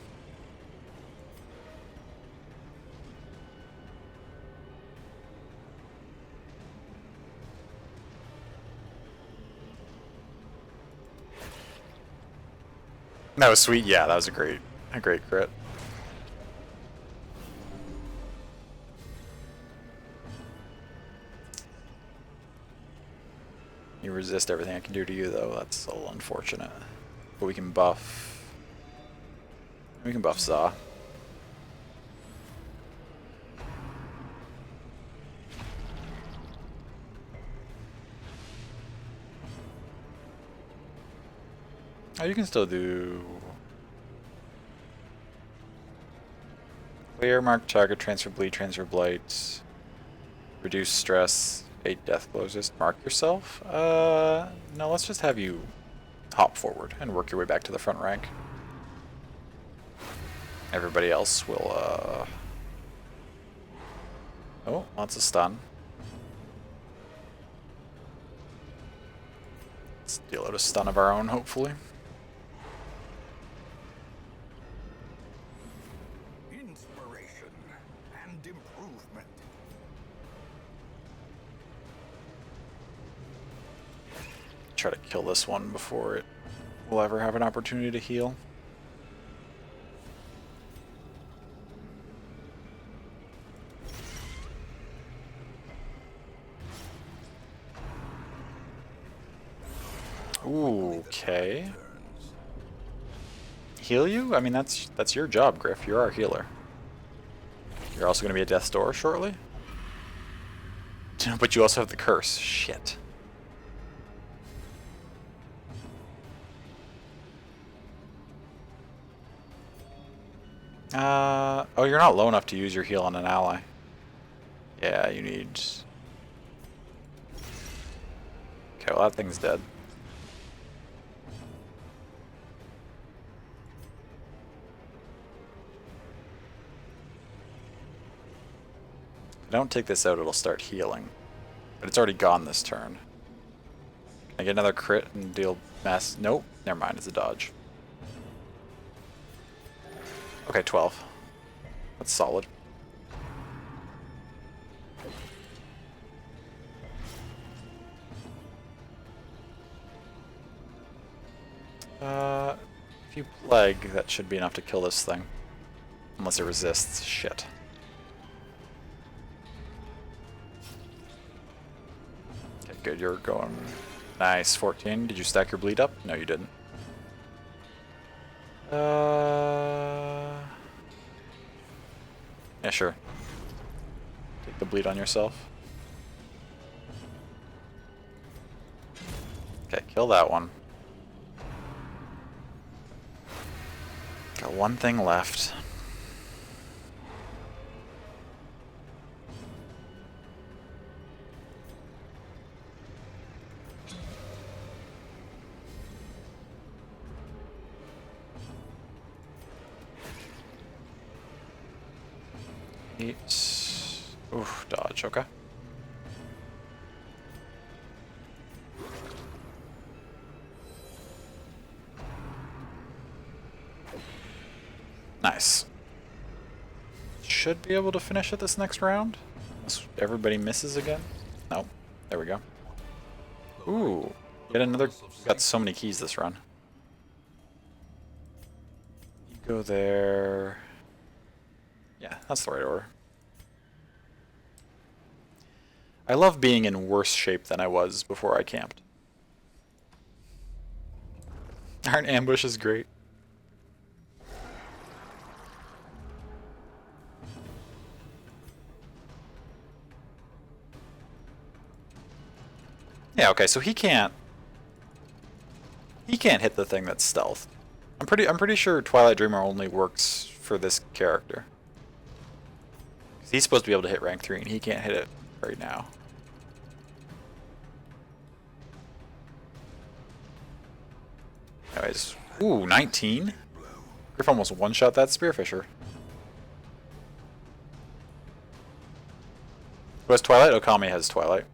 That was sweet. Yeah, that was a great crit. You resist everything I can do to you, though. That's a little unfortunate. But we can buff. We can buff Za. Oh, you can still do... Clear, mark target, transfer bleed, transfer blight, reduce stress, 8 death blows, just mark yourself? No, let's just have you hop forward and work your way back to the front rank. Everybody else will, Oh, lots of stun. Let's deal out a stun of our own, hopefully. Inspiration and improvement. Try to kill this one before it will ever have an opportunity to heal. Ooh, okay. Heal you? I mean, that's your job, Griff. You're our healer. You're also going to be a Death's Door shortly? But you also have the curse. Shit. Oh, you're not low enough to use your heal on an ally. Yeah, you need... Okay, well that thing's dead. If I don't take this out, it'll start healing. But it's already gone this turn. Can I get another crit and deal mass? Nope. Never mind, it's a dodge. Okay, 12. That's solid. If you plague, that should be enough to kill this thing. Unless it resists. Shit. Okay, good. You're going... Nice. 14. Did you stack your bleed up? No, you didn't. Yeah, sure. Take the bleed on yourself. Okay, kill that one. Got one thing left. Oof, dodge, okay. Nice. Should be able to finish it this next round. Unless everybody misses again. No. There we go. Ooh. Yet another... Got so many keys this run. You go there... Yeah, that's the right order. I love being in worse shape than I was before I camped. Aren't ambushes great? Yeah, okay, so he can't hit the thing that's stealth. I'm pretty sure Twilight Dreamer only works for this character. 'Cause he's supposed to be able to hit rank 3 and he can't hit it right now. Anyways, ooh, 19? Griff almost one-shot that Spearfisher. Who has Twilight? Okami has Twilight.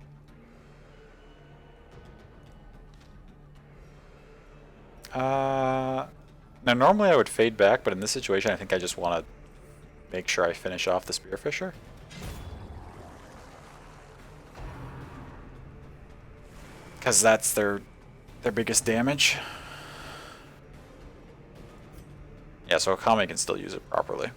Now normally I would fade back, but in this situation I think I just want to make sure I finish off the Spearfisher. Because that's their biggest damage. Yeah, so Okami can still use it properly.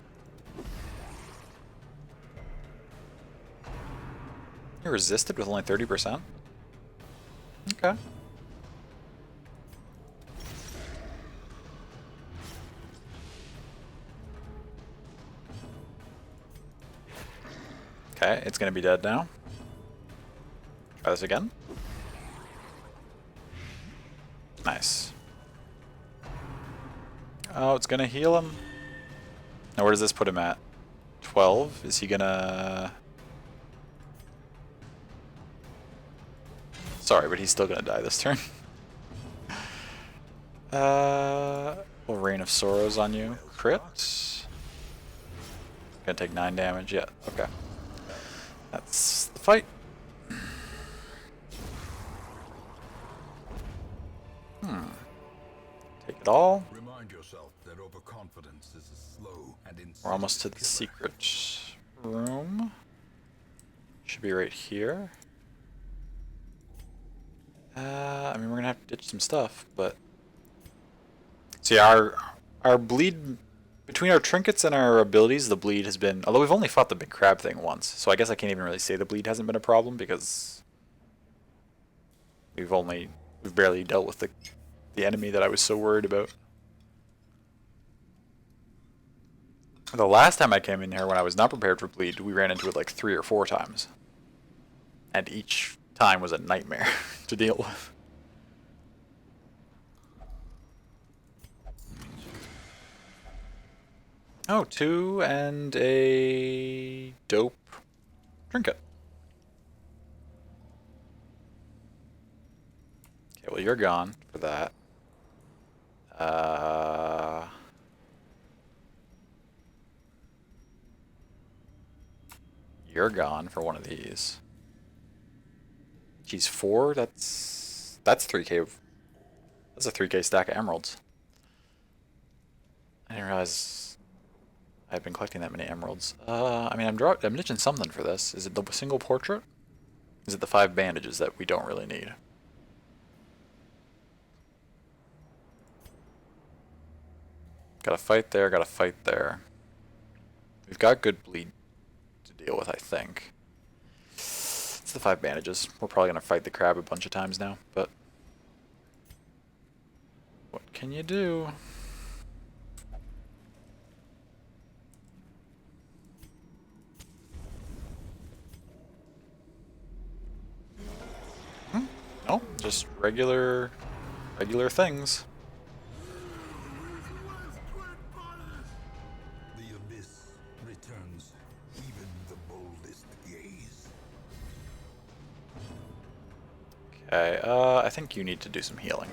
You resisted with only 30%? Okay. Okay, it's gonna be dead now. Try this again. Nice. Oh, it's gonna heal him. Now where does this put him at? 12? Is he gonna... Sorry, but he's still gonna die this turn. Well, Rain of Sorrows on you. Crit. Gonna take 9 damage. Yeah, okay. That's the fight. Take it all. Remind yourself that overconfidence is a slow and We're almost to the secret room. Should be right here. I mean, we're gonna have to ditch some stuff, but see, our bleed between our trinkets and our abilities, the bleed has been. Although we've only fought the big crab thing once, so I guess I can't even really say the bleed hasn't been a problem because we've barely dealt with the enemy that I was so worried about. The last time I came in here when I was not prepared for bleed, we ran into it like 3 or 4 times. And each time was a nightmare to deal with. Oh, 2 and a dope trinket. Okay, well you're gone for that. You're gone for one of these. Geez, 4? That's 3k. That's a 3k stack of emeralds. I didn't realize I've been collecting that many emeralds. I mean, I'm ditching something for this. Is it the single portrait? Is it the 5 bandages that we don't really need? Gotta fight there, gotta fight there. We've got good bleed to deal with, I think. It's the 5 bandages. We're probably gonna fight the crab a bunch of times now, but what can you do? No, just regular things. The abyss returns even the boldest gaze. Okay, I think you need to do some healing.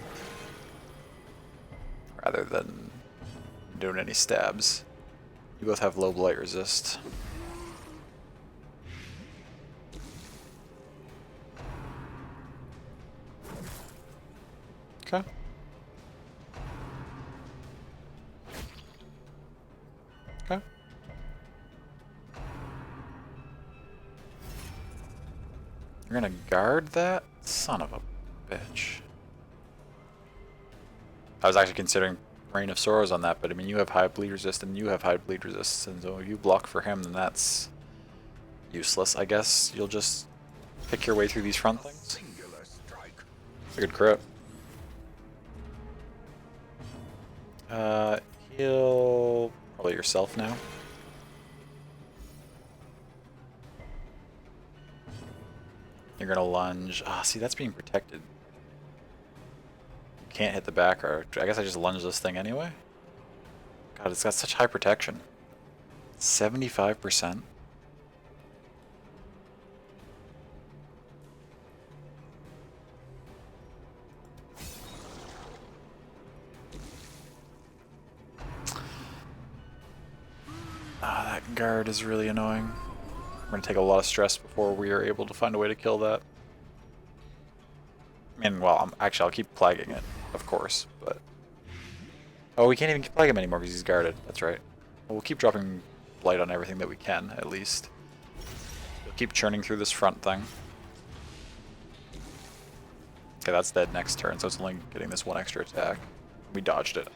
Rather than doing any stabs. You both have low blight resist. Okay. Okay. You're gonna guard that? Son of a bitch. I was actually considering Rain of Sorrows on that, but I mean, you have high bleed resist and you have high bleed resist, and so if you block for him, then that's useless. I guess you'll just pick your way through these front things. Singular strike. It's a good crit. Heal probably yourself now. You're gonna lunge. Ah, see, that's being protected. You can't hit the back, or I guess I just lunge this thing anyway. God, it's got such high protection. 75%. Ah, that guard is really annoying. We're gonna take a lot of stress before we are able to find a way to kill that. I mean, well, actually, I'll keep plaguing it, of course, but... Oh, we can't even plague him anymore because he's guarded. That's right. Well, we'll keep dropping blight on everything that we can, at least. We'll keep churning through this front thing. Okay, that's dead next turn, so it's only getting this one extra attack. We dodged it.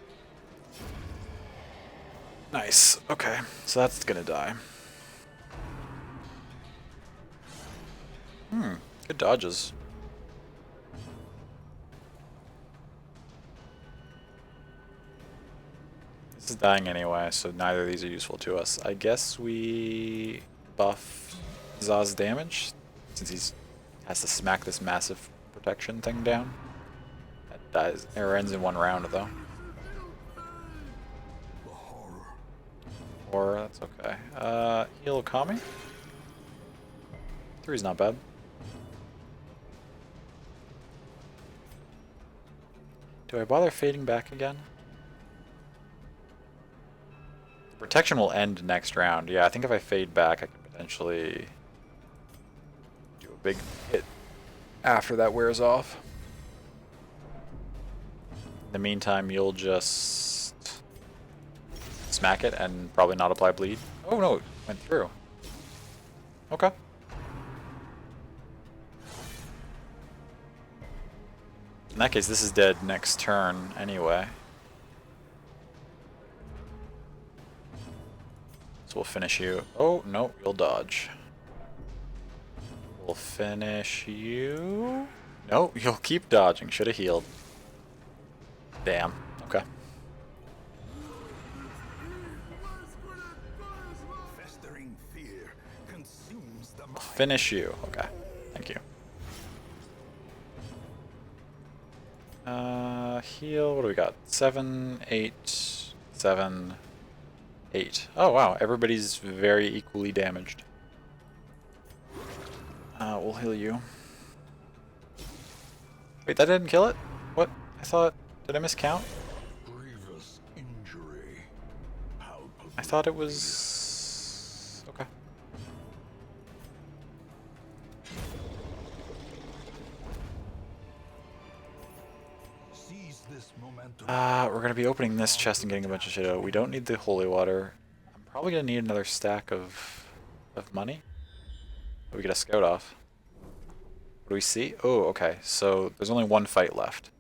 Nice. Okay, so that's gonna die. Good dodges. This is dying anyway, so neither of these are useful to us. I guess we buff Zaz's damage, since he has to smack this massive protection thing down. That dies, or ends in one round though. Or that's okay. Heal Kami? 3's not bad. Do I bother fading back again? Protection will end next round. Yeah, I think if I fade back, I can potentially do a big hit after that wears off. In the meantime, you'll just smack it and probably not apply bleed. Oh no, it went through. Okay. In that case, this is dead next turn anyway. So we'll finish you. Oh, no, you'll dodge. We'll finish you. No, you'll keep dodging. Should have healed. Damn. Okay. Finish you. Okay. Thank you. Heal. What do we got? 7, 8, 7, 8. Oh wow, everybody's very equally damaged. We'll heal you. Wait, that didn't kill it? What? I thought... Did I miscount? Grievous injury. I thought it was... Okay. Seize this momentum. We're gonna be opening this chest and getting a bunch of shit out. We don't need the holy water. I'm probably gonna need another stack of money. We get a scout off. What do we see? Oh, okay. So there's only one fight left.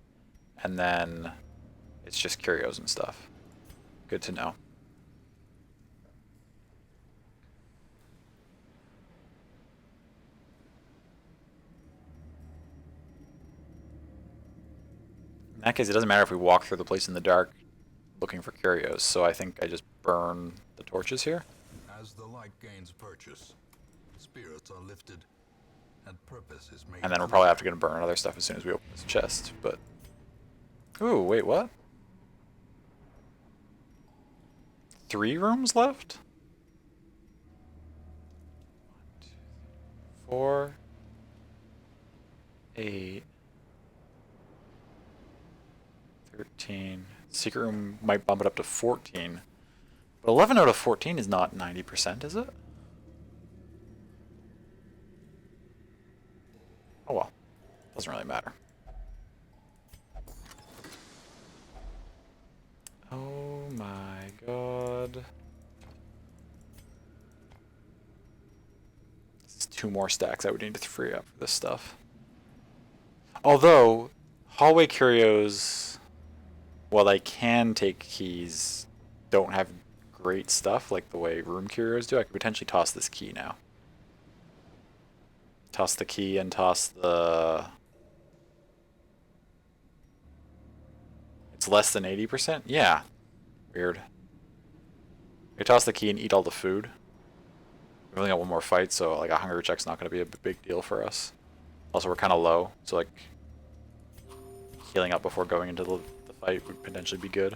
And then it's just curios and stuff. Good to know. In that case, it doesn't matter if we walk through the place in the dark looking for curios, so I think I just burn the torches here. As the light gains purchase, spirits are lifted, and purpose is made. And then we're probably have to go burn other stuff as soon as we open this chest, but... Ooh, wait, what? 3 rooms left? 4, 8, 13. Secret room might bump it up to 14. But 11 out of 14 is not 90%, is it? Oh well. Doesn't really matter. Oh my god. This is 2 more stacks I would need to free up for this stuff. Although, hallway curios, while they can take keys, don't have great stuff like the way room curios do. I could potentially toss this key now. Toss the key and toss the... It's less than 80%? Yeah. Weird. We toss the key and eat all the food. We've only got one more fight, so like a hunger check's not going to be a big deal for us. Also, we're kind of low, so like healing up before going into the fight would potentially be good.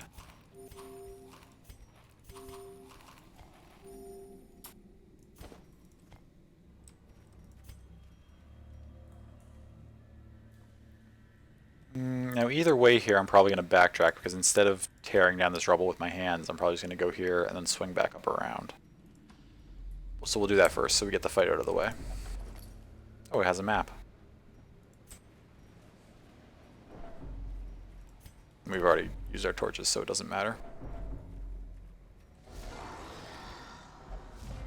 Now either way here, I'm probably going to backtrack because instead of tearing down this rubble with my hands, I'm probably just going to go here and then swing back up around. So we'll do that first so we get the fight out of the way. Oh, it has a map. We've already used our torches, so it doesn't matter.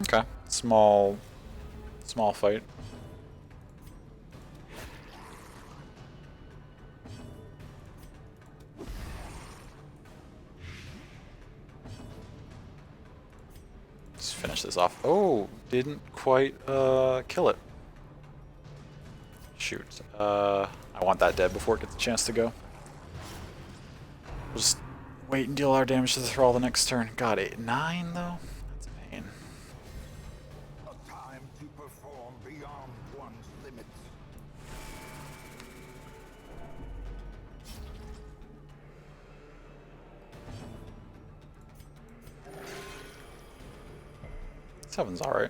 Okay, small fight. Let's finish this off. Oh, didn't quite kill it. Shoot. I want that dead before it gets a chance to go. We'll just wait and deal our damage to the thrall the next turn. God, 8-9 though? That's a pain. A time to perform beyond one's limits. Seven's alright.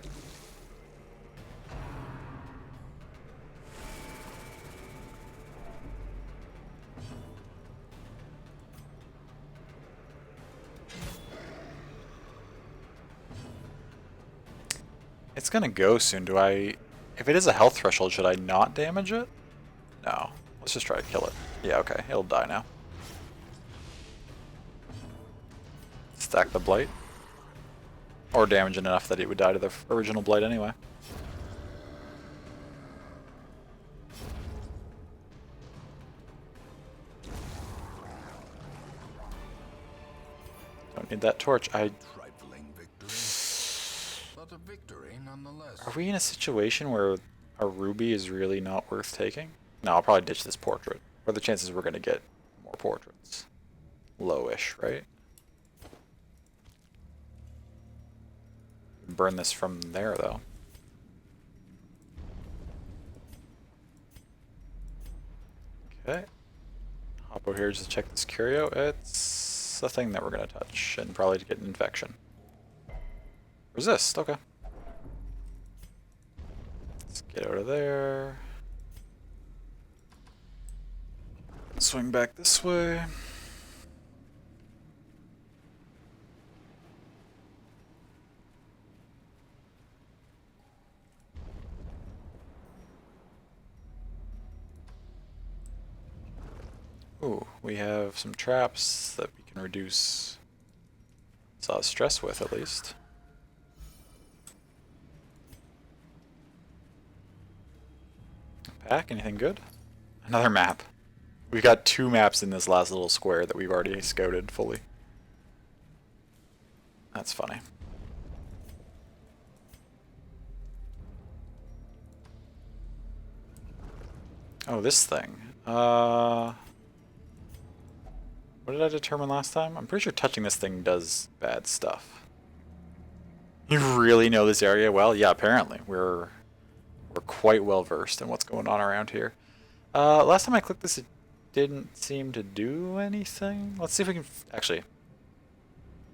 It's gonna go soon. Do I... If it is a health threshold, should I not damage it? No. Let's just try to kill it. Yeah, okay. It'll die now. Stack the blight. Or damage it enough that it would die to the original blight anyway. Don't need that torch. Trifling victory, but a victory nonetheless. Are we in a situation where a ruby is really not worth taking? No, I'll probably ditch this portrait. What are the chances we're going to get more portraits? Lowish, right? Burn this from there, though. Okay. Hop over here just to check this curio. It's a thing that we're going to touch, and probably to get an infection. Resist, okay. Let's get out of there. Swing back this way. Ooh, we have some traps that we can reduce stress with, at least. Pack, anything good? Another map. We've got 2 maps in this last little square that we've already scouted fully. That's funny. Oh, this thing. What did I determine last time? I'm pretty sure touching this thing does bad stuff. You really know this area well? Yeah, apparently. We're quite well versed in what's going on around here. Last time I clicked this, it didn't seem to do anything. Let's see if we can... Actually,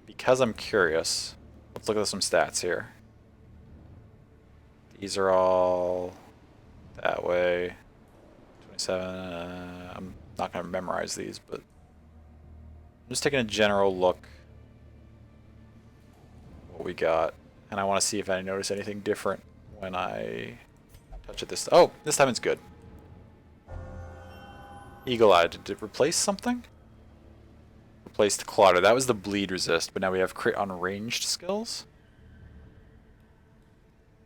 because I'm curious, let's look at some stats here. These are all that way. 27. I'm not going to memorize these, but I'm just taking a general look what we got, and I want to see if I notice anything different when I touch it this time. Oh, this time it's good. Eagle Eye, did it replace something? Replaced Clotter. That was the bleed resist, but now we have crit on ranged skills,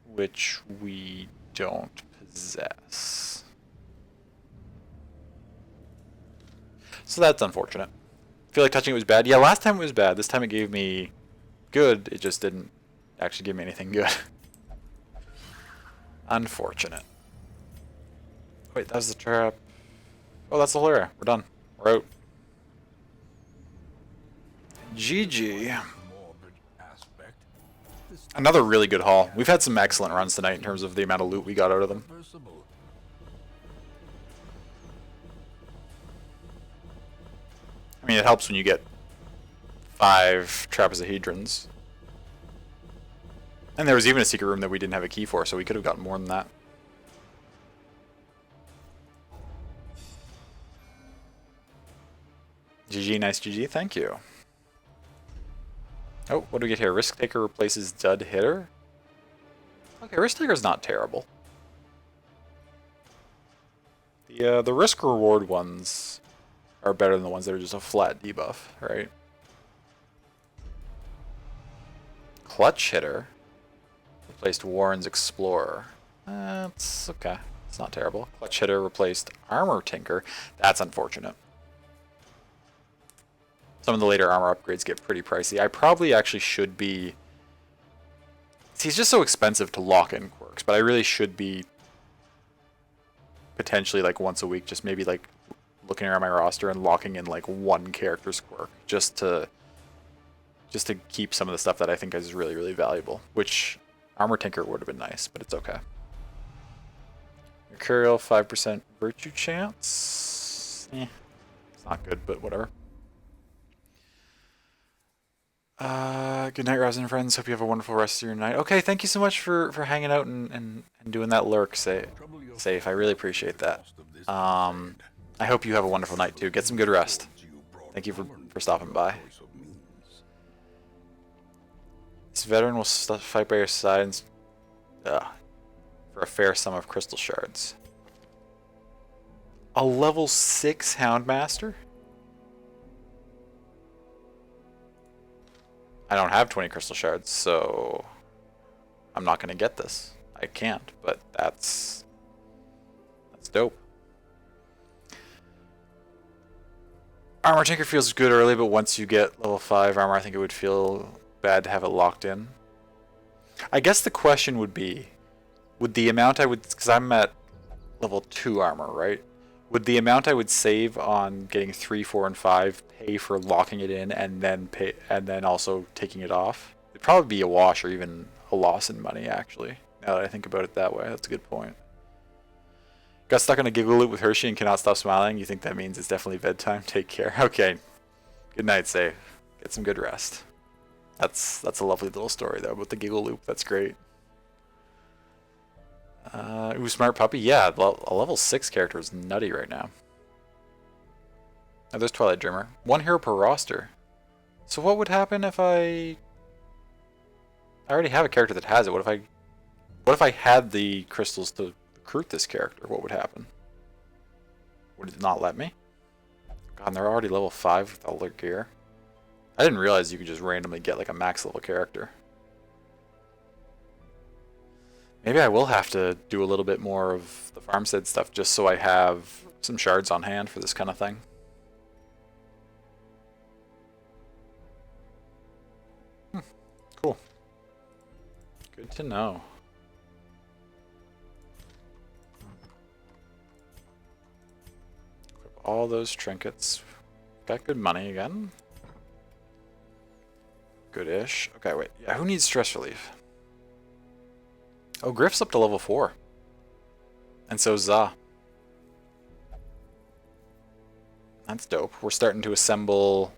which we don't possess. So that's unfortunate. I feel like touching it was bad. Yeah, last time it was bad. This time it gave me good. It just didn't actually give me anything good. Unfortunate. Wait, that was the trap. Oh, that's the whole area. We're done. We're out. GG. Morbid aspect. This Another really good haul. We've had some excellent runs tonight in terms of the amount of loot we got out of them. reversible. I mean, it helps when you get 5 trapezohedrons. And there was even a secret room that we didn't have a key for, so we could have gotten more than that. GG, nice GG, thank you. Oh, what do we get here? Risk Taker replaces Dud Hitter? Okay, Risk Taker's not terrible. The risk reward ones are better than the ones that are just a flat debuff, right? Clutch Hitter replaced Warren's Explorer. That's okay. It's not terrible. Clutch Hitter replaced Armor Tinker. That's unfortunate. Some of the later armor upgrades get pretty pricey. I probably actually should be... See, it's just so expensive to lock in quirks, but I really should be potentially like once a week, just maybe like looking around my roster and locking in like one character's quirk just to keep some of the stuff that I think is really, really valuable, which Armor Tinker would have been nice, but it's okay. Mercurial, 5% virtue chance. It's not good, but whatever. Good night, Rosin and friends. Hope you have a wonderful rest of your night. Okay, thank you so much for hanging out and doing that lurk. Safe. I really appreciate that. I hope you have a wonderful night too. Get some good rest. Thank you for stopping by. This veteran will fight by your side and, for a fair sum of crystal shards. A level 6 Houndmaster? I don't have 20 crystal shards, so I'm not going to get this. I can't, but that's dope. Armor Tinker feels good early, but once you get level 5 armor, I think it would feel bad to have it locked in. I guess the question would be, would the amount I would, because I'm at level 2 armor, right? Would the amount I would save on getting 3, 4, and 5 pay for locking it in and then also taking it off? It'd probably be a wash or even a loss in money, actually. Now that I think about it that way, that's a good point. Got stuck on a giggle loop with Hershey and cannot stop smiling. You think that means it's definitely bedtime? Take care. Okay. Good night, Safe. Get some good rest. That's a lovely little story though about the giggle loop. That's great. Ooh, smart puppy. Yeah, a level 6 character is nutty right now. Oh, there's Twilight Dreamer. 1 hero per roster. So what would happen if I already have a character that has it? What if I had the crystals to recruit this character? What would happen? Would it not let me? God, and they're already level 5 with all their gear. I didn't realize you could just randomly get like a max level character. Maybe I will have to do a little bit more of the farmstead stuff just so I have some shards on hand for this kind of thing. Cool. Good to know. Equip all those trinkets. Got good money again. Good-ish. Okay, wait. Yeah, who needs stress relief? Oh, Griff's up to level 4. And so Za. That's dope. We're starting to assemble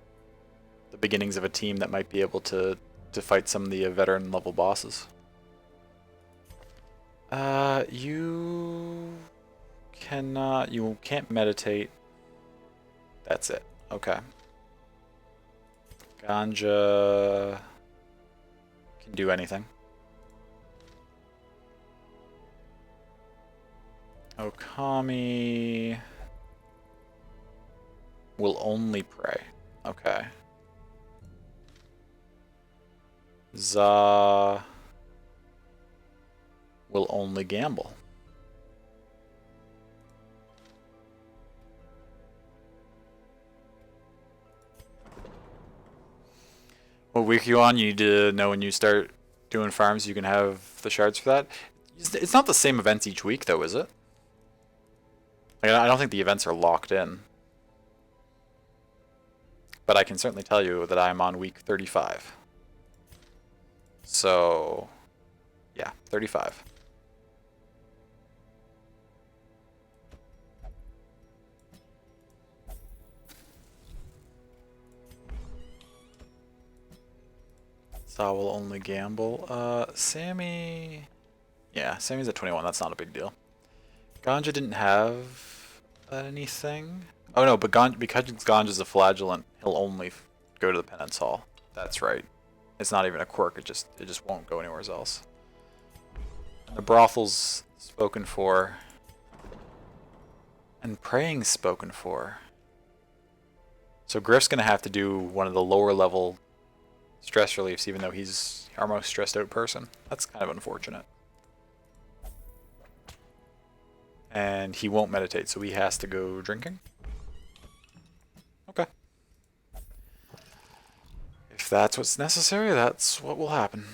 the beginnings of a team that might be able to fight some of the veteran level bosses. You can't meditate. That's it. Okay. Ganja can do anything. Okami will only pray. Okay. Za will only gamble. What week are you on? You need to know when you start doing farms you can have the shards for that. It's not the same events each week though, is it? Like, I don't think the events are locked in. but I can certainly tell you that I'm on week 35. So, yeah, 35. So will only gamble. Sammy... Yeah, Sammy's at 21. That's not a big deal. Ganja didn't have anything. Oh no, but because Ganja's a flagellant, he'll only go to the penance hall. That's right. It's not even a quirk. It just won't go anywhere else. And the brothel's spoken for, and praying's spoken for. So Griff's gonna have to do one of the lower level stress reliefs, even though he's our most stressed out person. That's kind of unfortunate. And he won't meditate, so he has to go drinking. Okay. If that's what's necessary, that's what will happen.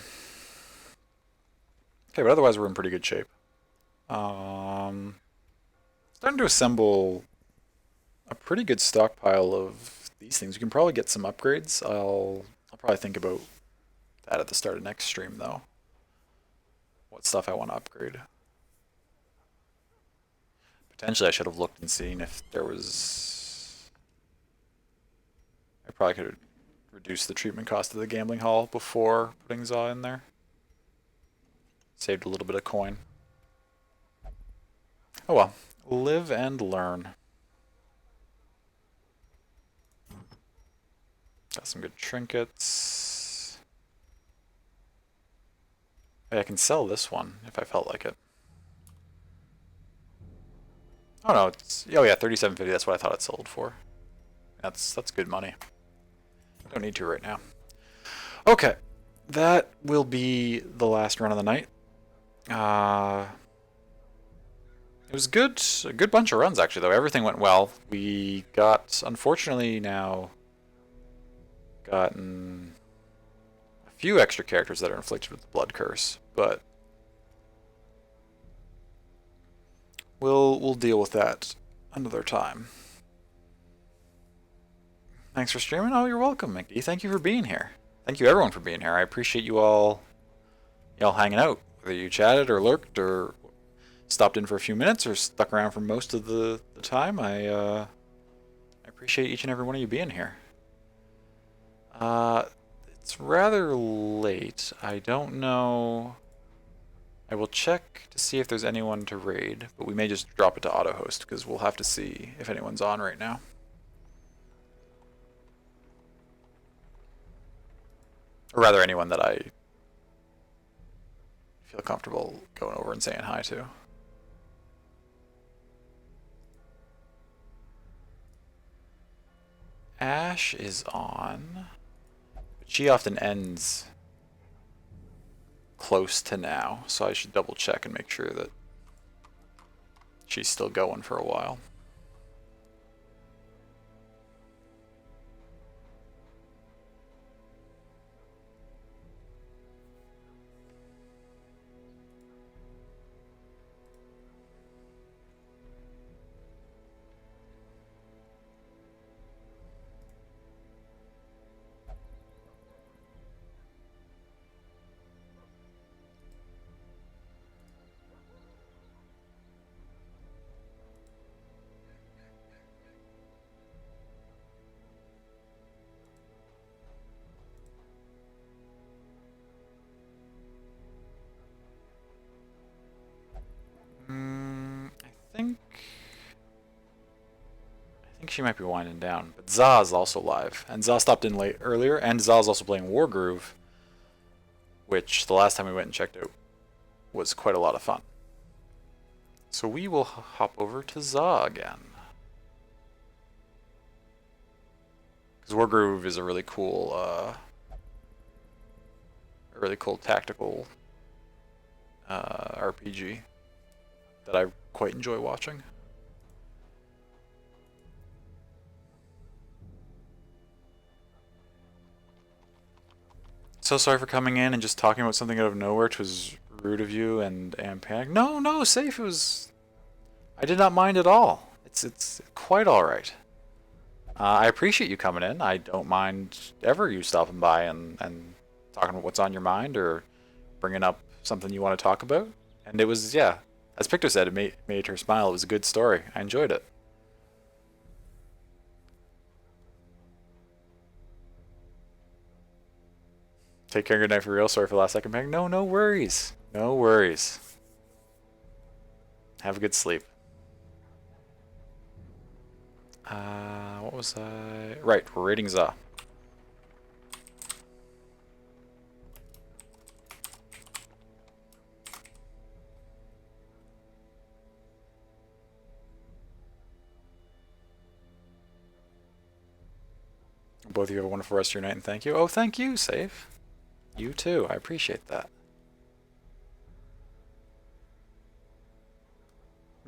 Okay, but otherwise we're in pretty good shape. Starting to assemble a pretty good stockpile of these things. We can probably get some upgrades. I'll probably think about that at the start of next stream, though. What stuff I want to upgrade. Potentially I should have looked and seen if there was... I probably could have reduced the treatment cost of the gambling hall before putting Za in there. Saved a little bit of coin. Oh well. Live and learn. Got some good trinkets. Hey, I can sell this one if I felt like it. Oh no, oh yeah, 37.50. That's what I thought it sold for. That's good money. Don't need to right now. Okay, that will be the last run of the night. It was good, a good bunch of runs actually though. Everything went well. We got, unfortunately now, gotten a few extra characters that are inflicted with the blood curse, but we'll deal with that another time. Thanks for streaming. Oh, you're welcome, Mickey. Thank you for being here. Thank you everyone for being here. I appreciate you all hanging out. Whether you chatted or lurked or stopped in for a few minutes or stuck around for most of the time, I appreciate each and every one of you being here. It's rather late. I don't know. I will check to see if there's anyone to raid, but we may just drop it to auto host because we'll have to see if anyone's on right now. Or rather, anyone that I feel comfortable going over and saying hi to. Ash is on, but she often ends close to now, so I should double check and make sure that she's still going for a while. I think she might be winding down, but Za's also live, and Za stopped in late earlier, and Za's also playing Wargroove, which the last time we went and checked out was quite a lot of fun. So we will hop over to Za again, because Wargroove is a really cool tactical RPG that I quite enjoy watching. So sorry for coming in and just talking about something out of nowhere, which was rude of you and panic. No, safe. It was. I did not mind at all. It's quite all right. I appreciate you coming in. I don't mind ever you stopping by and talking about what's on your mind or bringing up something you want to talk about. And it was, yeah, as Picto said, it made her smile. It was a good story. I enjoyed it. Take care and good night for real. Sorry for the last second, Peg. No, no worries. No worries. Have a good sleep. What was I? Right, we're rating Za. Both of you have a wonderful rest of your night and thank you. Oh, thank you, Safe. You too. I appreciate that.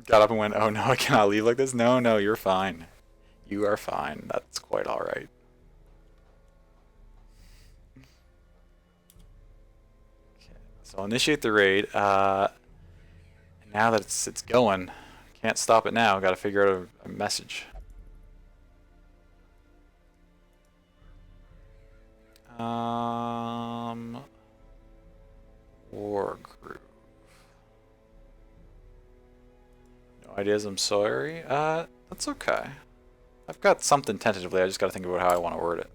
Got up and went, oh no, I cannot leave like this. No, no, you're fine. You are fine. That's quite alright. Okay, so I'll initiate the raid. Now that it's going, can't stop it now. Got to figure out a message. War Groove. No ideas, I'm sorry. That's okay. I've got something tentatively, I just gotta think about how I want to word it.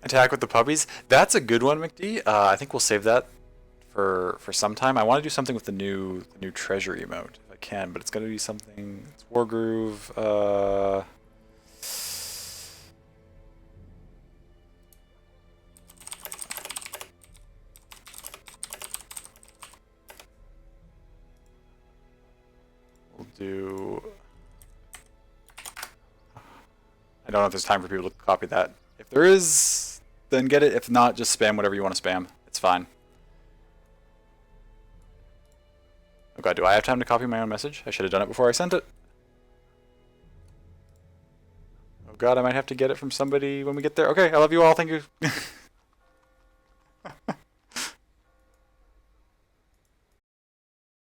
Attack with the puppies. That's a good one, McD. I think we'll save that for some time. I want to do something with the new treasure emote if I can, but it's gonna be something. It's War Groove. We'll do. I don't know if there's time for people to copy that. If there is, then get it. If not, just spam whatever you want to spam. It's fine. Oh god, do I have time to copy my own message? I should have done it before I sent it. Oh god, I might have to get it from somebody when we get there. Okay, I love you all. Thank you.